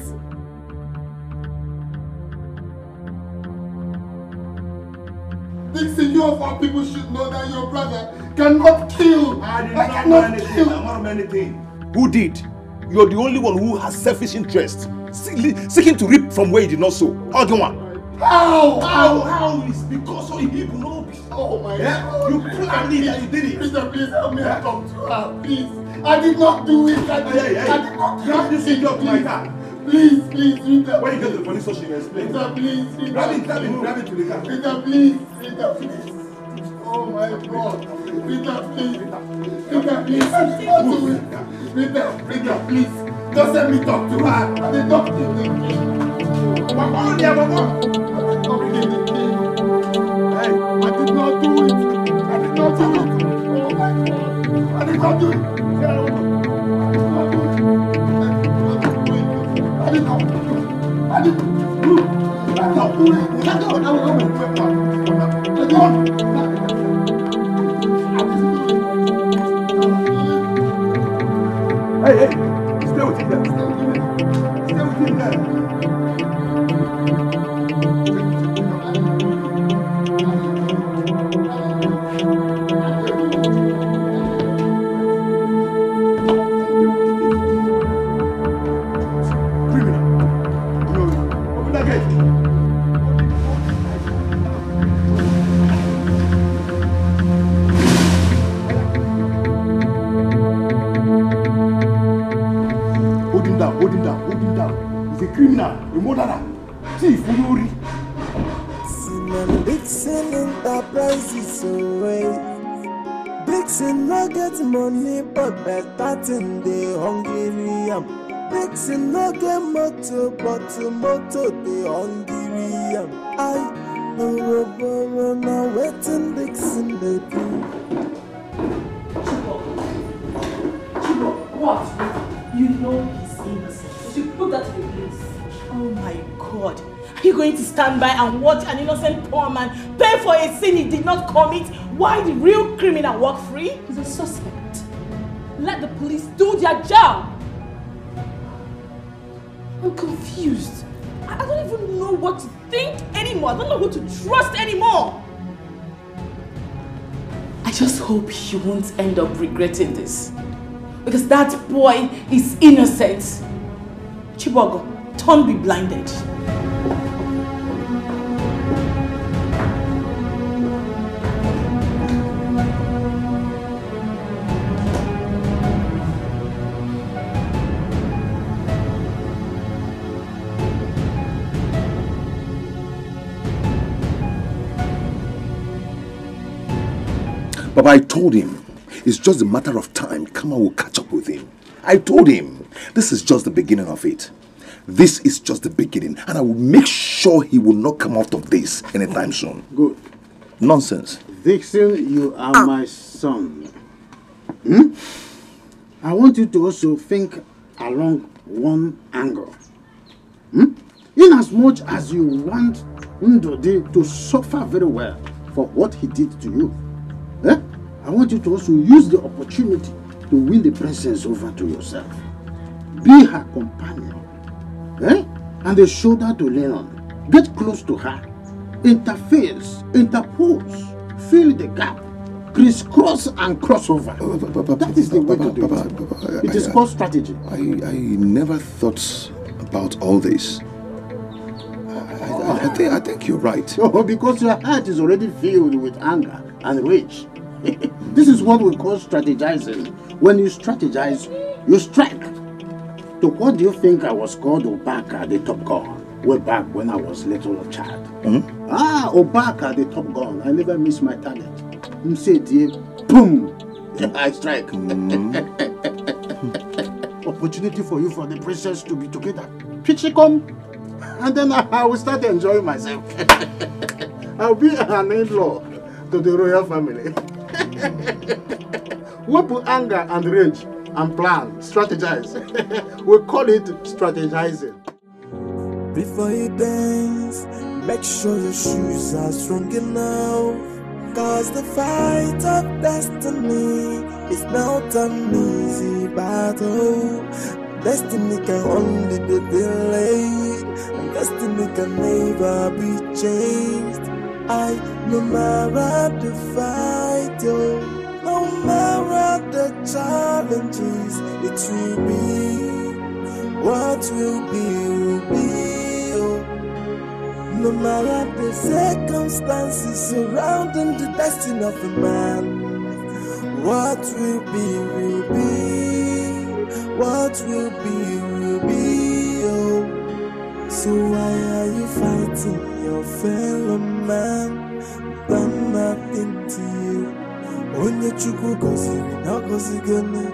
Dixon, you of all people should know that your brother cannot kill. I did not know anything. I'm not anything. Who did? You're the only one who has selfish interest. Seeking to reap from where you did not sow. Argument. How is because of him no be. Oh my God. You planned it and you did it. Please help me talk to her, please. I did not do it. I did not grab this thing up my car. Please, Rita. When you get to the police station, you explain. Rita, please, Rita. Grab it to the car. Rita, please. Oh my God. Rita, please. Rita, please. I did not do it. Rita, please. Just let me talk to her. I did not do it. Hey, I did not do it. I did not do it. Oh my God. I did not do it. I did not do it. Hey, stay with him there. Stay with him there. Hold him down. He's a criminal, a murderer, thief, Uyori. Dixon Enterprises away. Dixon no get money, but better thing they hungry. Dixon no get motor, but motor they hungry. I borrow now waiting Dixon they do. What? You know he's innocent. You should put that to the police. Oh my God. Are you going to stand by and watch an innocent poor man pay for a sin he did not commit while the real criminal walk free? He's a suspect. Let the police do their job. I'm confused. I don't even know what to think anymore. I don't know who to trust anymore. I just hope you won't end up regretting this. Because that boy is innocent. Chibogo, don't be blinded. But I told him, it's just a matter of time. Kama will catch up with him. I told him, this is just the beginning of it. This is just the beginning, and I will make sure he will not come out of this anytime soon. Good. Nonsense. Dixon, you are my son. I want you to also think along one angle. In as much as you want Ndodi to suffer very well for what he did to you, I want you to also use the opportunity to win the princess over to yourself. Be her companion, and a shoulder to lean on. Get close to her. Interface, interpose, fill the gap, crisscross and crossover. That is the way to do it. It is called strategy. I never thought about all this. I think you're right. Oh, because your heart is already filled with anger and rage. This is what we call strategizing. When you strategize, you strike. So what do you think I was called Obaka, the top gun, way back when I was little child? Obaka, the top gun. I never miss my target. You say, boom, I strike. Opportunity for you for the princess to be together. Pitchy come, and then I will start enjoying myself. I'll be an in-law to the royal family. We put anger and rage and plan, strategize. We call it strategizing. Before you dance, make sure your shoes are strong enough. Cause the fight of destiny is not an easy battle. Destiny can only be delayed, and destiny can never be changed. No matter the fight, no matter the challenges, it will be. What will be. No matter the circumstances surrounding the destiny of a man, what will be. What will be. So why are you fighting your fellow man? Done nothing to you. Onye chukwu goziri na gozigone.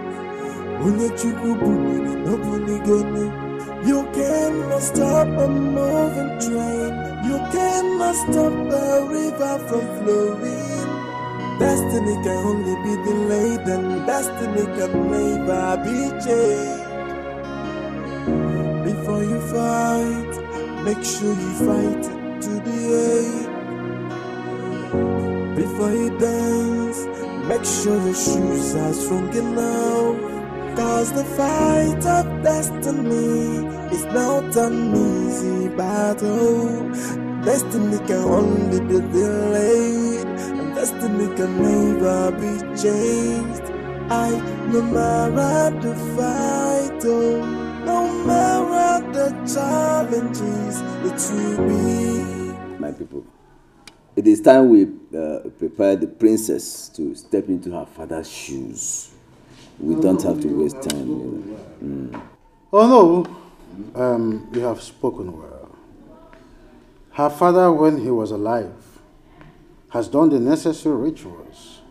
Onye chukwu buniri no bunigone. You cannot stop a moving train. You cannot stop a river from flowing. Destiny can only be delayed, and destiny can never be changed. Before you fight, make sure you fight to the end. Before you dance, make sure your shoes are strong enough. Cause the fight of destiny is not an easy battle. Destiny can only be delayed, and destiny can never be changed. No matter the fight, no matter the challenges, it will be. My people, it is time we prepare the princess to step into her father's shoes. We don't have to waste time. Oh no, you have spoken well. Her father, when he was alive, has done the necessary rituals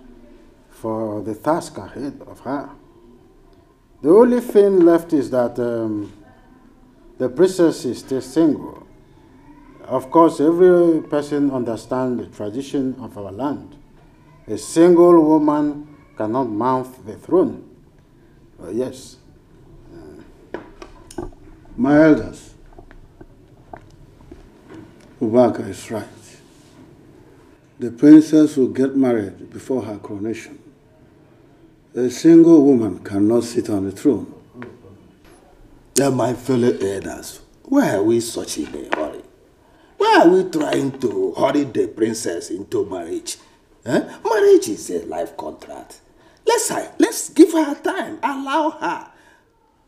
for the task ahead of her. The only thing left is that the princess is still single. Of course, every person understands the tradition of our land. A single woman cannot mount the throne. Yes. My elders, Ubaka is right. The princess will get married before her coronation. A single woman cannot sit on the throne. My fellow elders, why are we such in a hurry? Why are we trying to hurry the princess into marriage? Marriage is a life contract. Let's give her time. Allow her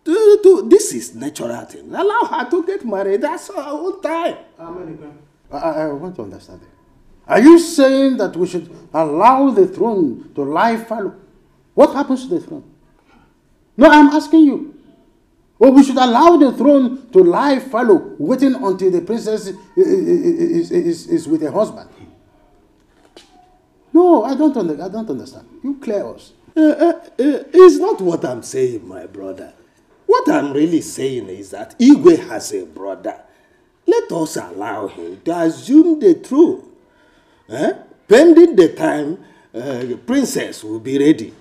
to this is natural thing. Allow her to get married. That's her own time. I want to understand it. Are you saying that we should allow the throne to lie fallow? What happens to the throne? No, I'm asking you. Well, we should allow the throne to lie fallow, waiting until the princess is with her husband. No, I don't understand. You clear us. It's not what I'm saying, my brother. What I'm really saying is that Igwe has a brother. Let us allow him to assume the truth. Pending the time, the princess will be ready.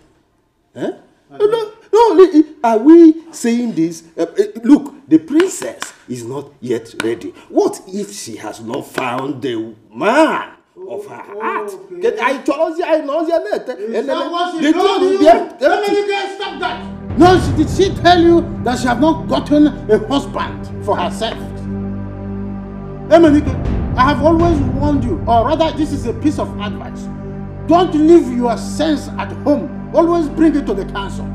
No, are we saying this? Look, the princess is not yet ready. What if she has not found the man of her heart? I told you, I know your net. Stop that! No, did she tell you that she have not gotten a husband for herself? Emenike, I have always warned you, or rather this is a piece of advice. Don't leave your sense at home. Always bring it to the council.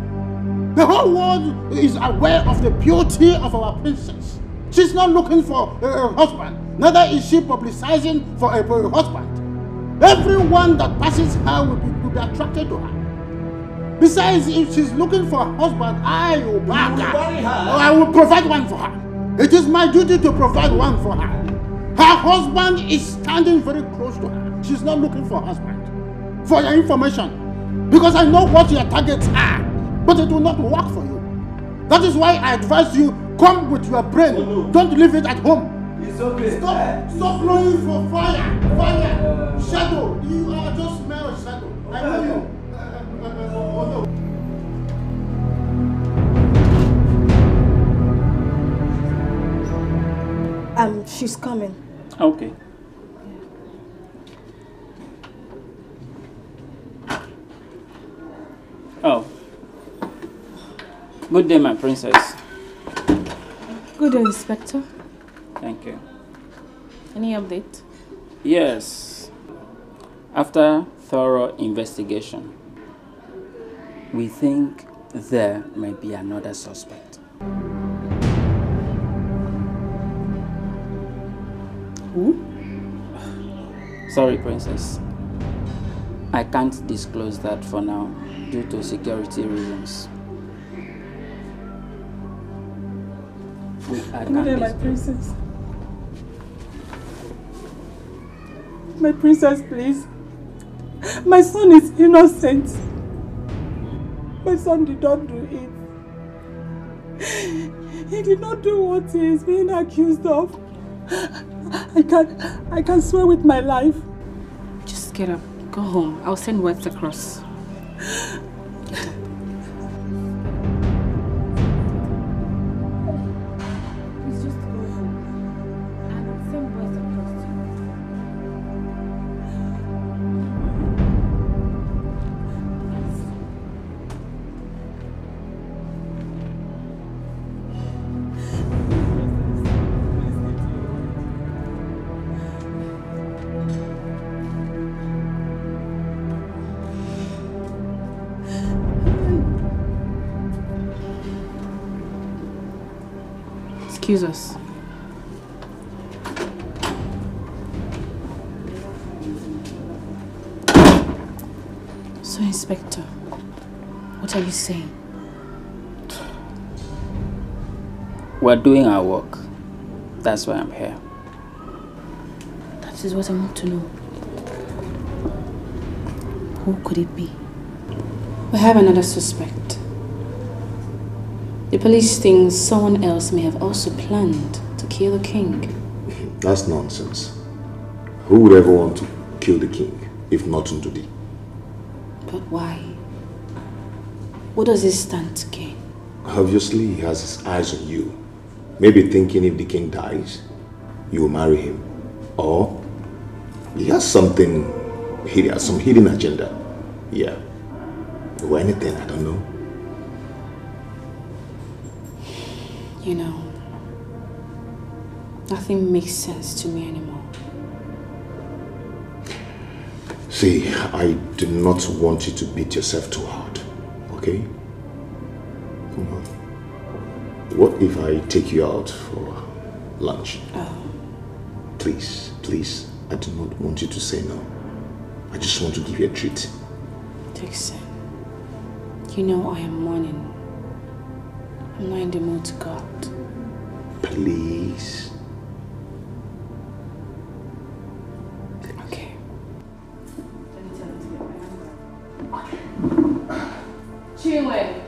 The whole world is aware of the beauty of our princess. She's not looking for a husband. Neither is she publicizing for a husband. Everyone that passes her will be attracted to her. Besides, if she's looking for a husband, I will back her. I will provide one for her. It is my duty to provide one for her. Her husband is standing very close to her. She's not looking for a husband. For your information. Because I know what your targets are. But it will not work for you. That is why I advise you, come with your brain. Oh, no. Don't leave it at home. It's okay. Stop blowing for fire. Fire. Shadow. You are just smell a shadow. I know you. Oh no. She's coming. Okay. Oh. Good day, my princess. Good day, Inspector. Thank you. Any update? Yes. After thorough investigation, we think there may be another suspect. Who? Sorry, princess. I can't disclose that for now due to security reasons. Good day, my princess. My princess, please. My son is innocent. My son did not do it. He did not do what he is being accused of. I can swear with my life. Just get up. Go home. I'll send words across. Excuse us. So, Inspector, what are you saying? We're doing our work. That's why I'm here. That is what I want to know. Who could it be? We have another suspect. The police think someone else may have also planned to kill the king. That's nonsense. Who would ever want to kill the king, if not Ndudi? But why? What does he stand to gain? Obviously, he has his eyes on you. Maybe thinking if the king dies, you will marry him. Or he has something, he has some hidden agenda. Yeah. Or anything, I don't know. You know, nothing makes sense to me anymore. See, I do not want you to beat yourself too hard, okay? Come on. What if I take you out for lunch? Oh. Please, please, I do not want you to say no. I just want to give you a treat. Dixon, you know I am mourning. I'm not in the mood to go out. Please. Okay. Chinwe.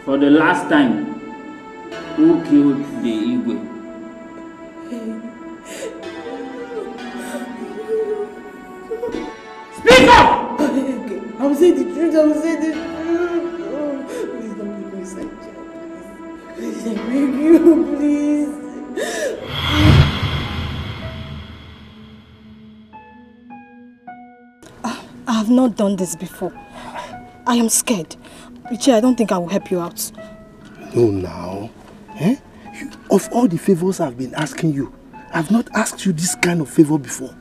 For the last time, who killed the Igwe? Speak up! I will say the truth, I will say the truth. Oh, please don't make me such a please, I beg you, please. I have not done this before. I am scared. Richie, I don't think I will help you out. No, now. Eh? Of all the favors I've been asking you, I've not asked you this kind of favor before.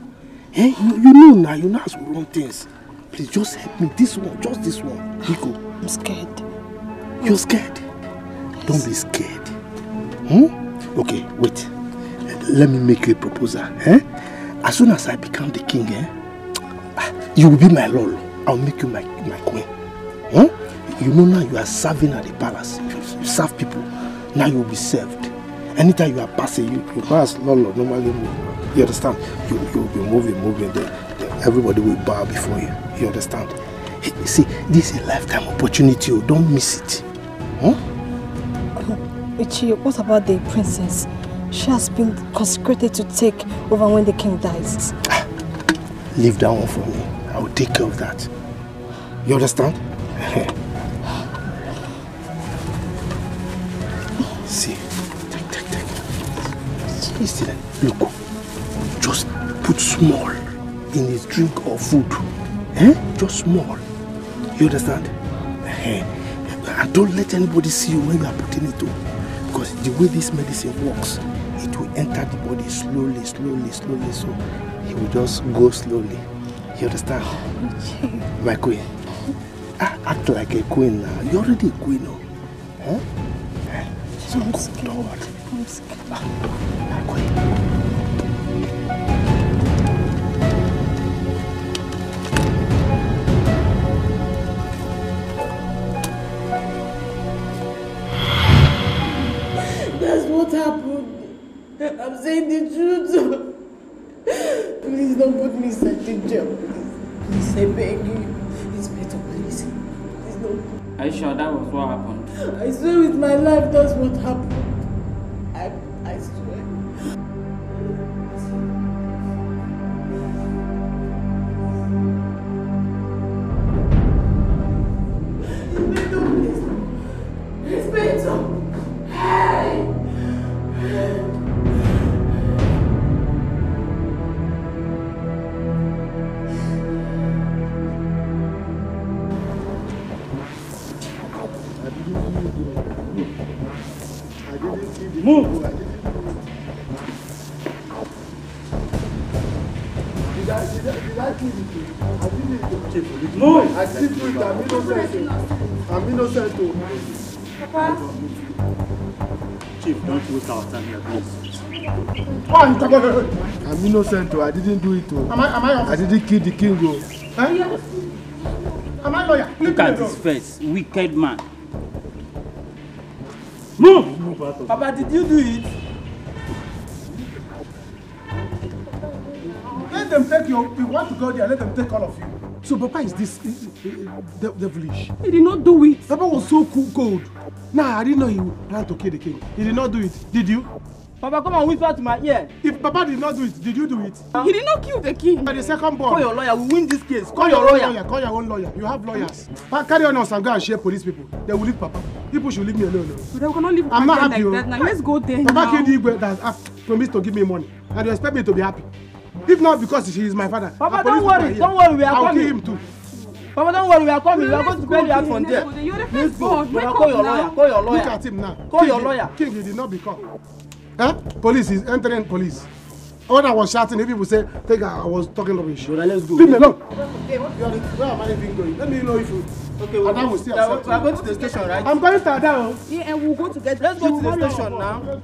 Eh? You know now, you know how to run things. Please, just help me. This one, just this one. Nico. I'm scared. You're scared? Yes. Don't be scared. Hmm? Okay, wait. Let me make you a proposal. Eh? As soon as I become the king, you will be my lord. I'll make you my queen. Hmm? You know now you are serving at the palace. You serve people. Now you will be served. Anytime you are passing, you pass lord normally move. You understand? You will be moving. Then everybody will bow before you. You understand? You see, this is a lifetime opportunity. Don't miss it. Huh? Ichi, what about the princess? She has been consecrated to take over when the king dies. Leave that one for me. I will take care of that. You understand? See, take. Listen, look. Just put small in his drink or food. Eh? Just small. You understand? And don't let anybody see you when you are putting it on. Because the way this medicine works, it will enter the body slowly. So he will just go slowly. You understand? My queen. Act like a queen now. You're already a queen now. Huh? So come, don't worry. I'm scared. My queen. That's what happened. I'm saying the truth. Please don't put me in such a jail. Please, I beg you. Inspector, please. Please don't. Are you sure that was what happened? I swear with my life that's what happened. I swear. Inspector! Hey! Move! Did I kill you? I didn't. Move! I didn't do it. I'm innocent. Papa? Chief, don't waste our time here, please. I'm innocent. I didn't do it. Am I? I didn't kill the king. Eh? Am I lawyer? Look at his face, wicked man. Move! Papa, did you do it? Let them take you. If you want to go there, let them take all of you. So Papa is this devilish. He did not do it. Papa was so cold. Nah, I didn't know he planned to kill the king. He did not do it. Did you? Papa, come and whisper to my ear. If Papa did not do it, did you do it? He did not kill the king. By the second born. Call your lawyer. We win this case. Call your lawyer. Call your own lawyer. You have lawyers. Carry on us and go and share police people. They will leave Papa. People should leave me alone. So they cannot leave I'm not happy. like that. Now let's go there. Papa now. killed Igwe that has promised to give me money. And you expect me to be happy. If not because he is my father. Papa, don't worry. Don't worry. We are coming. I'll kill him too. Papa, don't worry. We are coming. We are going to bail you out from there. Let's go. Call your lawyer. Call your lawyer. Look at him now. Call your lawyer. King, he did not become. Huh? Police is entering police. When I was shouting, the people say, I was talking rubbish. Let's go. Leave me alone. Okay, where am I even going? Let me know if you. Okay, Adam will still accept we are going to the station, right? I'm going to Adam. Yeah, and we'll go together. Let's go to the station now.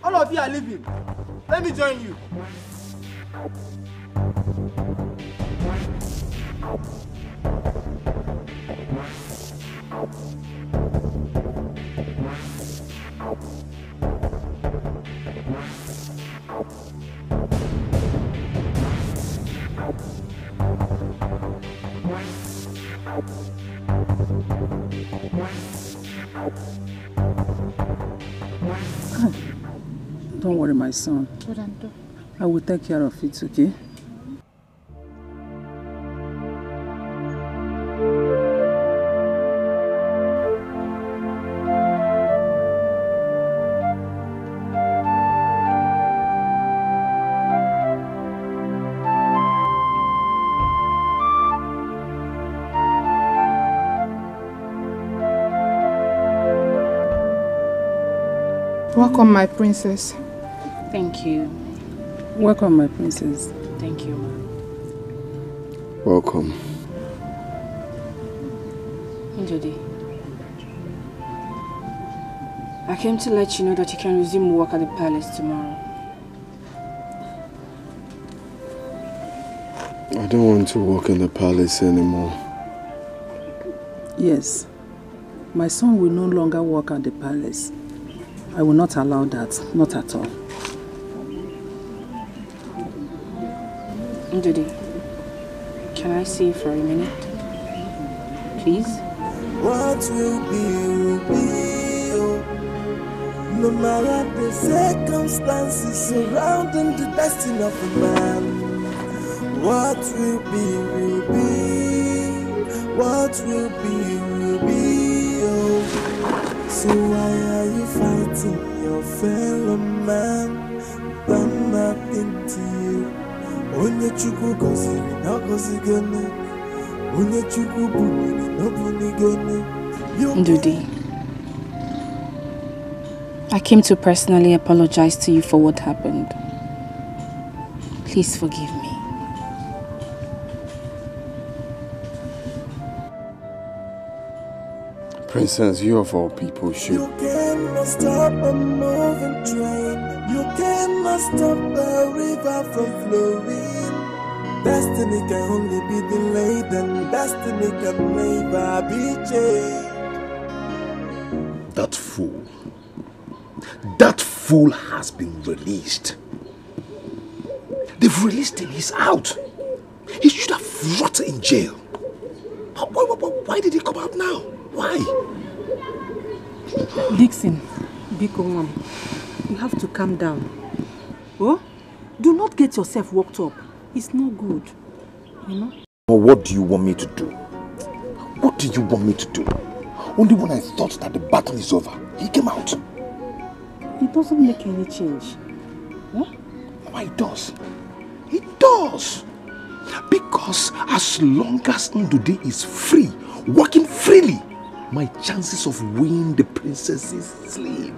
All of you are leaving. Let me join you. Don't worry, my son. I will take care of it, okay? Welcome, my princess. Thank you. Welcome, my princess. Thank you, ma. Welcome. Njodi, I came to let you know that you can resume work at the palace tomorrow. I don't want to work in the palace anymore. Yes. My son will no longer work at the palace. I will not allow that. Not at all. Njodi, can I see you for a minute? Please? What will be, no matter the circumstances surrounding the destiny of a man. What will be, what will be, oh. So why are you fighting your fellow man? Done nothing to you. Onye chukwu goziri na gozigone. Onye chukwu buniri no bunigone. Njodi, I came to personally apologize to you for what happened. Please forgive me. Princess, you of all people should. You cannot stop a moving train. You cannot stop a river from flowing. Destiny can only be delayed, and destiny can never be changed. That fool has been released. They've released him, he's out. He should have rotted in jail. Why did he come out now? Why? Dixon, Biko Mom, you have to calm down. Oh? Do not get yourself worked up. It's no good. You know? Well, what do you want me to do? What do you want me to do? Only when I thought that the battle is over, he came out. It doesn't make any change. Huh? Why it does? It does. Because as long as Ndude is free, working freely, my chances of winning the princess is slim.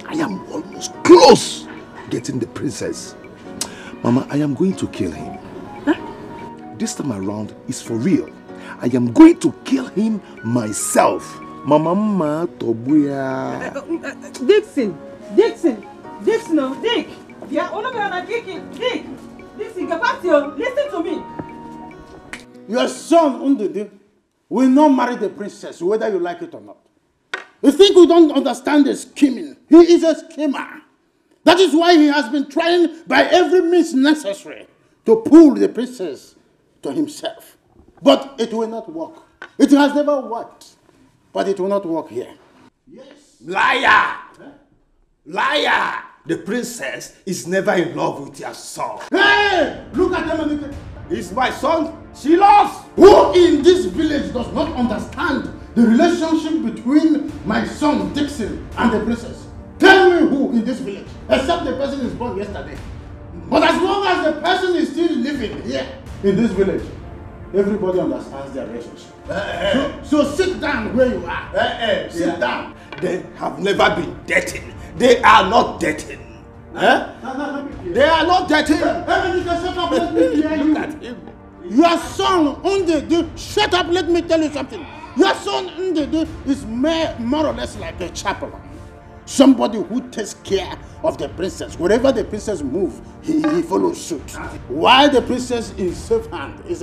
I am almost close getting the princess. Mama, I am going to kill him. Huh? This time around is for real. I am going to kill him myself. Mama Tobuya. Dixon, Dick. Yeah, Dick. Dixon, listen to me. Your son, Ndude, will not marry the princess, whether you like it or not. You think we don't understand the scheming? He is a schemer. That is why he has been trying by every means necessary to pull the princess to himself. But it will not work. It has never worked. But it will not work here. Yes. Liar! Huh? Liar! The princess is never in love with your son. Hey! Look at them. He's my son. She loves. Who in this village does not understand the relationship between my son Dixon and the princess? Tell me who in this village, except the person is born yesterday. But as long as the person is still living here in this village, everybody understands their relationship. So sit down where you are. Sit down. They have never been dating. They are not dating. Huh? They are not dating. Shut up, let me hear you. Look at him. Your son, Ndude, shut up, let me tell you something. Your son, Ndude, is more or less like a chaplain. Somebody who takes care of the princess. Wherever the princess moves, he follows suit. While the princess is in safe hand, he's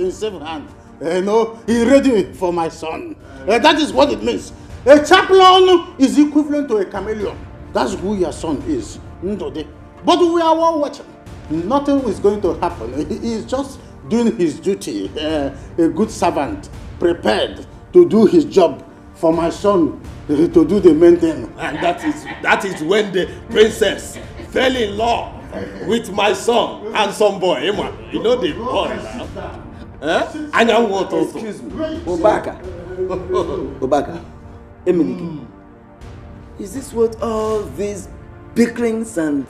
ready for my son. That is what it means. A chaplain is equivalent to a chameleon. That's who your son is, Ndude. But we are all watching. Nothing is going to happen. He is just doing his duty. A good servant, prepared to do his job for my son to do the main thing. And that is when the princess fell in love with my son, handsome boy. You know the boy now. Excuse me. Obaka. Obaka. Eminike. Is this what all these bickerings and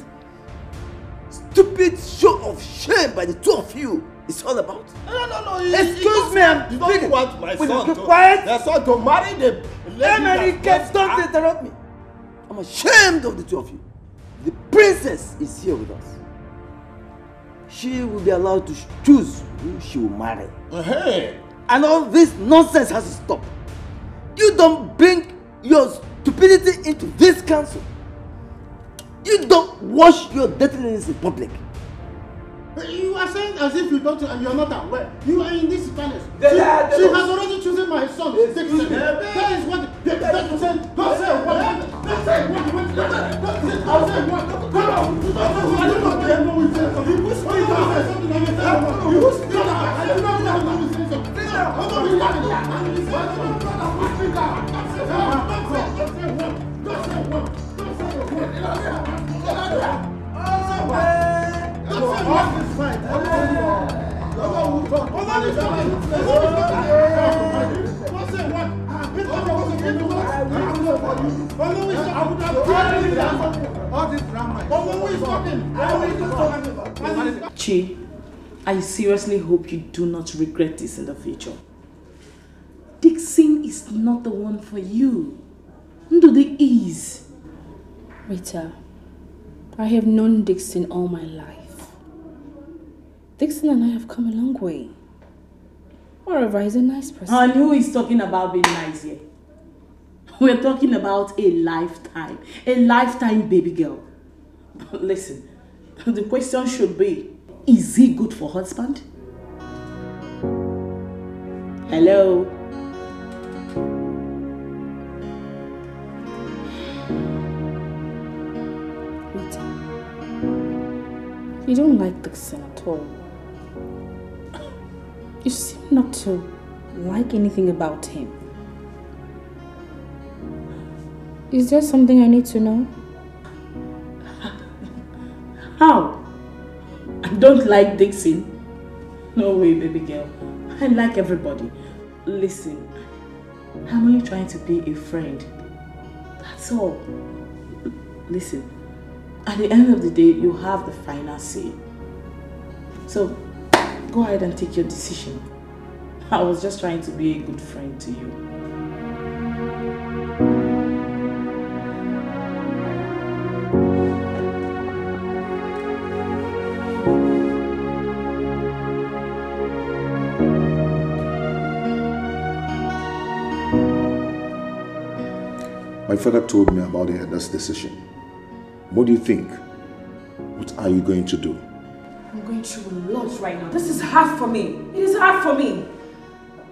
stupid show of shame by the two of you is all about? No. Excuse me, I'm speaking. Want my son Will you quiet? Their son to marry the lady. Don't interrupt me. I'm ashamed of the two of you. The princess is here with us. She will be allowed to choose who she will marry. And all this nonsense has to stop. You don't bring your stupidity into this council. You don't wash your dirtiness in public. You are saying as if you don't and you are not aware. You are in this palace. She has already chosen my son. That is what that was saying. Don't say what. Don't say what. I'll say what. Come on. I do not care what we say. You speak up. You speak up. I do not care what we say. Speak up. Don't say what. Chi, I seriously hope you do not regret this in the future. Dixon is not the one for you. Ndude is. Rita, I have known Dixon all my life. Dixon and I have come a long way. Moreover, he's a nice person. And who is talking about being nice here? We're talking about a lifetime baby girl. Listen, the question should be, is he good for husband? Hello? Rita, you don't like Dixon at all. You seem not to like anything about him. Is there something I need to know? How? I don't like Dixon. No way, baby girl. I like everybody. Listen, I'm only trying to be a friend. That's all. Listen, at the end of the day, you have the final say. So, go ahead and take your decision. I was just trying to be a good friend to you. My father told me about the elder's decision. What do you think? What are you going to do? I'm going through a lot right now. This is hard for me. It is hard for me.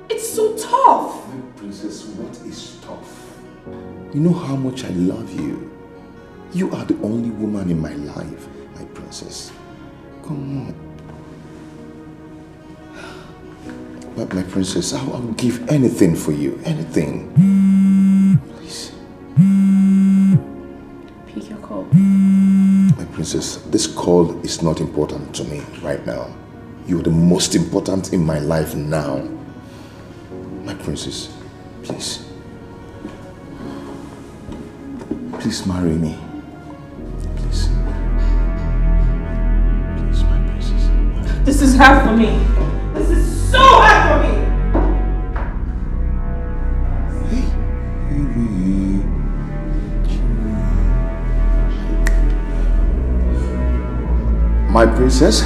It's so tough. My princess, what is tough? You know how much I love you. You are the only woman in my life, my princess. Come on. But my princess, I will give anything for you. Anything. Please. Pick your call. My princess, this call is not important to me right now. You're the most important in my life now. My princess, please. Please marry me. Please. Please, my princess. This is hard for me. This is so hard for me. My princess?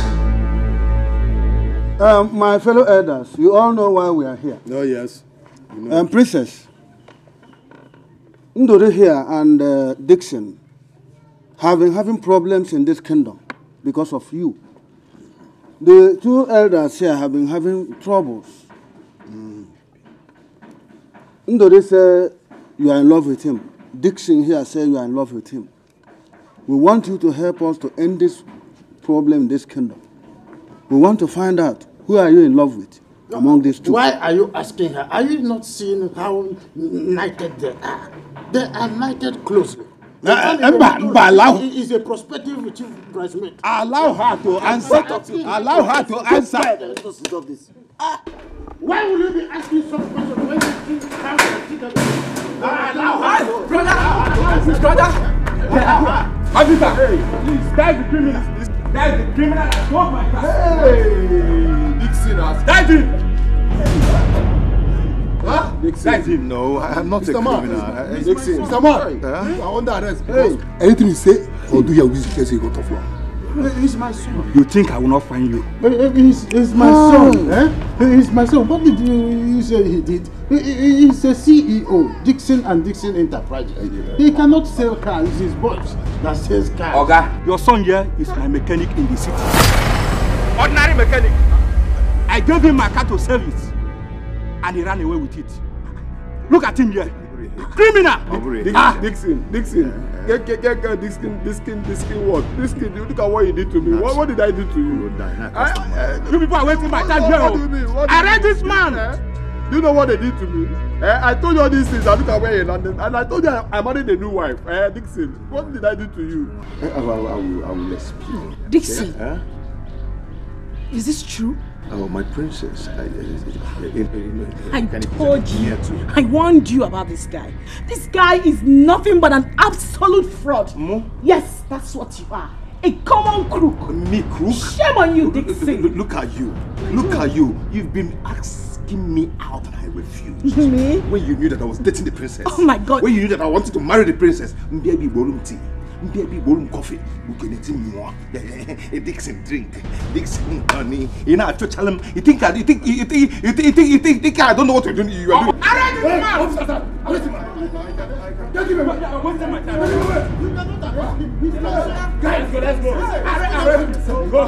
My fellow elders, you all know why we are here. Oh, yes. You know. Princess, Ndori here and Dixon have been having problems in this kingdom because of you. The two elders here have been having troubles. Ndori said you are in love with him. Dixon here said you are in love with him. We want you to help us to end this problem in this kingdom. We want to find out, who are you in love with? among these two. Why are you asking her? Are you not seeing how united they are? They are united closely. Allow. Is a prospective chief bridesmaid. Allow her to answer. Allow her to answer. Why will you be asking some questions when you think how to see them? Allow her. Brother! Officer! Please, that's the criminal. That's the criminal that broke my car. Hey! Dixon has died him! Huh? Dixon. No, I'm not Mr. a Man. criminal. Dixon. Mr. Man, you are under arrest because anything you say or do here with you go to floor. He's my son. You think I will not find you? He's my son. He's my son. What did you say he did? He's a CEO, Dixon and Dixon Enterprises. He cannot sell cars. It's his boss that sells cars. Oga, your son here is my mechanic in the city. Ordinary mechanic. I gave him my car to service and he ran away with it. Look at him here. Criminal! Dixon, get Dixon what? Dixon, look at what you did to me. What did I do to you? You people are wasting my time here. What do you mean? Arrest this man! Do you know what they did to me? I told you all these things. I look at where you're London, and I told you I married a new wife. Dixon, what did I do to you? I will explain. Dixon, Yeah? is this true? Oh, my princess. I told you. I warned you about this guy. This guy is nothing but an absolute fraud. Yes, that's what you are. A common crook. Me crook? Shame on you, Dixon. Look at you. Look at you. You've been asking me out and I refused. Me? When you knew that I was dating the princess. Oh my God. When you knew that I wanted to marry the princess. Baby, ballroom tea. Baby, ballroom coffee. You can eat more. Dixon drink. Dixon honey. You know, I tell him. You think I don't know what you're doing. You are doing. Arrest this man! Don't give me my time. Guys, let's go. Arrest him. Go,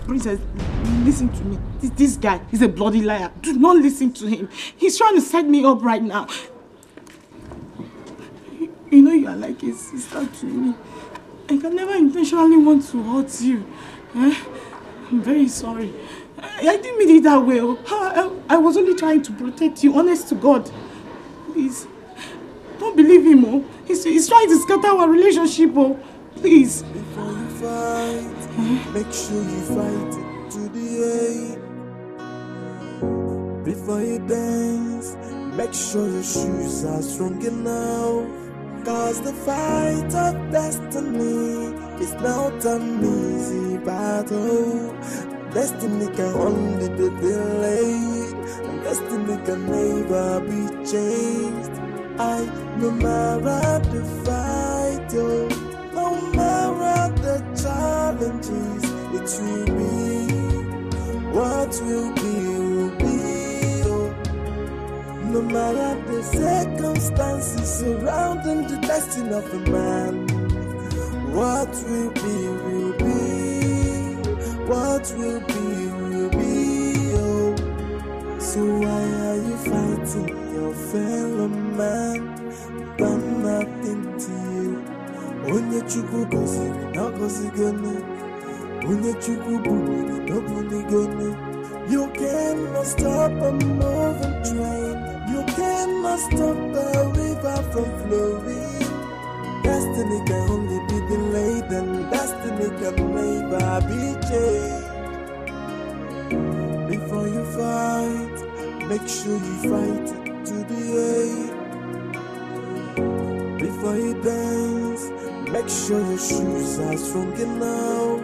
Princess, listen to me. This guy is a bloody liar. Do not listen to him. He's trying to set me up right now. You know you are like a sister to me. I can never intentionally want to hurt you. I'm very sorry. I didn't mean it that way. I was only trying to protect you, honest to God. Please, don't believe him. Oh. He's trying to scatter our relationship. Oh. Please. Before you fight, make sure you fight it to the end. Before you dance, make sure your shoes are strong enough. Cause the fight of destiny is not an easy battle. Destiny can only be delayed, and destiny can never be changed. No matter the fight, no matter the challenges, it will be. What will be, will be. No matter the circumstances surrounding the destiny of a man, what will be, will be. What will be, will be. So why are you fighting your fellow man? Done nothing to you. Onye chukwu goziri na gozigonu. Onye chukwu buniri no bunigonu. You cannot stop a moving train. You cannot stop the river from flowing. Destiny can only be delayed, and destiny can never be changed. Before you fight, make sure you fight it to the end. Before you dance, make sure your shoes are strong enough.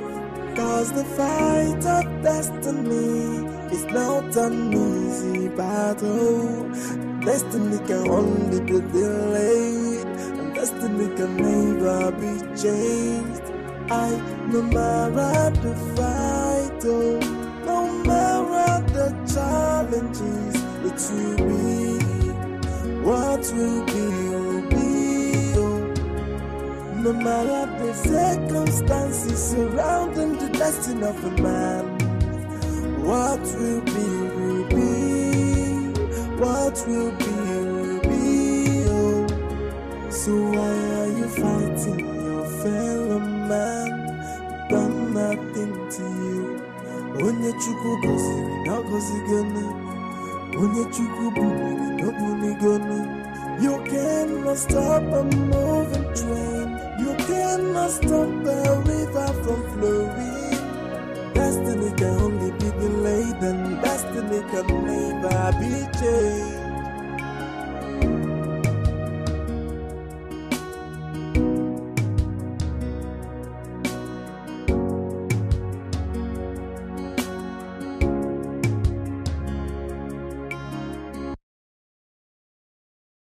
Cause the fight of destiny is not an easy battle. Destiny can only be delayed, and destiny can never be changed. No matter the fight, no matter the challenges, it will be. What will be, will be. No matter the circumstances surrounding the destiny of a man, what will be, will be. What will be, will be. So why are you fighting your fellow man done nothing to you. Onye chukwu goziri na gozigonu, onye chukwu bugiri no bunigonu. You cannot stop a moving train. You cannot stop the river from flowing. Destiny can only be delayed, and destiny can never be changed.